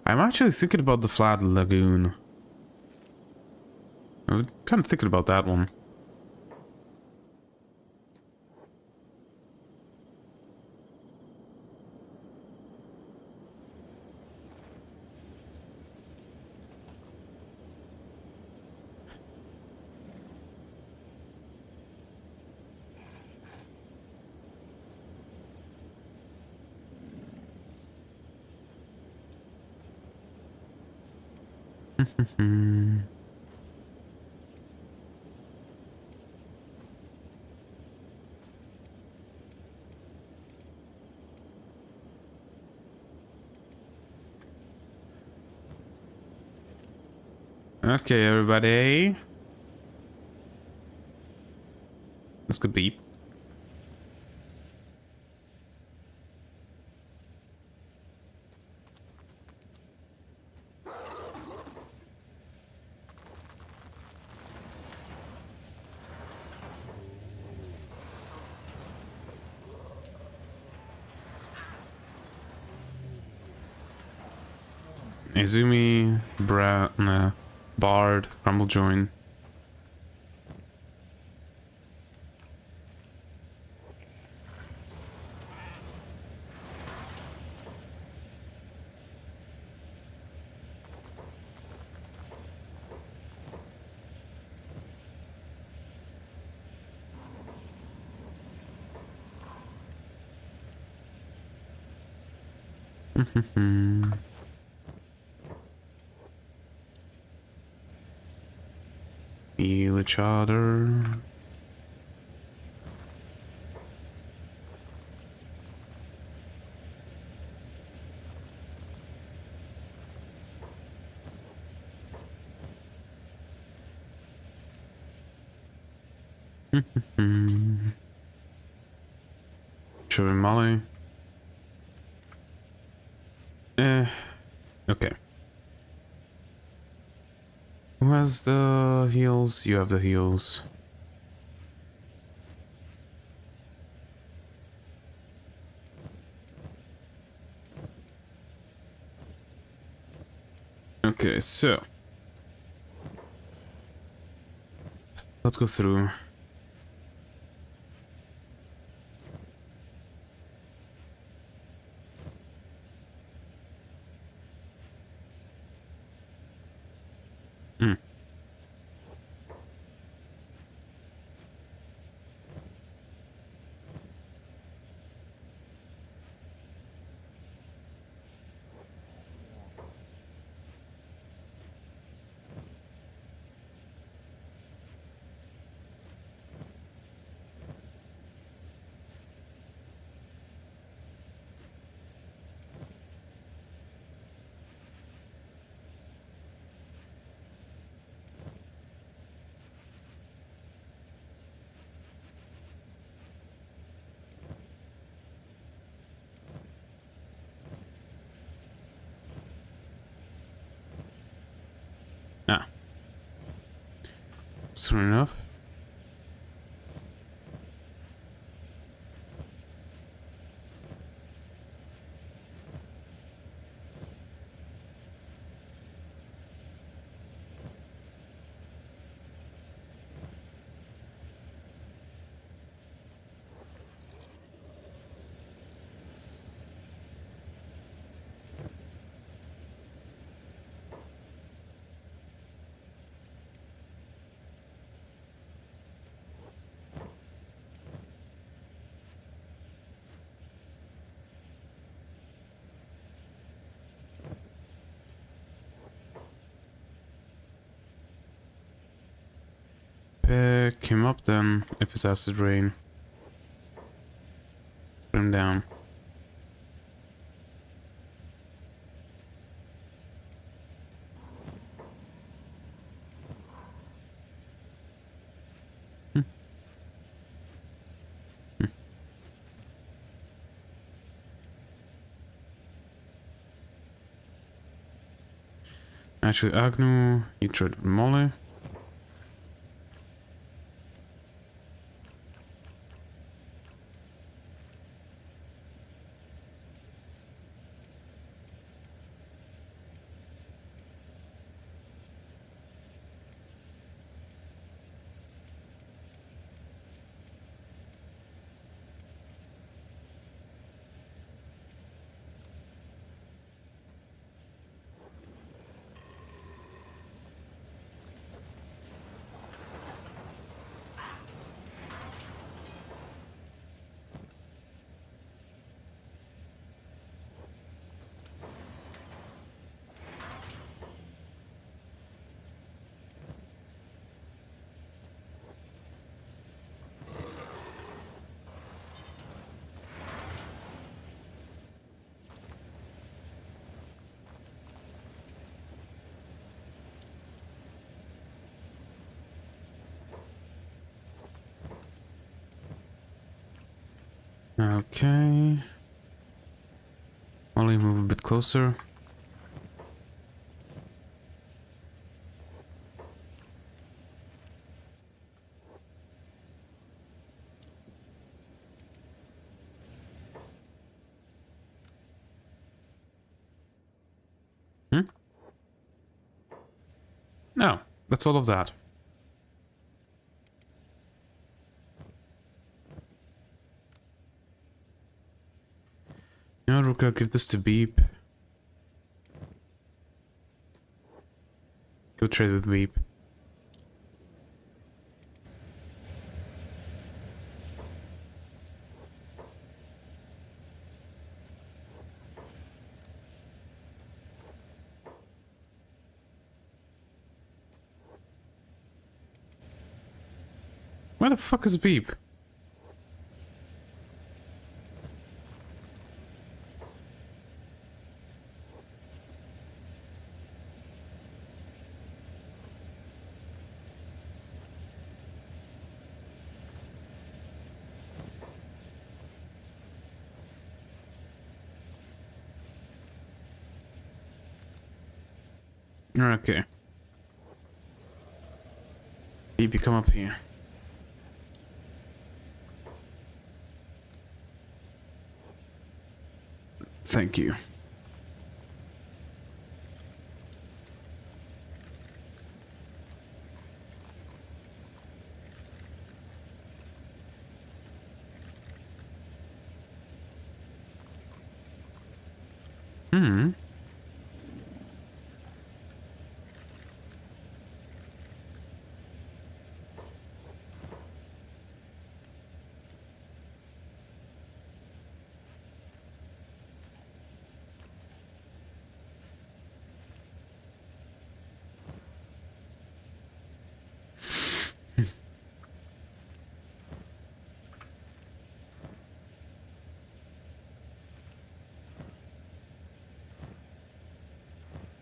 I'm actually thinking about the flat lagoon. I'm kind of thinking about that one. Okay, everybody. That's good beep. Izumi, Bard, Crumble Join. Heal each other. Chernobylite. Okay. Who has the heals? You have the heals. Okay, so let's go through. Ah. Soon enough. Pick him up then, if it's acid rain. Put him down. Actually, Agnu, you tried Anomaly. Okay. Only move a bit closer. Hmm? No, that's all of that. No, Ruka, give this to Beep. Go trade with Beep. Where the fuck is Beep? Okay. Beep, you come up here. Thank you. Hmm.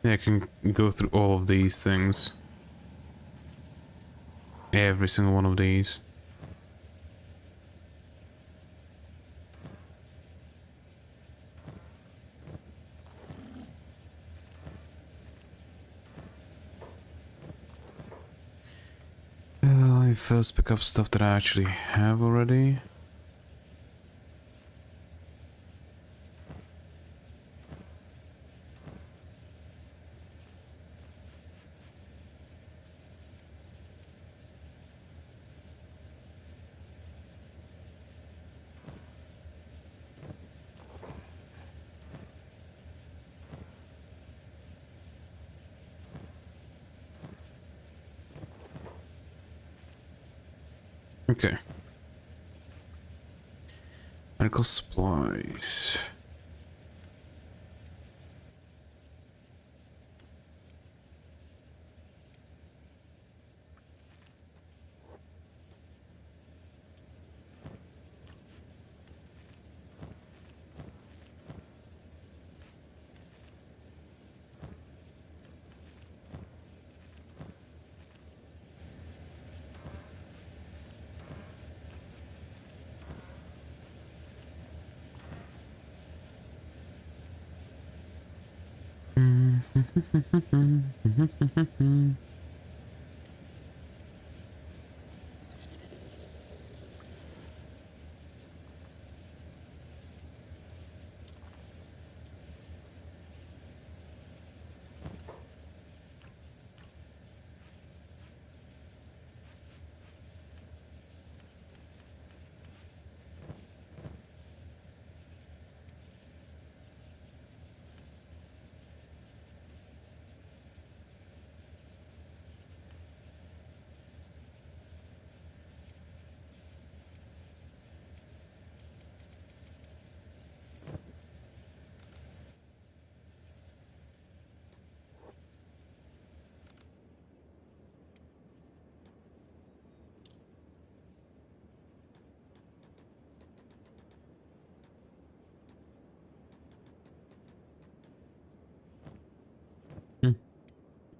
Yeah, I can go through all of these things. Every single one of these. Let me first pick up stuff that I actually have already. Okay. Medical supplies.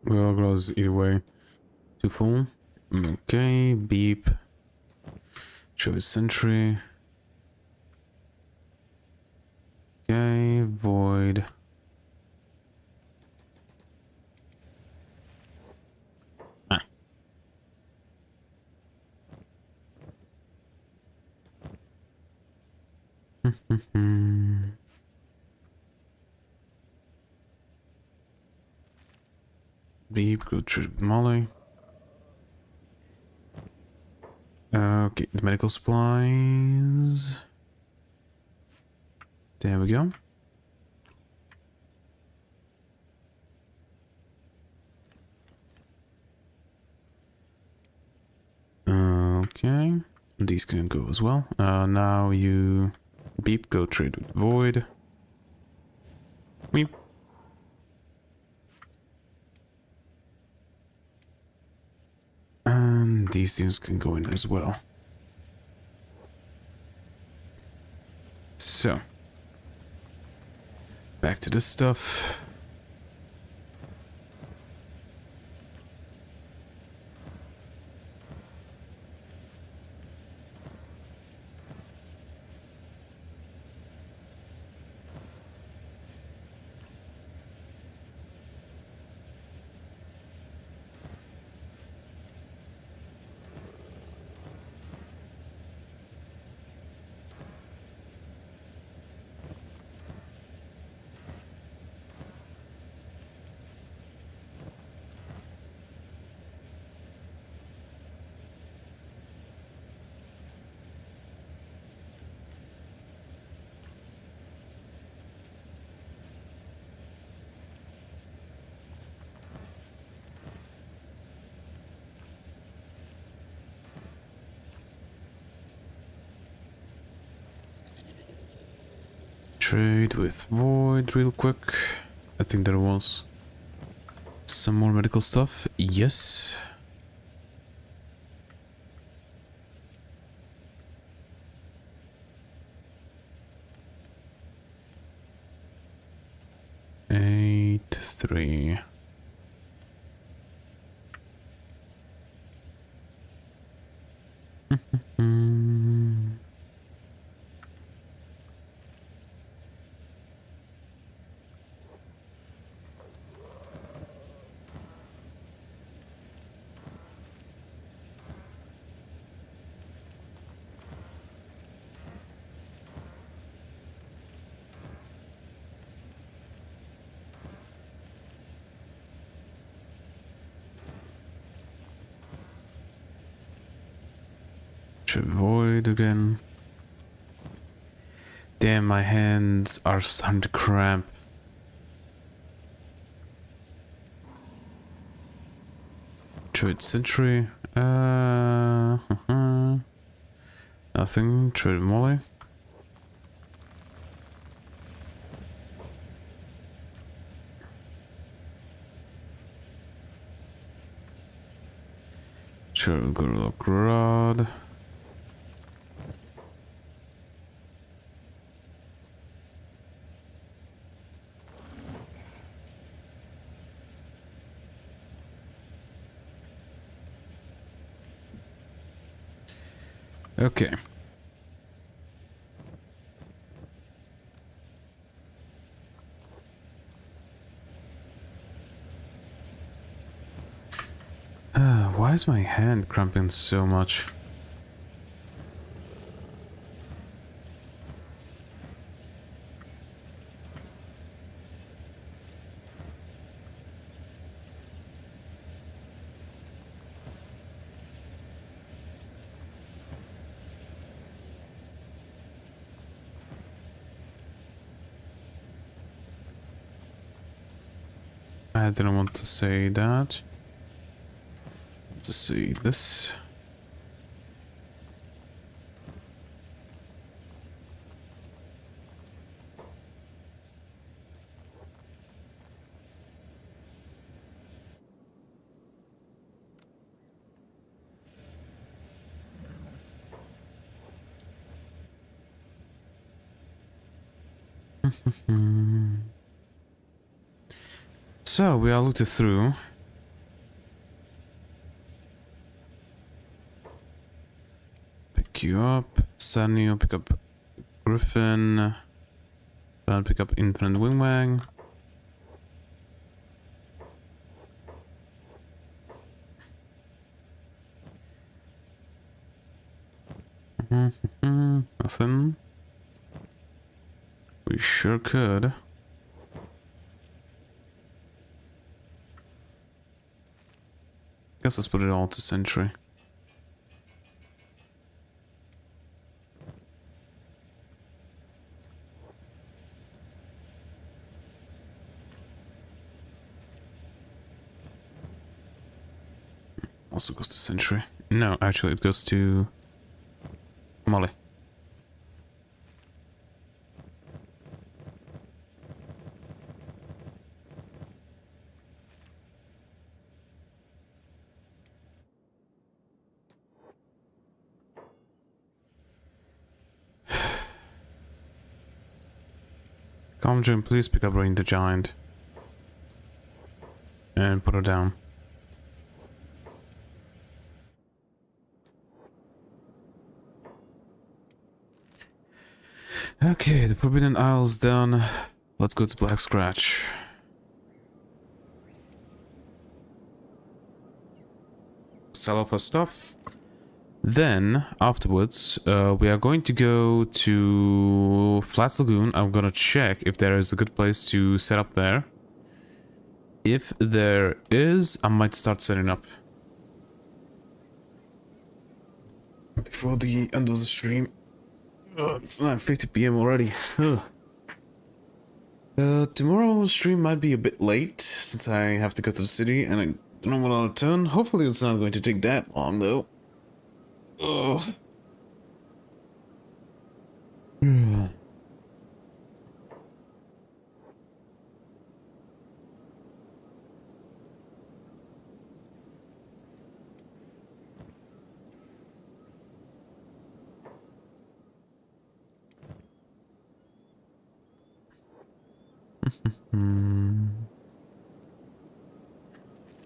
Well, goes either way. Too full. Okay, beep. Show a sentry. Okay, void. Ah. Beep, go through Molly. Okay, the medical supplies. There we go. Okay, these can go as well. Now you beep, go trade with void. Beep. And these things can go in as well. So, back to this stuff. Trade with void real quick. I think there was some more medical stuff. Yes. Eight, 3. Void again. Damn, my hands are starting to cramp. Trade sentry. Nothing. Trade molly. Trade gorilla rod. Okay. Why is my hand cramping so much? I didn't want to say that. Let's see this. So we are looted through. Pick you up, Sanio, pick up Griffin, I'll pick up Infinite Wingwang. Nothing. We sure could. Guess let's put it all to Sentry. Also goes to Sentry. No, actually it goes to Molly. Conjuring, please pick up Rain the Giant. And put her down. Okay, the Forbidden Isle's done. Let's go to Black Scratch. Sell up her stuff. Then, afterwards, we are going to go to Flats Lagoon. I'm gonna check if there is a good place to set up there. If there is, I might start setting up. Before the end of the stream. It's 9:50 p.m. already. Tomorrow's stream might be a bit late, since I have to go to the city and I don't know when I'll return. Hopefully it's not going to take that long, though. Ugh.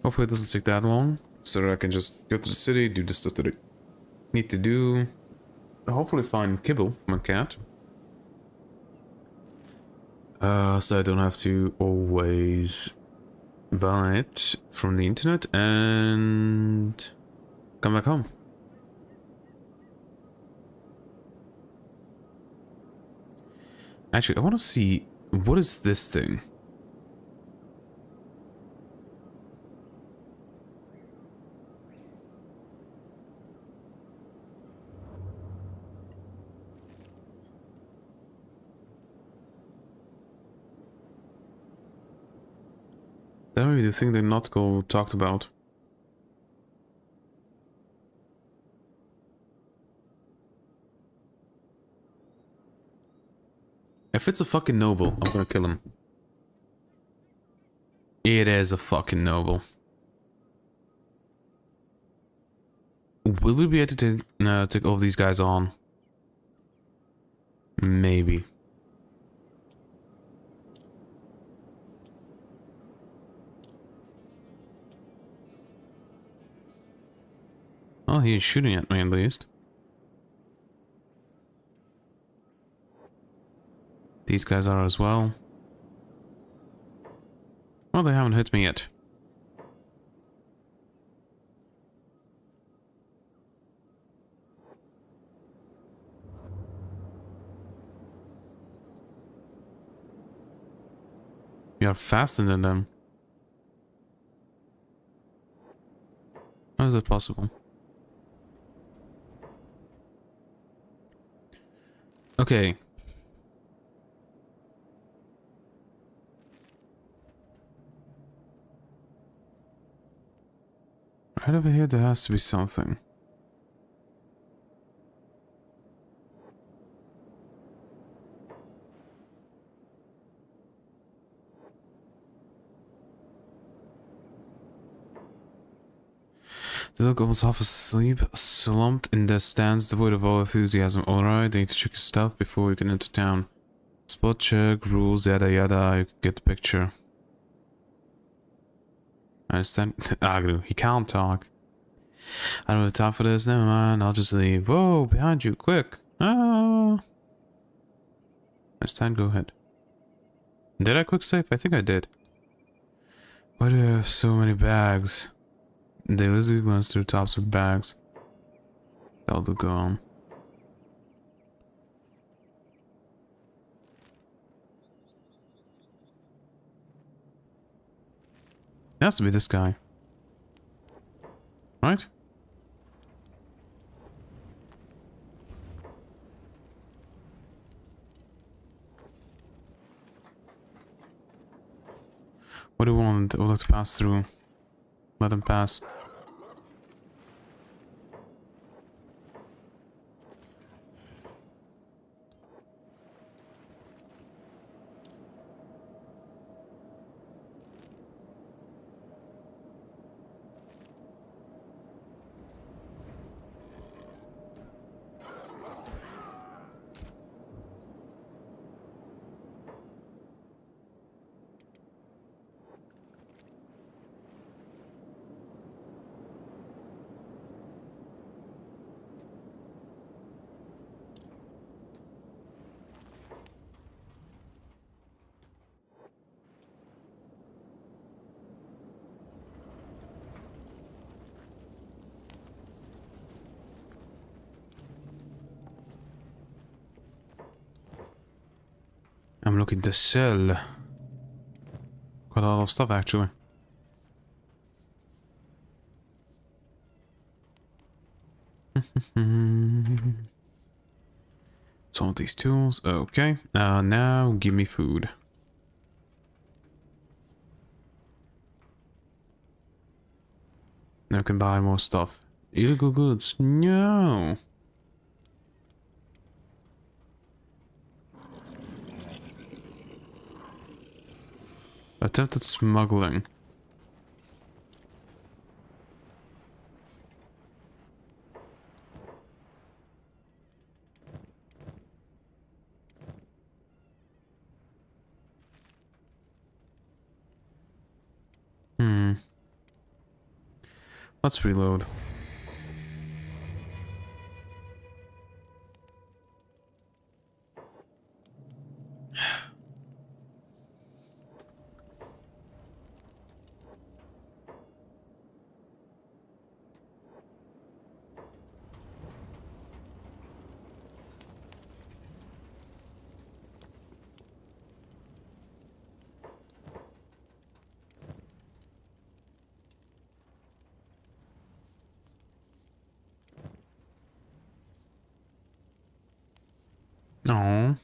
Hopefully it doesn't take that long, so that I can just go to the city, do the stuff that I need to do. Hopefully find kibble for my cat. So I don't have to always buy it from the internet and come back home. Actually, I want to see, what is this thing? That may be the thing that Nautical talked about. If it's a fucking noble, I'm gonna kill him. It is a fucking noble. Will we be able to take all of these guys on? Maybe. Oh, he's shooting at me at least. These guys are as well. Well, they haven't hit me yet. You're faster than them. How is that possible? Okay. Right over here there has to be something. The dog was half asleep, slumped in the stands, devoid of all enthusiasm. Alright, I need to check his stuff before we can enter town. Spot check, rules, yada yada, you get the picture. I understand. Agnu, he can't talk. I don't have time for this, never mind, I'll just leave. Whoa, behind you, quick! Ah! I understand, go ahead. Did I quick save? I think I did. Why do I have so many bags? They literally glance through tops of bags. That'll go on. It has to be this guy. Right? What do you want? I would like to pass through. Let him pass. I'm looking to sell. Quite a lot of stuff actually. Some of these tools. Okay. Now give me food. Now I can buy more stuff. Illegal goods. No. Attempted smuggling. Let's reload. Oh.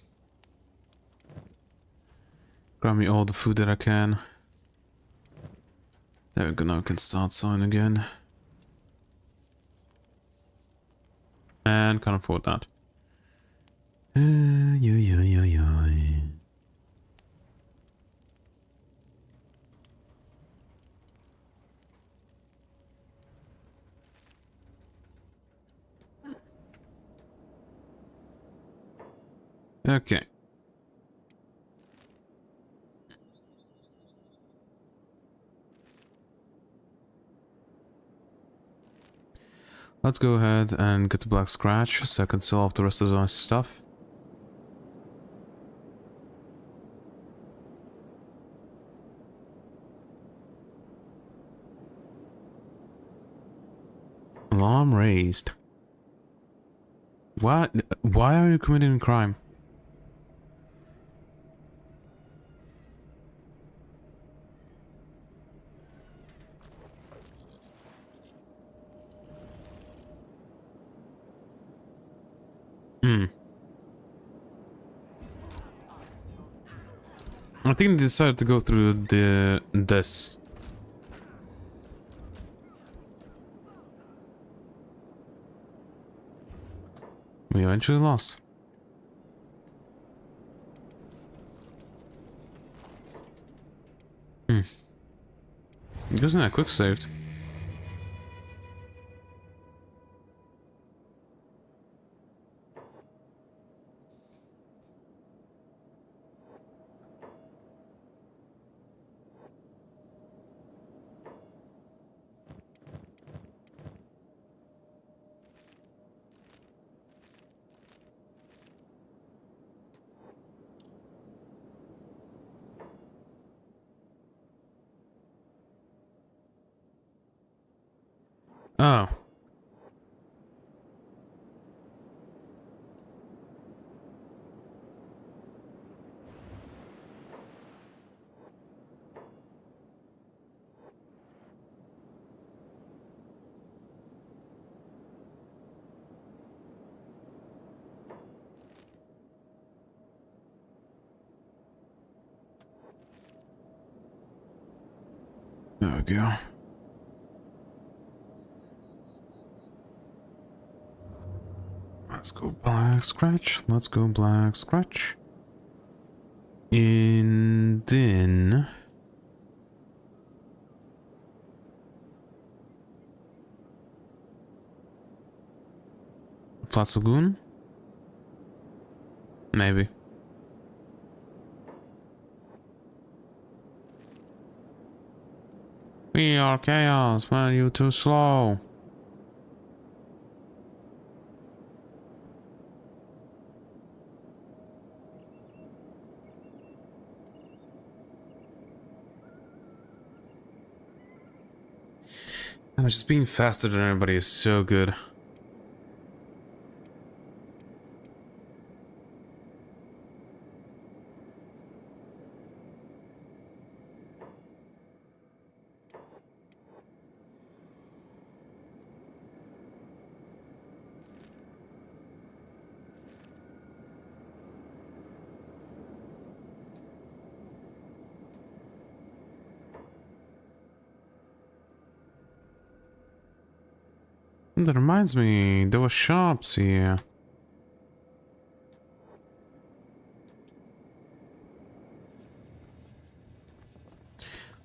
Grab me all the food that I can. There we go, now I can start selling again. And can't afford that. Okay. Let's go ahead and get the black scratch so I can sell off the rest of my stuff. Alarm raised. What? Why are you committing a crime? I think they decided to go through this. We eventually lost. Using that quick saved. Oh. There we go. Let's go black scratch. Let's go black scratch. And then Flats Lagoon? Maybe. We are chaos, man, you're too slow. Just being faster than everybody is so good. That reminds me, there were shops here.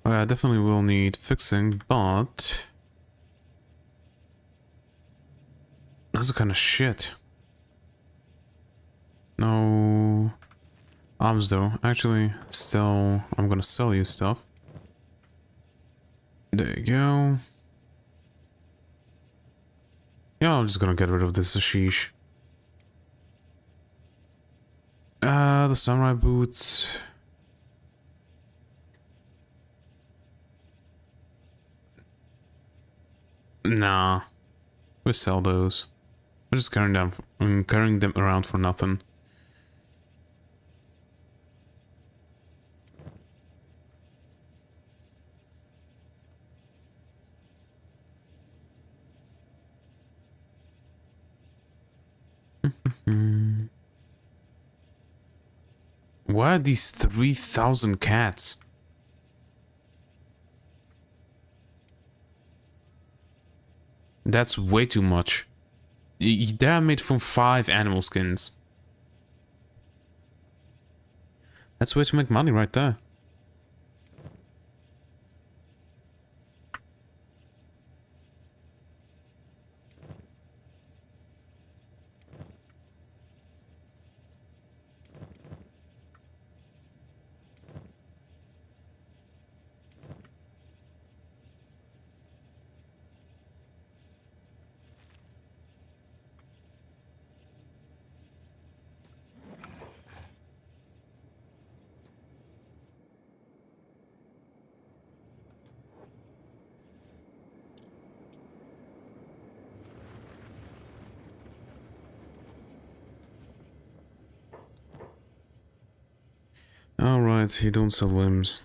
Oh, yeah, I definitely will need fixing, but this is kind of shit. No arms though. Actually, still, I'm gonna sell you stuff. There you go. Yeah, I'm just gonna get rid of this Ashish. The samurai boots. Nah, we sell those. We're just carrying them around for nothing. Why are these 3,000 cats? That's way too much. They're made from 5 animal skins. That's way to make money right there. Alright, you don't sell limbs.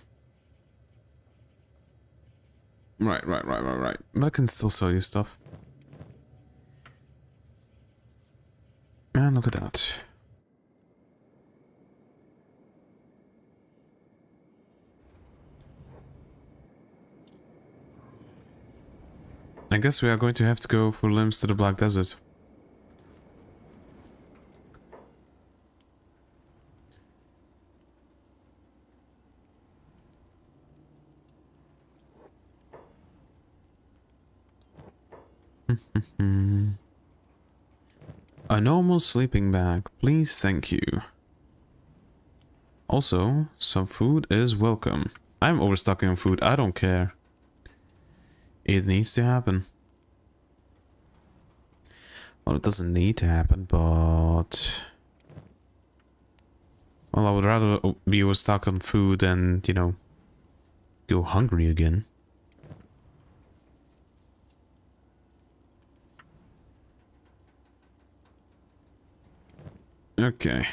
Right. But I can still sell you stuff. Man, look at that. guess we are going to have to go for limbs to the Black Desert. A normal sleeping bag, please, thank you. Also, some food is welcome. I'm overstocking on food, I don't care. It needs to happen. Well, it doesn't need to happen, but... Well, I would rather be overstocked on food than, you know, go hungry again. Okay,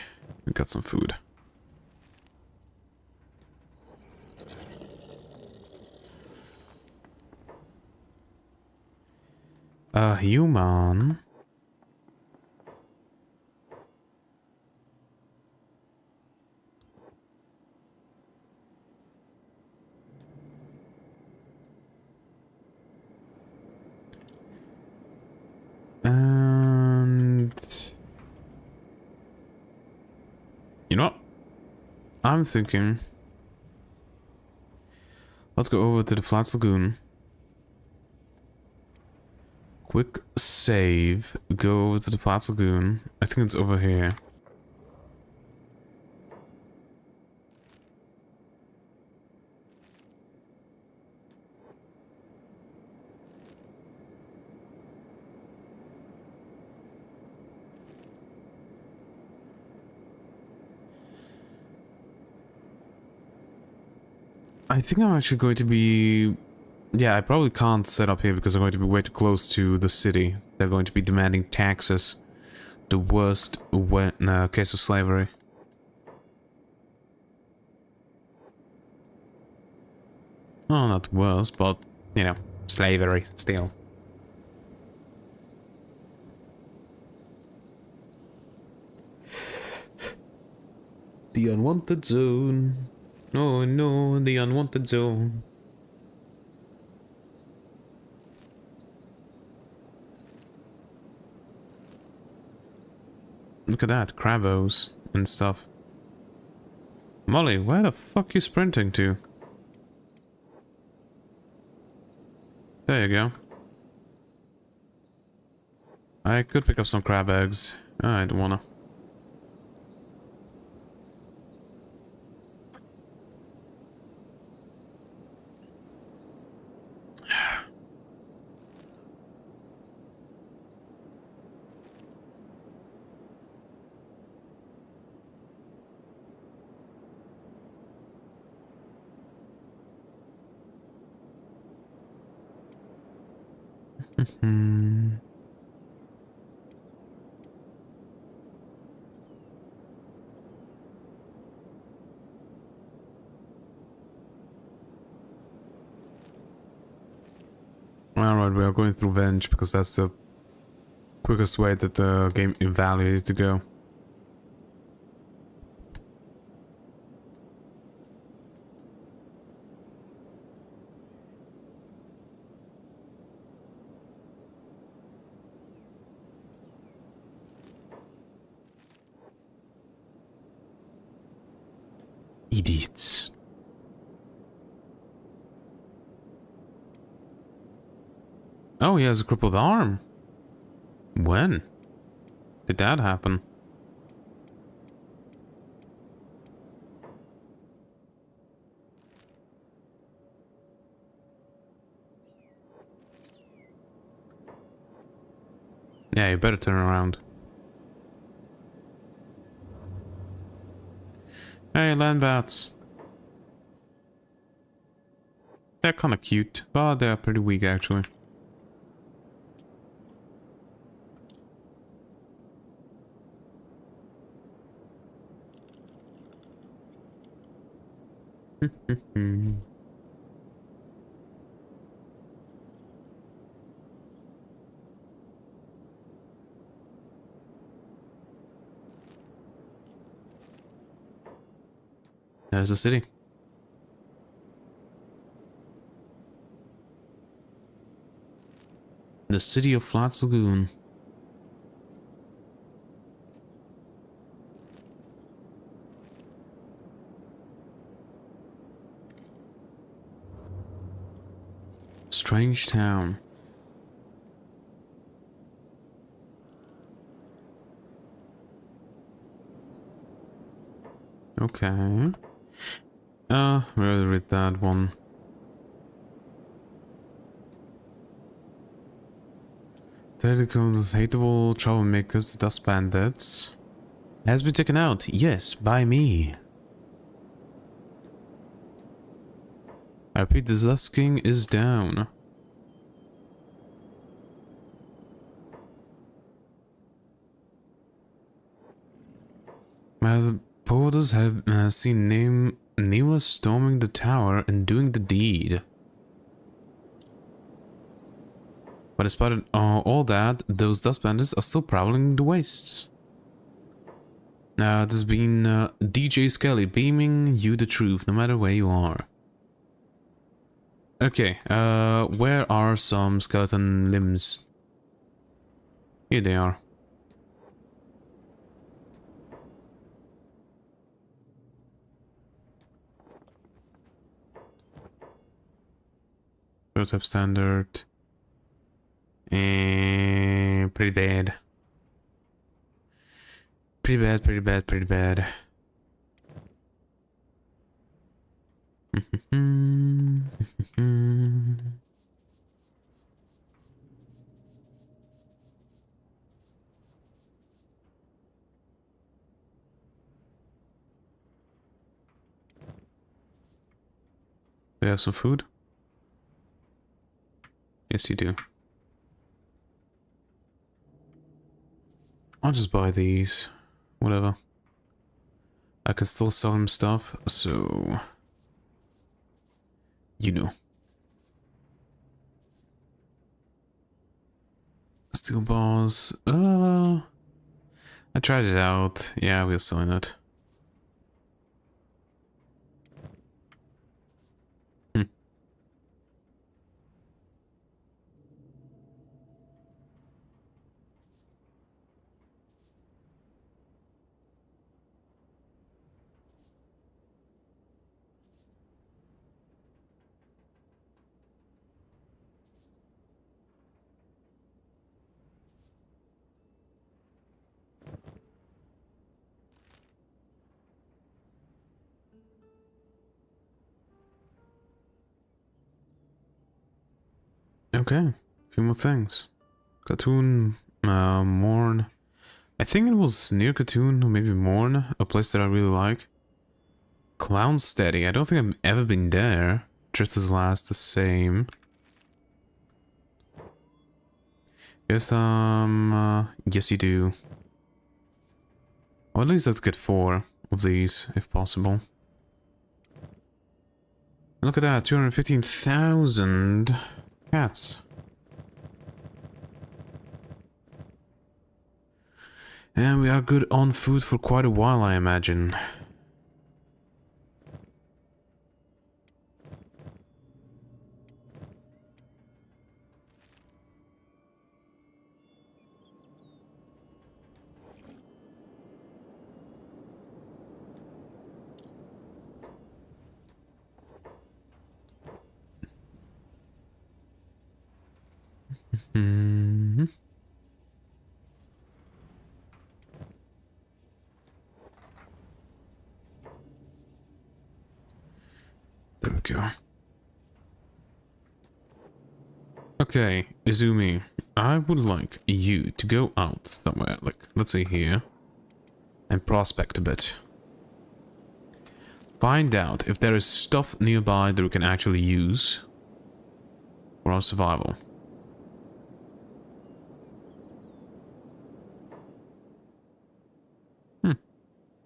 we got some food. A human. And you know what? I'm thinking let's go over to the Flats Lagoon. Quick save. Go over to the Flats Lagoon. I think it's over here. I think I'm actually going to be... Yeah, I probably can't set up here because I'm going to be way too close to the city. They're going to be demanding taxes. The worst case of slavery. Oh, not worse, but, you know, slavery still. The unwanted zone. Oh no, the unwanted zone. Look at that, crabos and stuff. Molly, where the fuck you sprinting to? There you go. I could pick up some crab eggs. I don't wanna. Alright, we are going through Venge because that's the quickest way that the game evaluates to go. Idiots. Oh, he has a crippled arm. When did that happen? Yeah, you better turn around. Hey, land bats. They're kind of cute, but they're pretty weak actually. There's the city. The city of Flats Lagoon. Strange town. Okay. We'll read that one. Those hateable troublemakers, the Dust Bandits, has been taken out. Yes, by me. I repeat, the Dust King is down. My porters have seen nameless storming the tower and doing the deed. But despite all that, those Dust Bandits are still prowling the wastes. There's been DJ Skelly beaming you the truth, no matter where you are. Okay, where are some skeleton limbs? Here they are. Prototype standard. Pretty bad. Pretty bad, pretty bad, pretty bad. Do you have some food? Yes, you do. I'll just buy these. Whatever. I can still sell him stuff, so... You know. Steel bars. I tried it out. Yeah, we're selling it. Okay, a few more things. Katoon, Morn. I think it was near Katoon, or maybe Morn, a place that I really like. Clown Steady, I don't think I've ever been there. Just as last the same. Here's yes you do. Or at least let's get 4 of these, if possible. Look at that, 215,000 cats. And we are good on food for quite a while, I imagine. Mm-hmm. There we go. Okay, Izumi, I would like you to go out somewhere, like, let's say here, and prospect a bit. Find out if there is stuff nearby that we can actually use for our survival.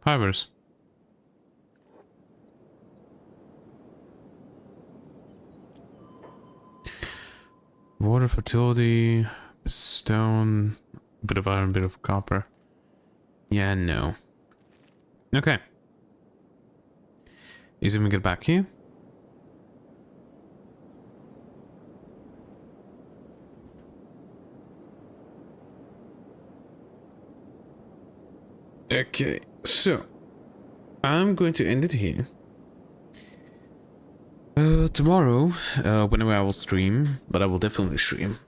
Fibers. Water, fertility, stone, bit of iron, bit of copper. Yeah, no. Okay. Is it when we get back here? Okay, so I'm going to end it here. Tomorrow, whenever I will stream, but I will definitely stream.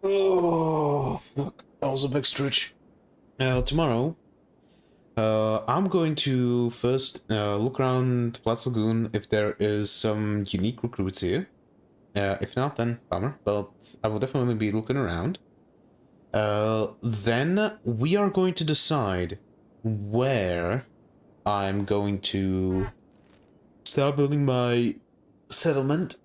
Oh, fuck. That was a big stretch. Tomorrow, I'm going to first look around Platz Lagoon if there is some unique recruits here. If not, then bummer, but I will definitely be looking around. Then we are going to decide where I'm going to start building my settlement.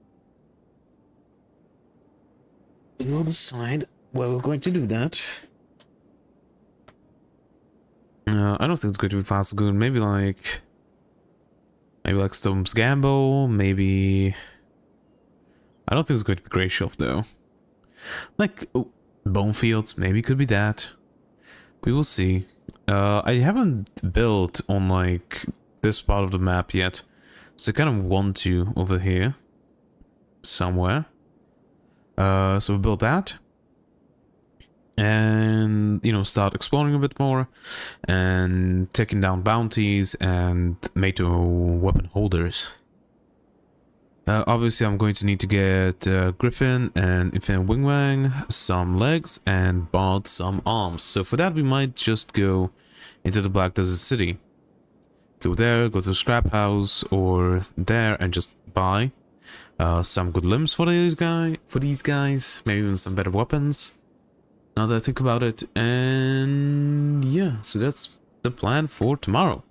We'll decide where we're going to do that. I don't think it's going to be Platz Lagoon. Maybe like Storm's Gamble. Maybe I don't think it's going to be Grey Shelf though. Like Bonefields, maybe could be that. We will see. I haven't built on like this part of the map yet, so I kind of want to over here somewhere. So we'll build that, and you know, start exploring a bit more, and taking down bounties and made to weapon holders. Obviously, I'm going to need to get Griffin and Infinite Wingwang, some legs, and Bard some arms. So for that, we might just go into the Black Desert City. Go there, go to the scrap house, or there, and just buy some good limbs for these guys. Maybe even some better weapons. Now that I think about it, and yeah, so that's the plan for tomorrow.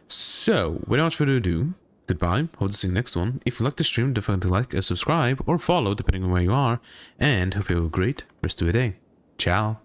So without further ado, goodbye, hope to see you next one. If you like the stream, definitely like or subscribe or follow depending on where you are, and hope you have a great rest of your day. Ciao.